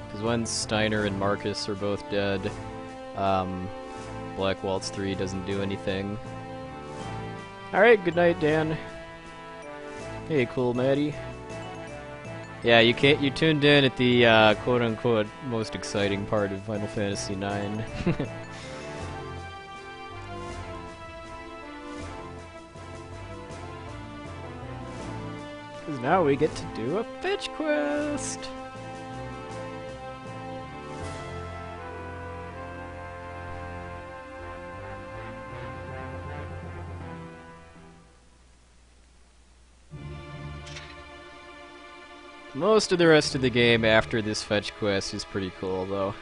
Because once Steiner and Marcus are both dead, Black Waltz 3 doesn't do anything. Alright, good night, Dan. Hey, cool Maddie. Yeah, you tuned in at the quote-unquote most exciting part of Final Fantasy IX. Because now we get to do a fetch quest! Most of the rest of the game after this fetch quest is pretty cool, though.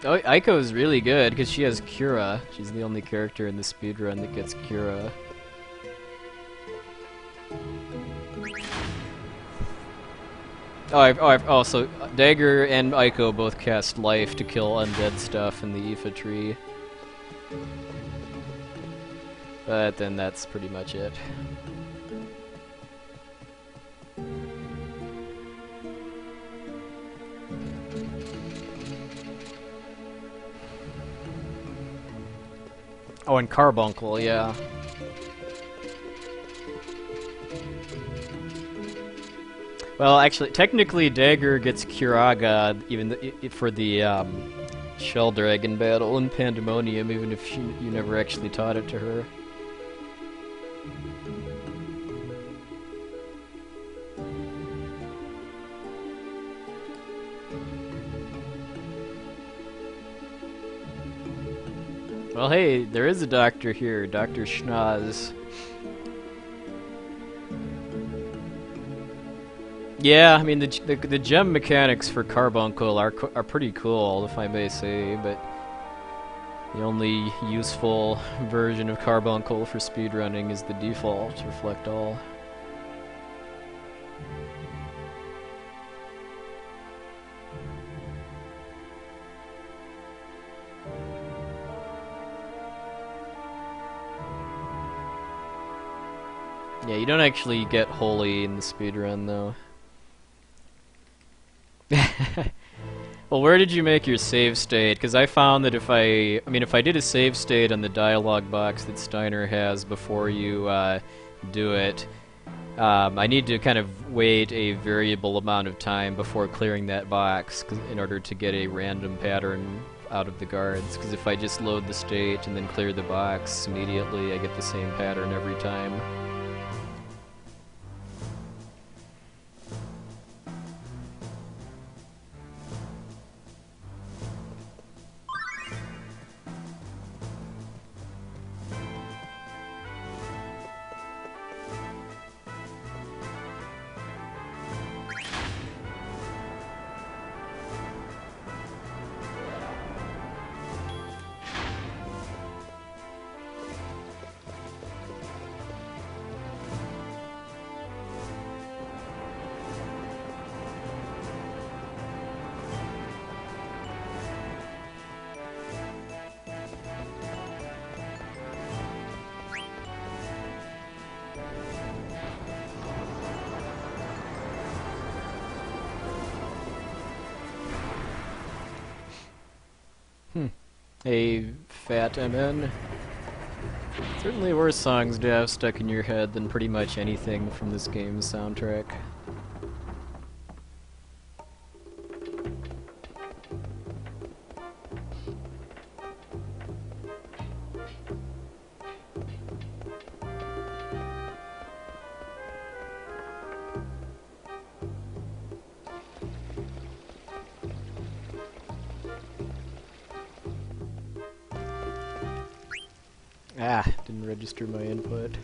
Oh, Aiko's really good, because she has Cura. She's the only character in the speedrun that gets Cura. So Dagger and Aiko both cast Life to kill undead stuff in the Aoife tree. But then that's pretty much it. Oh, and Carbuncle, yeah. Well, actually, technically, Dagger gets Curaga even for the Shell Dragon battle in Pandemonium, even if you never actually taught it to her. Well, hey, there is a doctor here, Dr. Schnoz. Yeah, I mean, the gem mechanics for Carbuncle are pretty cool, if I may say, but the only useful version of Carbuncle for speedrunning is the default, Reflect All. Yeah, you don't actually get Holy in the speedrun, though. Well, where did you make your save state? Because I found that if I did a save state on the dialogue box that Steiner has before you do it, I need to kind of wait a variable amount of time before clearing that box in order to get a random pattern out of the guards, because if I just load the state and then clear the box immediately, I get the same pattern every time. A fat MN. Certainly worse songs to have stuck in your head than pretty much anything from this game's soundtrack. Ah, didn't register my input.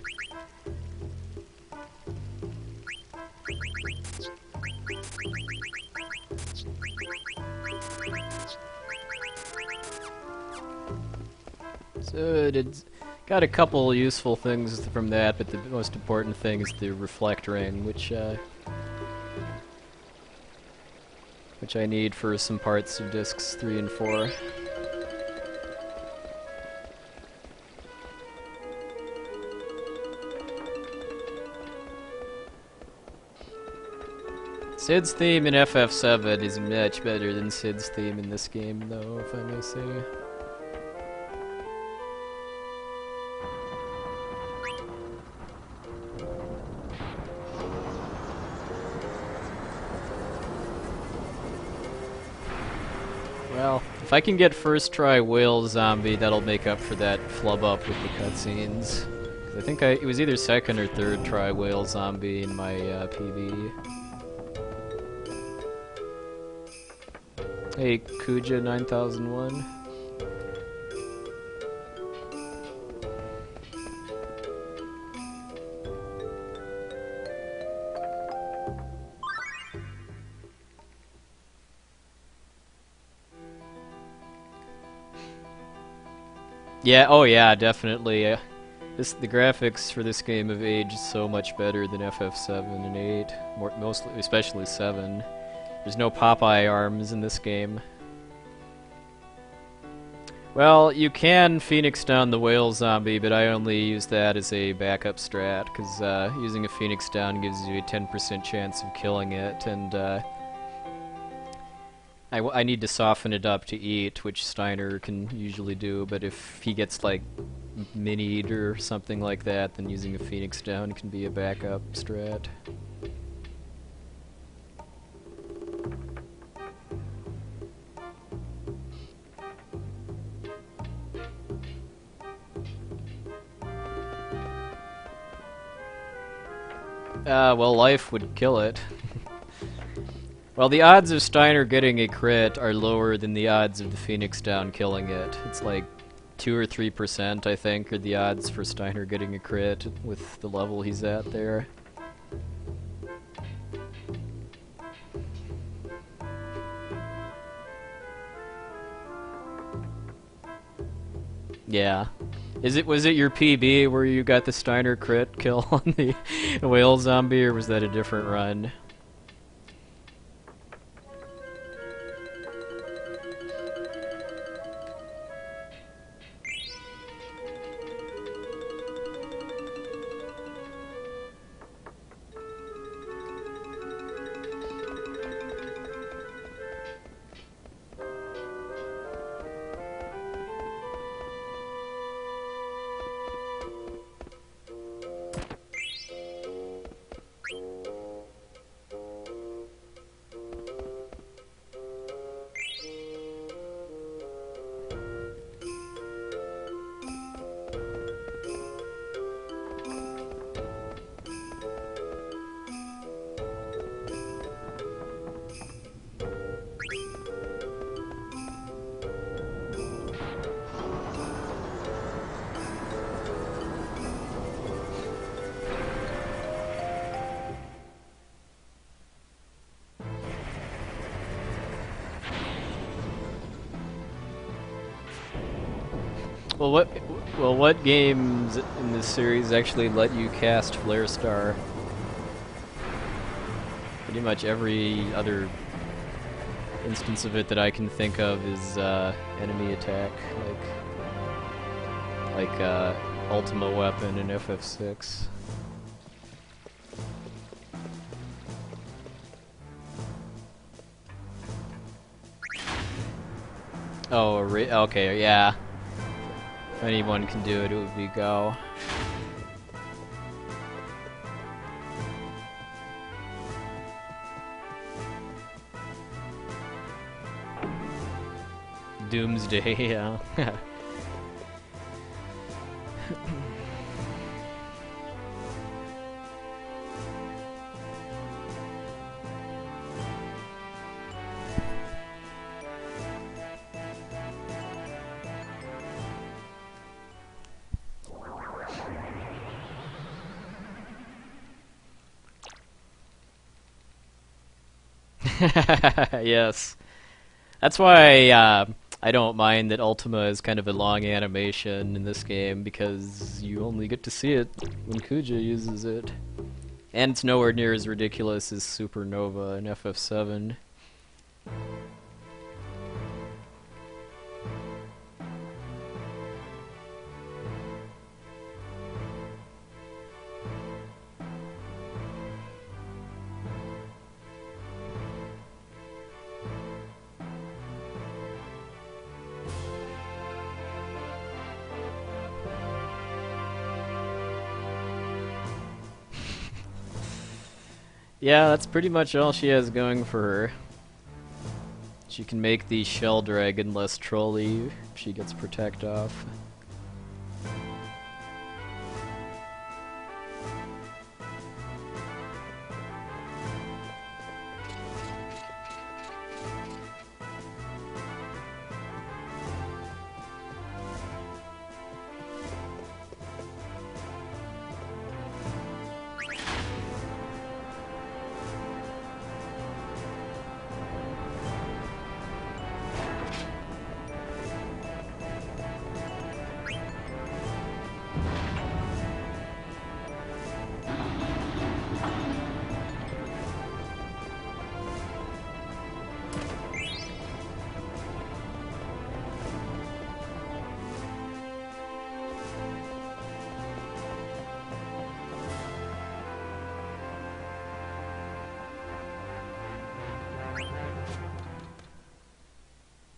So it's got a couple useful things from that, but the most important thing is the reflect ring, which I need for some parts of discs 3 and 4. Sid's theme in FF7 is much better than Sid's theme in this game, though, if I may say. Well, if I can get first try whale zombie, that'll make up for that flub up with the cutscenes. 'Cause I think it was either second or third try whale zombie in my PB. Hey, Kuja 9001. Yeah, oh yeah, definitely. The graphics for this game have aged so much better than FF7 and 8, mostly, especially 7. There's no Popeye arms in this game. Well, you can Phoenix down the whale zombie, but I only use that as a backup strat, because using a Phoenix down gives you a 10% chance of killing it, and I need to soften it up to eat, which Steiner can usually do, but if he gets, like, minied or something like that, then using a Phoenix down can be a backup strat. Well, life would kill it. Well, the odds of Steiner getting a crit are lower than the odds of the Phoenix down killing it. It's like 2 or 3%, I think, are the odds for Steiner getting a crit with the level he's at there. Yeah. Was it your PB where you got the Steiner crit kill on the whale zombie, or was that a different run? Well, what games in this series actually let you cast Flare Star? Pretty much every other instance of it that I can think of is enemy attack, like Ultima Weapon in FF6. Oh, okay, yeah. If anyone can do it, it would be Go. Doomsday, yeah. Yes. That's why I don't mind that Ultima is kind of a long animation in this game, because you only get to see it when Kuja uses it. And it's nowhere near as ridiculous as Supernova in FF7. Yeah, that's pretty much all she has going for her. She can make the Shell Dragon less trolly if she gets Protect off.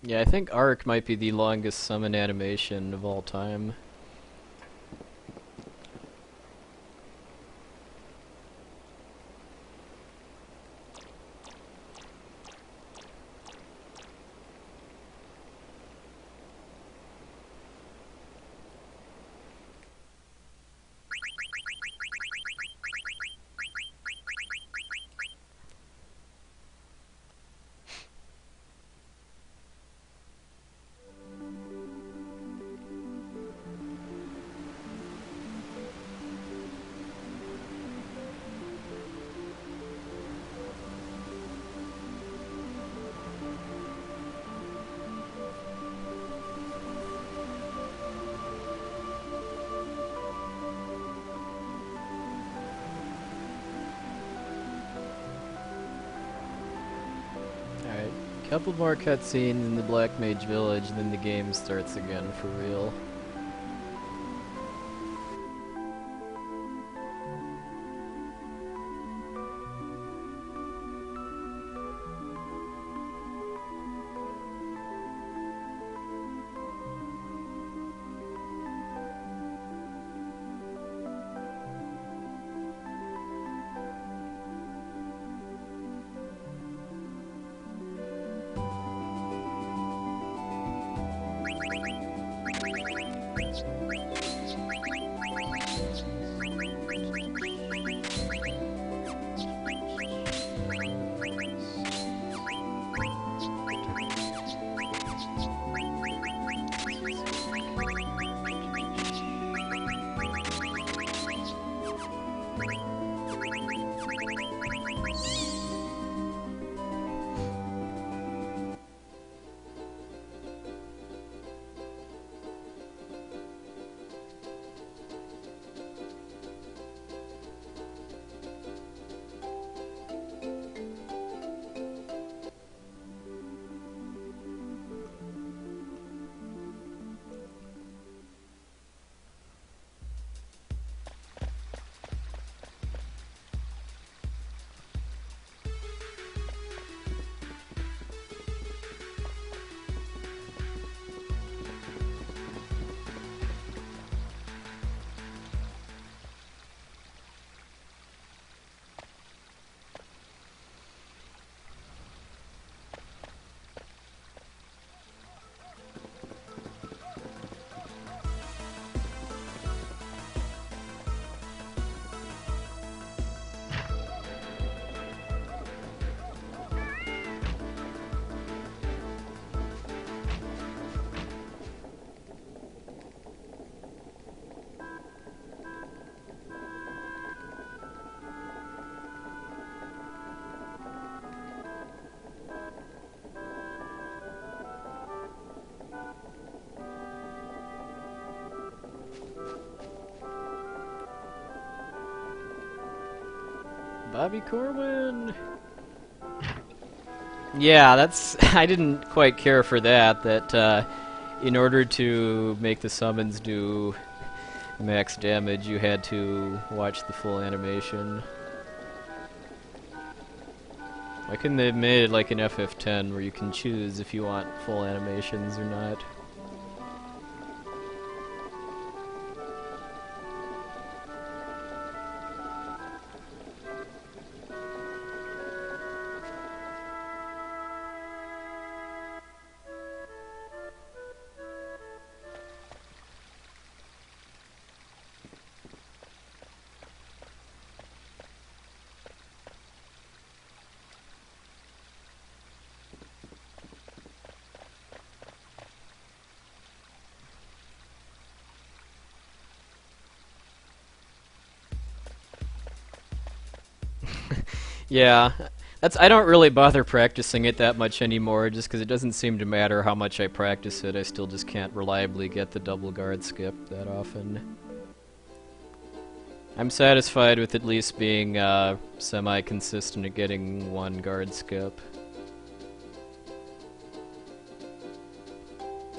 Yeah, I think Arc might be the longest summon animation of all time. Alright, couple more cutscenes in the Black Mage Village, then the game starts again for real. Bobby Corwin! Yeah, that's... I didn't quite care for that, in order to make the summons do max damage, you had to watch the full animation. Why couldn't they have made it like an FF10 where you can choose if you want full animations or not? Yeah, I don't really bother practicing it that much anymore, just because it doesn't seem to matter how much I practice it. I still just can't reliably get the double guard skip that often. I'm satisfied with at least being semi-consistent at getting one guard skip.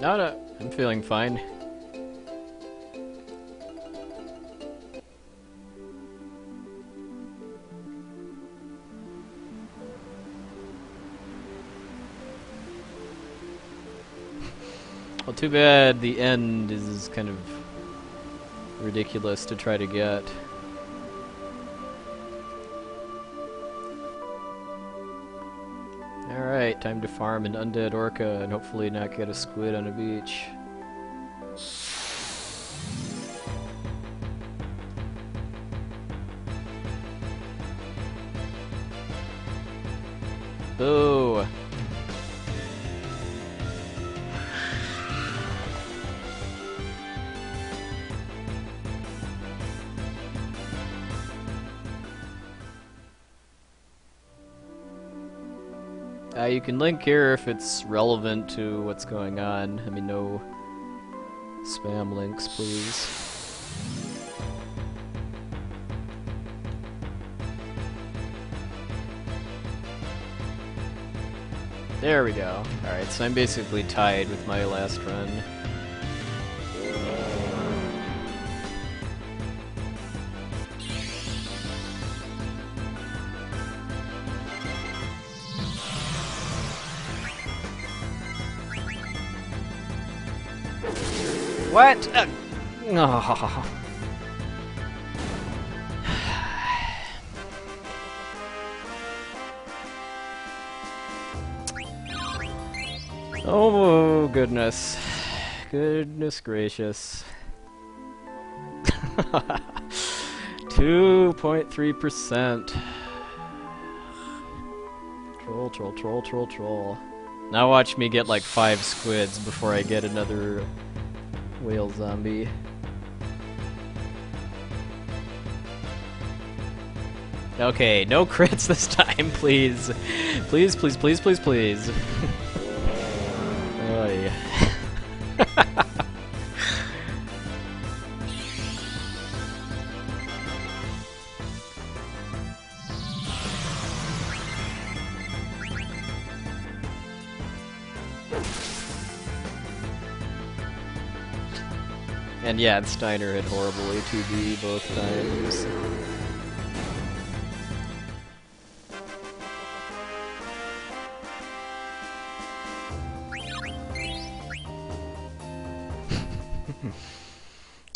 No, I'm feeling fine. Well, too bad the end is kind of ridiculous to try to get. Alright, time to farm an undead orca and hopefully not get a squid on a beach. Boo! You can link here if it's relevant to what's going on. I mean, no spam links, please. There we go. Alright, so I'm basically tied with my last run. What? Oh. Oh, goodness. Goodness gracious. 2.3%. Troll, troll, troll, troll, troll. Now watch me get like 5 squids before I get another whale zombie. Okay, no crits this time, please. Please, please, please, please, please. Oy. And yeah, Steiner had horrible A2B both times.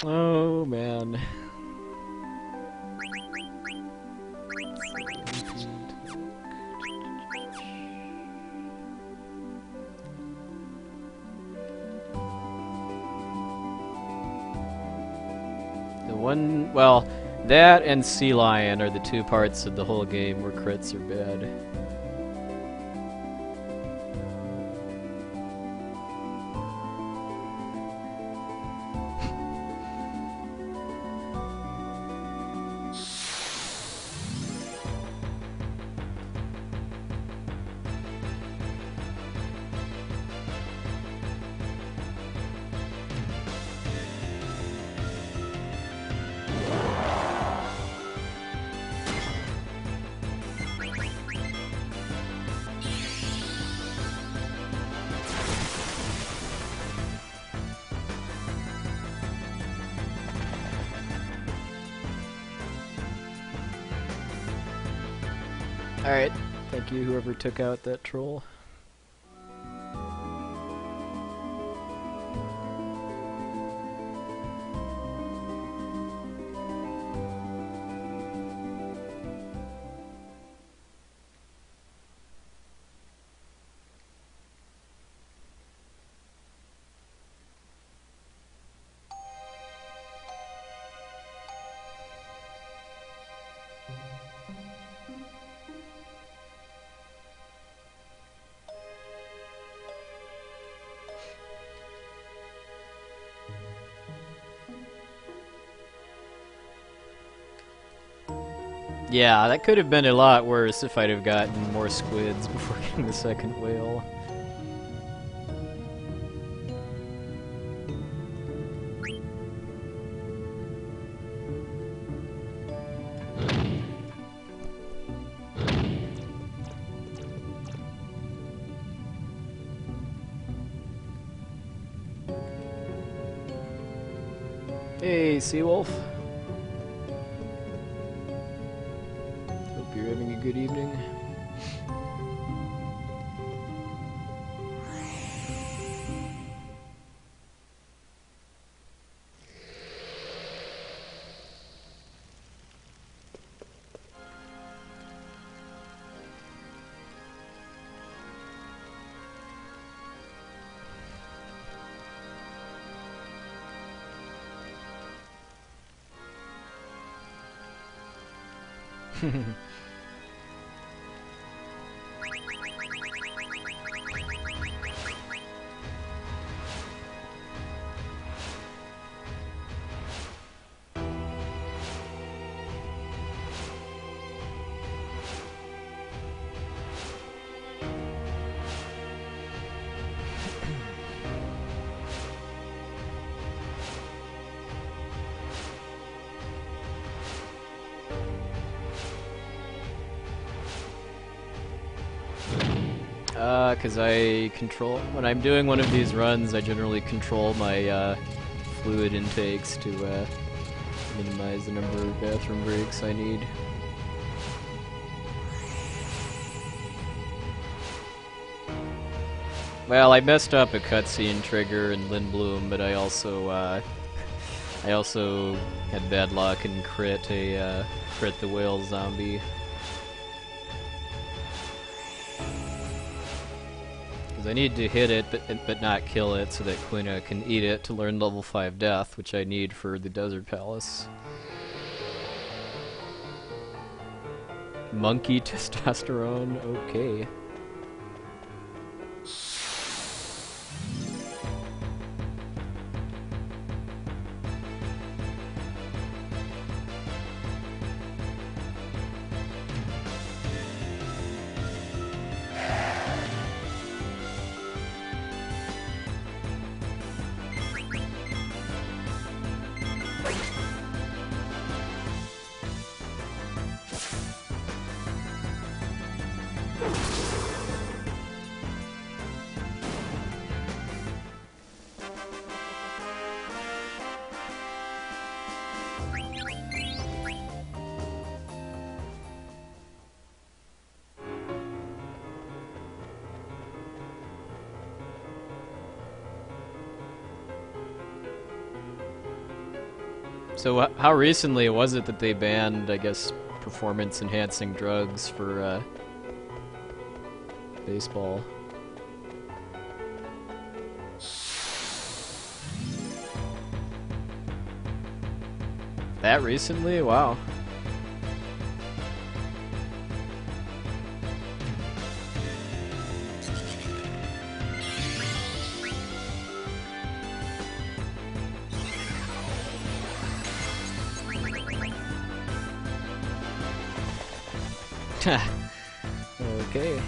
Oh man. Well, that and Sea Lion are the two parts of the whole game where crits are bad. Alright, thank you whoever took out that troll. Yeah, that could have been a lot worse if I'd have gotten more squids before getting the second whale. Hey, Seawolf. Hope you're having a good evening. Because I control, when I'm doing one of these runs, I generally control my fluid intakes to minimize the number of bathroom breaks I need. Well, I messed up a cutscene trigger in Lindblom, but I also had bad luck and crit the whale zombie. I need to hit it, but not kill it, so that Quina can eat it to learn level 5 death, which I need for the Desert Palace. Monkey testosterone, okay. So how recently was it that they banned, I guess, performance-enhancing drugs for baseball? That recently? Wow. Okay.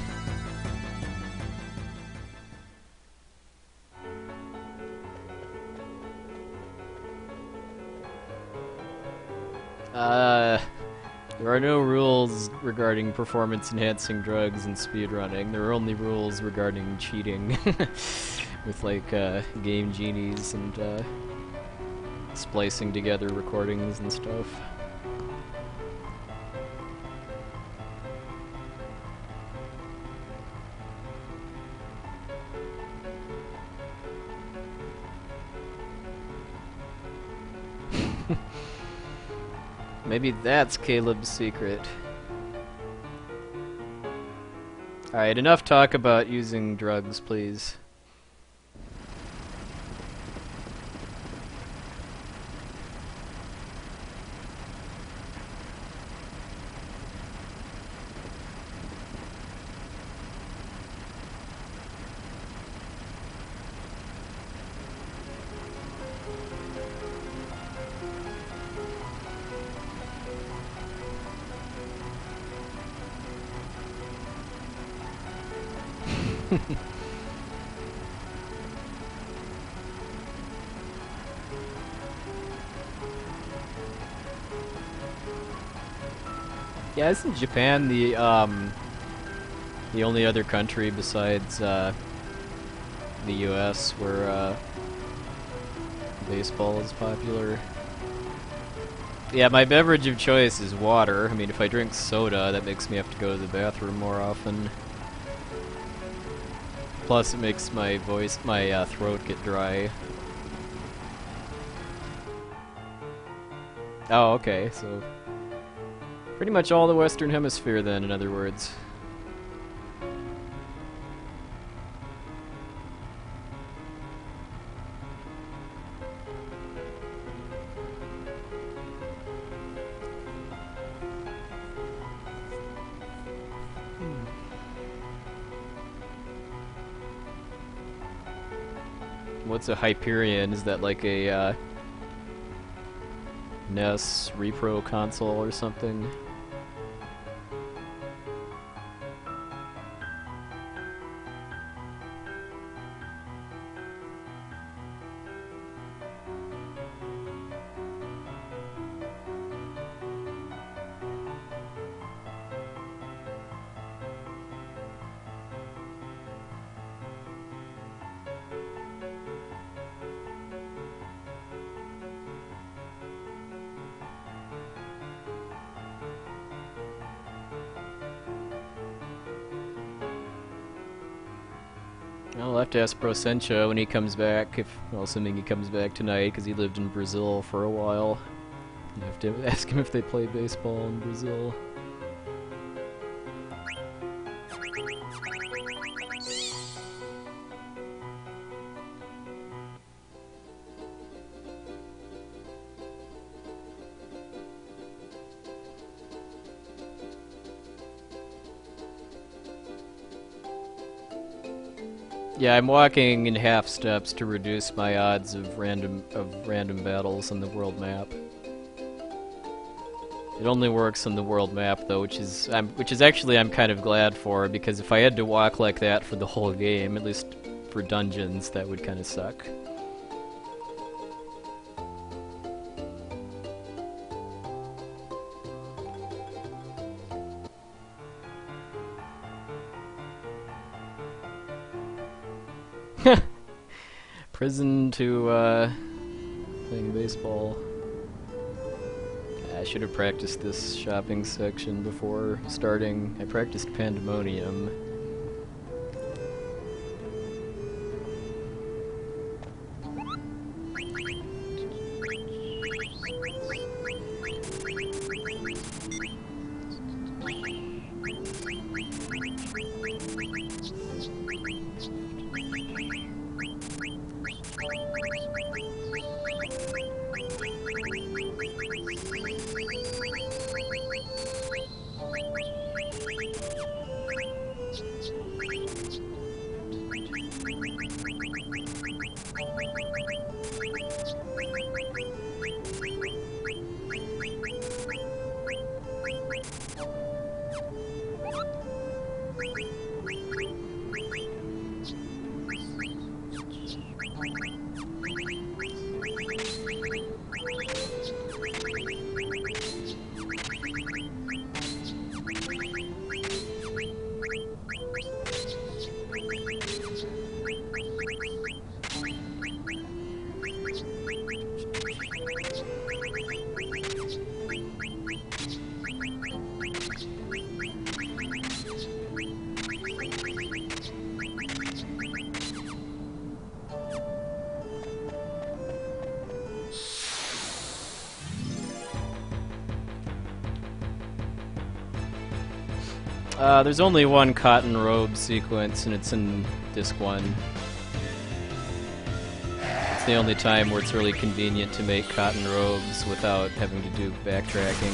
There are no rules regarding performance-enhancing drugs in speedrunning. There are only rules regarding cheating with, like, game genies and splicing together recordings and stuff. Maybe that's Caleb's secret. Alright, enough talk about using drugs, please. Yeah, isn't Japan the only other country besides the US where baseball is popular? Yeah, my beverage of choice is water. I mean, if I drink soda, that makes me have to go to the bathroom more often. Plus, it makes my throat get dry. Oh, okay, so pretty much all the Western Hemisphere then, in other words. What's a Hyperion? Is that like a NES repro console or something? I'll have to ask Prosencha when he comes back, well, assuming he comes back tonight, because he lived in Brazil for a while. I have to ask him if they play baseball in Brazil. Yeah, I'm walking in half steps to reduce my odds of random battles on the world map. It only works on the world map though, which is actually I'm kind of glad for, because if I had to walk like that for the whole game, at least for dungeons, that would kind of suck. Prison to playing baseball. I should have practiced this shopping section before starting. I practiced Pandemonium. There's only one cotton robe sequence, and it's in Disc 1. It's the only time where it's really convenient to make cotton robes without having to do backtracking.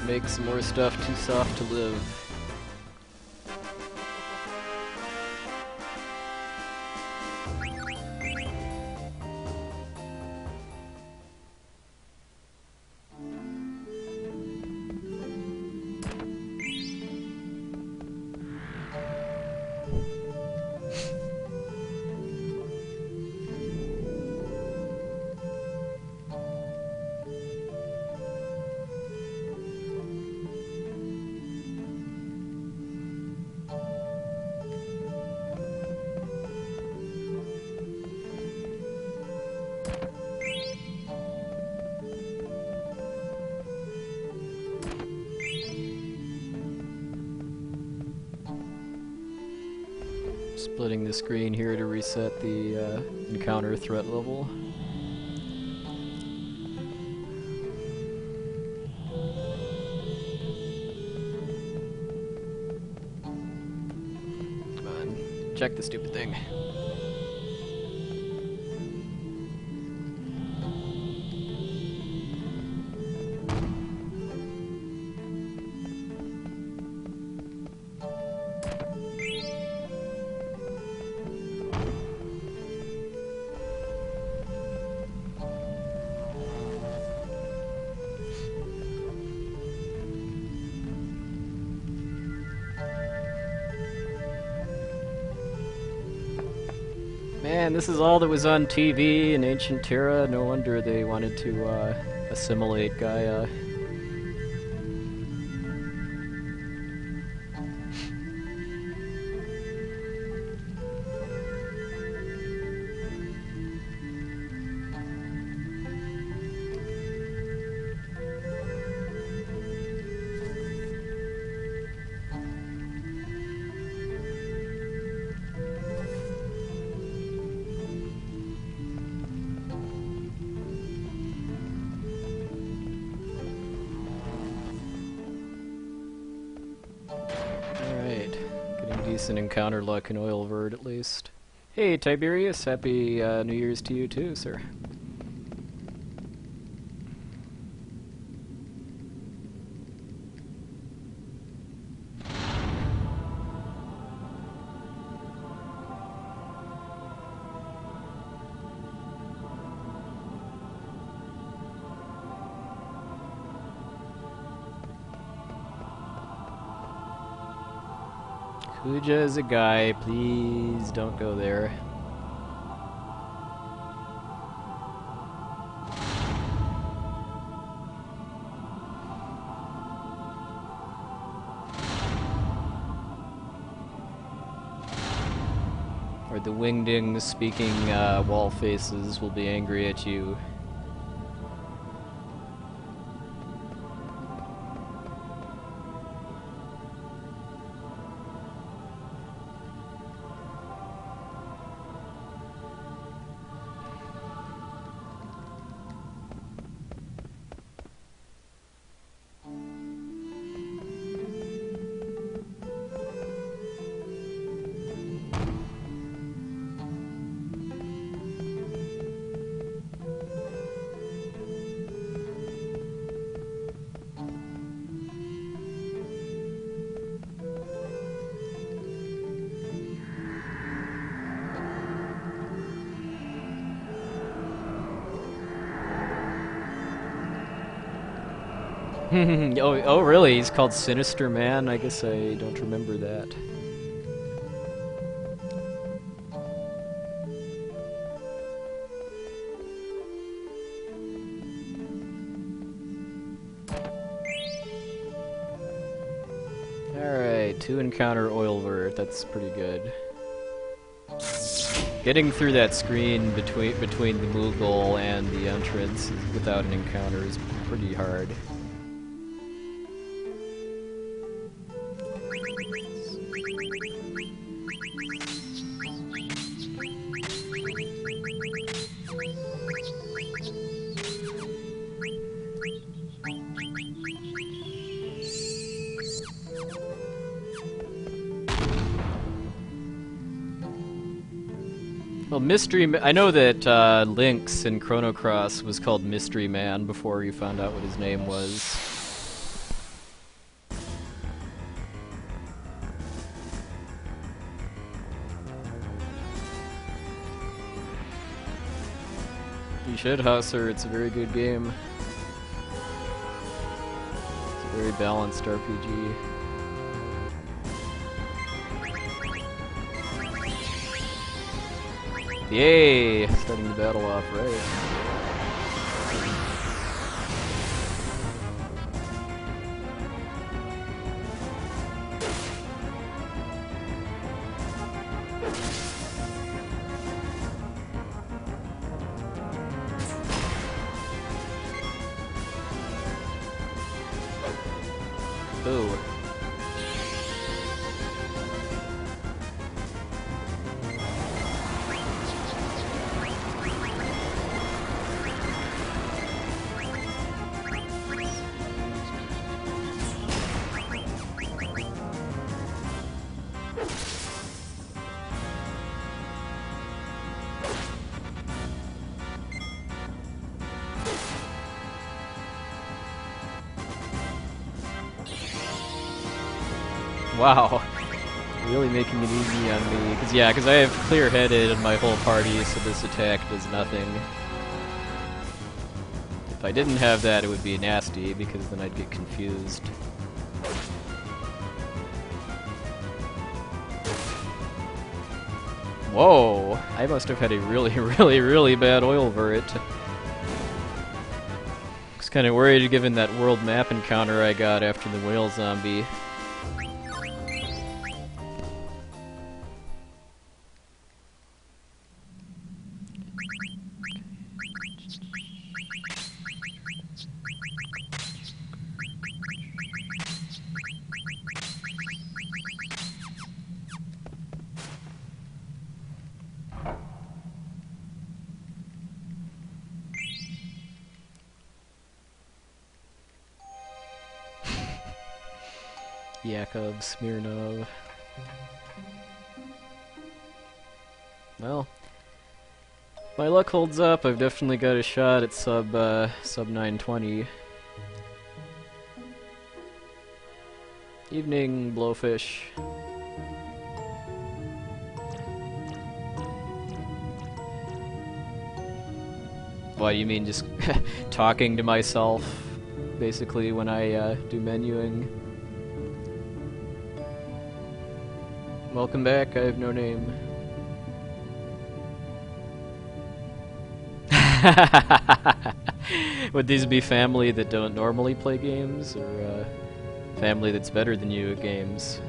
Make some more stuff too soft to live. Splitting the screen here to reset the encounter threat level. Come on, check the stupid thing. Man, this is all that was on TV in ancient Terra. No wonder they wanted to assimilate Gaia. Decent encounter luck in Oilverd, at least. Hey, Tiberius, happy New Year's to you too, sir. Kuja is a guy, please don't go there. Or the wingdings speaking wall faces will be angry at you. Oh, really? He's called Sinister Man? I guess I don't remember that. Alright, 2 encounter oil vert. That's pretty good. Getting through that screen between the Moogle and the entrance without an encounter is pretty hard. Well, I know that Lynx in Chrono Cross was called Mystery Man before you found out what his name was. You should, Husser. It's a very good game. It's a very balanced RPG. Yay! Starting the battle off right. Ooh. Wow. Really making it easy on me. Because I have clear-headed in my whole party, so this attack does nothing. If I didn't have that, it would be nasty, because then I'd get confused. Whoa! I must have had a really, really bad oil vert. I was kind of worried given that world map encounter I got after the whale zombie. Yakov, Smirnov. Well, my luck holds up. I've definitely got a shot at sub 920. Evening, Blowfish. What, you mean just talking to myself, basically, when I do menuing? Welcome back, I have no name. Would these be family that don't normally play games, or family that's better than you at games?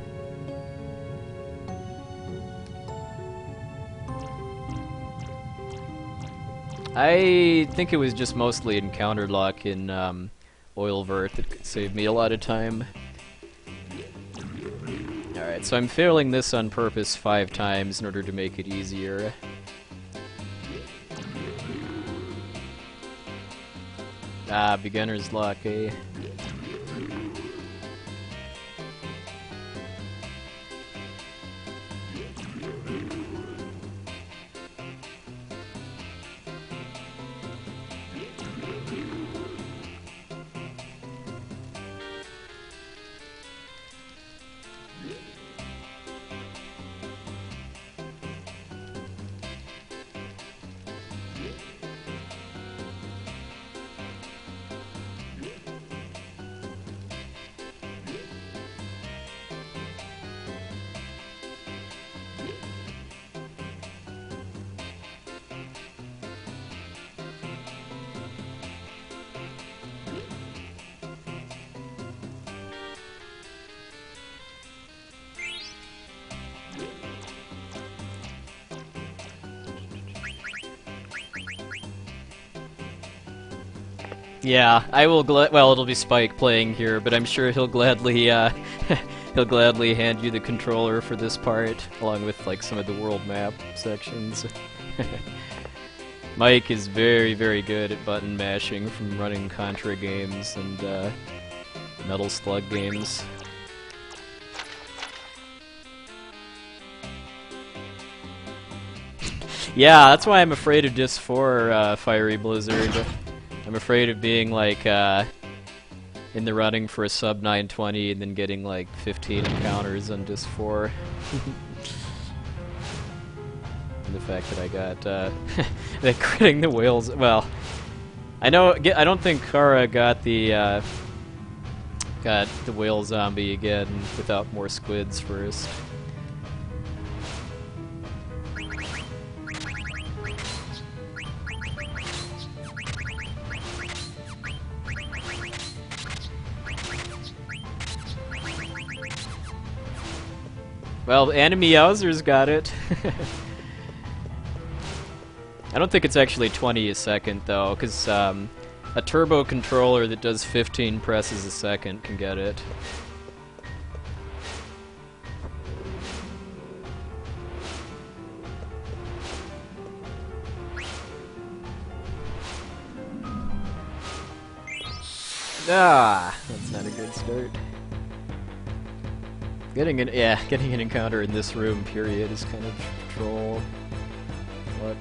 I think it was just mostly encounter luck in Oil Vert that saved me a lot of time. Alright, so I'm failing this on purpose 5 times in order to make it easier. Ah, beginner's luck, eh? Yeah, I will well, it'll be Spike playing here, but I'm sure he'll gladly, he'll gladly hand you the controller for this part, along with, like, some of the world map sections. Mike is very, very good at button mashing from running Contra games and, Metal Slug games. Yeah, that's why I'm afraid of Disc 4, Fiery Blizzard. I'm afraid of being, like, in the running for a sub 920 and then getting, like, 15 encounters on Disc 4. And the fact that I got, that critting the whales, well, I don't think Kara got the whale zombie again without more squids first. Well, Anime Yowzer's got it. I don't think it's actually 20 a second, though, because a turbo controller that does 15 presses a second can get it. Ah, that's not a good start. Getting an encounter in this room, period, is kind of troll luck.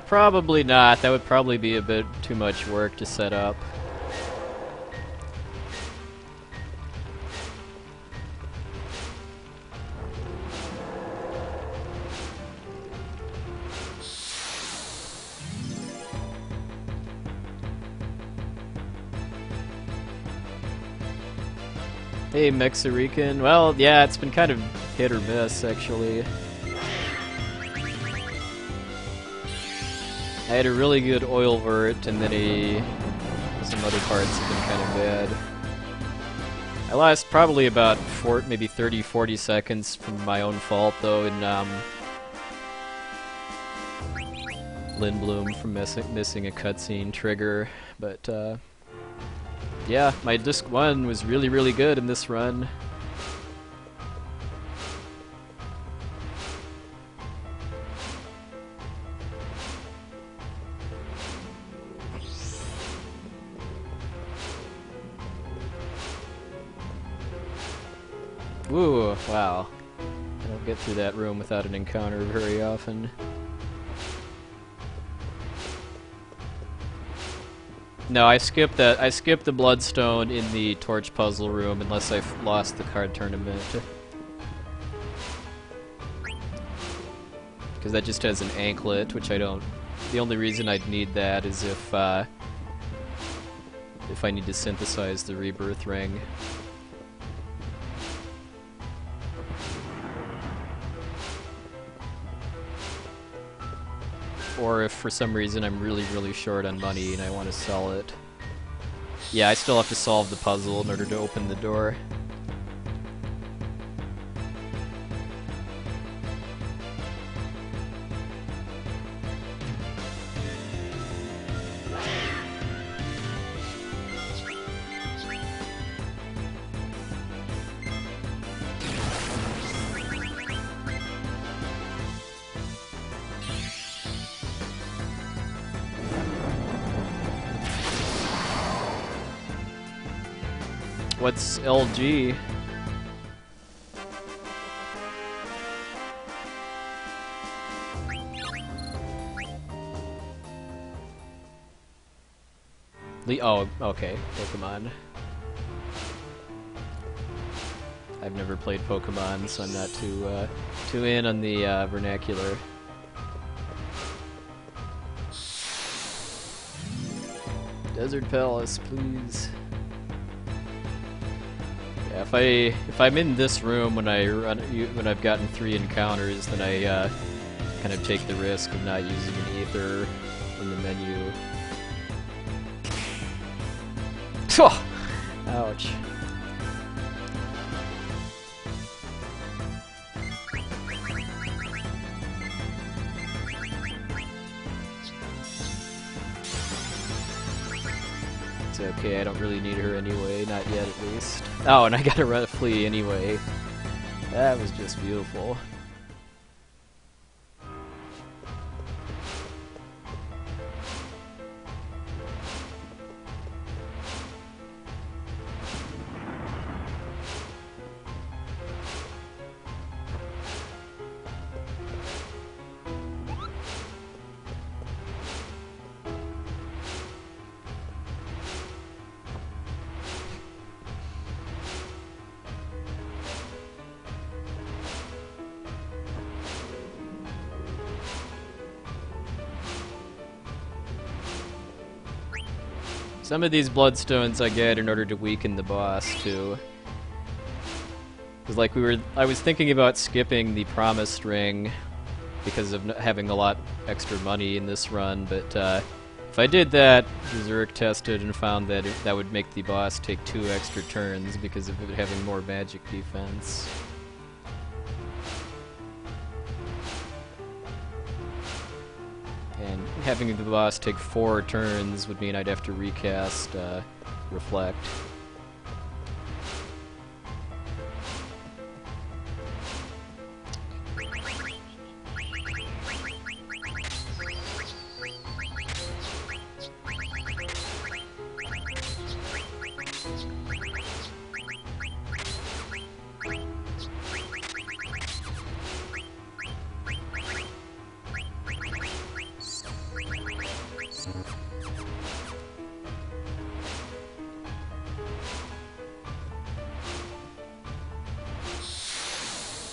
Probably not. That would probably be a bit too much work to set up. Hey, Mexarican. Well, yeah, it's been kind of hit or miss, actually. I had a really good oil vert, and then some other parts have been kind of bad. I lost probably about maybe 30-40 seconds from my own fault, though, in Lindblom from missing a cutscene trigger. But yeah, my Disc 1 was really, really good in this run. Ooh, wow. I don't get through that room without an encounter very often. No, I skipped that. I skipped the Bloodstone in the Torch Puzzle room unless I've lost the card tournament. Because that just has an anklet, which I don't... The only reason I'd need that is if I need to synthesize the Rebirth Ring. Or if for some reason I'm really, really short on money and I want to sell it. Yeah, I still have to solve the puzzle in order to open the door. What's LG? Oh, okay, Pokemon. I've never played Pokemon, so I'm not too in on the vernacular. Desert Palace, please. Yeah, if I'm in this room when when I've gotten 3 encounters, then I kind of take the risk of not using an ether in the menu. Ouch. It's okay, I don't really need her anyway, not yet at least. Oh, and I got a flee anyway. That was just beautiful. Some of these bloodstones I get in order to weaken the boss too. Cause like I was thinking about skipping the promised ring because of having a lot extra money in this run, but if I did that, Berserk tested and found that that would make the boss take 2 extra turns because of it having more magic defense. And having the boss take 4 turns would mean I'd have to recast Reflect.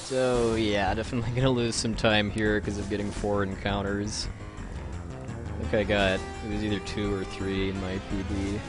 So yeah, definitely gonna lose some time here because of getting 4 encounters. I think it was either 2 or 3 in my PB.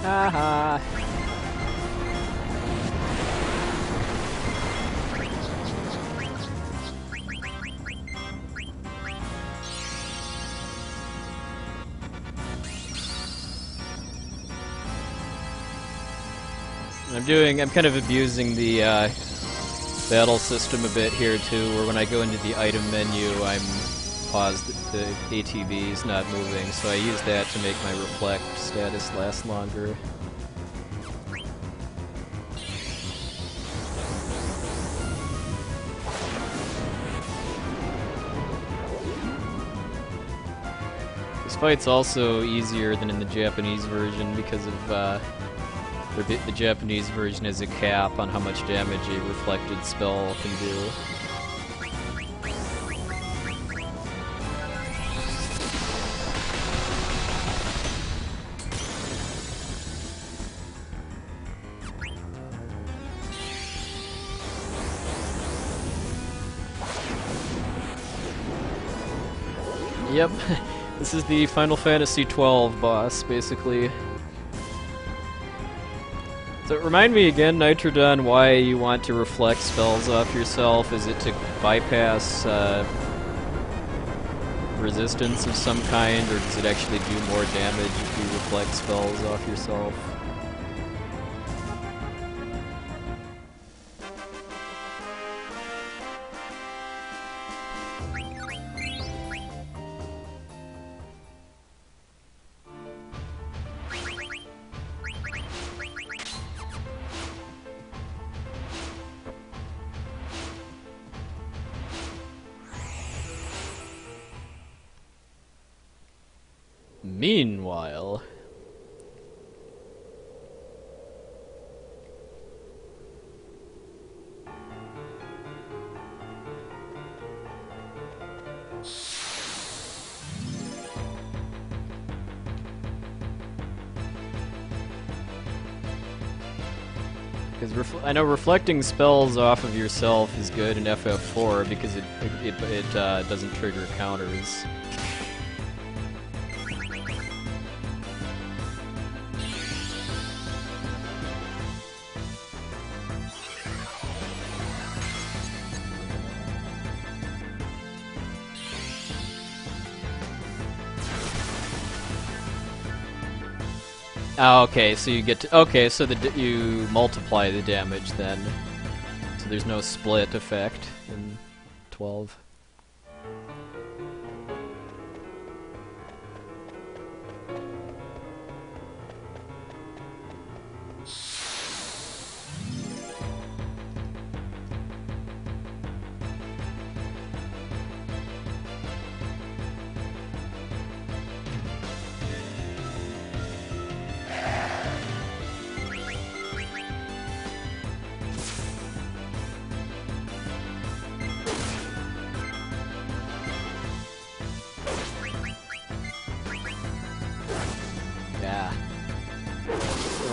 Haha. I'm kind of abusing the battle system a bit here too, where when I go into the item menu, I'm paused, the ATB is not moving, so I use that to make my Reflect status last longer. This fight's also easier than in the Japanese version because of the Japanese version has a cap on how much damage a reflected spell can do. Yep, this is the Final Fantasy XII boss, basically. So remind me again, Nitrodon, why you want to reflect spells off yourself? Is it to bypass resistance of some kind, or does it actually do more damage if you reflect spells off yourself? Meanwhile... Because I know reflecting spells off of yourself is good in FF4 because it doesn't trigger counters. Oh, okay, so you get to... Okay, so you multiply the damage then. So there's no split effect in 12.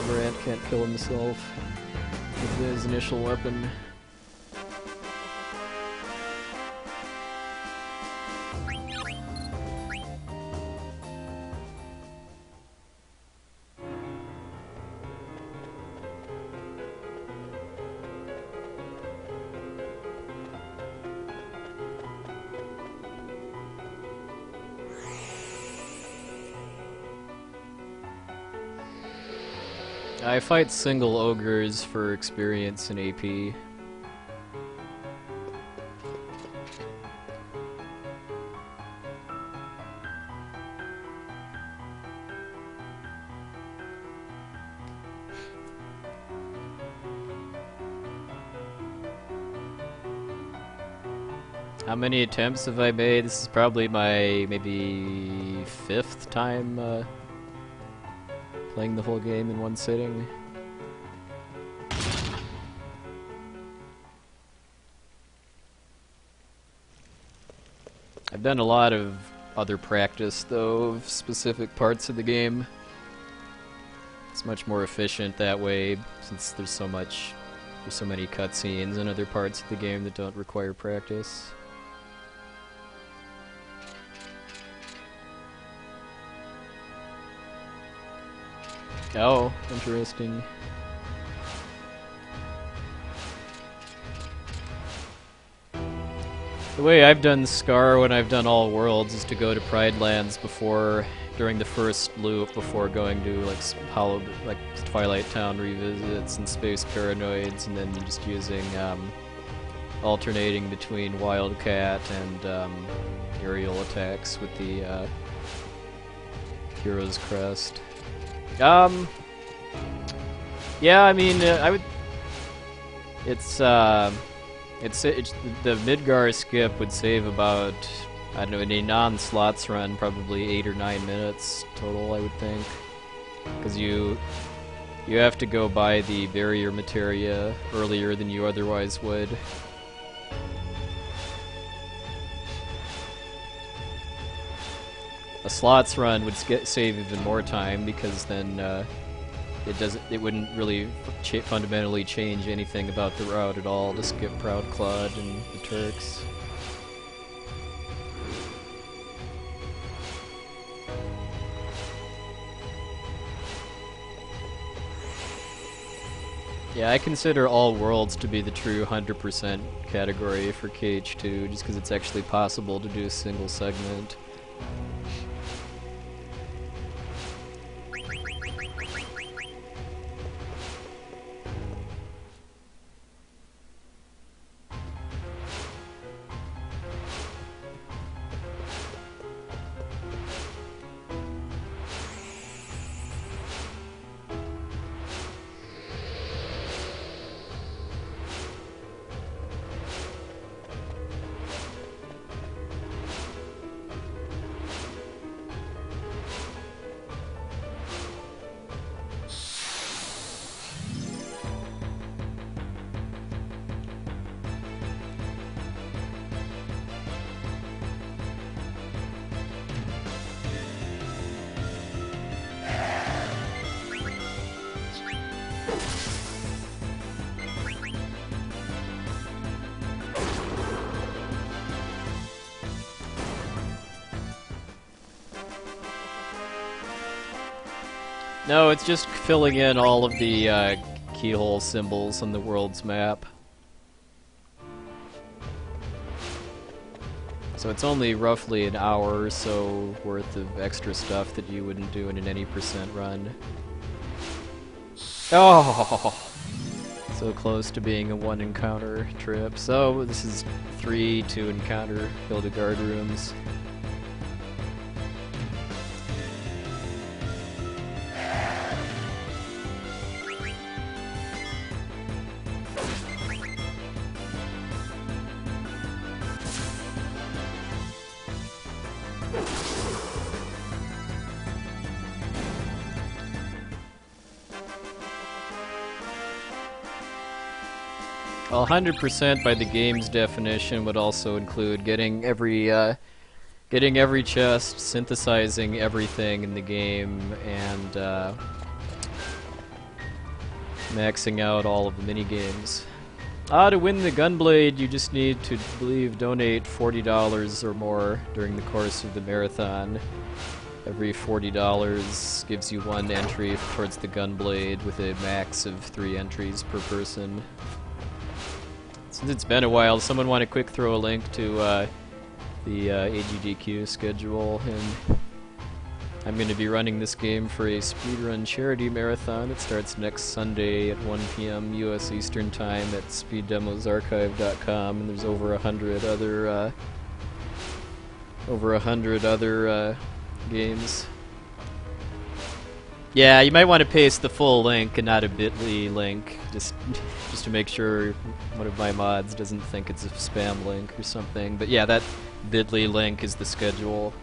Amarec can't kill himself with his initial weapon. I fight single ogres for experience and AP. How many attempts have I made? This is probably my maybe 5th time playing the whole game in one sitting. I've done a lot of other practice though of specific parts of the game. It's much more efficient that way since there's so many cutscenes and other parts of the game that don't require practice. Oh, interesting. The way I've done Scar when I've done all worlds is to go to Pride Lands during the first loop before going to like Twilight Town revisits and Space Paranoids, and then just using alternating between Wildcat and aerial attacks with the Hero's Crest. Yeah, I mean, I would. It's the Midgar skip would save about, I don't know, in a non-slots run, probably 8 or 9 minutes total, I would think, because you have to go by the barrier materia earlier than you otherwise would. A slots run would save even more time because then it wouldn't really fundamentally change anything about the route at all to skip Proud Claude and the Turks. Yeah, I consider all worlds to be the true 100% category for KH2, just because it's actually possible to do a single segment. No, it's just filling in all of the keyhole symbols on the world's map. So it's only roughly an hour or so worth of extra stuff that you wouldn't do in an any percent run. Oh! So close to being a one encounter trip. So this is 3 2 encounter Hildegard rooms. Well, 100% by the game's definition would also include getting every chest, synthesizing everything in the game, and maxing out all of the mini-games. To win the Gunblade, you just need to, I believe, donate $40 or more during the course of the marathon. Every $40 gives you 1 entry towards the Gunblade, with a max of 3 entries per person. Since it's been a while, someone want to quick throw a link to the AGDQ schedule, and I'm going to be running this game for a Speedrun charity marathon. It starts next Sunday at 1 p.m. US Eastern Time at speeddemosarchive.com, and there's over 100 other games. Yeah, you might want to paste the full link and not a bit.ly link, just to make sure one of my mods doesn't think it's a spam link or something. But yeah, that bit.ly link is the schedule.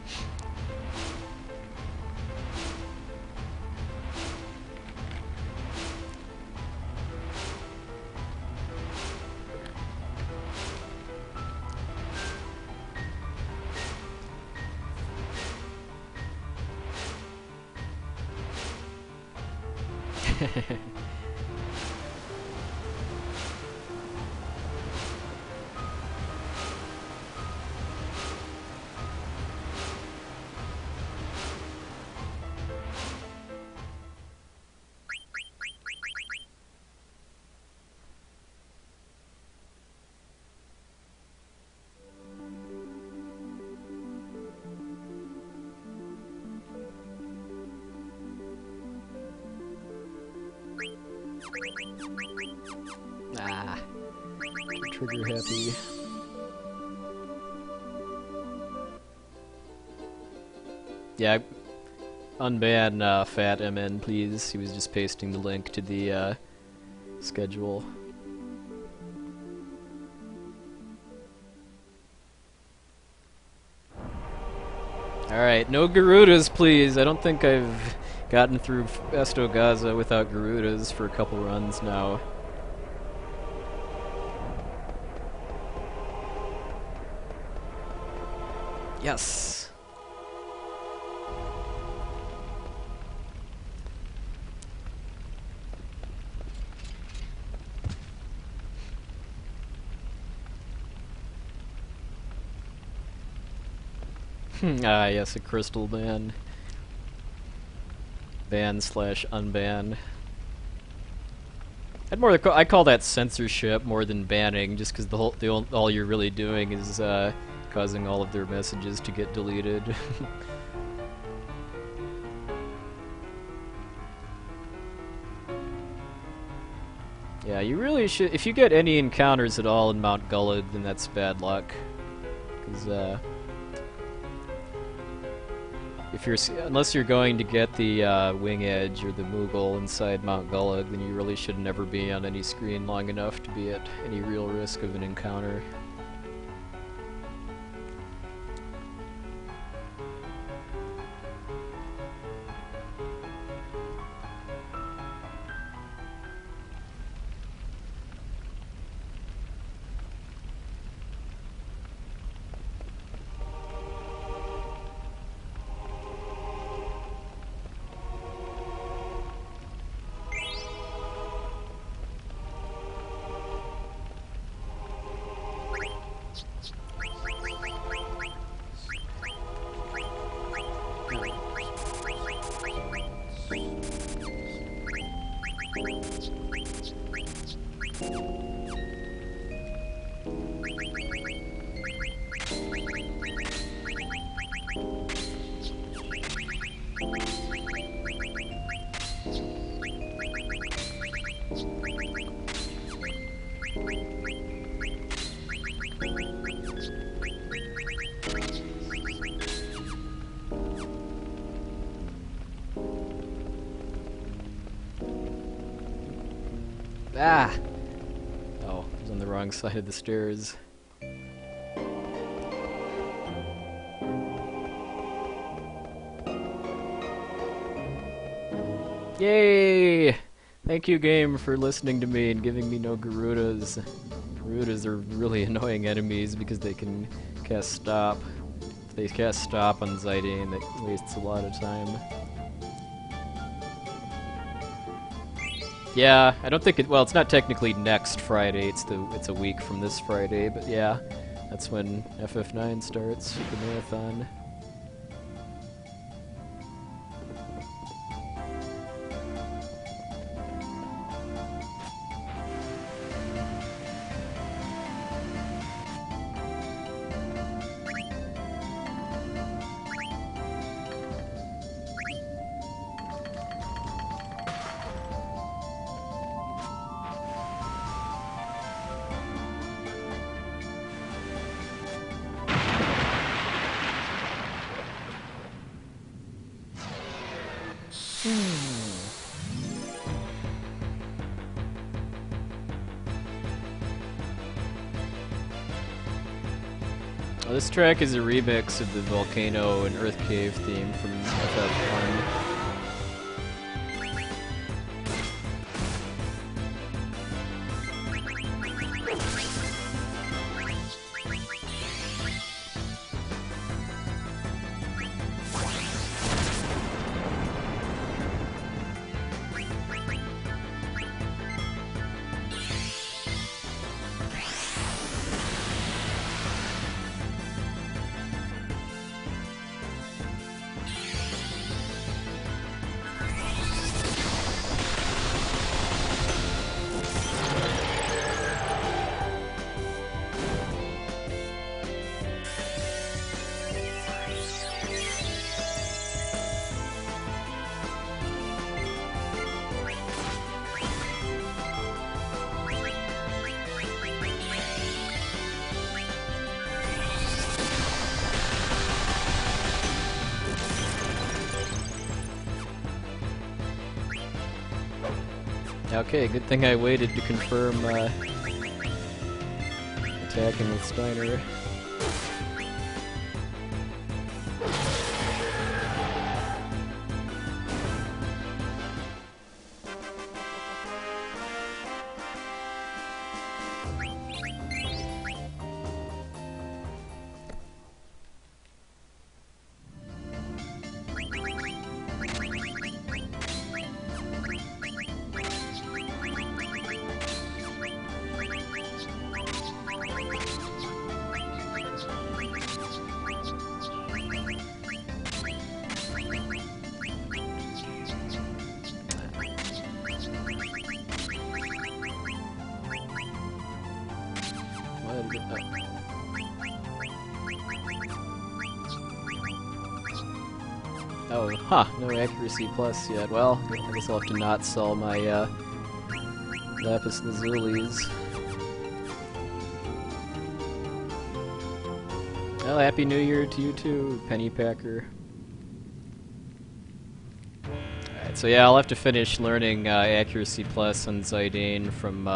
Trigger happy. Yeah, unban Fat MN, please. He was just pasting the link to the schedule. Alright, no Garudas, please. I don't think I've gotten through Estogaza without Garudas for a couple runs now. Yes! Ah, yes, a crystal ban. Ban/unban. I call that censorship more than banning, just because all you're really doing is causing all of their messages to get deleted. Yeah, you really should. If you get any encounters at all in Mount Gullag, then that's bad luck. Because unless you're going to get the Wing Edge or the Moogle inside Mount Gullag, then you really should never be on any screen long enough to be at any real risk of an encounter. Ah! Oh, I was on the wrong side of the stairs. Yay! Thank you, game, for listening to me and giving me no Garudas. Garudas are really annoying enemies because they can cast stop. If they cast stop on Zidane, that wastes a lot of time. Yeah, I don't think it. Well, it's not technically next Friday. It's a week from this Friday, but yeah, that's when FF9 starts the marathon. Well, this track is a remix of the Volcano and Earth Cave theme from FF1. Okay, good thing I waited to confirm attacking with Steiner. Oh, huh, no accuracy plus yet. Well, I guess I'll have to not sell my lapis lazulis. Well, Happy New Year to you too, Pennypacker. Alright, so yeah, I'll have to finish learning accuracy plus on Zidane from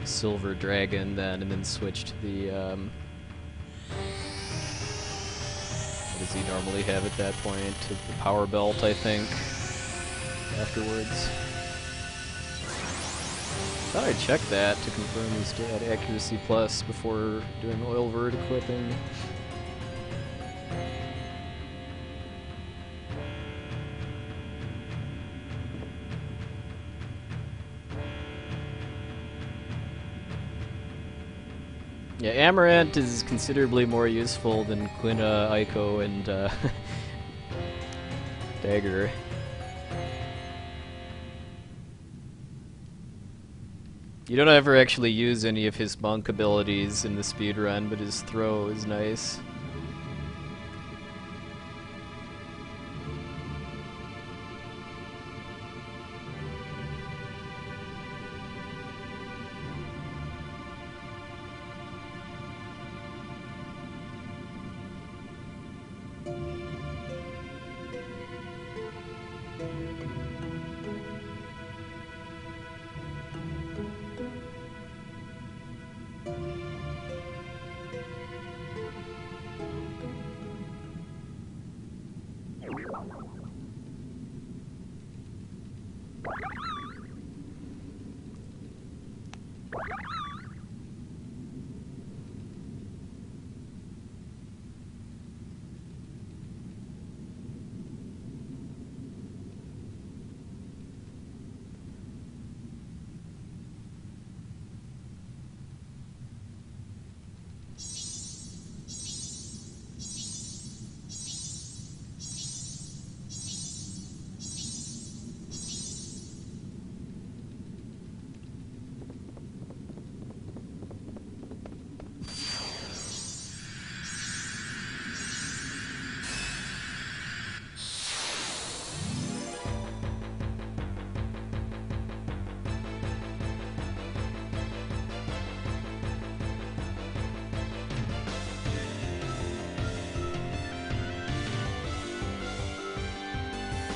Silver Dragon then, and then switch to the what does he normally have at that point? To the Power Belt, I think, afterwards. Thought I'd check that to confirm he still had accuracy plus before doing oil vert equipping. Yeah, Amarant is considerably more useful than Quina, Aiko, and Dagger. You don't ever actually use any of his monk abilities in the speedrun, but his throw is nice.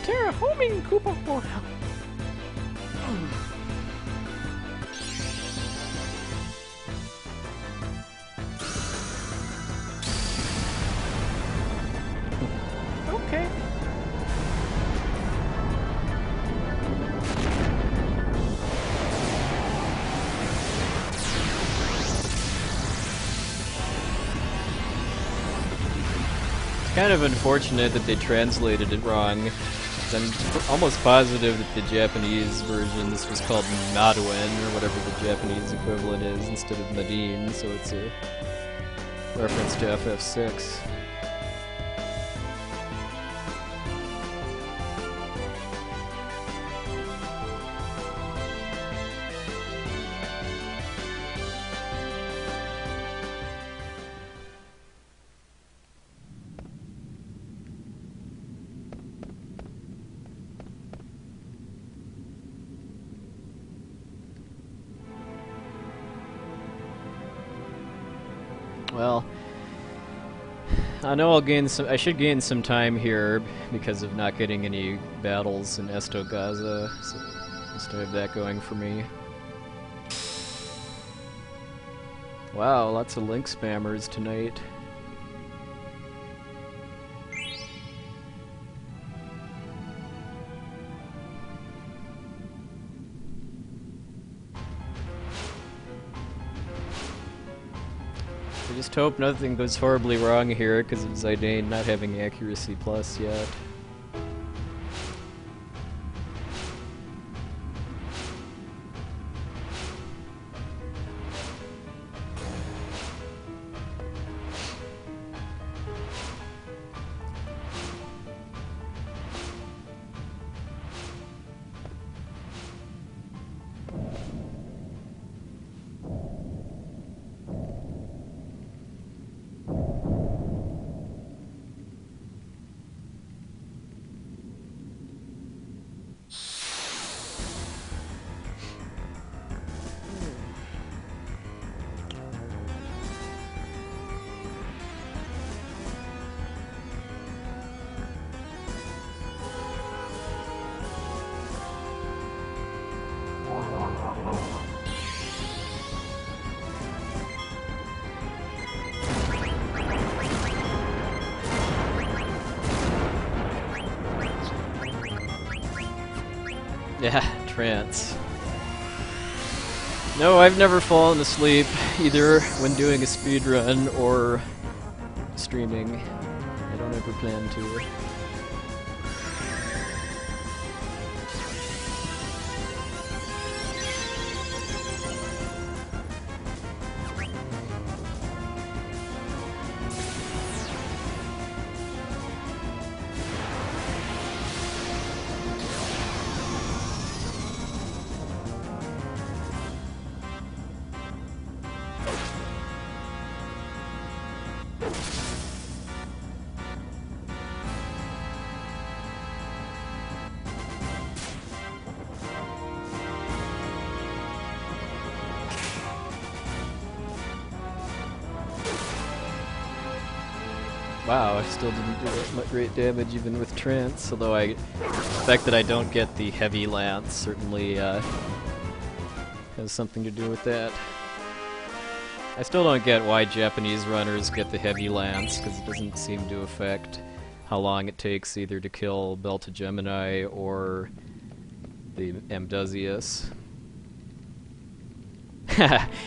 Terra homing Koopa Boy. Okay. It's kind of unfortunate that they translated it wrong. I'm almost positive that the Japanese version, this was called Maduen, or whatever the Japanese equivalent is, instead of Nadine, so it's a reference to FF6. Well, I know I should gain some time here because of not getting any battles in Estogaza, so just to have that going for me. Wow, lots of link spammers tonight. I just hope nothing goes horribly wrong here because of Zidane not having accuracy plus yet. Yeah, trance. No, I've never fallen asleep, either when doing a speedrun or streaming. I don't ever plan to. Wow, I still didn't do that much great damage even with trance, although the fact that I don't get the heavy lance certainly has something to do with that. I still don't get why Japanese runners get the heavy lance, because it doesn't seem to affect how long it takes either to kill Belta Gemini or the Amdusius.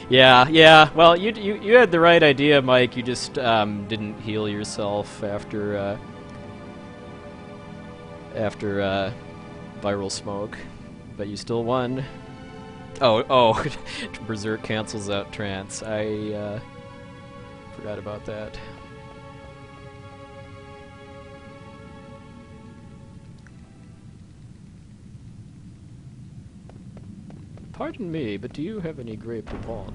yeah. Well, you had the right idea, Mike. You just didn't heal yourself after viral smoke, but you still won. Oh, Berserk cancels out trance. I forgot about that. Pardon me, but do you have any grape Poupon?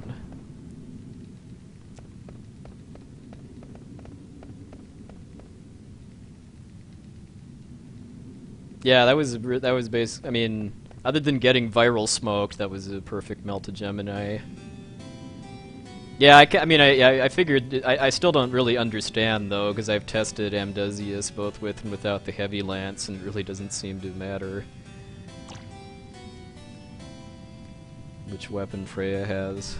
Yeah, that was basic. I mean, other than getting viral smoked, that was a perfect Melta Gemini. Yeah, I figured. I still don't really understand though, because I've tested Amdusius both with and without the heavy lance, and it really doesn't seem to matter which weapon Freya has.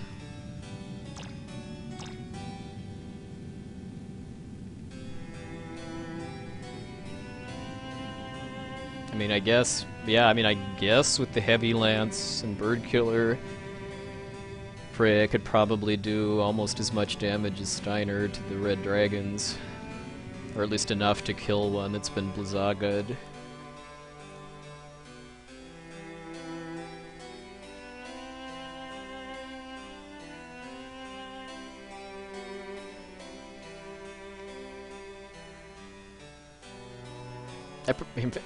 I mean, I guess, yeah, I guess with the heavy lance and bird killer, Freya could probably do almost as much damage as Steiner to the red dragons, or at least enough to kill one that's been Blizzaga'd.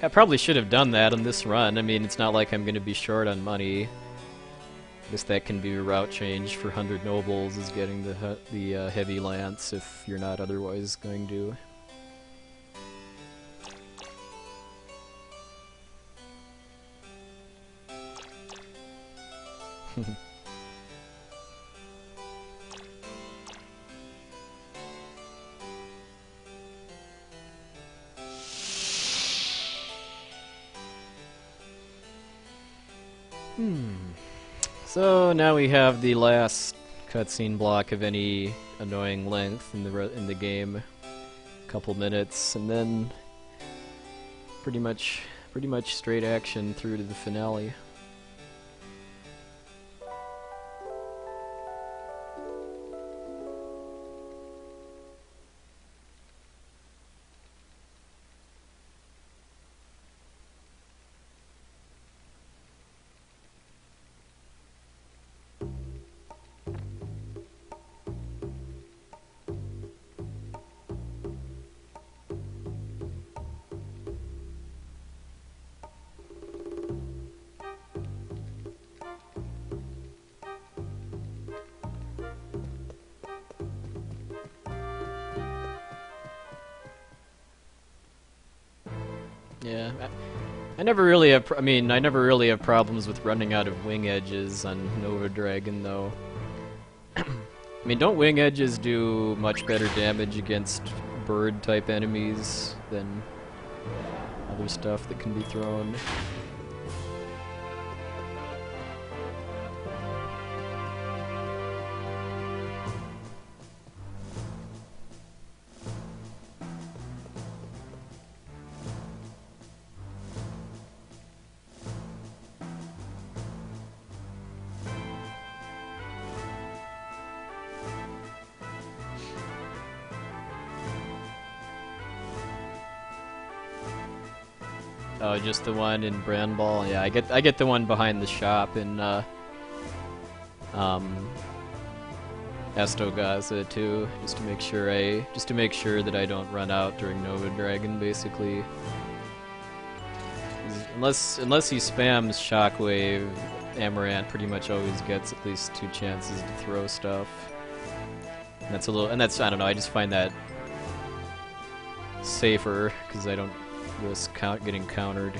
I probably should have done that on this run. I mean, it's not like I'm going to be short on money. I guess that can be a route change for 100 nobles, is getting the heavy lance if you're not otherwise going to. So now we have the last cutscene block of any annoying length in the game. A couple minutes, and then pretty much straight action through to the finale. Yeah, I never really have. I never really have problems with running out of wing edges on Nova Dragon, though. I mean, don't wing edges do much better damage against bird-type enemies than other stuff that can be thrown? Oh, just the one in Brandball? Yeah, I get the one behind the shop in Estogaza too, just to make sure that I don't run out during Nova Dragon, basically. Unless he spams Shockwave, Amarant pretty much always gets at least 2 chances to throw stuff. And that's I don't know, I just find that safer because I don't risk getting countered.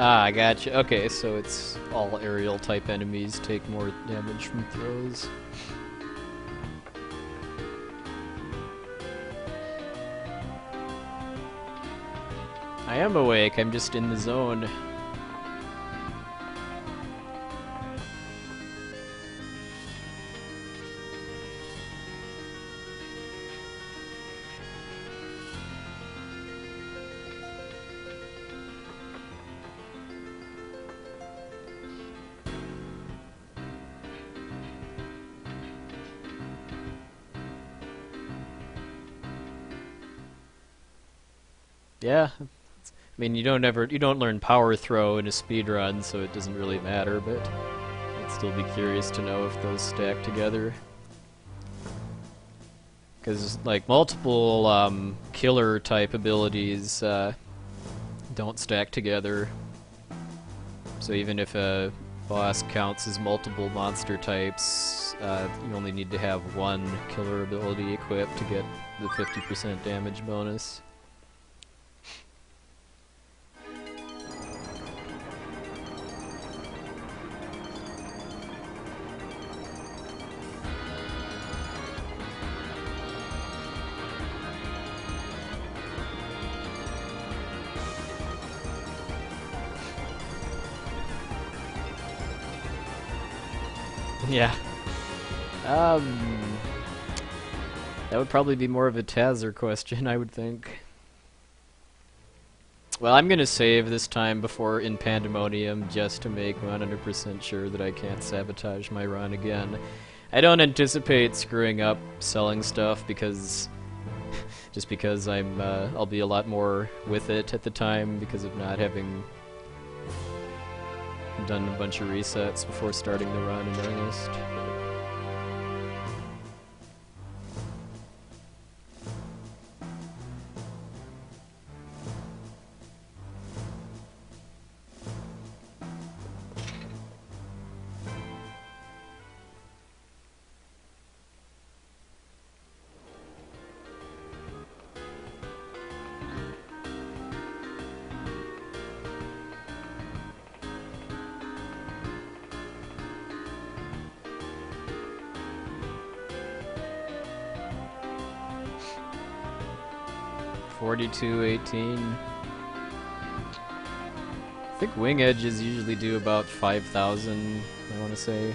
Ah, I gotcha. Okay, so it's all aerial type enemies take more damage from throws. I am awake, I'm just in the zone. Yeah, I mean you don't learn power throw in a speedrun, so it doesn't really matter, but I'd still be curious to know if those stack together. Because like multiple killer type abilities don't stack together. So even if a boss counts as multiple monster types, you only need to have one killer ability equipped to get the 50% damage bonus. Yeah. That would probably be more of a Tazer question, I would think. Well, I'm gonna save this time before in Pandemonium just to make 100% sure that I can't sabotage my run again. I don't anticipate screwing up selling stuff because just because I'll be a lot more with it at the time because of not having done a bunch of resets before starting the run in earnest. 4218. I think wing edges usually do about 5,000, I want to say.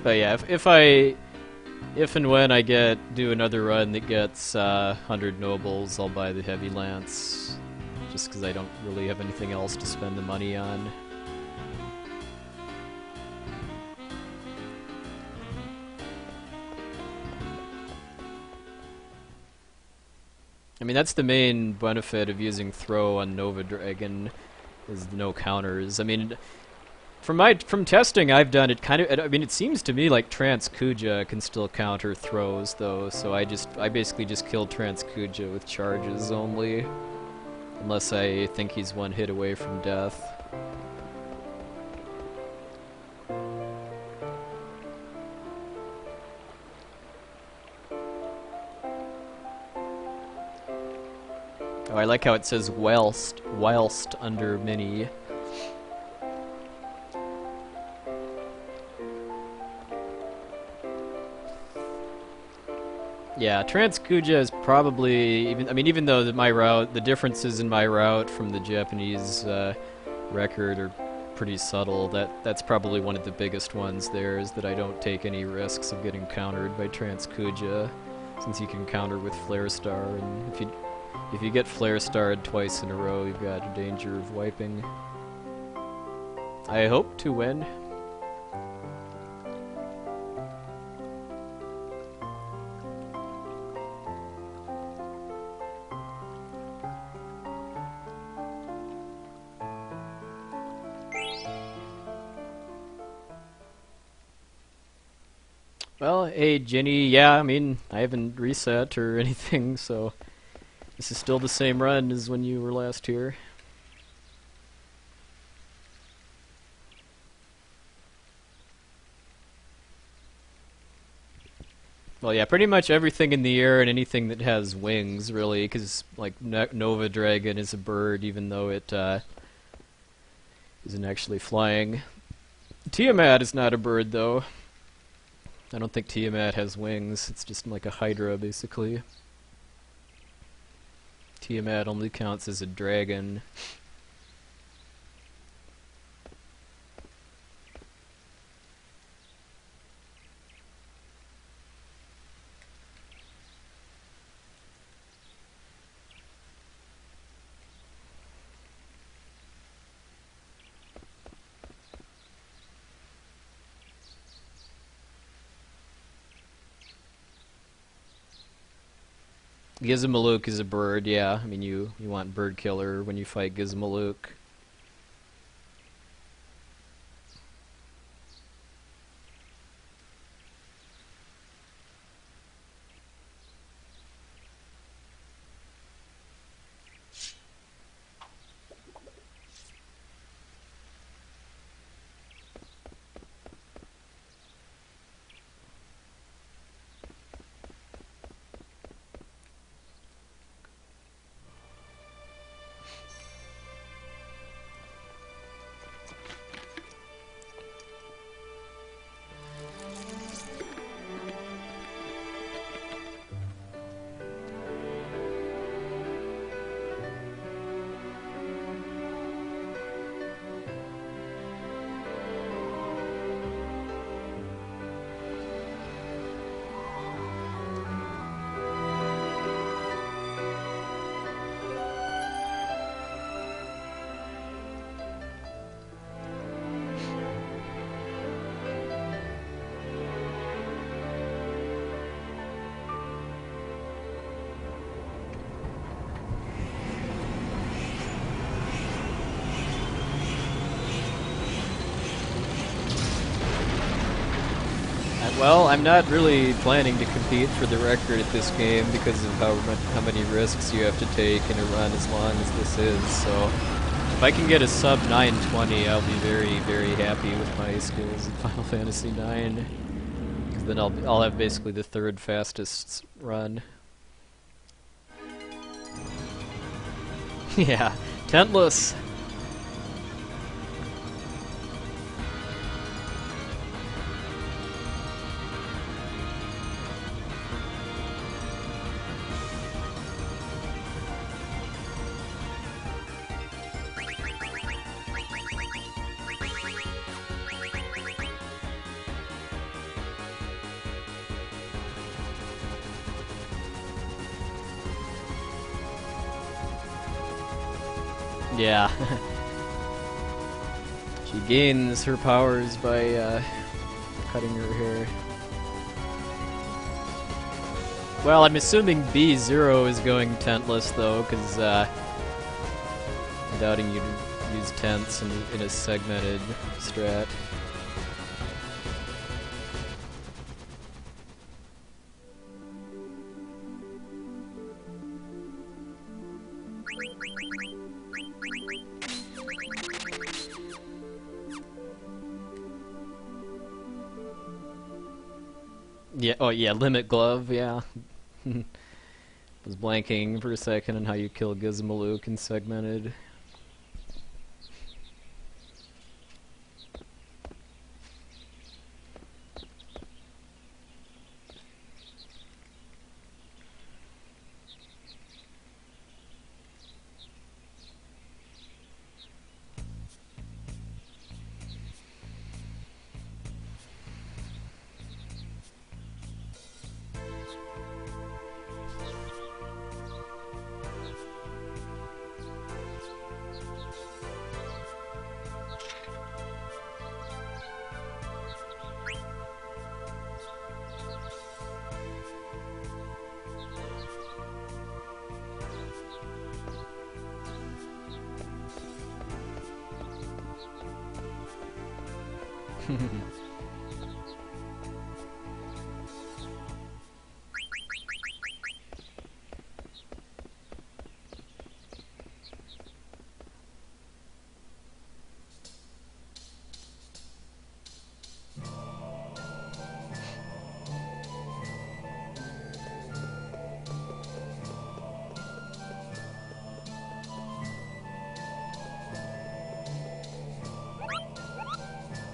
But yeah, if and when I do another run that gets 100 nobles, I'll buy the heavy lance. Just because I don't really have anything else to spend the money on. I mean, that's the main benefit of using throw on Nova Dragon, is no counters. I mean, from testing I've done, I mean, it seems to me like Trance Kuja can still counter throws, though, so I basically just killed Trance Kuja with charges only. Unless I think he's one hit away from death. Oh, I like how it says whilst under mini. Yeah, Transkuja is probably even though the differences in my route from the Japanese record are pretty subtle. That's probably one of the biggest ones there, is that I don't take any risks of getting countered by Transkuja, since you can counter with Flare Star, and if you get Flare Starred twice in a row, you've got a danger of wiping. I hope to win. Well, hey Jenny, yeah, I mean, I haven't reset or anything, so this is still the same run as when you were last here. Well, yeah, pretty much everything in the air and anything that has wings, really, because, like, Nova Dragon is a bird, even though it isn't actually flying. Tiamat is not a bird, though. I don't think Tiamat has wings. It's just like a Hydra, basically. Tiamat only counts as a dragon. Gizmaluk is a bird, yeah. I mean, you want bird killer when you fight Gizmaluk. Well, I'm not really planning to compete for the record at this game because of how many risks you have to take in a run as long as this is, so if I can get a sub 920, I'll be very, very happy with my skills in Final Fantasy IX, because then I'll have basically the third fastest run. Yeah, tentless! Yeah. She gains her powers by cutting her hair. Well, I'm assuming B0 is going tentless though, because I'm doubting you'd use tents in a segmented strat. Yeah, oh yeah, Limit Glove, yeah. Was blanking for a second on how you kill Gizmaluke in segmented.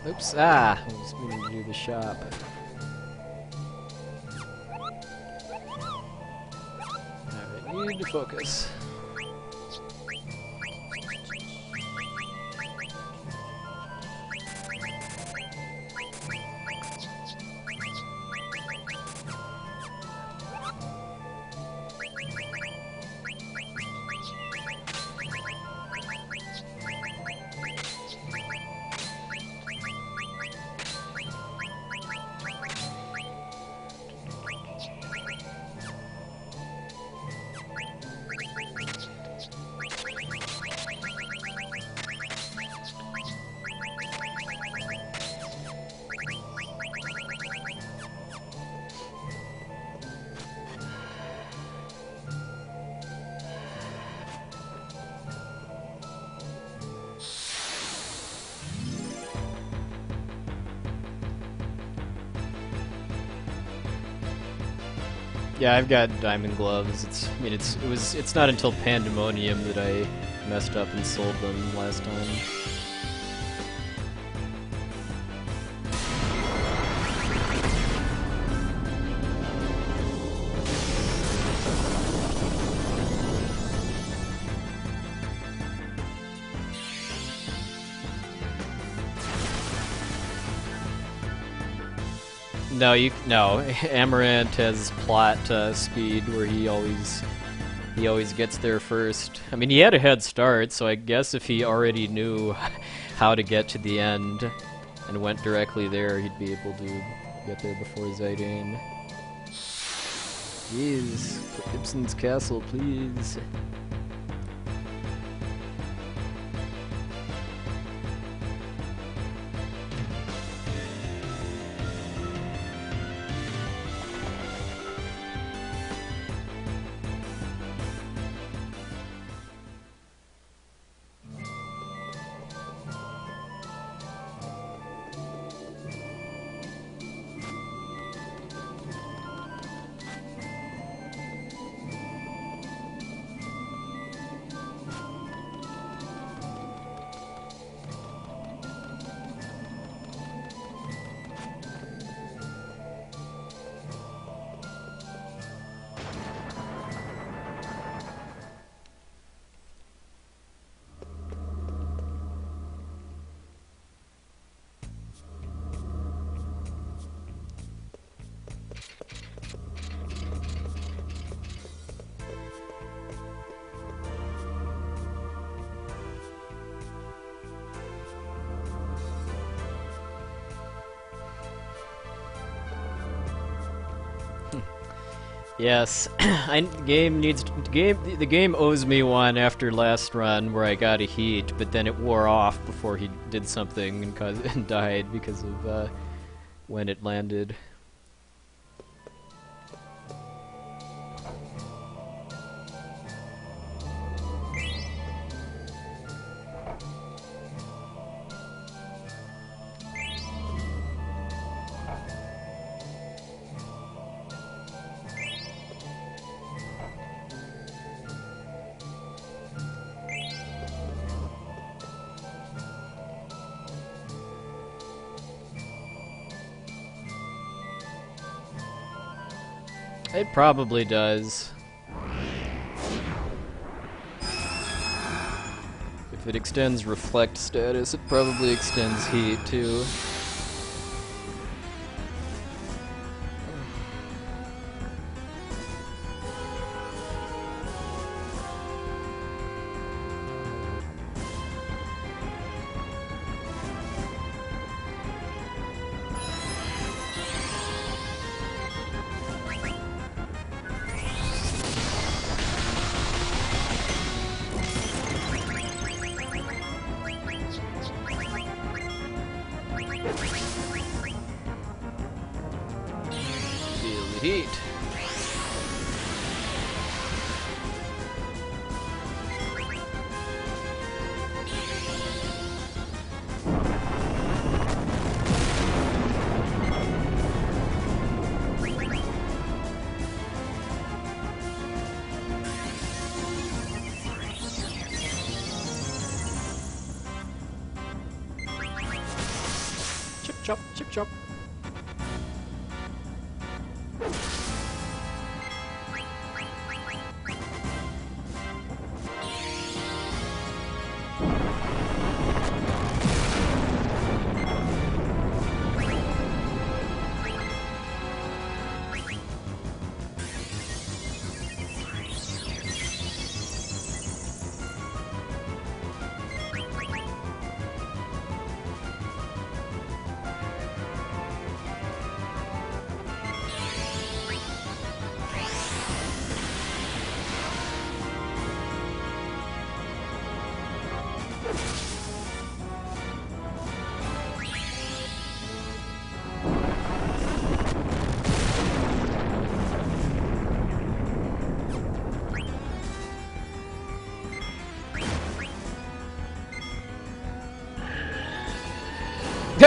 Oops, I was meaning to do the shop. Alright, need to focus. Yeah, I've got diamond gloves. It's not until Pandemonium that I messed up and sold them last time. No, Amarec has plot speed where he always gets there first. I mean, he had a head start, so I guess if he already knew how to get to the end and went directly there, he'd be able to get there before Zidane. Jeez, Ibsen's castle, please. Yes, the game owes me one after last run where I got a heat, but then it wore off before he did something and died because of when it landed. It probably does. If it extends reflect status, it probably extends heat too. Feel the heat. Chip chop, chip chop.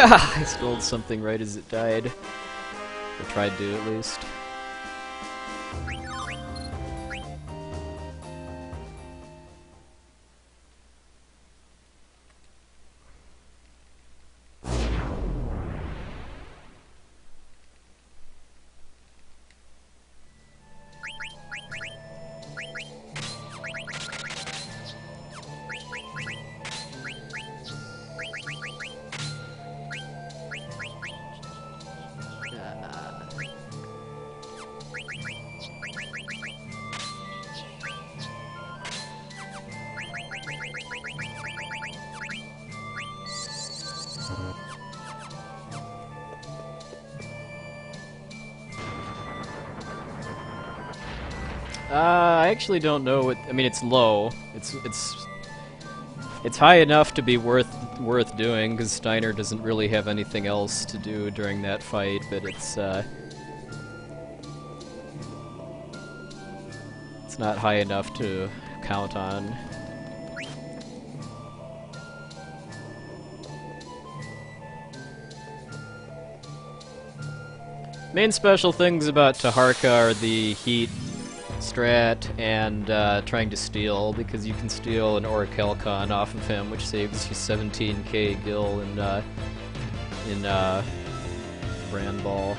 I scrolled something right as it died. Or tried to, at least. I actually don't know what. I mean, it's low. It's high enough to be worth doing because Steiner doesn't really have anything else to do during that fight. But it's not high enough to count on. Main special things about Taharka are the heat strat and trying to steal, because you can steal an Auric Helcon off of him, which saves you 17k gil in Brand Ball.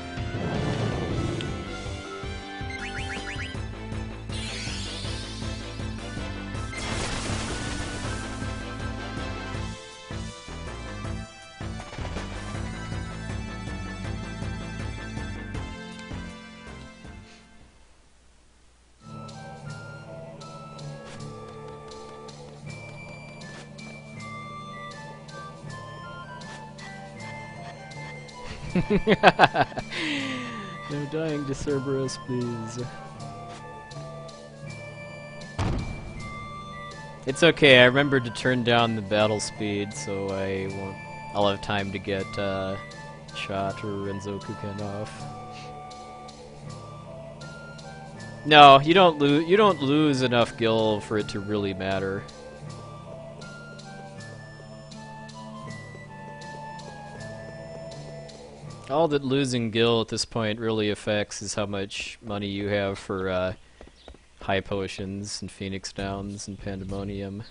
No dying to Cerberus, please. It's okay, I remembered to turn down the battle speed, so I'll have time to get Shot or Renzoku Ken off. No, you don't lose enough gil for it to really matter. All that losing gil at this point really affects is how much money you have for high potions and Phoenix Downs and Pandemonium.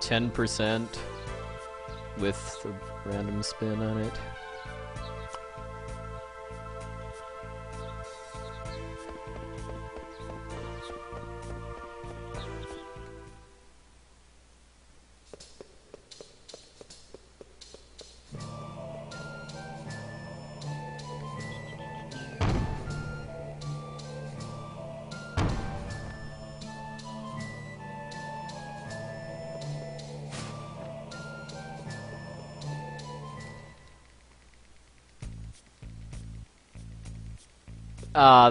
10% with a random spin on it.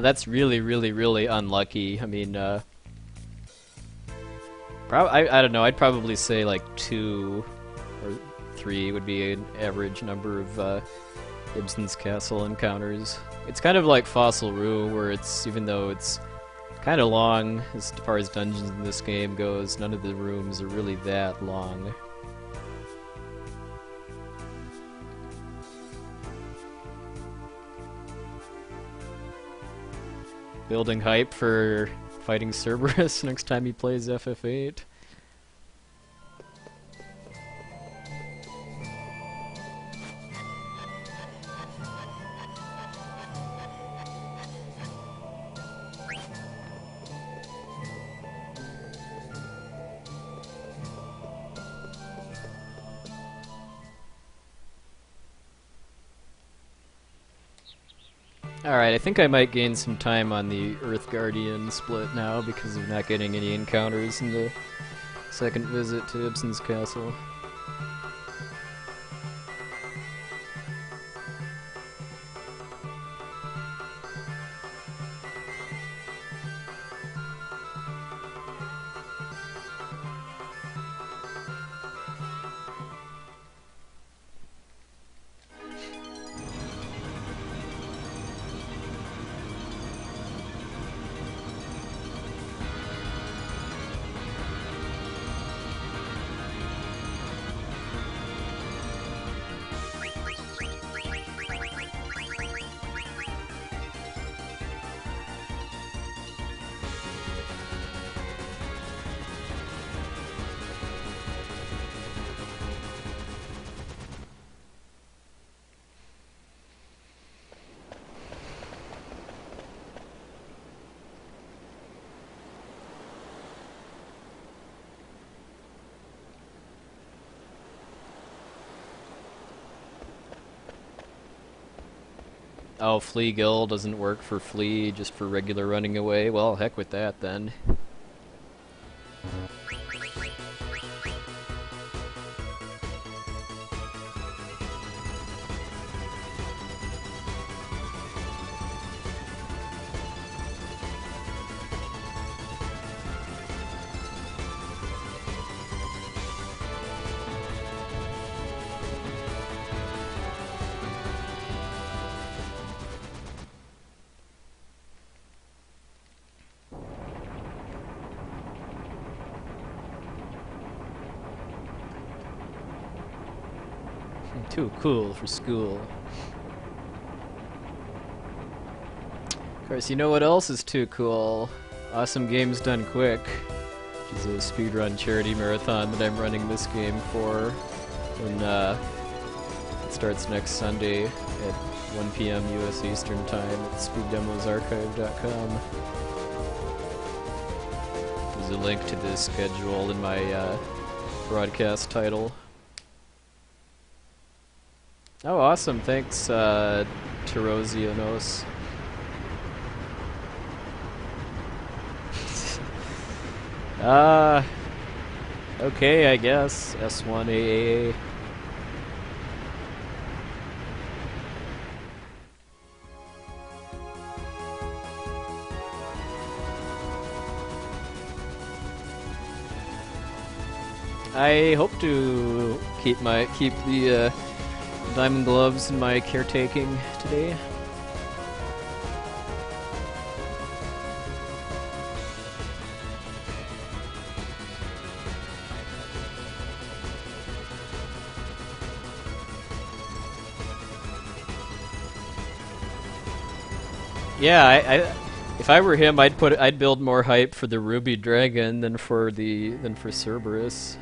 That's really, really, really unlucky. I mean, I don't know, I'd probably say like 2 or 3 would be an average number of Ibsen's Castle encounters. It's kind of like Fossil Rue, where it's, even though it's kind of long as far as dungeons in this game goes, none of the rooms are really that long. Building hype for fighting Cerberus next time he plays FF8. Alright, I think I might gain some time on the Earth Guardian split now because of not getting any encounters in the second visit to Ibsen's Castle. Oh, Flea Guild doesn't work for Flea, just for regular running away? Well, heck with that then. Too cool for school. Of course, you know what else is too cool? Awesome Games Done Quick, which is a speedrun charity marathon that I'm running this game for. And it starts next Sunday at 1 p.m. US Eastern Time at speeddemosarchive.com. There's a link to this schedule in my broadcast title. Oh, awesome. Thanks, Terozionos. Okay, I guess. S1AAA. I hope to keep the diamond gloves in my caretaking today. Yeah, if I were him, I'd build more hype for the Ruby Dragon than for Cerberus.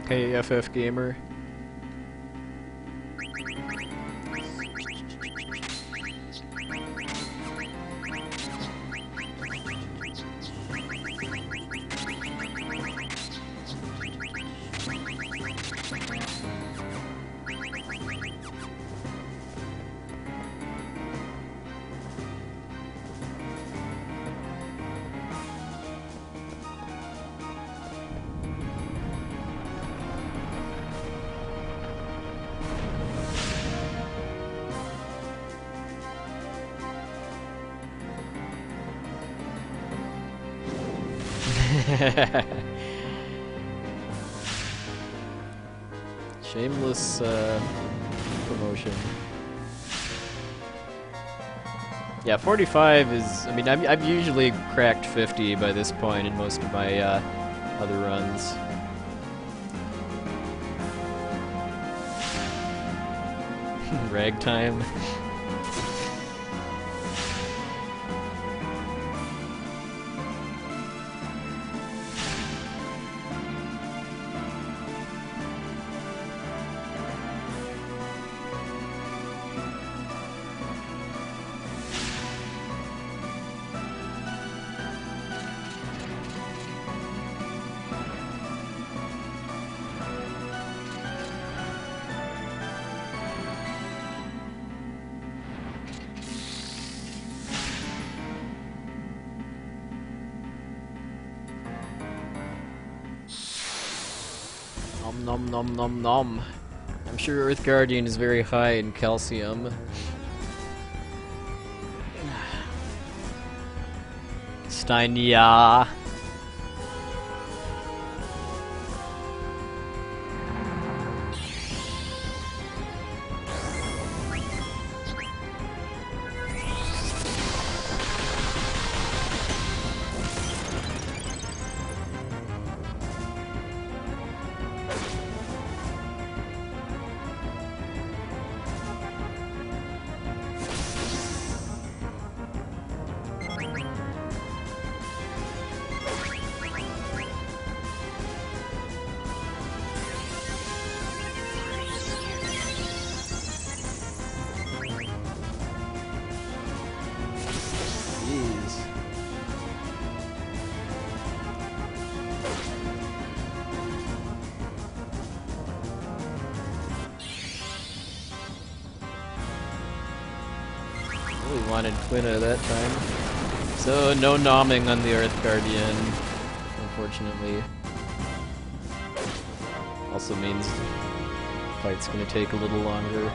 Hey, FF Gamer. Shameless promotion. Yeah, 45 is. I mean, I've usually cracked 50 by this point in most of my other runs. Ragtime. Nom nom nom nom. I'm sure Earth Guardian is very high in calcium. Steinia. Really wanted Quina that time. So no nomming on the Earth Guardian, unfortunately. Also means the fight's gonna take a little longer.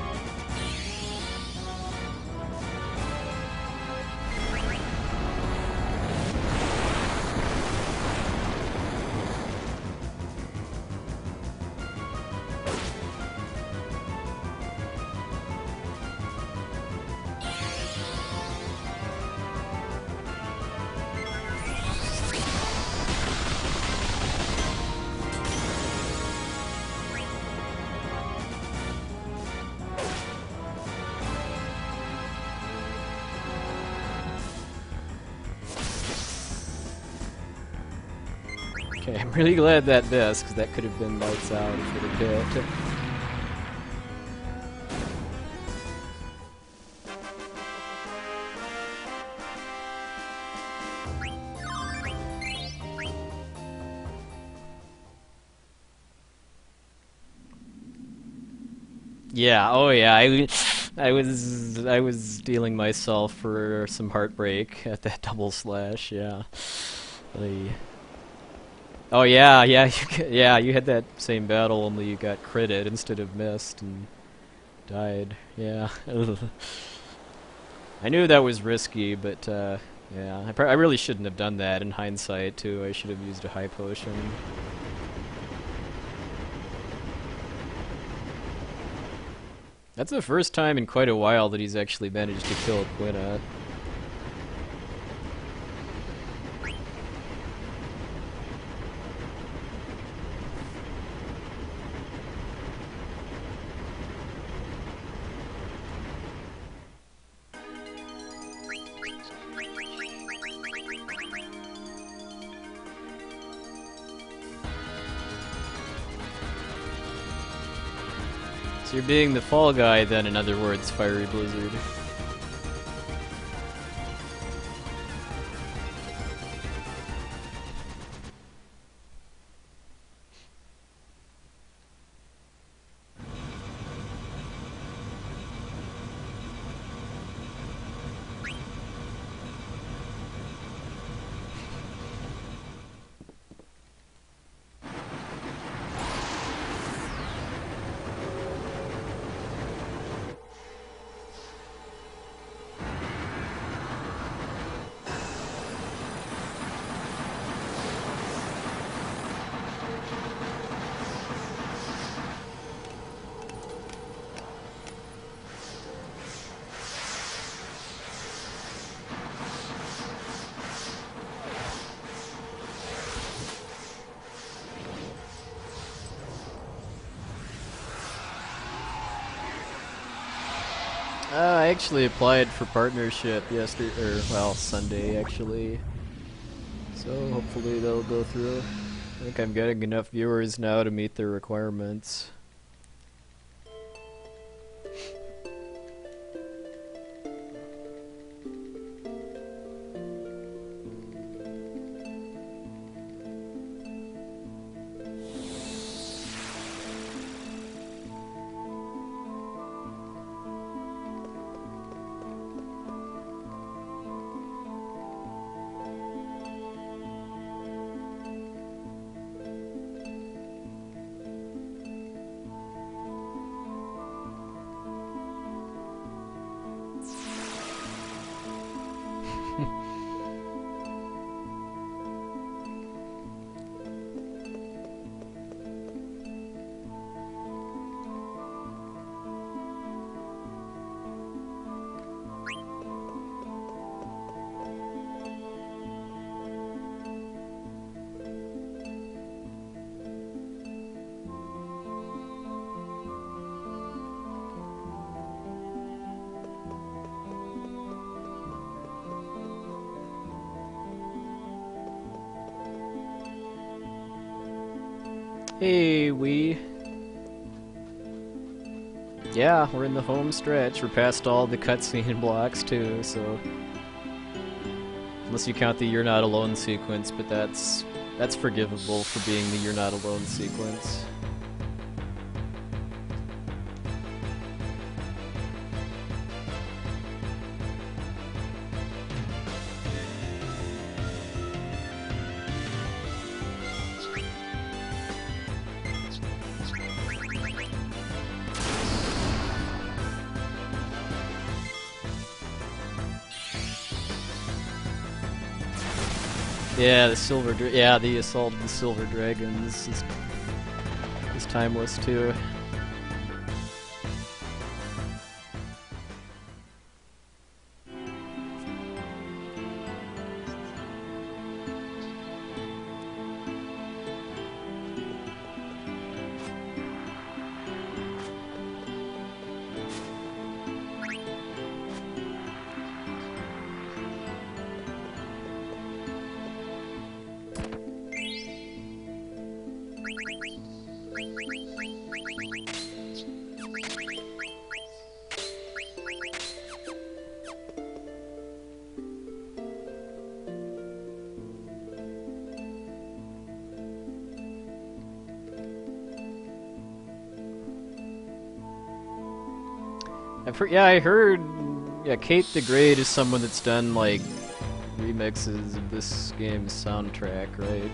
Okay, I'm really glad that missed, because that could have been lights out if it had hit. Yeah, oh yeah, I was dealing myself for some heartbreak at that double slash, yeah. Oh yeah, yeah, you had that same battle, only you got critted instead of missed and died. Yeah. I knew that was risky, but yeah, I really shouldn't have done that in hindsight too. I should have used a high potion. That's the first time in quite a while that he's actually managed to kill Quina. So you're being the fall guy then, in other words, Fiery Blizzard. I actually applied for partnership yesterday, or well, Sunday actually. So hopefully they'll go through. I think I'm getting enough viewers now to meet their requirements. Hey, yeah, we're in the home stretch. We're past all the cutscene blocks too, so unless you count the "You're Not Alone" sequence, but that's forgivable for being the "You're Not Alone" sequence. Yeah, the assault of the silver dragons is timeless too. I heard. Yeah, Kate the Great is someone that's done like remixes of this game's soundtrack, right?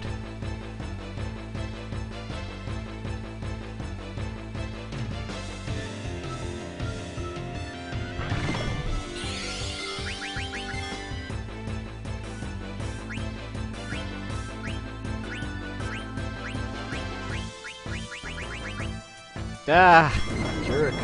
Ah, jerk.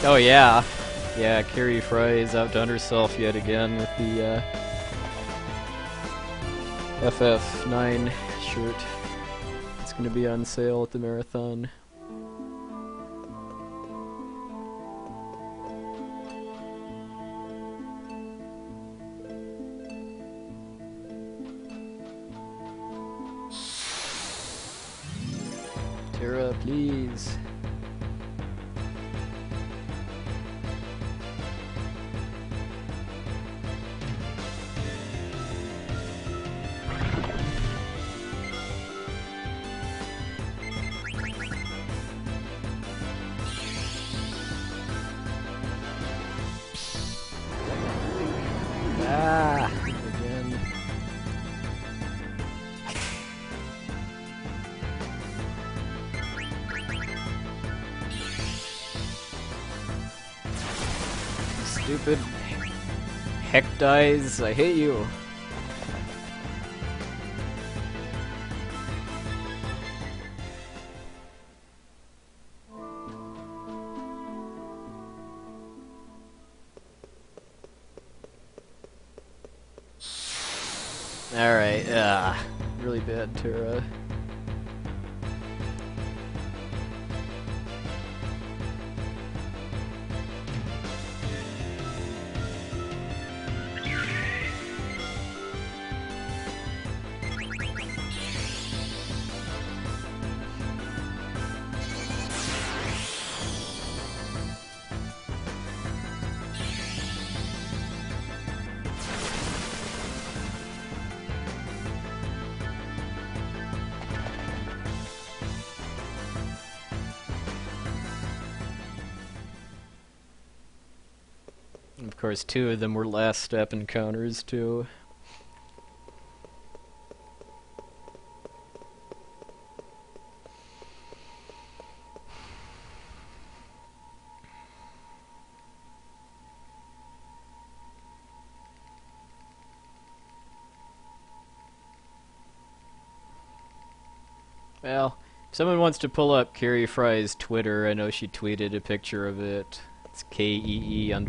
Oh yeah, Yeah, Carrie Fry's outdone herself yet again with the FF9 shirt. It's gonna be on sale at the marathon. Tara, please. Ah, again. Stupid heck dies, I hate you. Alright, really bad Terra. Of course, 2 of them were last step encounters, too. Well, if someone wants to pull up Carrie Fry's Twitter, I know she tweeted a picture of it. It's KEE_Fry.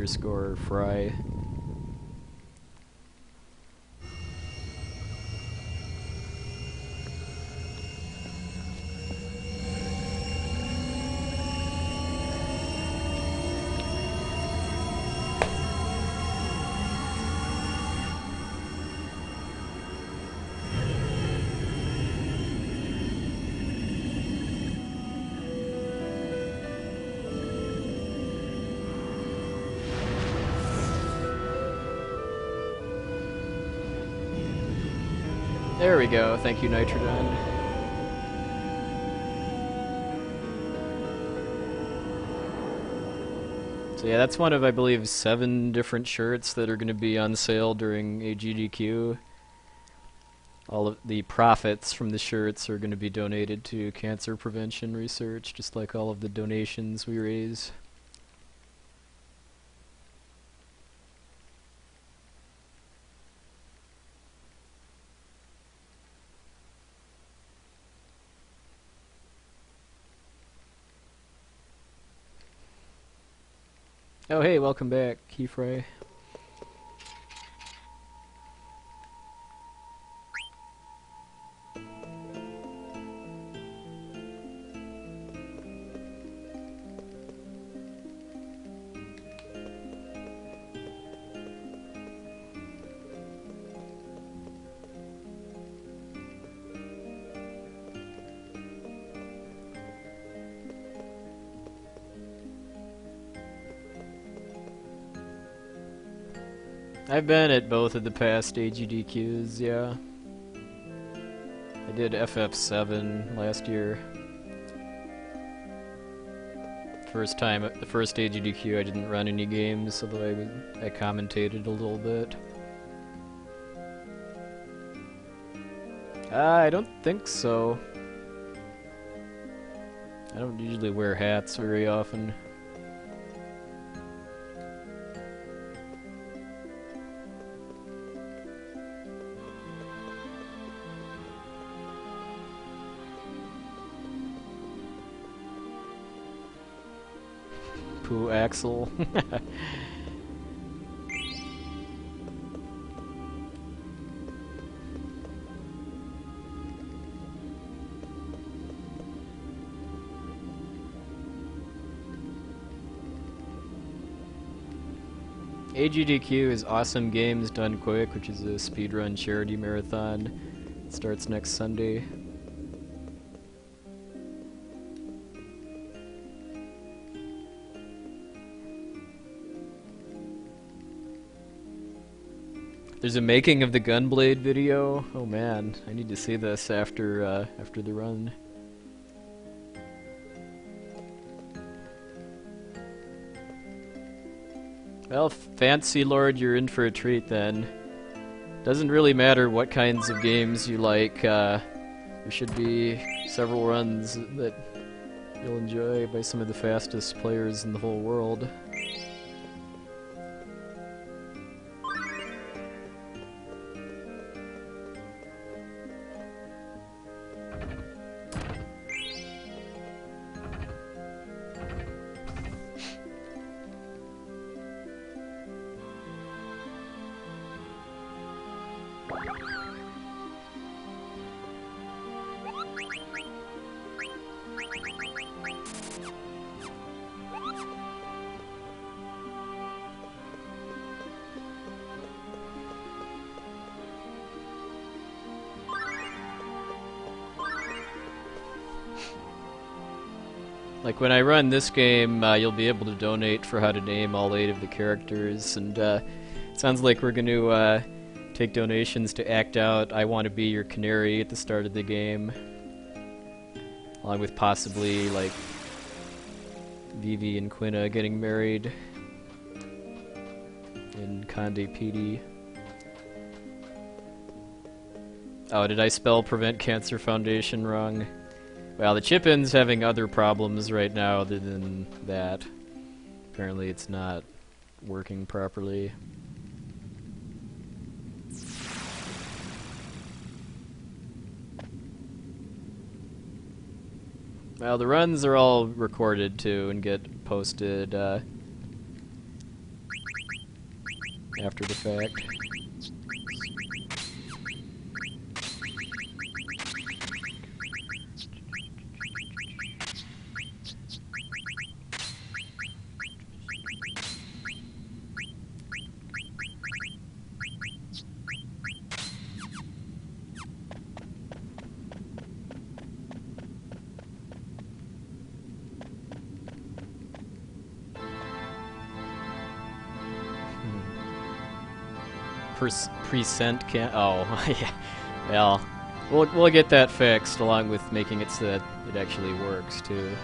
There we go, thank you Nitrodon. So yeah, that's one of, I believe, 7 different shirts that are going to be on sale during AGDQ. All of the profits from the shirts are going to be donated to cancer prevention research, just like all of the donations we raise. Oh hey, welcome back, Keyfray. I've been at both of the past AGDQs, yeah. I did FF7 last year. First time, the first AGDQ I didn't run any games, although I commentated a little bit. I don't think so. I don't usually wear hats very often. poo Axel. AGDQ is Awesome Games Done Quick, which is a speedrun charity marathon. It starts next Sunday. There's a making of the Gunblade video. Oh man, I need to see this after the run. Well, Fancy Lord, you're in for a treat then. Doesn't really matter what kinds of games you like. There should be several runs that you'll enjoy by some of the fastest players in the whole world. Like when I run this game, you'll be able to donate for how to name all 8 of the characters, and it sounds like we're going to take donations to act out I Want to Be Your Canary at the start of the game, along with possibly like Vivi and Quina getting married in Conde PD. Oh, did I spell Prevent Cancer Foundation wrong? Well, the chip-in's having other problems right now other than that. Apparently it's not working properly. Well, the runs are all recorded too and get posted after the fact. Present can. Oh, yeah. Well, we'll get that fixed, along with making it so that it actually works too.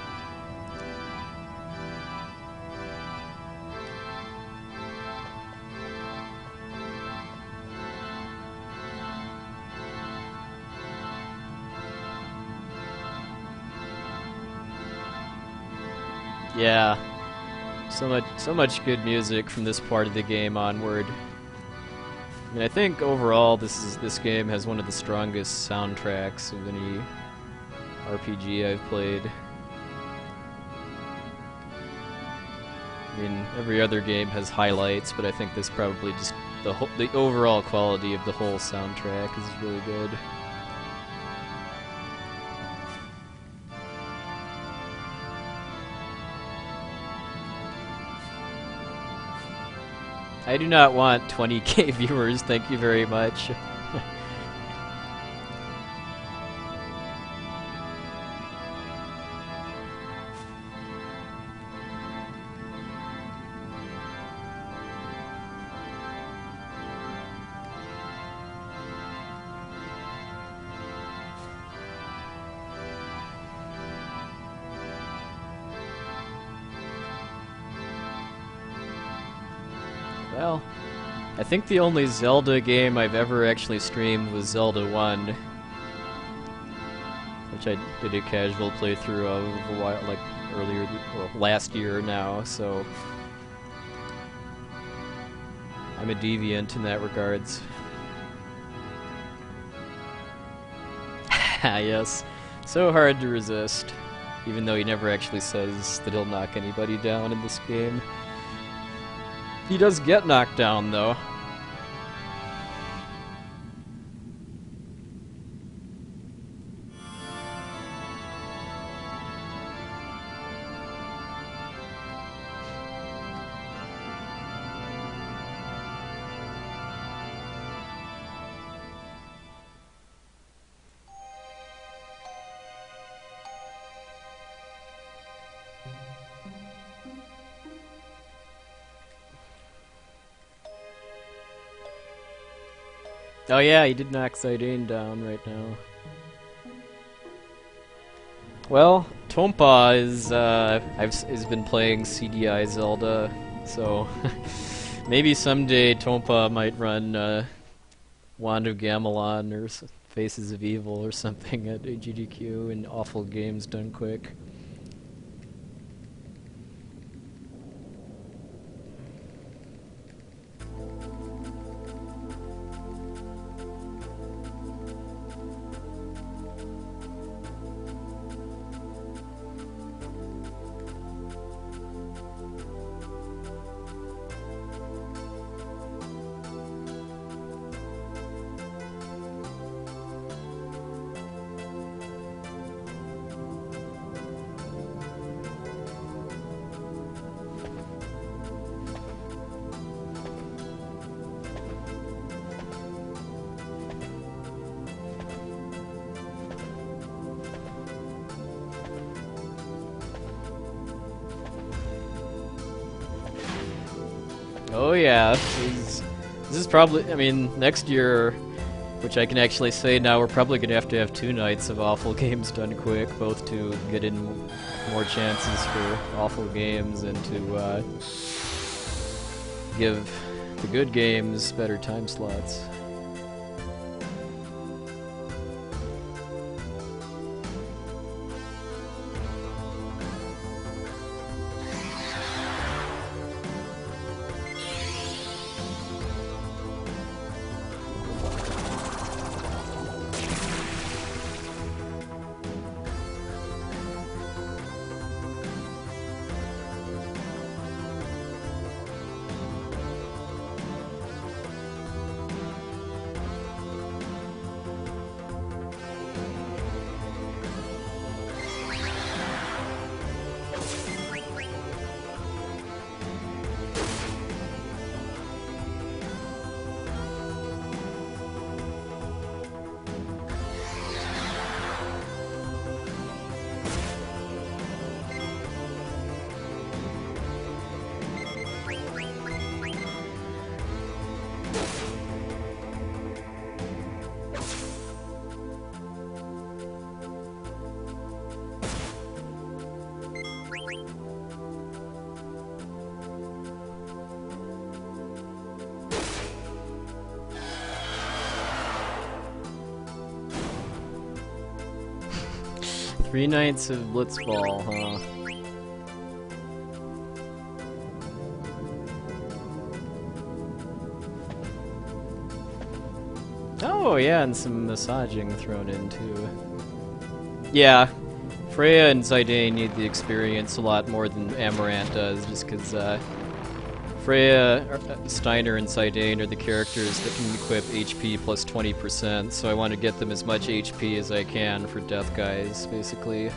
Yeah. So much good music from this part of the game onward. I mean, I think overall this game has one of the strongest soundtracks of any RPG I've played. I mean, every other game has highlights, but I think this probably just the overall quality of the whole soundtrack is really good. I do not want 20k viewers, thank you very much. Well, I think the only Zelda game I've ever actually streamed was Zelda 1, which I did a casual playthrough of a while, like earlier, well, last year now, so I'm a deviant in that regards. Yes, so hard to resist. Even though he never actually says that he'll knock anybody down in this game. He does get knocked down, though. Oh yeah, he did knock Zidane down right now. Well, Tompa has been playing CDI Zelda, so maybe someday Tompa might run Wand of Gamelon or Faces of Evil or something at AGDQ and Awful Games Done Quick. Oh yeah, this is probably, I mean, next year, which I can actually say now, we're probably going to have 2 nights of Awful Games Done Quick, both to get in more chances for awful games and to give the good games better time slots. Three nights of Blitzball, huh? Oh yeah, and some massaging thrown in too. Yeah, Freya and Zidane need the experience a lot more than Amarant does, just because Freya, Steiner, and Zidane are the characters that can equip HP plus 20%, so I want to get them as much HP as I can for Death Guys, basically.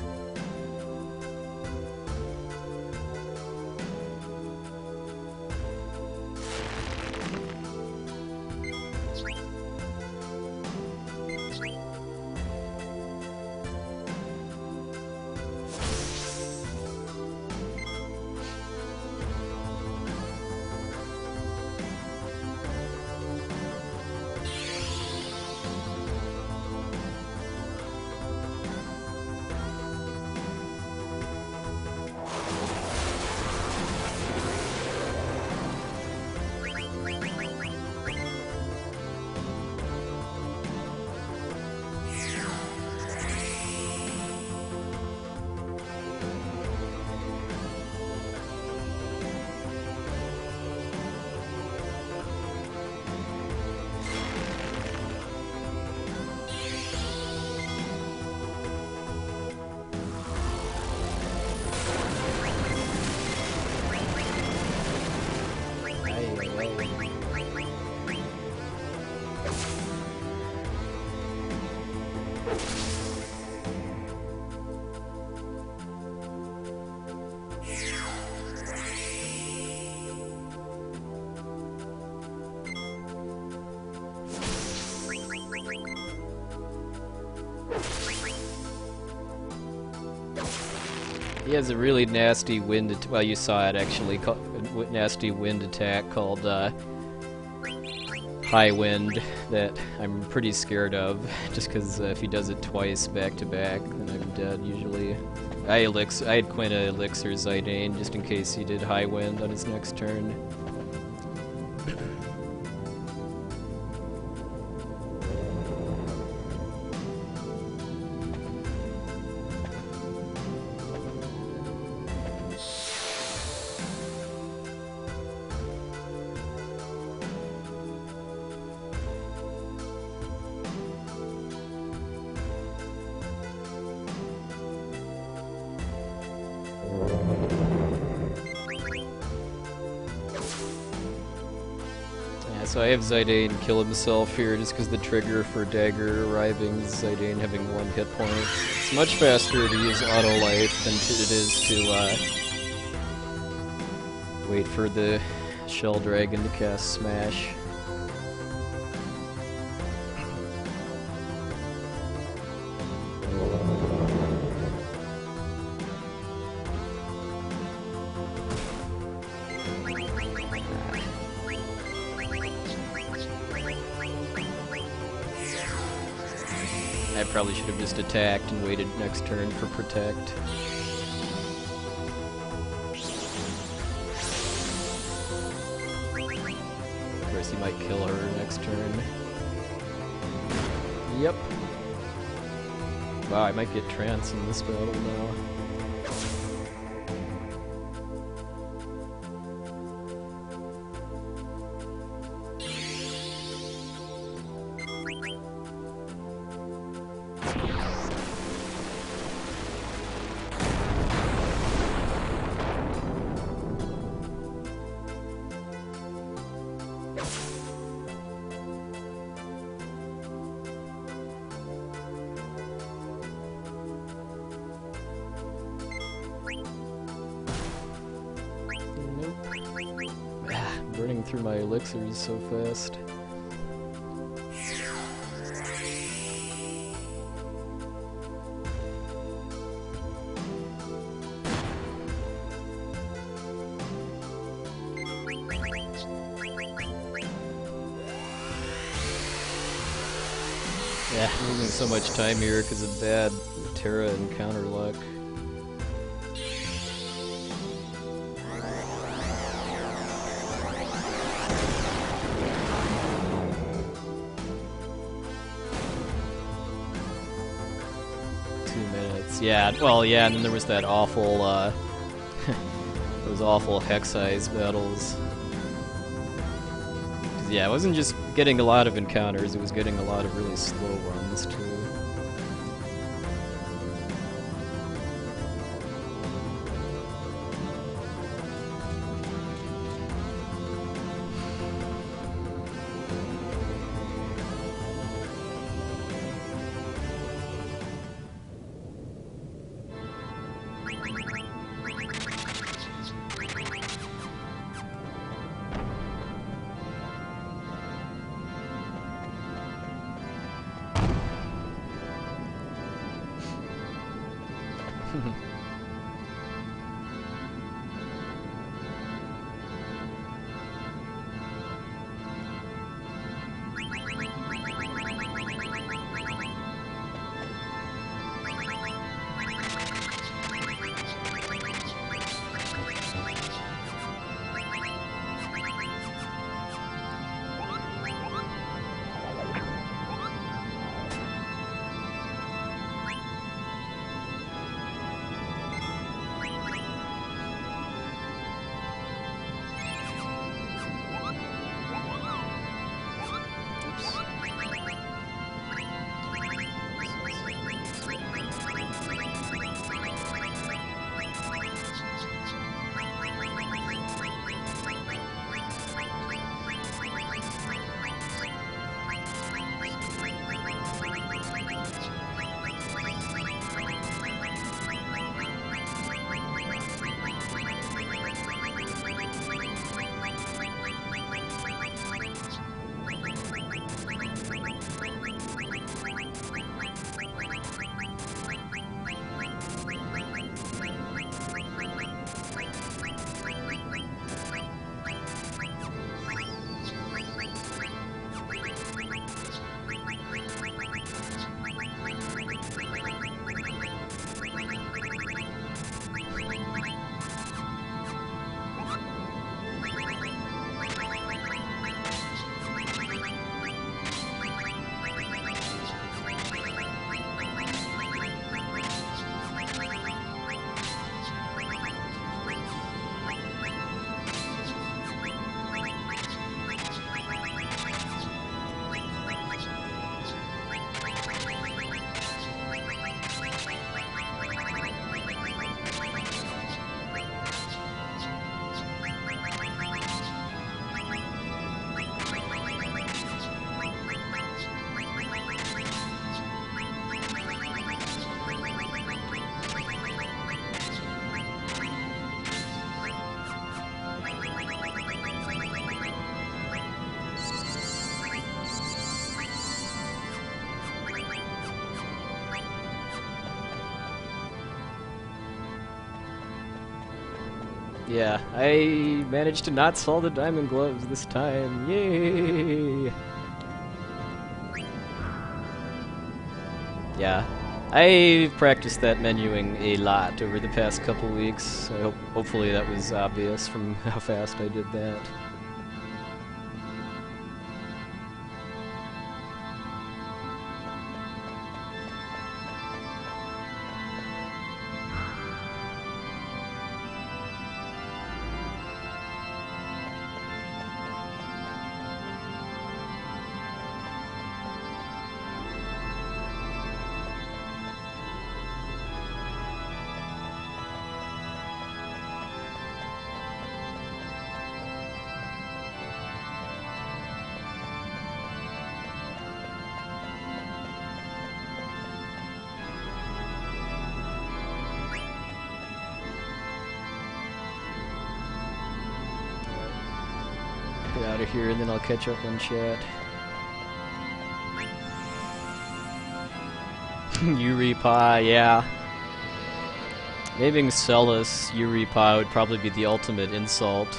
He has a really nasty wind. Well, you saw it actually. Nasty wind attack called High Wind that I'm pretty scared of. Just because if he does it twice back to back, then I'm dead usually. I had Quina Elixir Zidane just in case he did High Wind on his next turn. So I have Zidane kill himself here just because the trigger for Dagger arriving is Zidane having 1 hit point. It's much faster to use auto life than it is to wait for the Shell Dragon to cast Smash. I probably should have just attacked and waited next turn for Protect. Of course, he might kill her next turn. Yep. Wow, I might get Trance in this battle now. Burning through my elixirs so fast. Yeah, I'm losing so much time here because of bad Terra and counter luck. Yeah, well, yeah, and then there was that awful, those awful Hex Eyes battles. 'Cause, yeah, it wasn't just getting a lot of encounters, it was getting a lot of really slow ones, too. Yeah, I managed to not sell the diamond gloves this time. Yay! Yeah, I practiced that menuing a lot over the past couple weeks. Hopefully that was obvious from how fast I did that. Get out of here and then I'll catch up on chat. Yuripa, yeah. Naming Celis Yuripa would probably be the ultimate insult.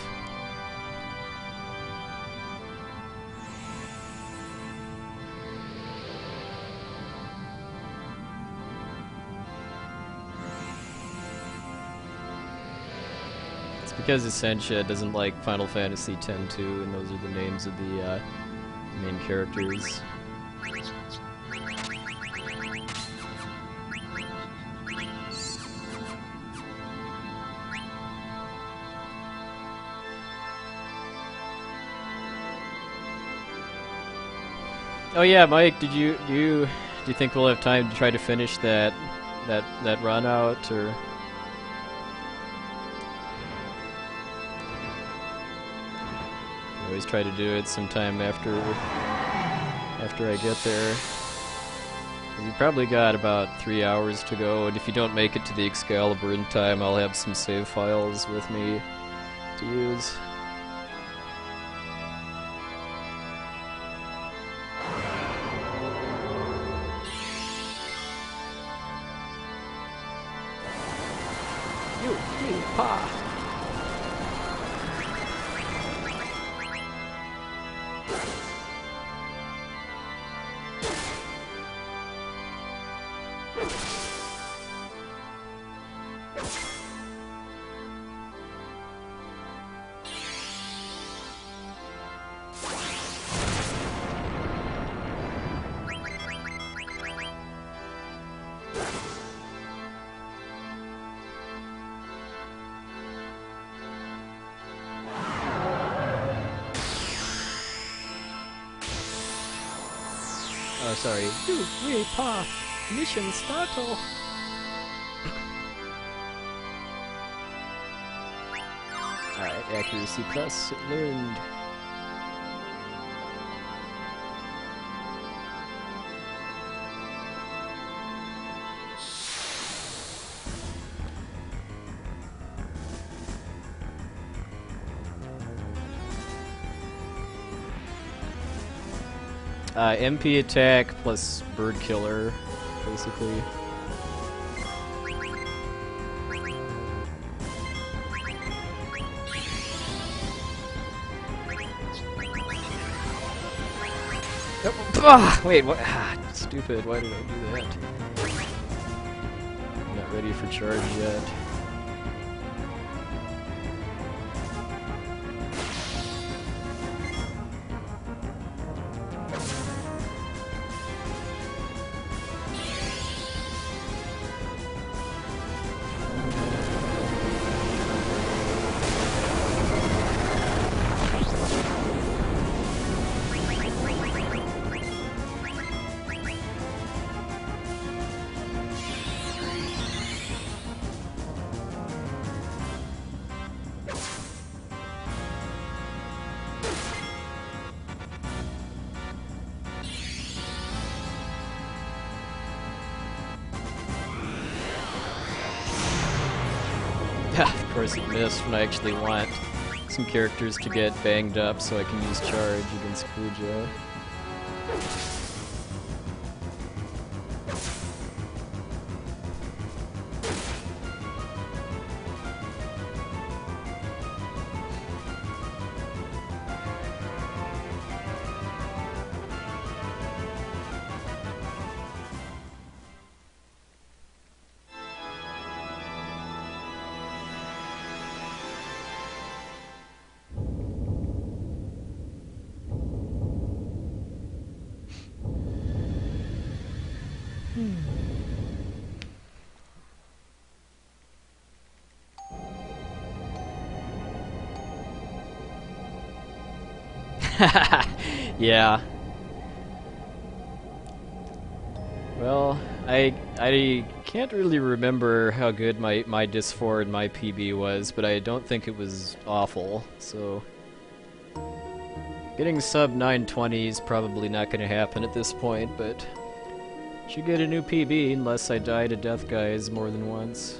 It's because Essentia doesn't like Final Fantasy X-2, and those are the names of the main characters. Oh yeah, Mike, do you think we'll have time to try to finish that run out, or? I always try to do it sometime after I get there. You probably got about 3 hours to go, and if you don't make it to the Excalibur in time, I'll have some save files with me to use. Oh, sorry. Yuripa, mission startle. Alright, accuracy plus learned. MP attack plus bird killer, basically. Wait, what? Stupid, why did I do that? I'm not ready for charge yet. Of course it missed when I actually want some characters to get banged up so I can use charge against Kuja. Yeah. Well, I can't really remember how good my Dis 4 and my PB was, but I don't think it was awful, so... Getting sub 920 is probably not going to happen at this point, but... Should get a new PB unless I die to death guys more than once.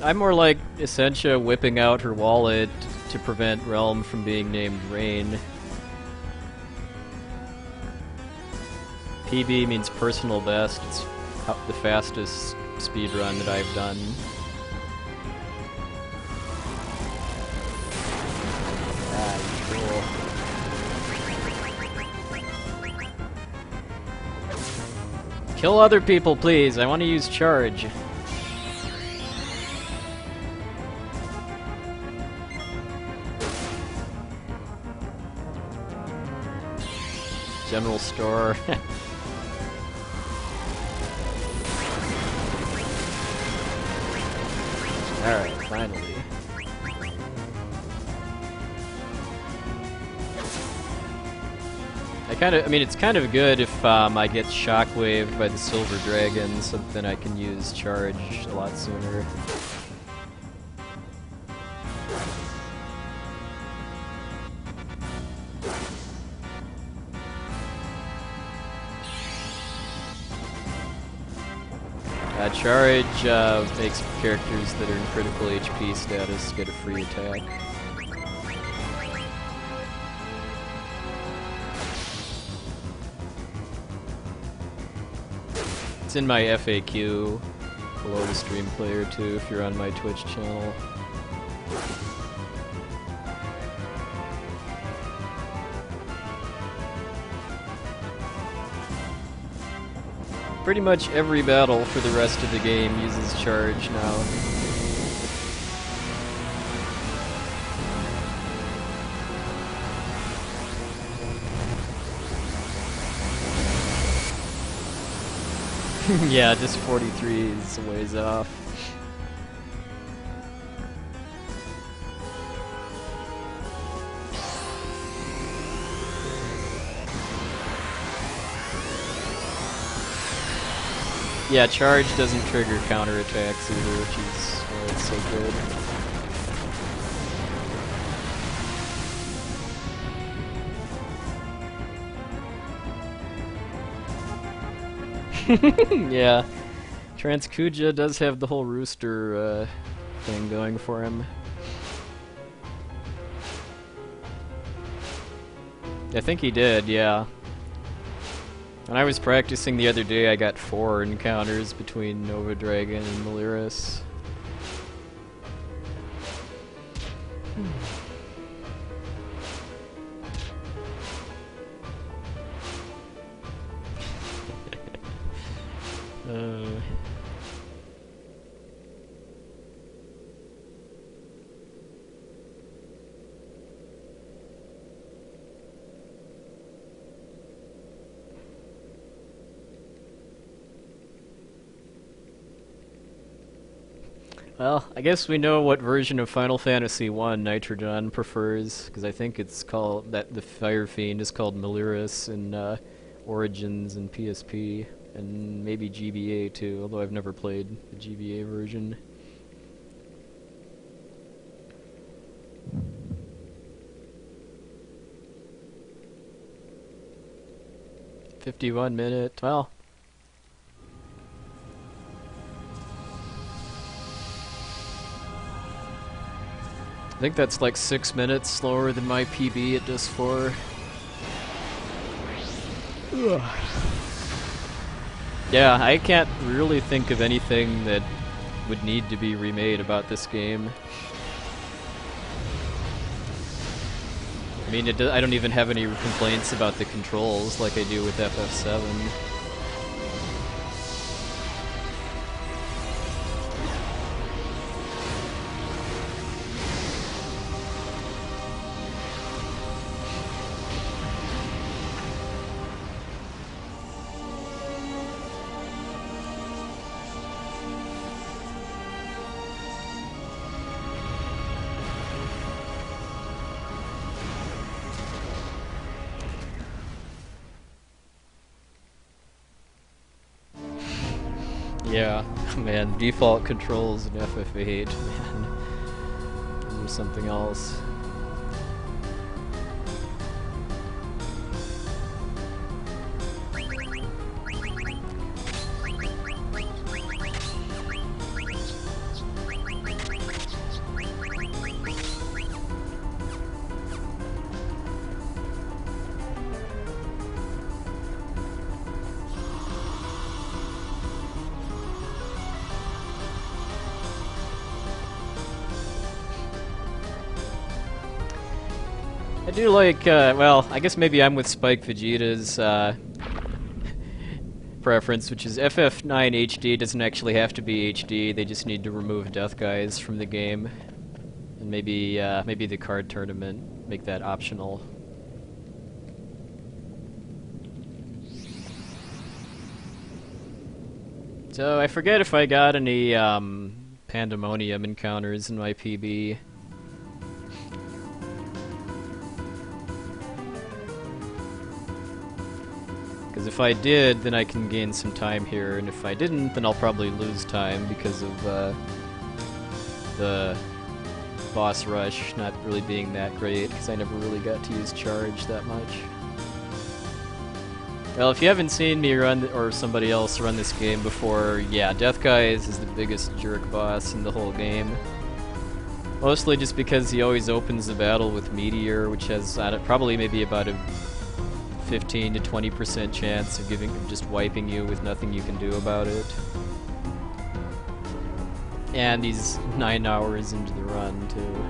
I'm more like Essentia whipping out her wallet to prevent Realm from being named Rain. PB means personal best. It's the fastest speedrun that I've done. Cool. Kill other people, please. I want to use charge. General store. Alright, finally. I mean, it's kind of good if I get shockwaved by the Silver Dragon, so then I can use charge a lot sooner. Charge makes characters that are in critical HP status get a free attack. It's in my FAQ below the stream player too if you're on my Twitch channel. Pretty much every battle for the rest of the game uses charge now. Yeah, just 43 is a ways off. Yeah, charge doesn't trigger counterattacks either, which is why it's so good. Yeah, Transkuja does have the whole rooster thing going for him. I think he did, yeah. When I was practicing the other day, I got 4 encounters between Nova Dragon and Maliris. Well, I guess we know what version of Final Fantasy I Nitrogen prefers, because I think it's called that the Fire Fiend is called Maliris in Origins and PSP, and maybe GBA too, although I've never played the GBA version. $51. Well. I think that's like 6 minutes slower than my PB at Dis 4. Ugh. Yeah, I can't really think of anything that would need to be remade about this game. I mean, I don't even have any complaints about the controls like I do with FF7. Yeah, man, default controls in FF8, man. Those are something else. I do like, well, I guess maybe I'm with Spike Vegeta's preference, which is FF9 HD doesn't actually have to be HD, they just need to remove death guys from the game. And maybe, maybe the card tournament, make that optional. So, I forget if I got any, Pandemonium encounters in my PB. Because if I did, then I can gain some time here, and if I didn't, then I'll probably lose time because of the boss rush not really being that great, because I never really got to use charge that much. Well, if you haven't seen me run, or somebody else run this game before, yeah, Death Guys is the biggest jerk boss in the whole game. Mostly just because he always opens the battle with Meteor, which has probably maybe about a 15 to 20% chance of just wiping you with nothing you can do about it. And he's 9 hours into the run, too.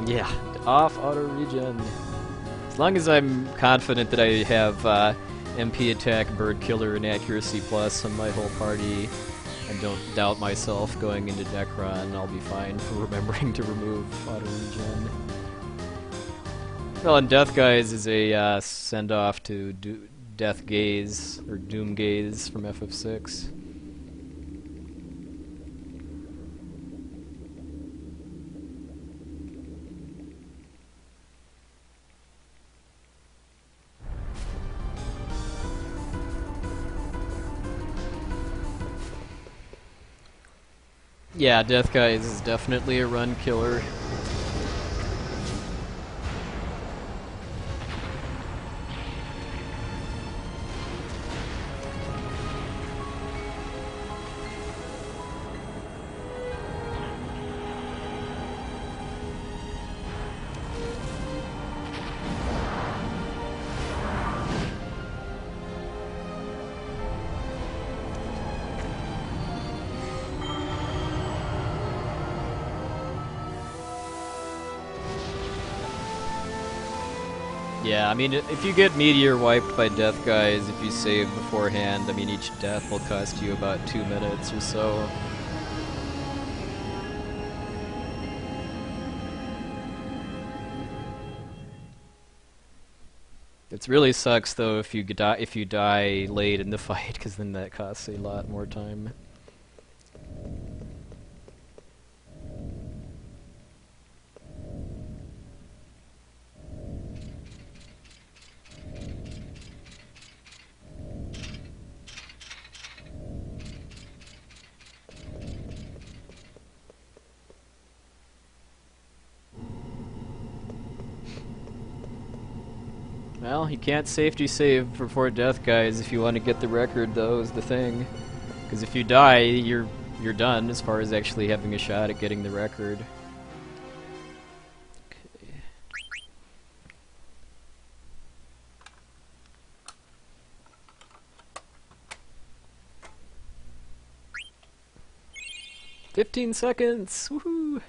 Yeah, off auto regen. As long as I'm confident that I have MP attack, bird killer, and accuracy plus on my whole party, and don't doubt myself going into Necron, I'll be fine for remembering to remove auto regen. Well, and Death Guys is a send-off to Death Gaze, or Doom Gaze from FF6. Yeah, Death Guys is definitely a run killer. Yeah, I mean, if you get Meteor wiped by Death Guys, if you save beforehand, I mean, each death will cost you about 2 minutes or so. It really sucks, though, if you die late in the fight, because then that costs a lot more time. Well, you can't safety save before Death Guys if you want to get the record, though, is the thing. Because if you die, you're done as far as actually having a shot at getting the record. Okay. 15 seconds! Woohoo!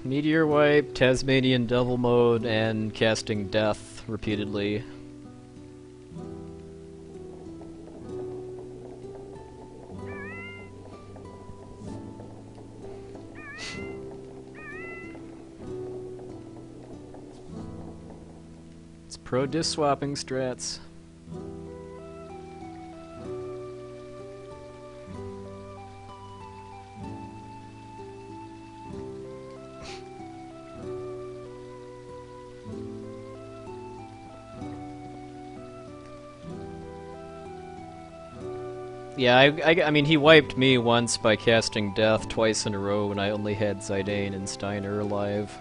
Meteor Wipe, Tasmanian Devil Mode, and casting Death repeatedly. It's pro disc swapping strats. Yeah, I mean, he wiped me once by casting Death twice in a row when I only had Zidane and Steiner alive.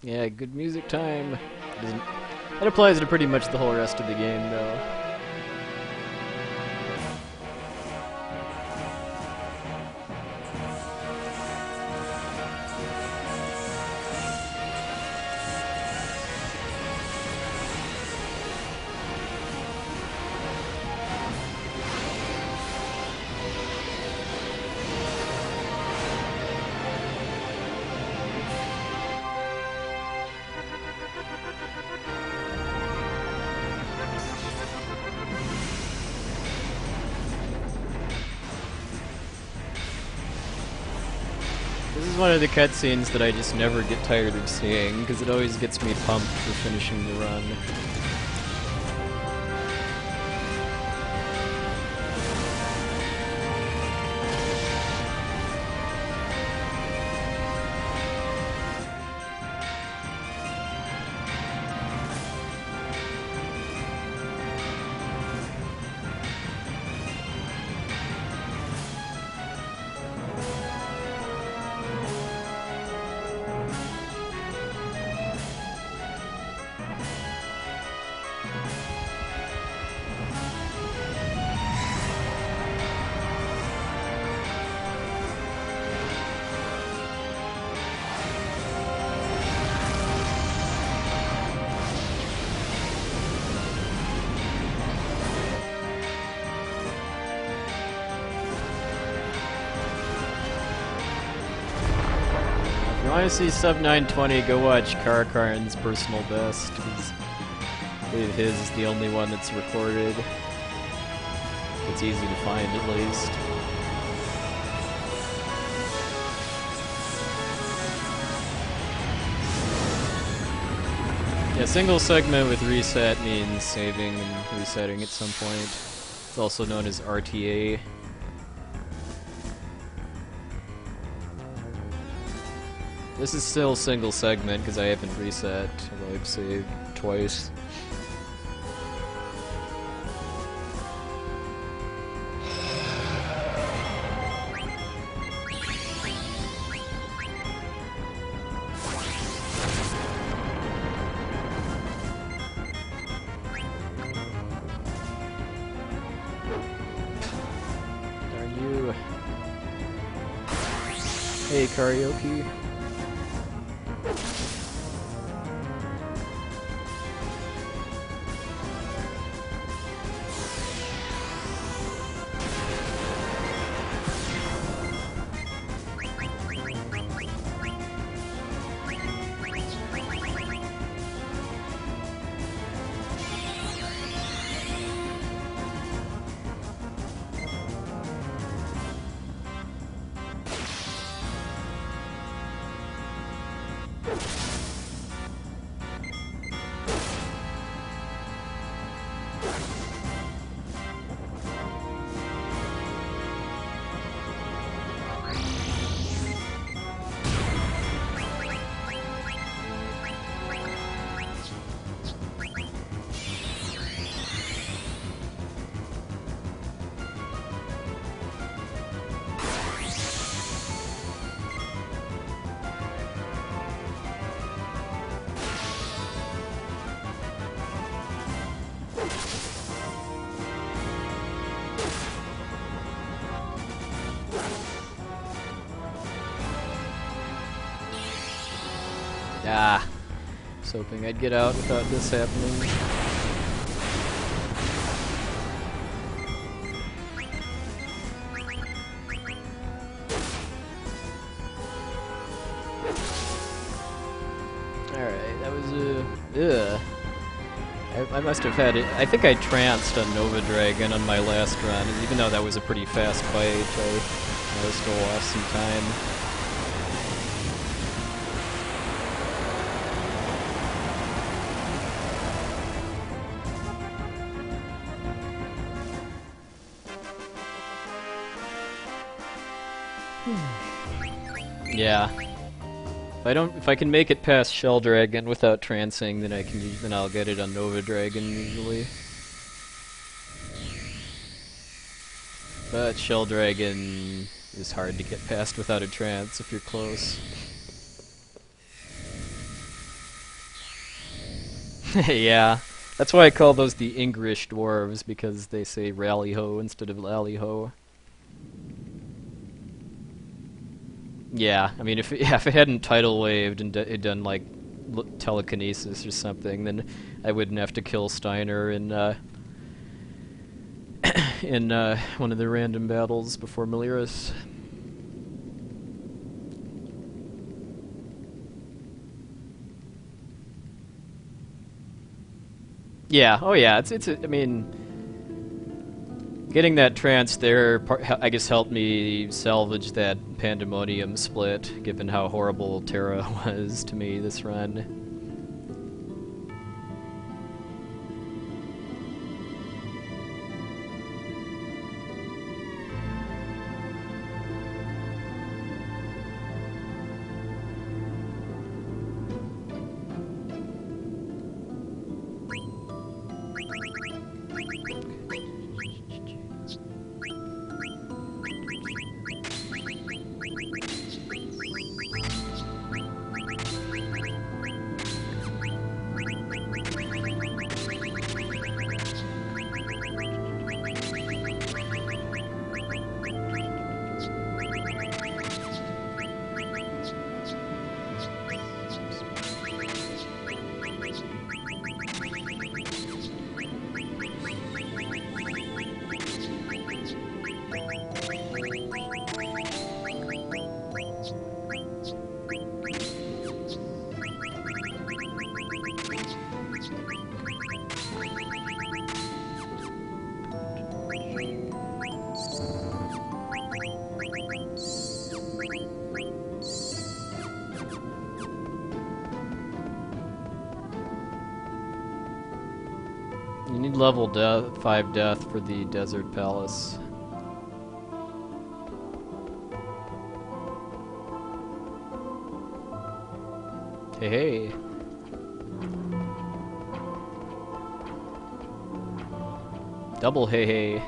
Yeah, good music time. That applies to pretty much the whole rest of the game, though. This is one of the cutscenes that I just never get tired of seeing, because it always gets me pumped for finishing the run. If you want to see sub 920, go watch Karkarn's personal best, because I believe his is the only one that's recorded. It's easy to find, at least. Yeah, single segment with reset means saving and resetting at some point. It's also known as RTA. This is still single segment because I haven't reset, although I've saved twice. Darn you. Hey, karaoke. Ah, I was hoping I'd get out without this happening. I must have had it. I think I tranced on Nova Dragon on my last run, and even though that was a pretty fast fight, I still lost some time. Yeah. If I can make it past Shell Dragon without trancing, then I'll get it on Nova Dragon usually. But Shell Dragon is hard to get past without a trance if you're close. Yeah, that's why I call those the English dwarves, because they say rally ho instead of lally ho. Yeah, I mean, if it hadn't tidal waved and done like telekinesis or something, then I wouldn't have to kill Steiner in one of the random battles before Meliris. Yeah. Oh yeah. I mean, getting that trance there, I guess, helped me salvage that Pandemonium split, given how horrible Terra was to me this run. You need level 5 death for the Desert Palace. Hey hey. Double hey hey.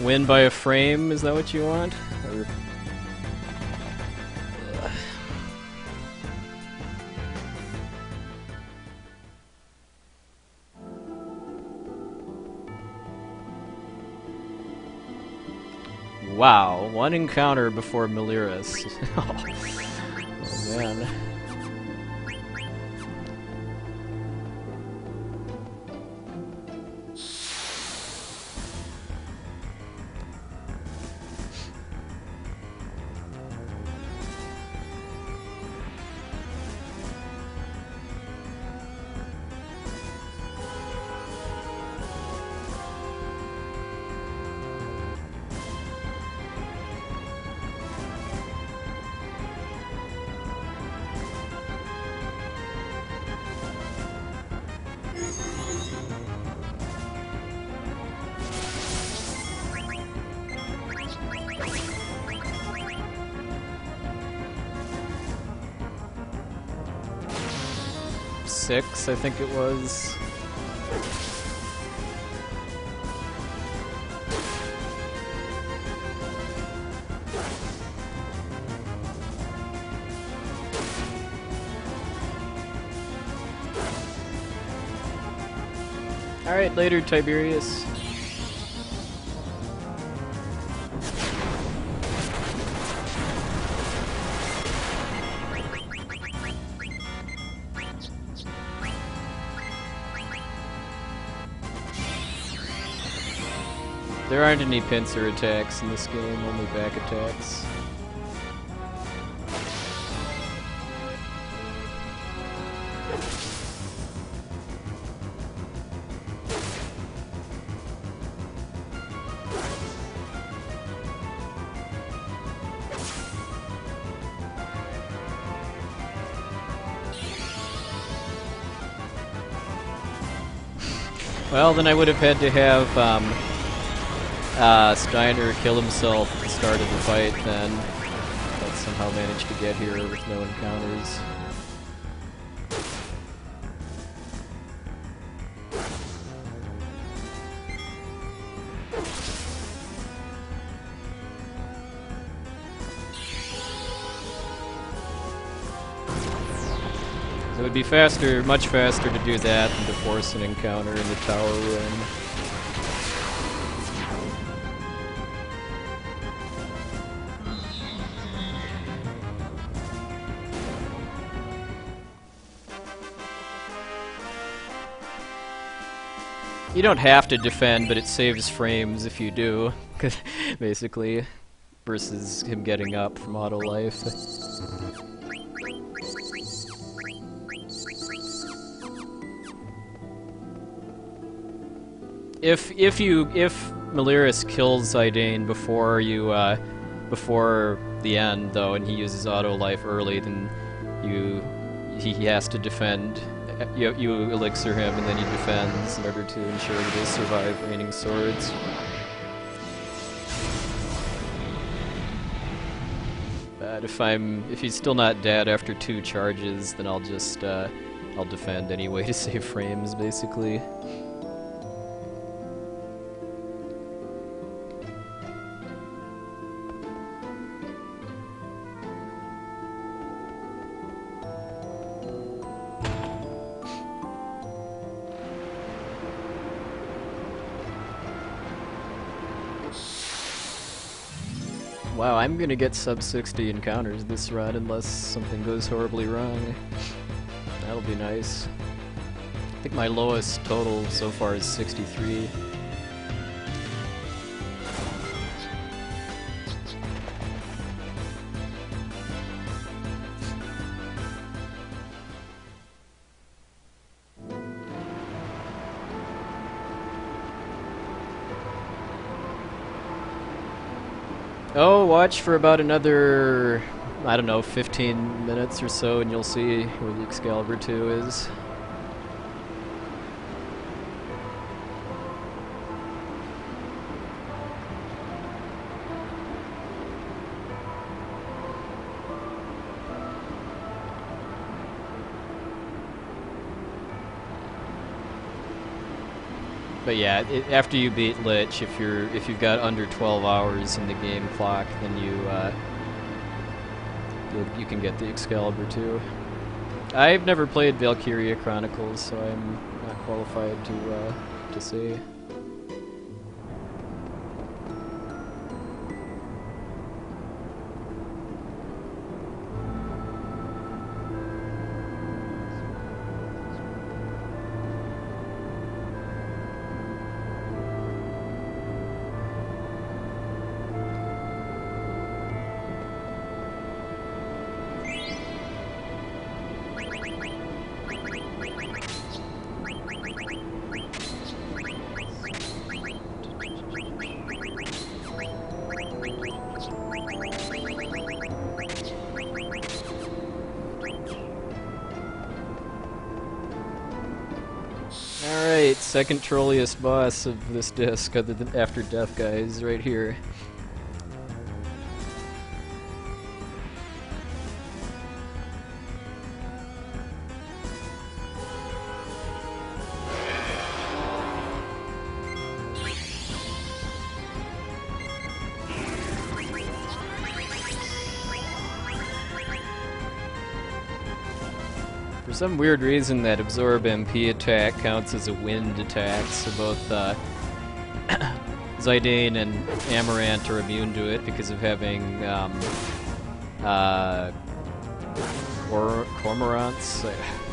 Win by a frame, is that what you want? Or... Wow, one encounter before Meliris. Oh man. Six, I think it was. Alright, later, Tiberius. There aren't any pincer attacks in this game, only back attacks. Well, then I would have had to have Steiner kill himself at the start of the fight then. But somehow managed to get here with no encounters. So it would be faster, much faster to do that than to force an encounter in the tower room. You don't have to defend, but it saves frames if you do, basically, versus him getting up from auto life. If Maliris kills Zidane before you before the end though, and he uses auto life early, then he has to defend. You elixir him, and then he defends in order to ensure that he'll survive raining swords. But if he's still not dead after 2 charges, then I'll just I'll defend anyway to save frames, basically. Wow, I'm gonna get sub 60 encounters this run unless something goes horribly wrong. That'll be nice. I think my lowest total so far is 63. Oh, watch for about another, I don't know, 15 minutes or so, and you'll see where the Excalibur 2 is. But yeah, after you beat Lich, if you've got under 12 hours in the game clock, then you can get the Excalibur 2. I've never played Valkyria Chronicles, so I'm not qualified to say. Alright, second trolliest boss of this disc other than after Death Guy is right here. For For some weird reason, that Absorb MP attack counts as a wind attack, so both Zidane and Amarant are immune to it because of having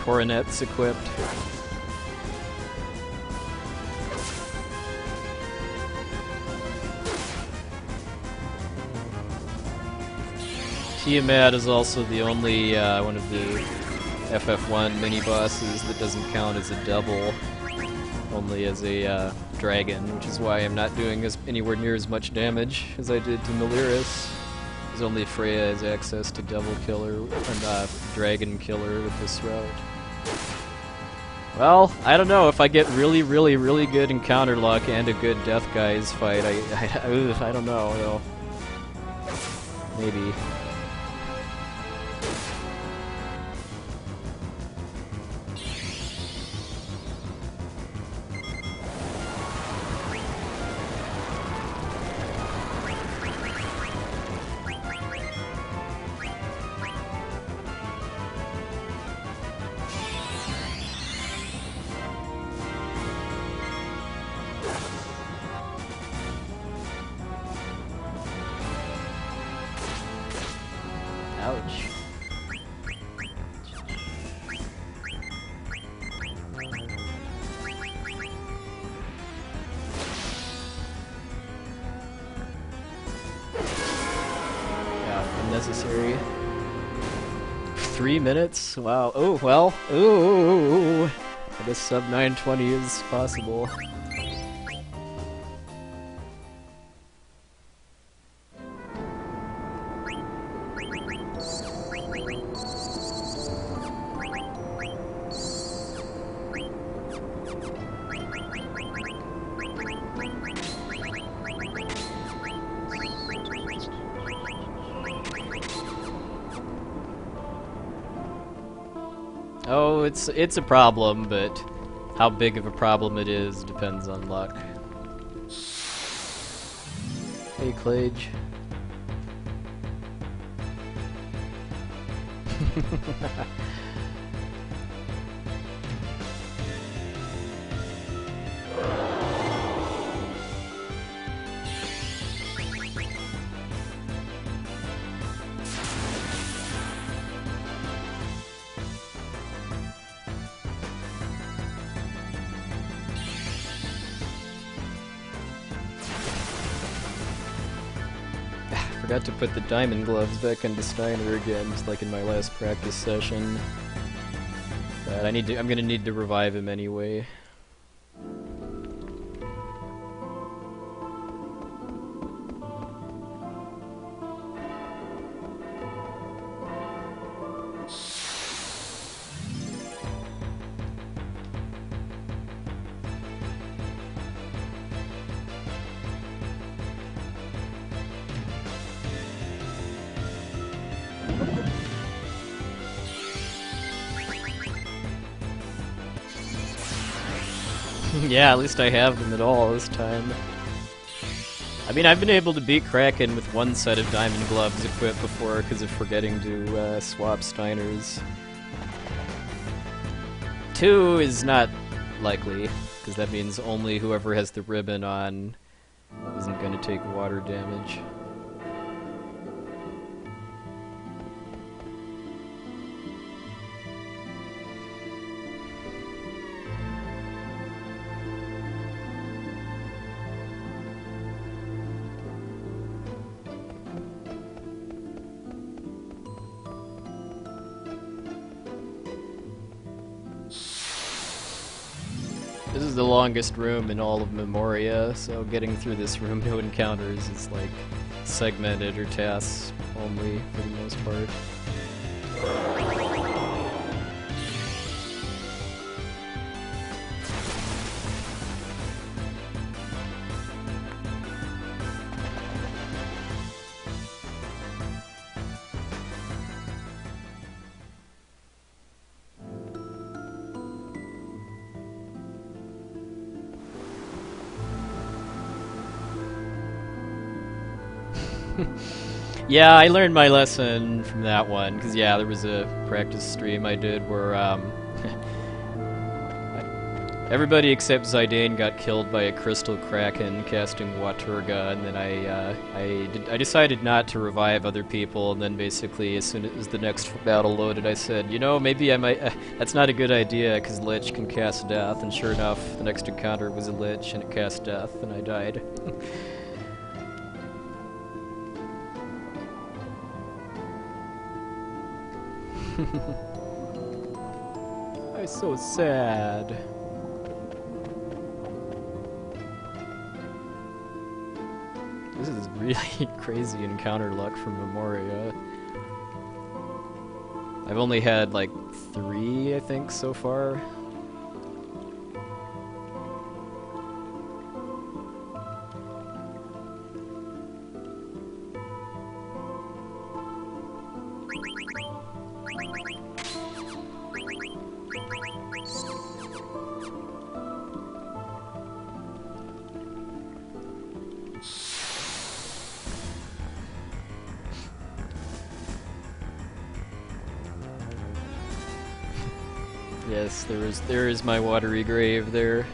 coronets equipped. Tiamat is also the only one of the FF1 mini-bosses that doesn't count as a double, only as a dragon, which is why I'm not doing anywhere near as much damage as I did to Meliris, because only Freya has access to double killer and dragon killer with this route. Well, I don't know, if I get really, really, really good encounter luck and a good Death Guys fight, I don't know, though. Maybe. Ouch. Yeah, unnecessary. 3 minutes? Wow. Oh, well. Ooh. I guess sub 920 is possible. Oh, it's a problem, but how big of a problem it is depends on luck. Hey, Clage. Forgot to put the diamond gloves back into Steiner again, just like in my last practice session. But I'm gonna need to revive him anyway. Yeah, at least I have them at all this time. I mean, I've been able to beat Kraken with one set of diamond gloves equipped before because of forgetting to swap Steiners. 2 is not likely, because that means only whoever has the ribbon on isn't going to take water damage. This is the longest room in all of Memoria, so getting through this room to encounters is like segmented or tasks only for the most part. Yeah, I learned my lesson from that one, because yeah, there was a practice stream I did where everybody except Zidane got killed by a crystal kraken casting Waturga, and then I decided not to revive other people, and then basically as soon as the next battle loaded I said, you know, maybe I might, that's not a good idea, because Lich can cast death, and sure enough, the next encounter was a Lich, and it cast death, and I died. I'm so sad. This is really crazy encounter luck from Memoria. I've only had like 3, I think, so far. Yes, there is my watery grave there.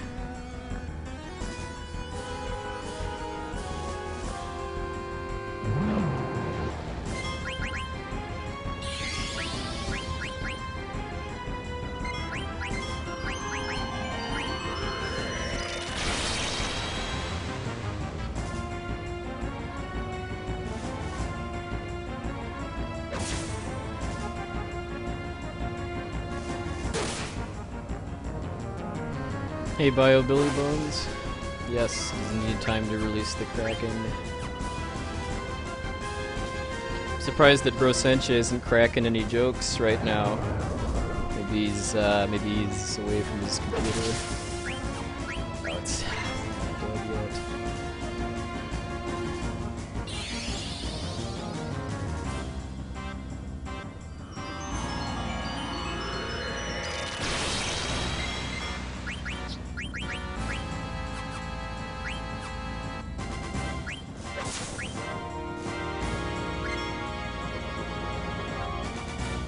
Hey Bio Billy Bones. Yes, you need time to release the Kraken. I'm surprised that Bro Sencha isn't cracking any jokes right now. Maybe he's away from his computer. Oh, it's not dead yet.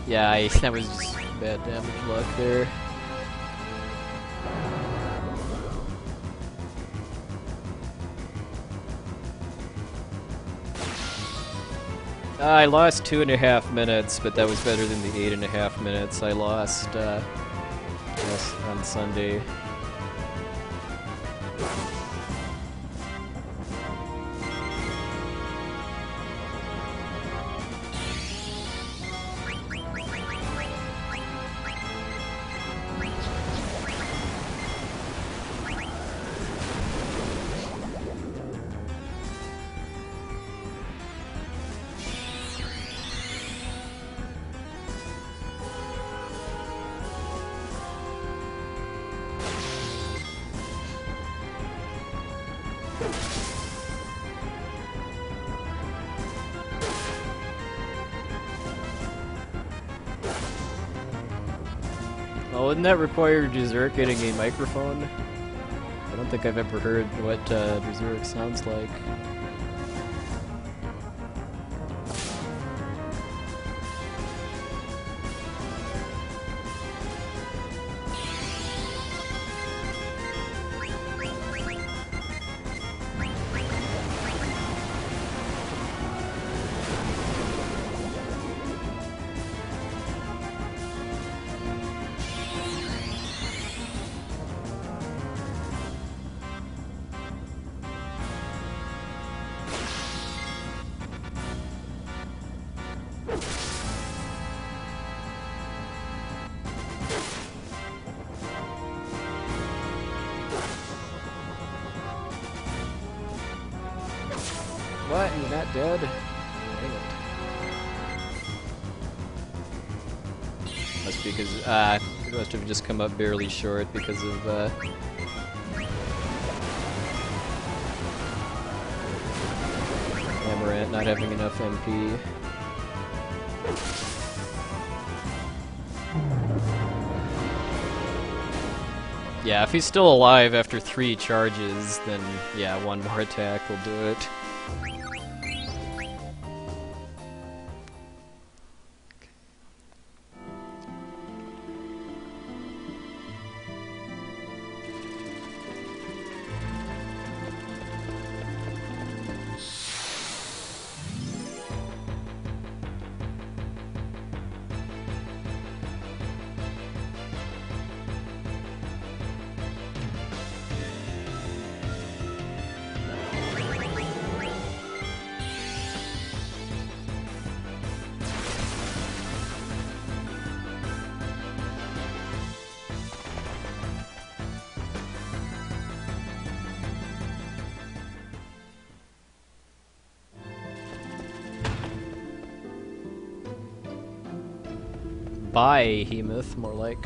Yeah, that was just bad damage luck there. I lost 2.5 minutes, but that was better than the 8.5 minutes I lost on Sunday. Oh, wouldn't that require Berserk getting a microphone? I don't think I've ever heard what Berserk sounds like. What? You're not dead? Dang it. Must be because, it must have just come up barely short because of, Amarec not having enough MP. Yeah, if he's still alive after 3 charges, then yeah, 1 more attack will do it. behemoth, more like.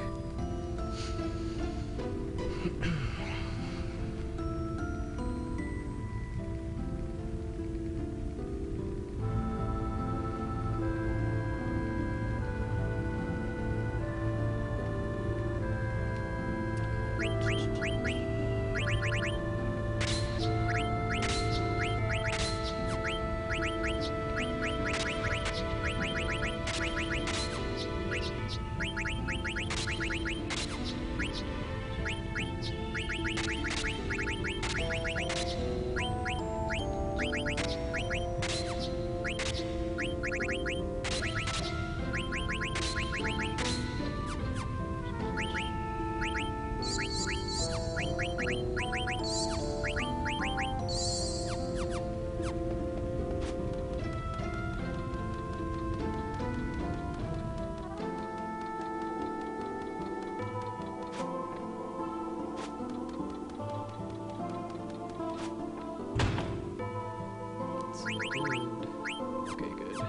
Okay, good.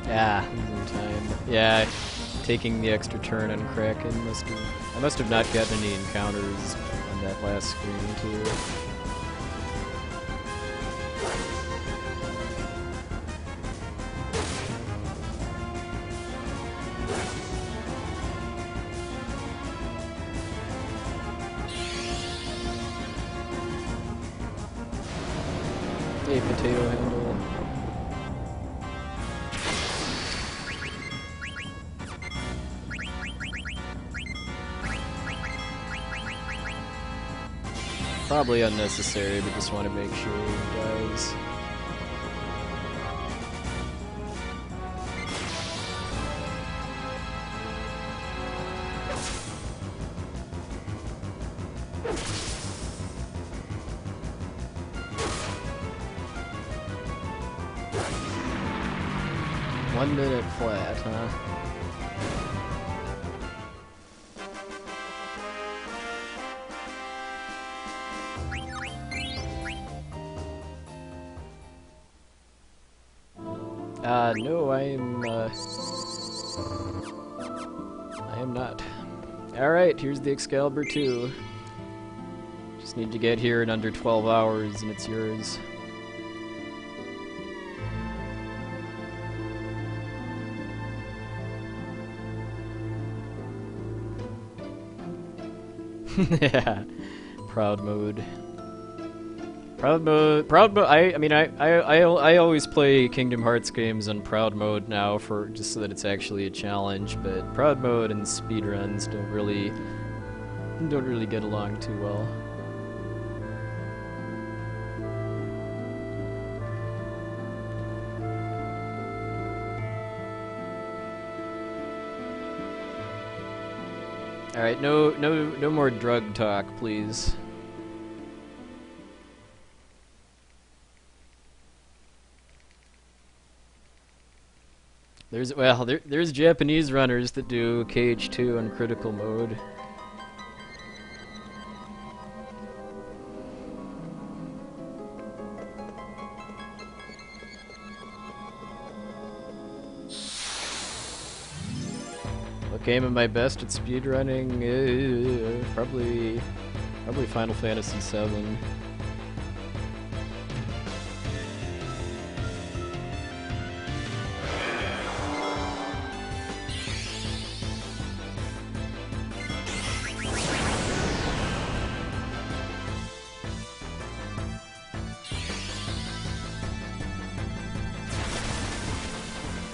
Yeah, in time. Yeah, taking the extra turn on Kraken I must have not gotten any encounters on that last screen too. Hey, potato handle. Probably unnecessary, but just want to make sure he dies. One minute flat, huh? No, I am not. Alright, here's the Excalibur 2. Just need to get here in under 12 hours and it's yours. Yeah, proud mode. Proud mode. I always play Kingdom Hearts games on proud mode now for just so that it's actually a challenge. But proud mode and speedruns don't really get along too well. All right, no more drug talk, please. There's Japanese runners that do KH2 on critical mode. What game am I best at speedrunning? Probably Final Fantasy VII.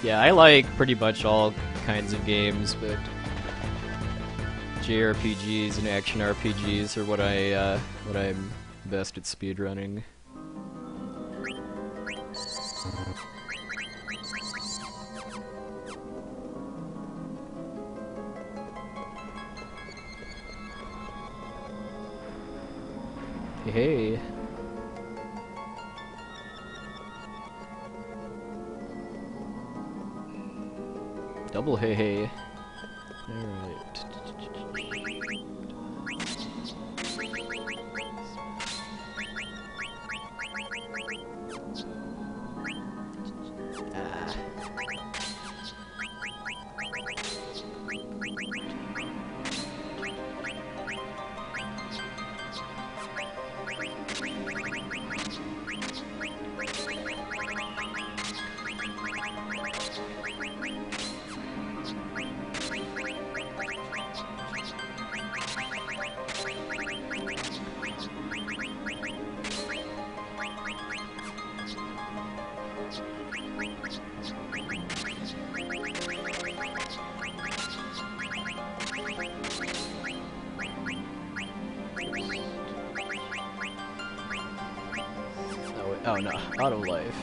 Yeah, I like pretty much all kinds of games, but JRPGs and action RPGs are what I'm best at speedrunning. Hey. Double hey hey. Alright. Oh no, auto life.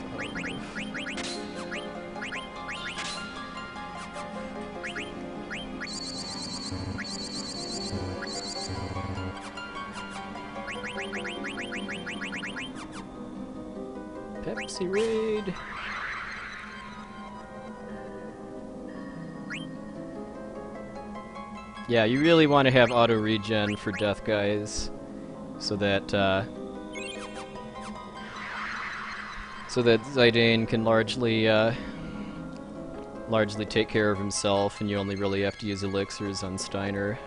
Pepsi raid. Yeah, you really want to have auto regen for death guys, so that Zidane can largely take care of himself, and you only really have to use elixirs on Steiner.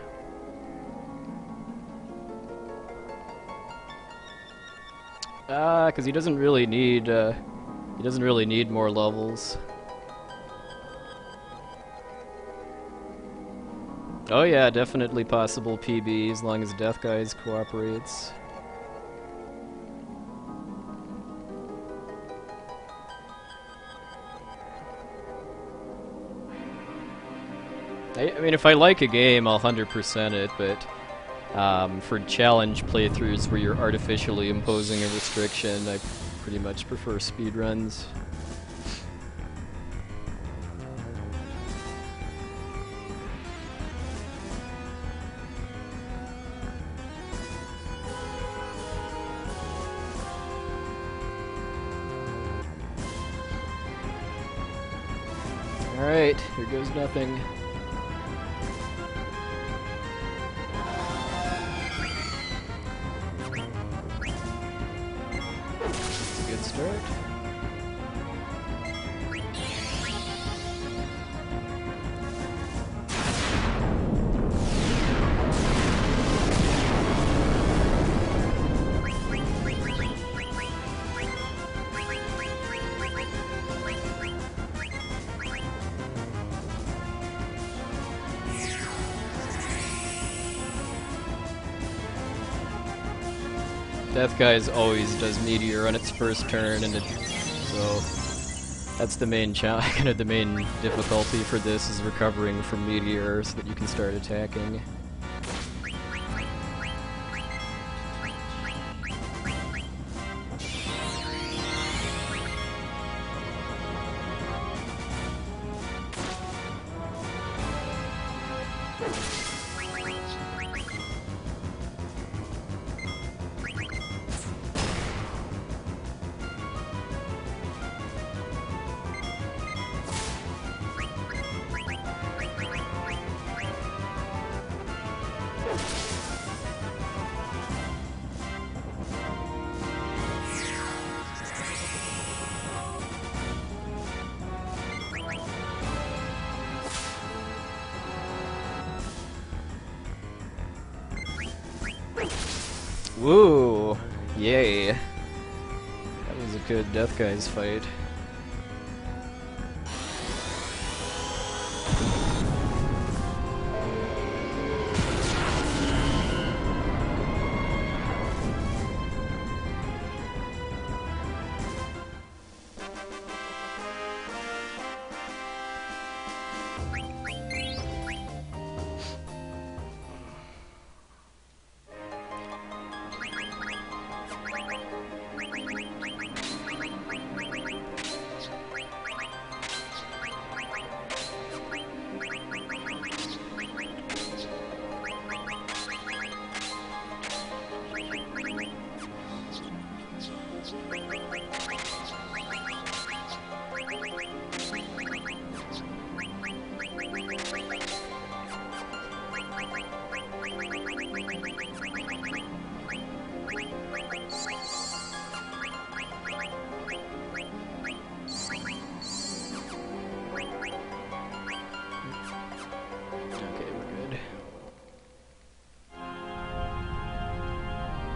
Because he doesn't really need more levels. Oh yeah, definitely possible PB as long as Death Guys cooperates. I mean, if I like a game, I'll 100% it, but for challenge playthroughs where you're artificially imposing a restriction, I pretty much prefer speedruns. Alright, here goes nothing. That's a good start. Death Guys always does Meteor on its first turn, and so that's the main kind of the main difficulty for this is recovering from Meteor so that you can start attacking. Woo! Yay! That was a good Death Guys fight.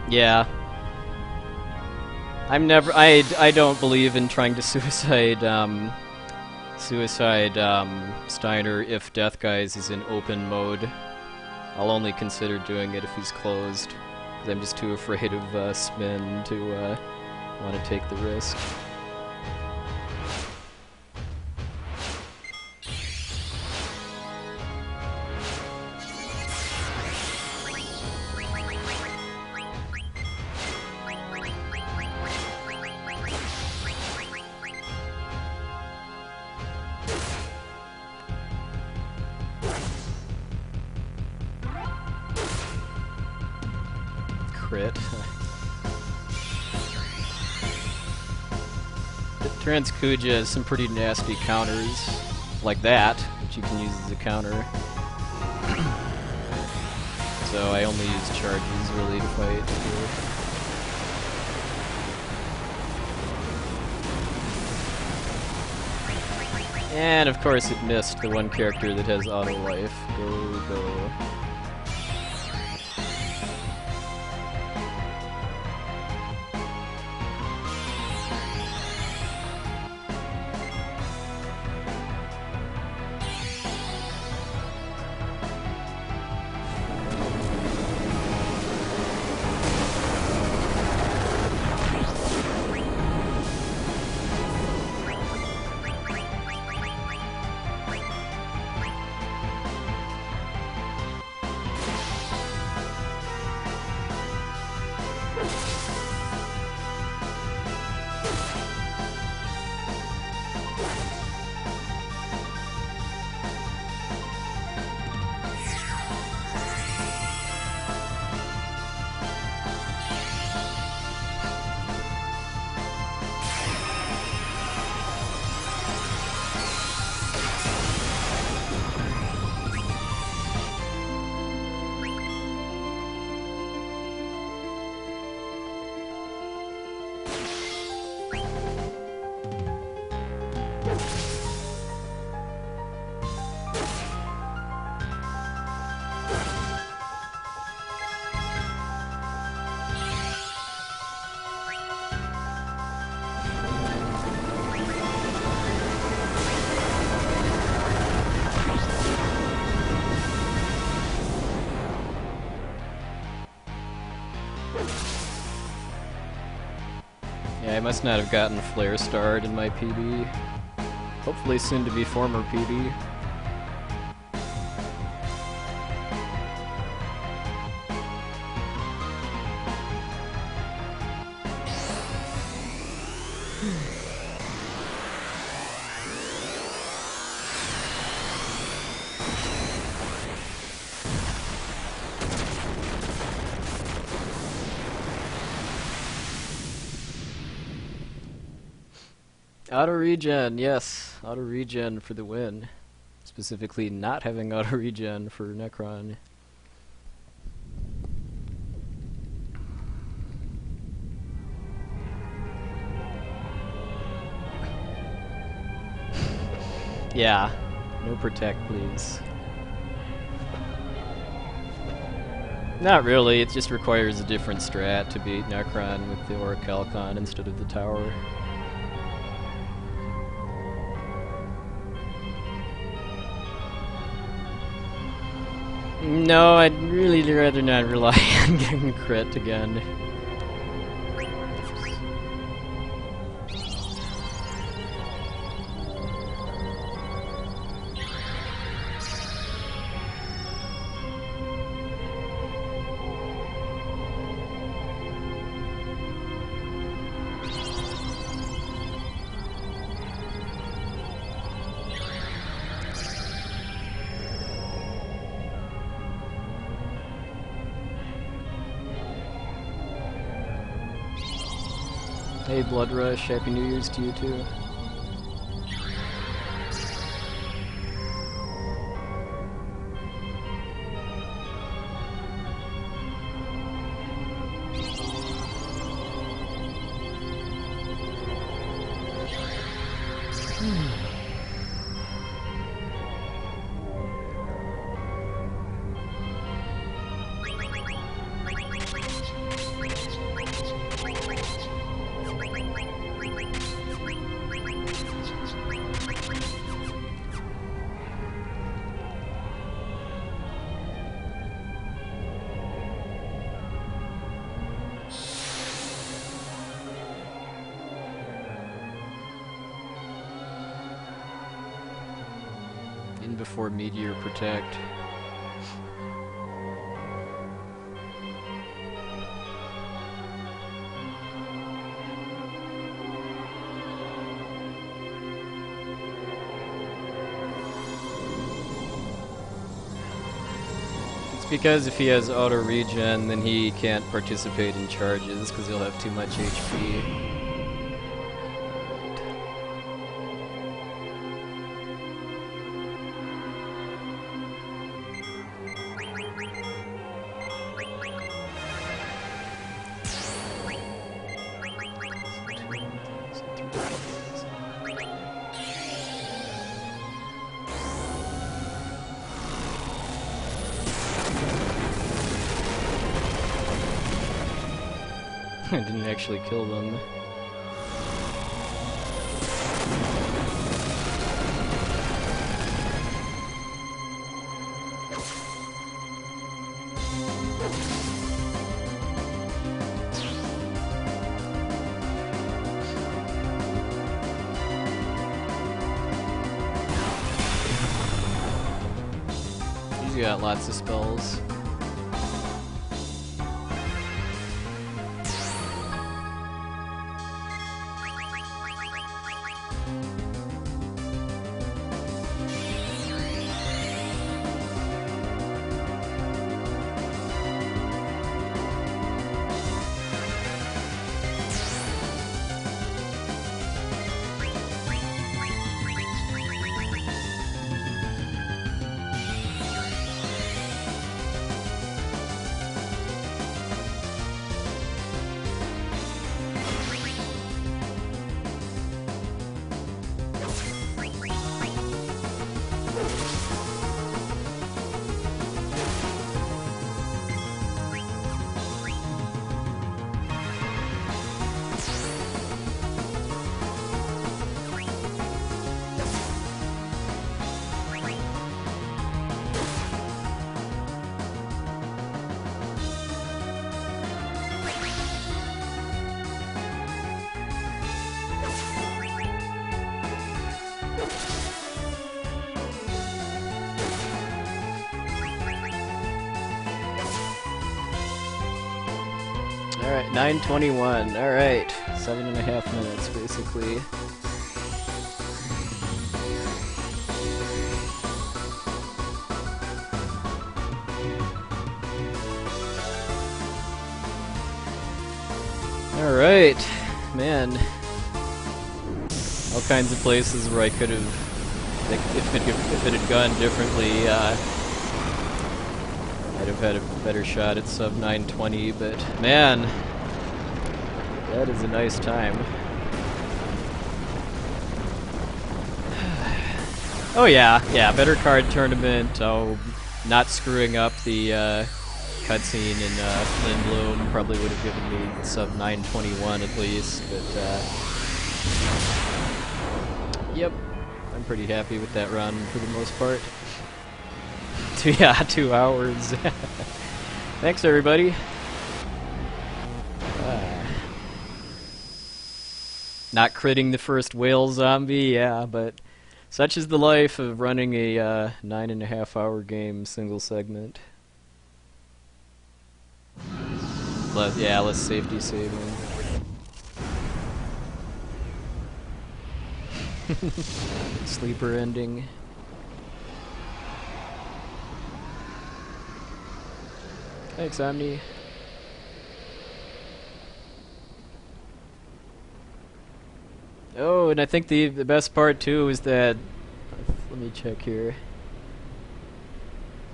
Yeah. I don't believe in trying to suicide Steiner if Death Guys is in open mode. I'll only consider doing it if he's closed, because I'm just too afraid of Spin to want to take the risk. Crit. Transkuja has some pretty nasty counters, like that, which you can use as a counter. So I only use charges really to fight here. And of course it missed the one character that has auto life. Go, go. Yeah, I must not have gotten Flare starred in my PB. Hopefully soon to be former PB. Auto regen, yes. Auto regen for the win. Specifically not having auto regen for Necron. Yeah. No protect, please. Not really, it just requires a different strat to beat Necron with the Orichalcon instead of the tower. No, I'd really rather not rely on getting crit again. Hey Blood Rush, Happy New Year's to you too. In before Meteor Protect. It's because if he has auto regen, then he can't participate in charges because he'll have too much HP. I didn't actually kill them. He's got lots of spells. Alright, 9:21. Alright. 7.5 minutes, basically. Alright. Man. All kinds of places where I could have... Like, if it had gone differently, I'd have had a better shot at sub 920, but man, that is a nice time. Oh yeah, better card tournament. Oh, not screwing up the cutscene in Flynn Bloom probably would have given me sub 921 at least, but yep, I'm pretty happy with that run for the most part. 2 hours. Thanks, everybody. Not critting the first whale zombie, yeah, but such is the life of running a 9.5 hour game single segment. Less safety saving. Sleeper ending. Thanks, Omni. Oh, and I think the best part too is that, let me check here.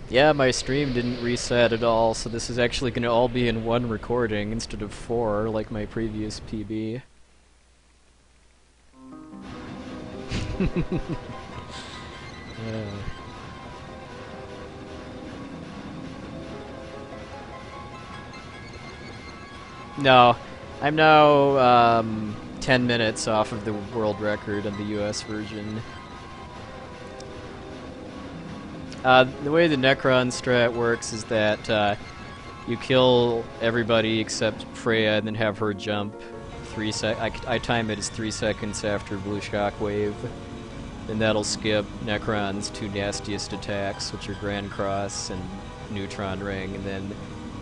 Yeah, my stream didn't reset at all, so this is actually going to all be in one recording instead of 4 like my previous PB. No, I'm now 10 minutes off of the world record on the US version. The way the Necron strat works is that you kill everybody except Freya and then have her jump 3 I time it as 3 seconds after Blue Shockwave. and that'll skip Necron's two nastiest attacks, which are Grand Cross and Neutron Ring. And then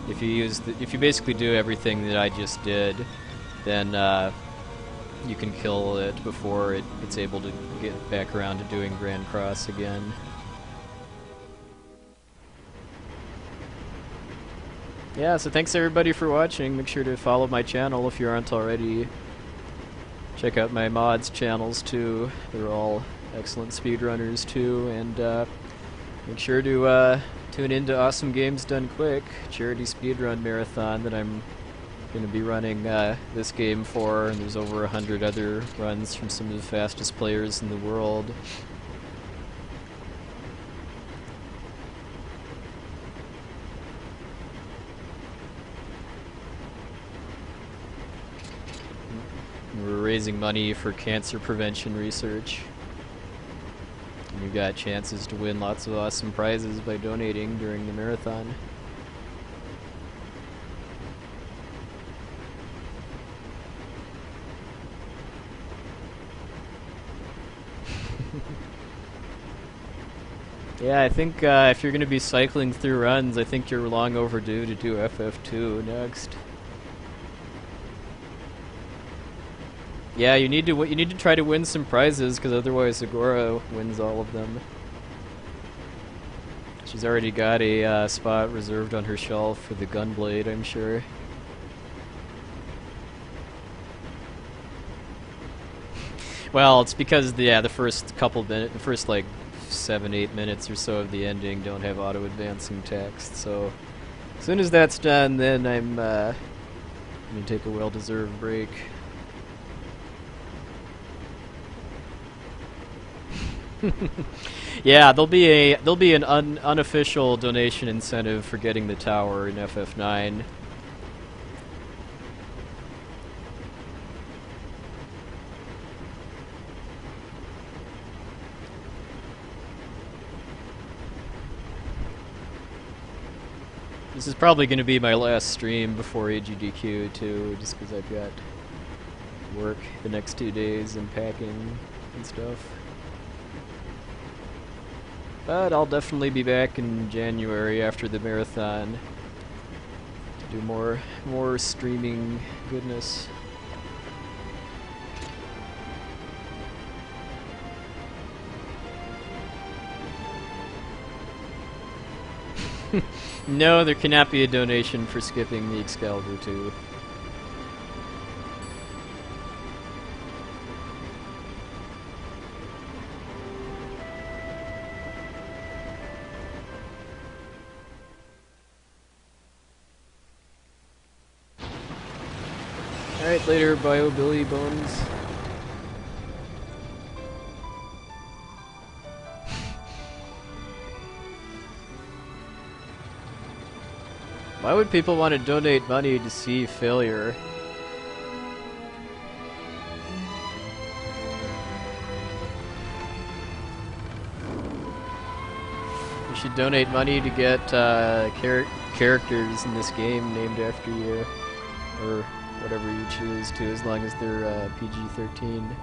if you basically do everything that I just did, then you can kill it before it's able to get back around to doing Grand Cross again. Yeah, so thanks everybody for watching. Make sure to follow my channel if you aren't already. Check out my mods channels too. They're all excellent speedrunners too. And make sure to tune into Awesome Games Done Quick, charity speedrun marathon that I'm going to be running this game for. And there's over 100 other runs from some of the fastest players in the world. We're raising money for cancer prevention research. And you've got chances to win lots of awesome prizes by donating during the marathon. Yeah, I think if you're going to be cycling through runs, I think you're long overdue to do FF2 next. Yeah, you need to try to win some prizes, because otherwise Agora wins all of them. She's already got a spot reserved on her shelf for the Gunblade, I'm sure. Well, it's because the first couple minutes, the first like 7-8 minutes or so of the ending don't have auto-advancing text. So as soon as that's done, then I'm gonna take a well-deserved break. Yeah, there'll be an unofficial donation incentive for getting the tower in FF9. This is probably going to be my last stream before AGDQ too, just because I've got work the next 2 days and packing and stuff. But I'll definitely be back in January after the marathon to do more streaming goodness. No, there cannot be a donation for skipping the Excalibur 2. Alright, later, Bio Billy Bones. Why would people want to donate money to see failure? You should donate money to get characters in this game named after you, or whatever you choose to, as long as they're PG-13.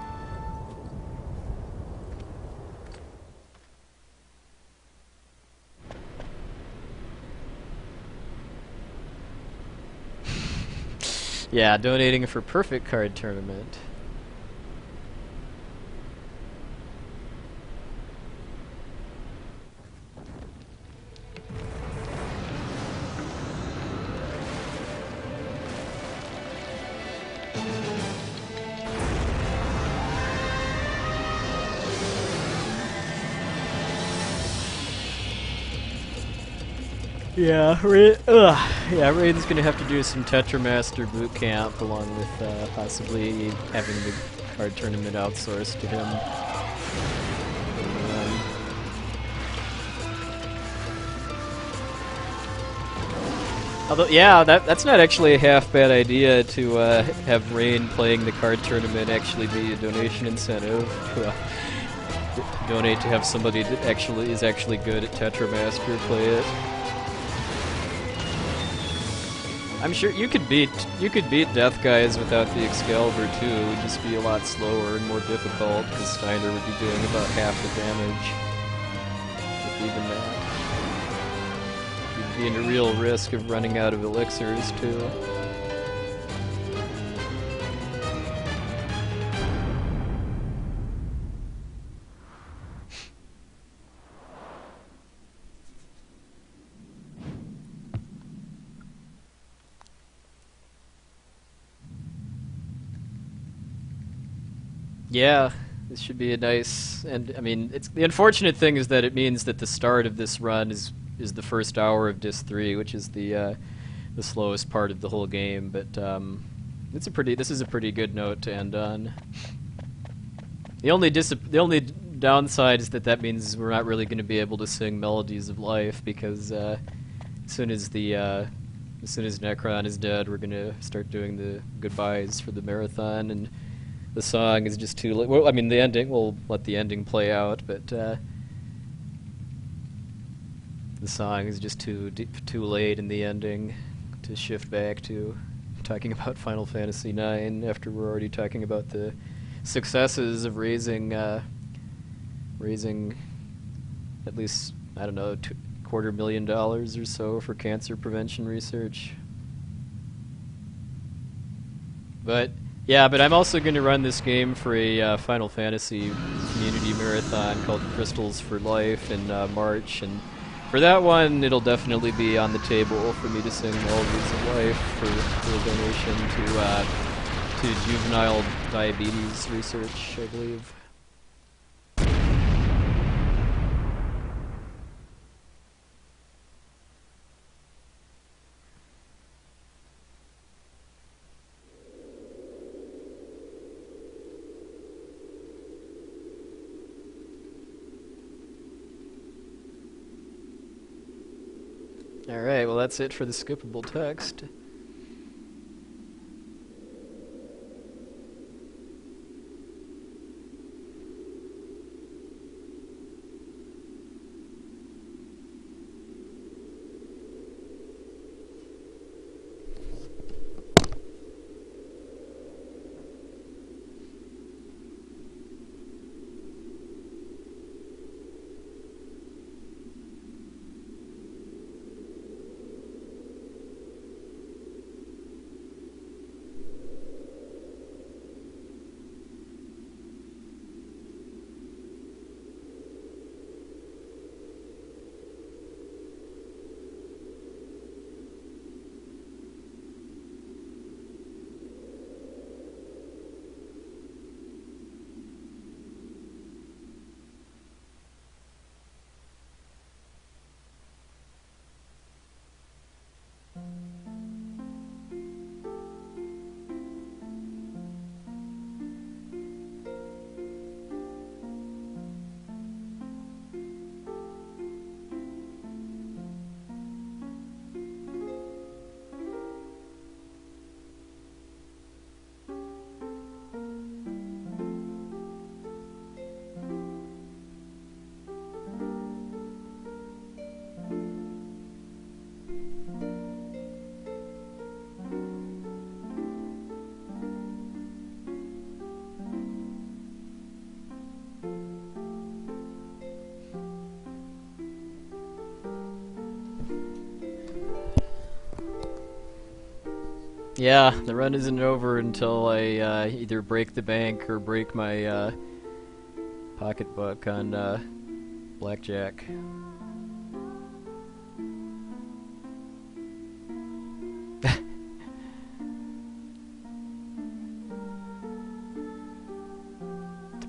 Yeah, donating for Perfect Card Tournament. Yeah, Raiden's gonna have to do some Tetramaster boot camp along with possibly having the card tournament outsourced to him. Although, yeah, that's not actually a half bad idea to have Rain playing the card tournament actually be a donation incentive. Donate to have somebody that is actually good at Tetramaster play it. I'm sure you could beat Death Guys without the Excalibur too. It would just be a lot slower and more difficult because Steiner would be doing about half the damage. If even that. You'd be in a real risk of running out of elixirs too. Yeah, this should be a nice, and I mean, it's the unfortunate thing is that it means that the start of this run is the first hour of Disc 3, which is the slowest part of the whole game. But this is a pretty good note to end on. The only downside is that means we're not really going to be able to sing Melodies of Life because as soon as Necron is dead, we're going to start doing the goodbyes for the marathon and. The song is just too late. Well, I mean, the ending, we'll let the ending play out, but the song is just too late in the ending to shift back to talking about Final Fantasy IX after we're already talking about the successes of raising at least, I don't know, $250,000 or so for cancer prevention research. But yeah, but I'm also going to run this game for a Final Fantasy community marathon called Crystals for Life in March, and for that one, it'll definitely be on the table for me to sing Melodies of Life for a donation to juvenile diabetes research, I believe. Alright, well that's it for the skippable text. Yeah, the run isn't over until I either break the bank or break my pocketbook on blackjack.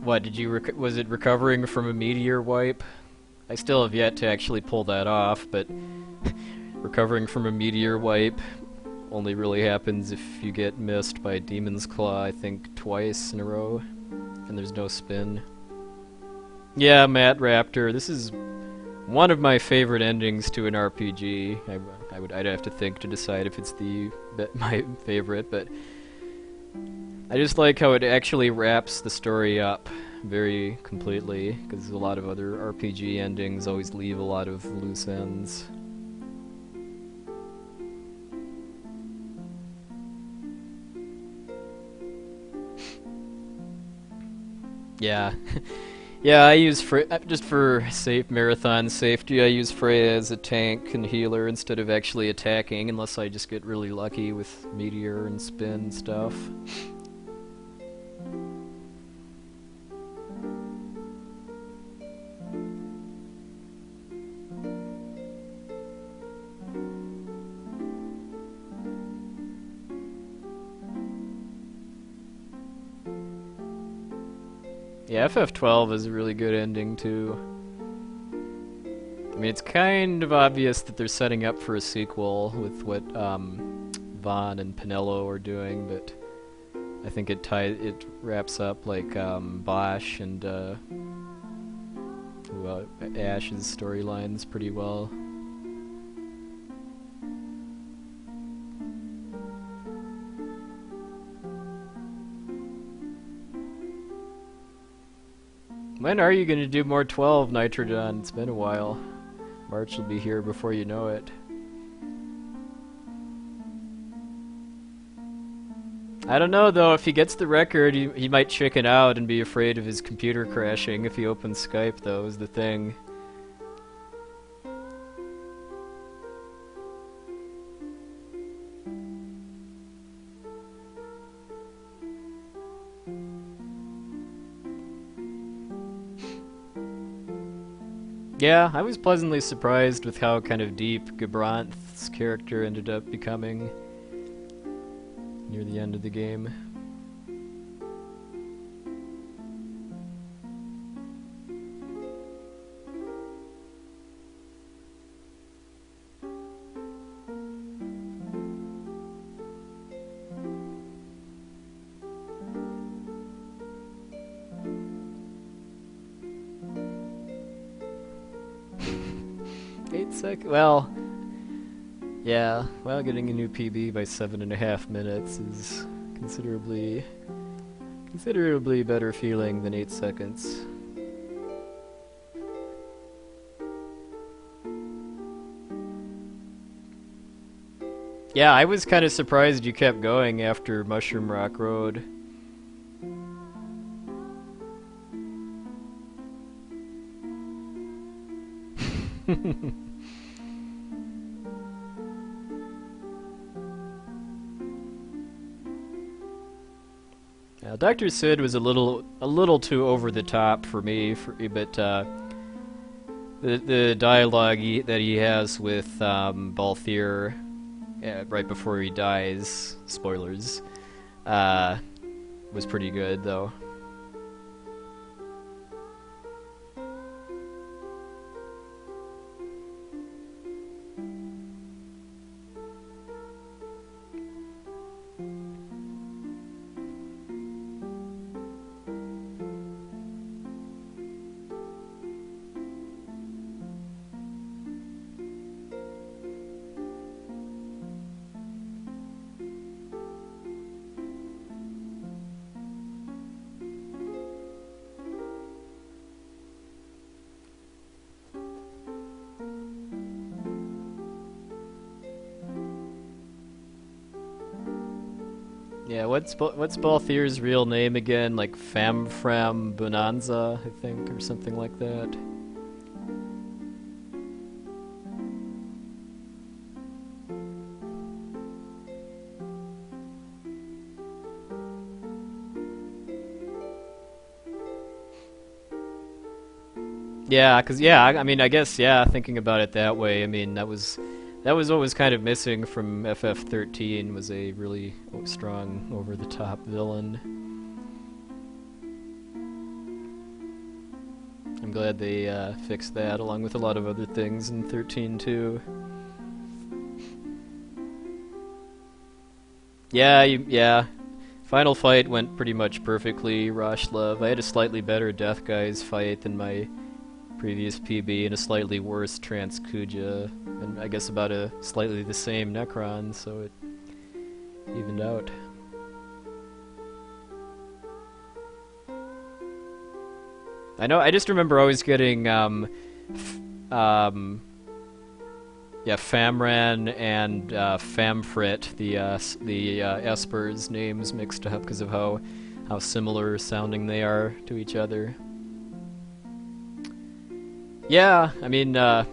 What, did you was it recovering from a meteor wipe? I still have yet to actually pull that off, but recovering from a meteor wipe only really happens if you get missed by a Demon's Claw, I think, twice in a row, and there's no spin. Yeah, Matt Raptor, this is one of my favorite endings to an RPG. I'd have to think to decide if it's my favorite, but I just like how it actually wraps the story up very completely, because a lot of other RPG endings always leave a lot of loose ends. Yeah. Yeah, I use just for safe marathon safety. I use Freya as a tank and healer instead of actually attacking, unless I just get really lucky with meteor and spin stuff. Yeah, FF12 is a really good ending too. I mean, it's kind of obvious that they're setting up for a sequel with what Vaughn and Pinello are doing, but I think it wraps up like Bosch and Ash's storylines pretty well. When are you going to do more 12, Nitrogen? It's been a while. March will be here before you know it. I don't know, though. If he gets the record, he might chicken out and be afraid of his computer crashing if he opens Skype, though, is the thing. Yeah, I was pleasantly surprised with how kind of deep Gabranth's character ended up becoming near the end of the game. Well, yeah, well, getting a new PB by 7.5 minutes is considerably better feeling than 8 seconds. Yeah, I was kind of surprised you kept going after Mushroom Rock Road. Dr. Sid was a little too over the top for me, but the dialogue that he has with Balthier right before he dies, spoilers, was pretty good though. Yeah, what's Balthier's real name again? Like Famfram Bonanza, I think, or something like that. Yeah, I mean, I guess, yeah, thinking about it that way, I mean, that was what was kind of missing from FF13, was a really strong, over-the-top villain. I'm glad they fixed that, along with a lot of other things in 13 too. Yeah. Final fight went pretty much perfectly, Roshlov. I had a slightly better Death Guys fight than my previous PB, and a slightly worse Trans Kuja, and I guess about a slightly the same Necron, so it evened out. I just remember always getting Famran and Famfrit, the Esper's names mixed up because of how how similar sounding they are to each other. Yeah, the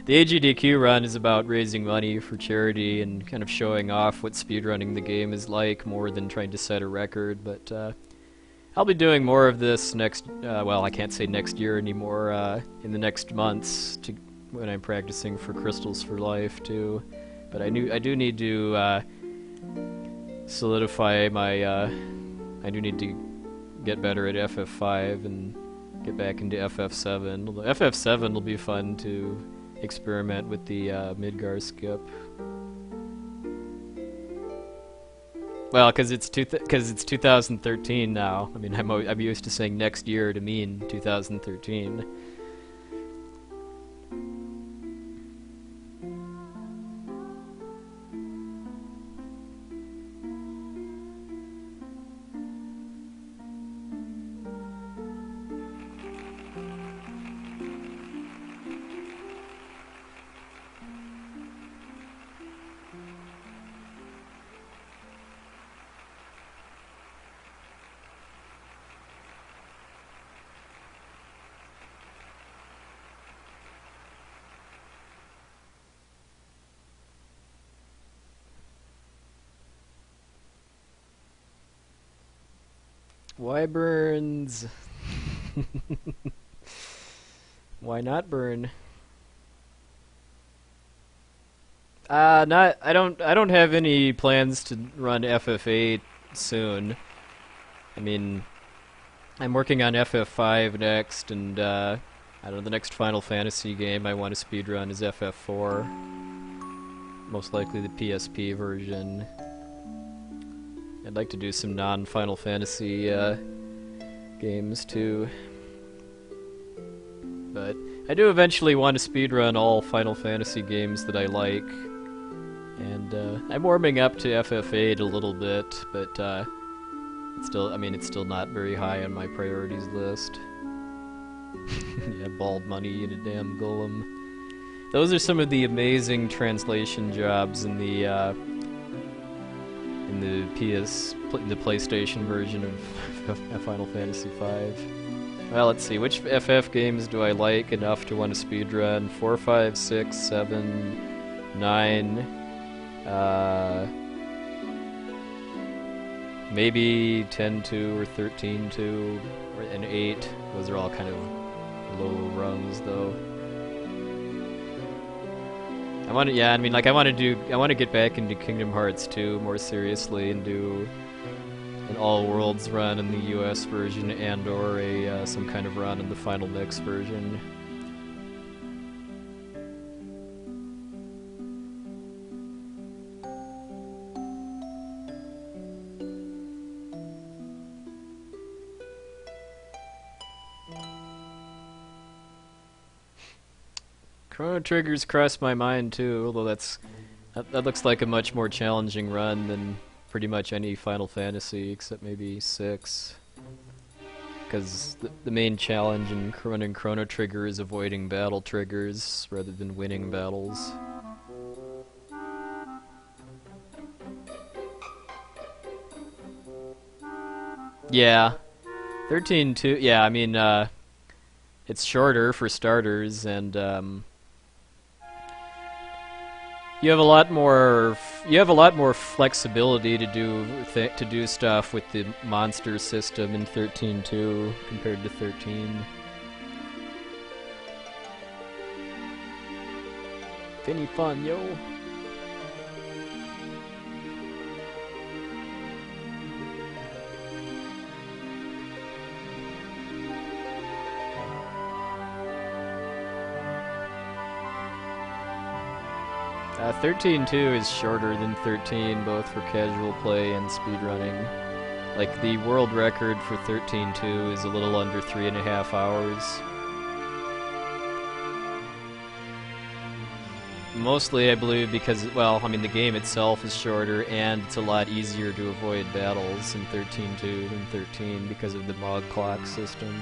AGDQ run is about raising money for charity and kind of showing off what speedrunning the game is like more than trying to set a record, but I'll be doing more of this next, well, I can't say next year anymore, in the next months when I'm practicing for Crystals for Life too. But I do need to solidify my, I do need to get better at FF5 and get back into FF7. Although FF7 will be fun to experiment with the Midgar skip. Well, because it's 2013 now. I mean, I'm used to saying next year to mean 2013. Why burns? Why not burn? I don't have any plans to run FF8 soon. I mean, I'm working on FF5 next, and I don't know, the next Final Fantasy game I want to speedrun is FF4. Most likely the PSP version. I'd like to do some non-Final Fantasy games too. But I do eventually want to speedrun all Final Fantasy games that I like. And I'm warming up to FF8 a little bit, but it's still not very high on my priorities list. Yeah, bald money and a damn golem. Those are some of the amazing translation jobs in the PlayStation version of Final Fantasy V. Well, let's see, which FF games do I like enough to want to speedrun? 4, 5, 6, 7, 9, maybe 10-2 or 13-2, and 8. Those are all kind of low rungs, though. I want to get back into Kingdom Hearts 2 more seriously and do an all worlds run in the US version and/or some kind of run in the Final Mix version. Chrono Trigger's crossed my mind too, although that looks like a much more challenging run than pretty much any Final Fantasy except maybe 6. Because the main challenge in running Chrono Trigger is avoiding battle triggers rather than winning battles. Yeah. 13-2, yeah, I mean, it's shorter for starters, and you have a lot more flexibility to do stuff with the monster system in 13-2 compared to 13. Any fun, yo? Uh, 13-2 is shorter than 13, both for casual play and speedrunning. Like, the world record for 13-2 is a little under 3.5 hours. Mostly, I believe, because, well, I mean, the game itself is shorter, and it's a lot easier to avoid battles in 13-2 than 13 because of the Mog Clock system.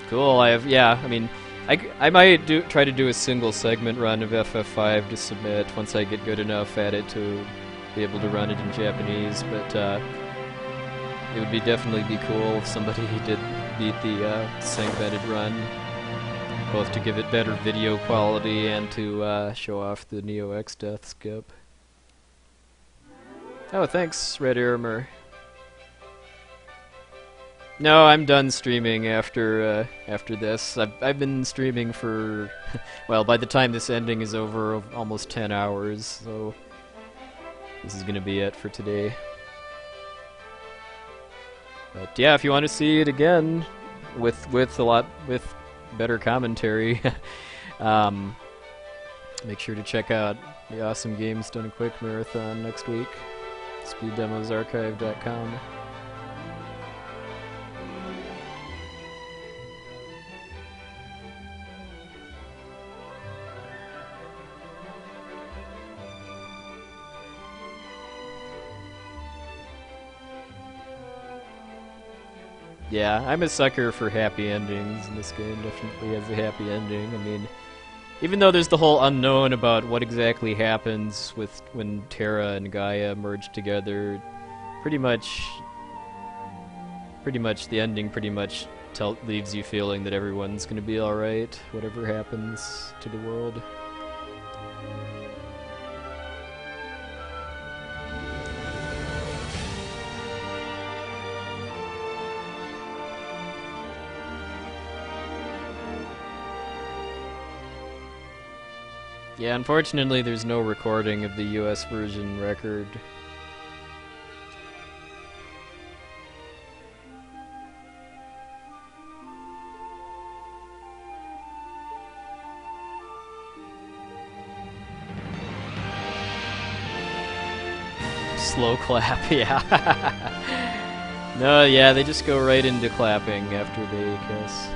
Cool, yeah, I mean, I might try to do a single segment run of FF5 to submit once I get good enough at it to be able to run it in Japanese, but it would definitely be cool if somebody did beat the segmented run, both to give it better video quality and to show off the Neo X death skip. Oh, thanks, Red Armor. No, I'm done streaming after this. I've been streaming for, well, by the time this ending is over, almost 10 hours. So this is gonna be it for today. But yeah, if you want to see it again with better commentary, make sure to check out the Awesome Games Done Quick Marathon next week. SpeedDemosArchive.com. Yeah, I'm a sucker for happy endings, and this game definitely has a happy ending. I mean, even though there's the whole unknown about what exactly happens when Terra and Gaia merge together, pretty much the ending leaves you feeling that everyone's gonna be alright, whatever happens to the world. Yeah, unfortunately there's no recording of the US version record. Slow clap, yeah. No, yeah, they just go right into clapping after they kiss.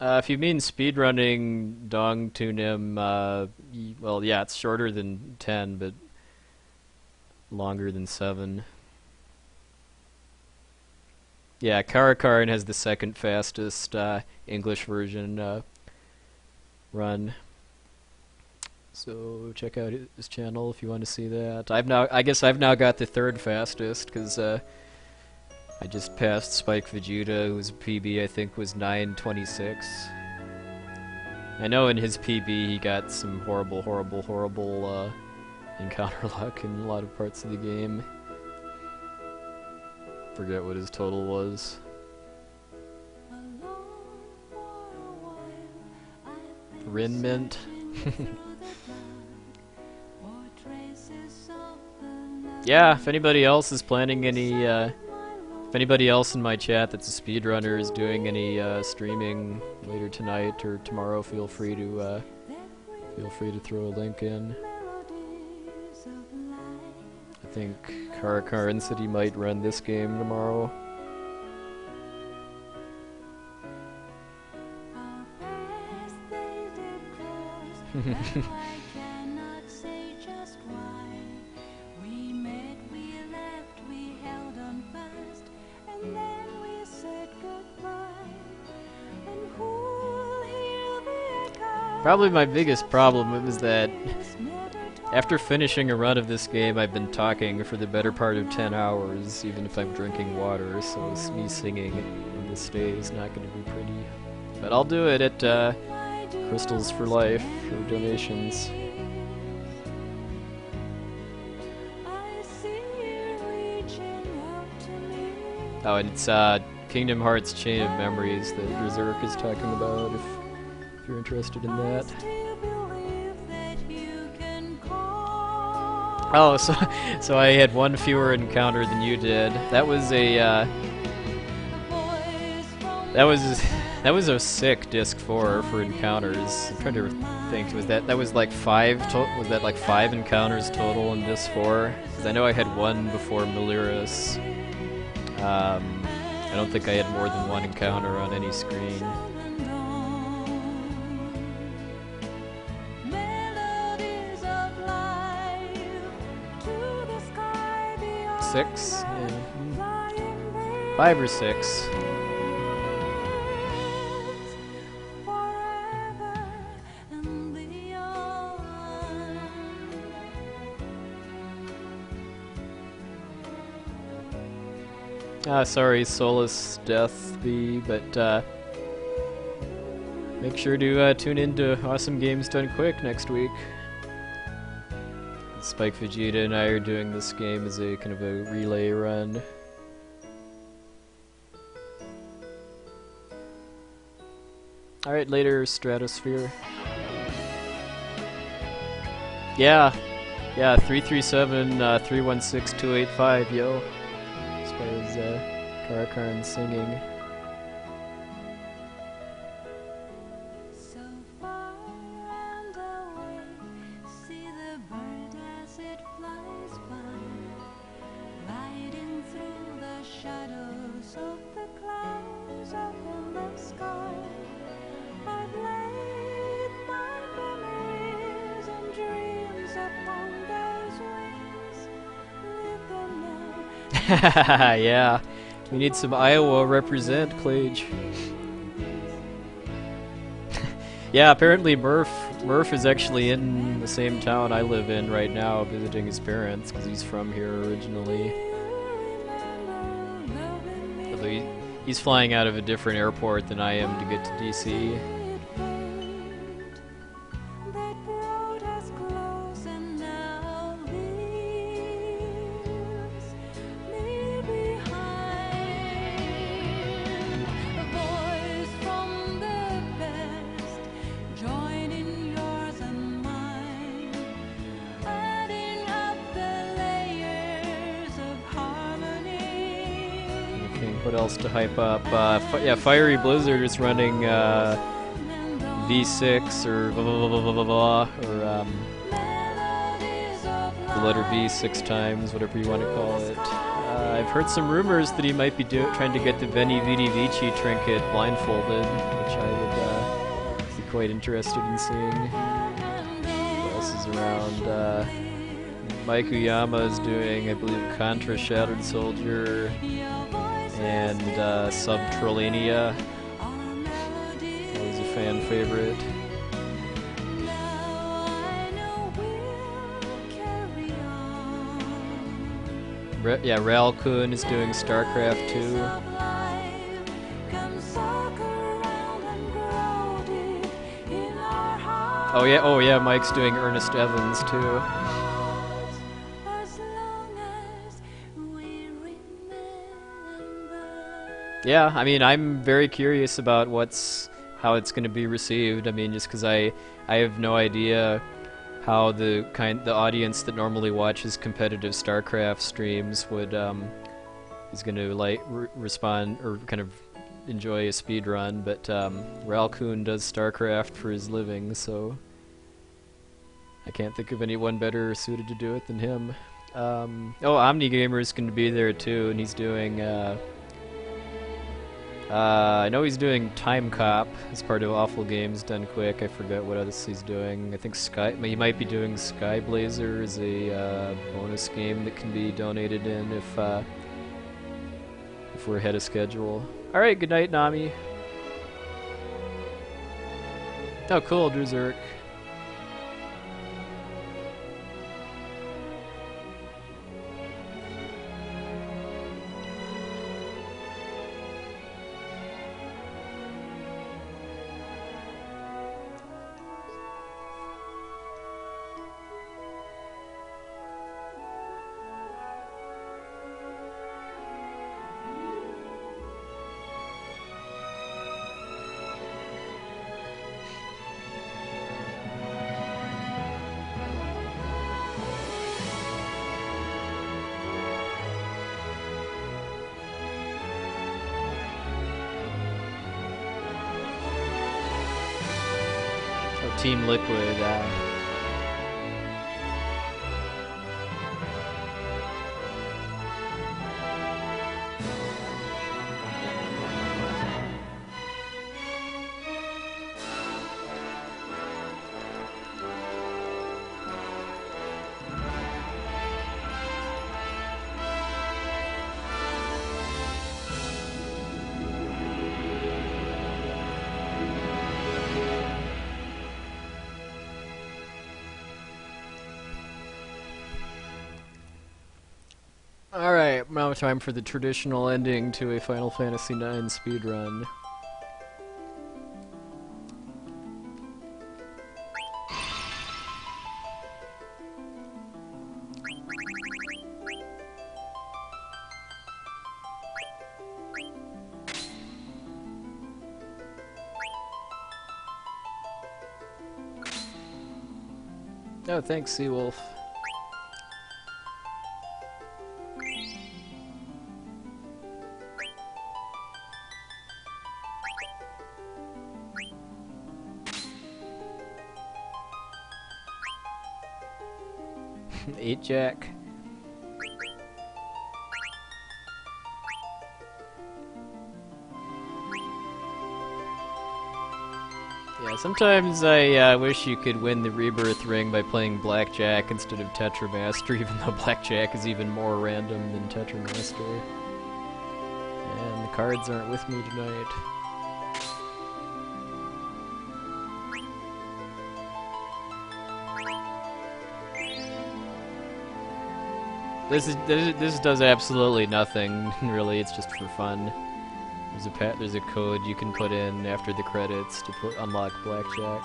If you mean speedrunning Dong Tunim, well, yeah, it's shorter than 10, but longer than 7. Yeah, Karakarn has the second fastest English version run. So check out his channel if you want to see that. I guess I've now got the third fastest because I just passed Spike Vegeta, whose PB I think was 9:26. I know in his PB he got some horrible encounter luck in a lot of parts of the game. Forget what his total was. Rin Mint. Yeah, if anybody else is planning any, if anybody else in my chat that's a speedrunner is doing any streaming later tonight or tomorrow, feel free to throw a link in. I think Karakarn said he might run this game tomorrow. Probably my biggest problem was that after finishing a run of this game, I've been talking for the better part of 10 hours, even if I'm drinking water, so me singing in this state is not going to be pretty. But I'll do it at Crystals for Life for donations. Oh, and it's Kingdom Hearts Chain of Memories that Berserk is talking about, if you're interested in that. Oh, so I had one fewer encounter than you did. That was a that was a sick disc 4 for encounters. I'm trying to think. Was that like 5? Was that like 5 encounters total in disc 4? Because I know I had one before Meliris. I don't think I had more than one encounter on any screen. 6? Yeah. 5 or 6. Sorry, Solus Death B, but make sure to tune in to Awesome Games Done Quick next week. Spike Vegeta and I are doing this game as a kind of a relay run. Alright, later, Stratosphere. Yeah, 337-316-285, yo. As far as Karakarn singing. Yeah, we need some Iowa represent, Clage. Yeah, apparently Murph is actually in the same town I live in right now, visiting his parents, because he's from here originally. Although he's flying out of a different airport than I am to get to DC. What else to hype up? Yeah, Fiery Blizzard is running V6 or blah blah blah blah blah blah, or the letter V 6 times, whatever you want to call it. I've heard some rumors that he might be trying to get the Veni Vidi Vici trinket blindfolded, which I would be quite interested in seeing. What else is around? Mike Uyama is doing, I believe, Contra Shattered Soldier and Subtrolania. Always a fan favorite. Yeah, Ralcoon is doing StarCraft 2. Oh yeah, Mike's doing Ernest Evans too. Yeah, I mean, I'm very curious about how it's going to be received. I mean, just because I have no idea how the audience that normally watches competitive StarCraft streams would is going to like respond or kind of enjoy a speedrun. But Ralcoon does StarCraft for his living, so I can't think of anyone better suited to do it than him. OmniGamer is going to be there too, and he's doing. I know he's doing Time Cop as part of Awful Games Done Quick. I forget what else he's doing. I think he might be doing Skyblazer as a bonus game that can be donated in if we're ahead of schedule. All right, good night, Nami. Oh, cool, Drew Zurich. Team Liquid. now time for the traditional ending to a Final Fantasy IX speedrun. Oh, thanks, Seawolf. Eight Jack. Yeah, sometimes I wish you could win the Rebirth Ring by playing Blackjack instead of Tetramaster, even though Blackjack is even more random than Tetramaster. And the cards aren't with me tonight. This does absolutely nothing, really. It's just for fun. There's a code you can put in after the credits to unlock Blackjack.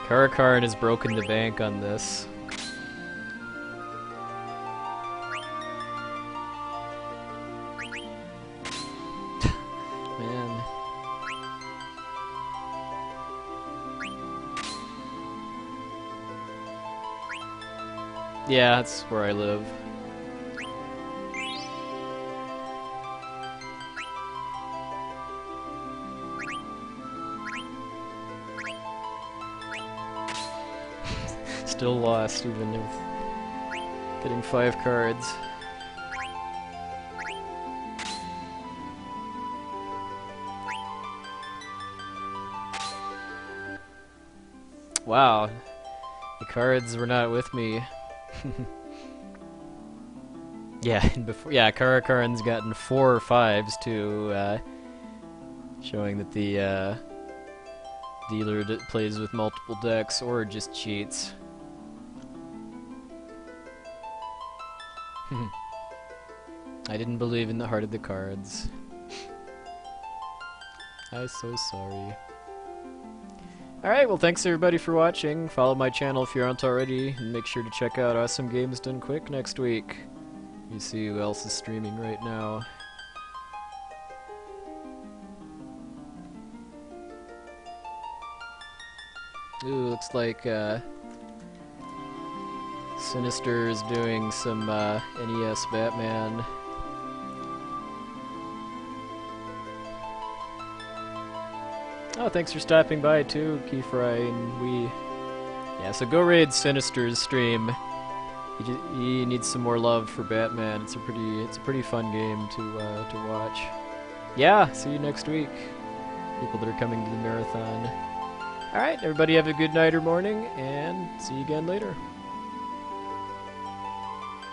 Karakarn has broken the bank on this. Man. Yeah, that's where I live. Still lost, even with getting 5 cards. Wow, the cards were not with me. Yeah, and before, yeah, Karakarn's gotten 4 5s too, showing that the dealer plays with multiple decks or just cheats. I didn't believe in the heart of the cards. I'm so sorry. Alright, well thanks everybody for watching. Follow my channel if you aren't already, and make sure to check out Awesome Games Done Quick next week. You see who else is streaming right now. Ooh, looks like Sinister is doing some NES Batman. Oh, thanks for stopping by too, Keyfry and we. Yeah, so go raid Sinister's stream. He needs some more love for Batman. It's a pretty fun game to watch. Yeah, see you next week. People that are coming to the marathon. All right, everybody have a good night or morning, and see you again later.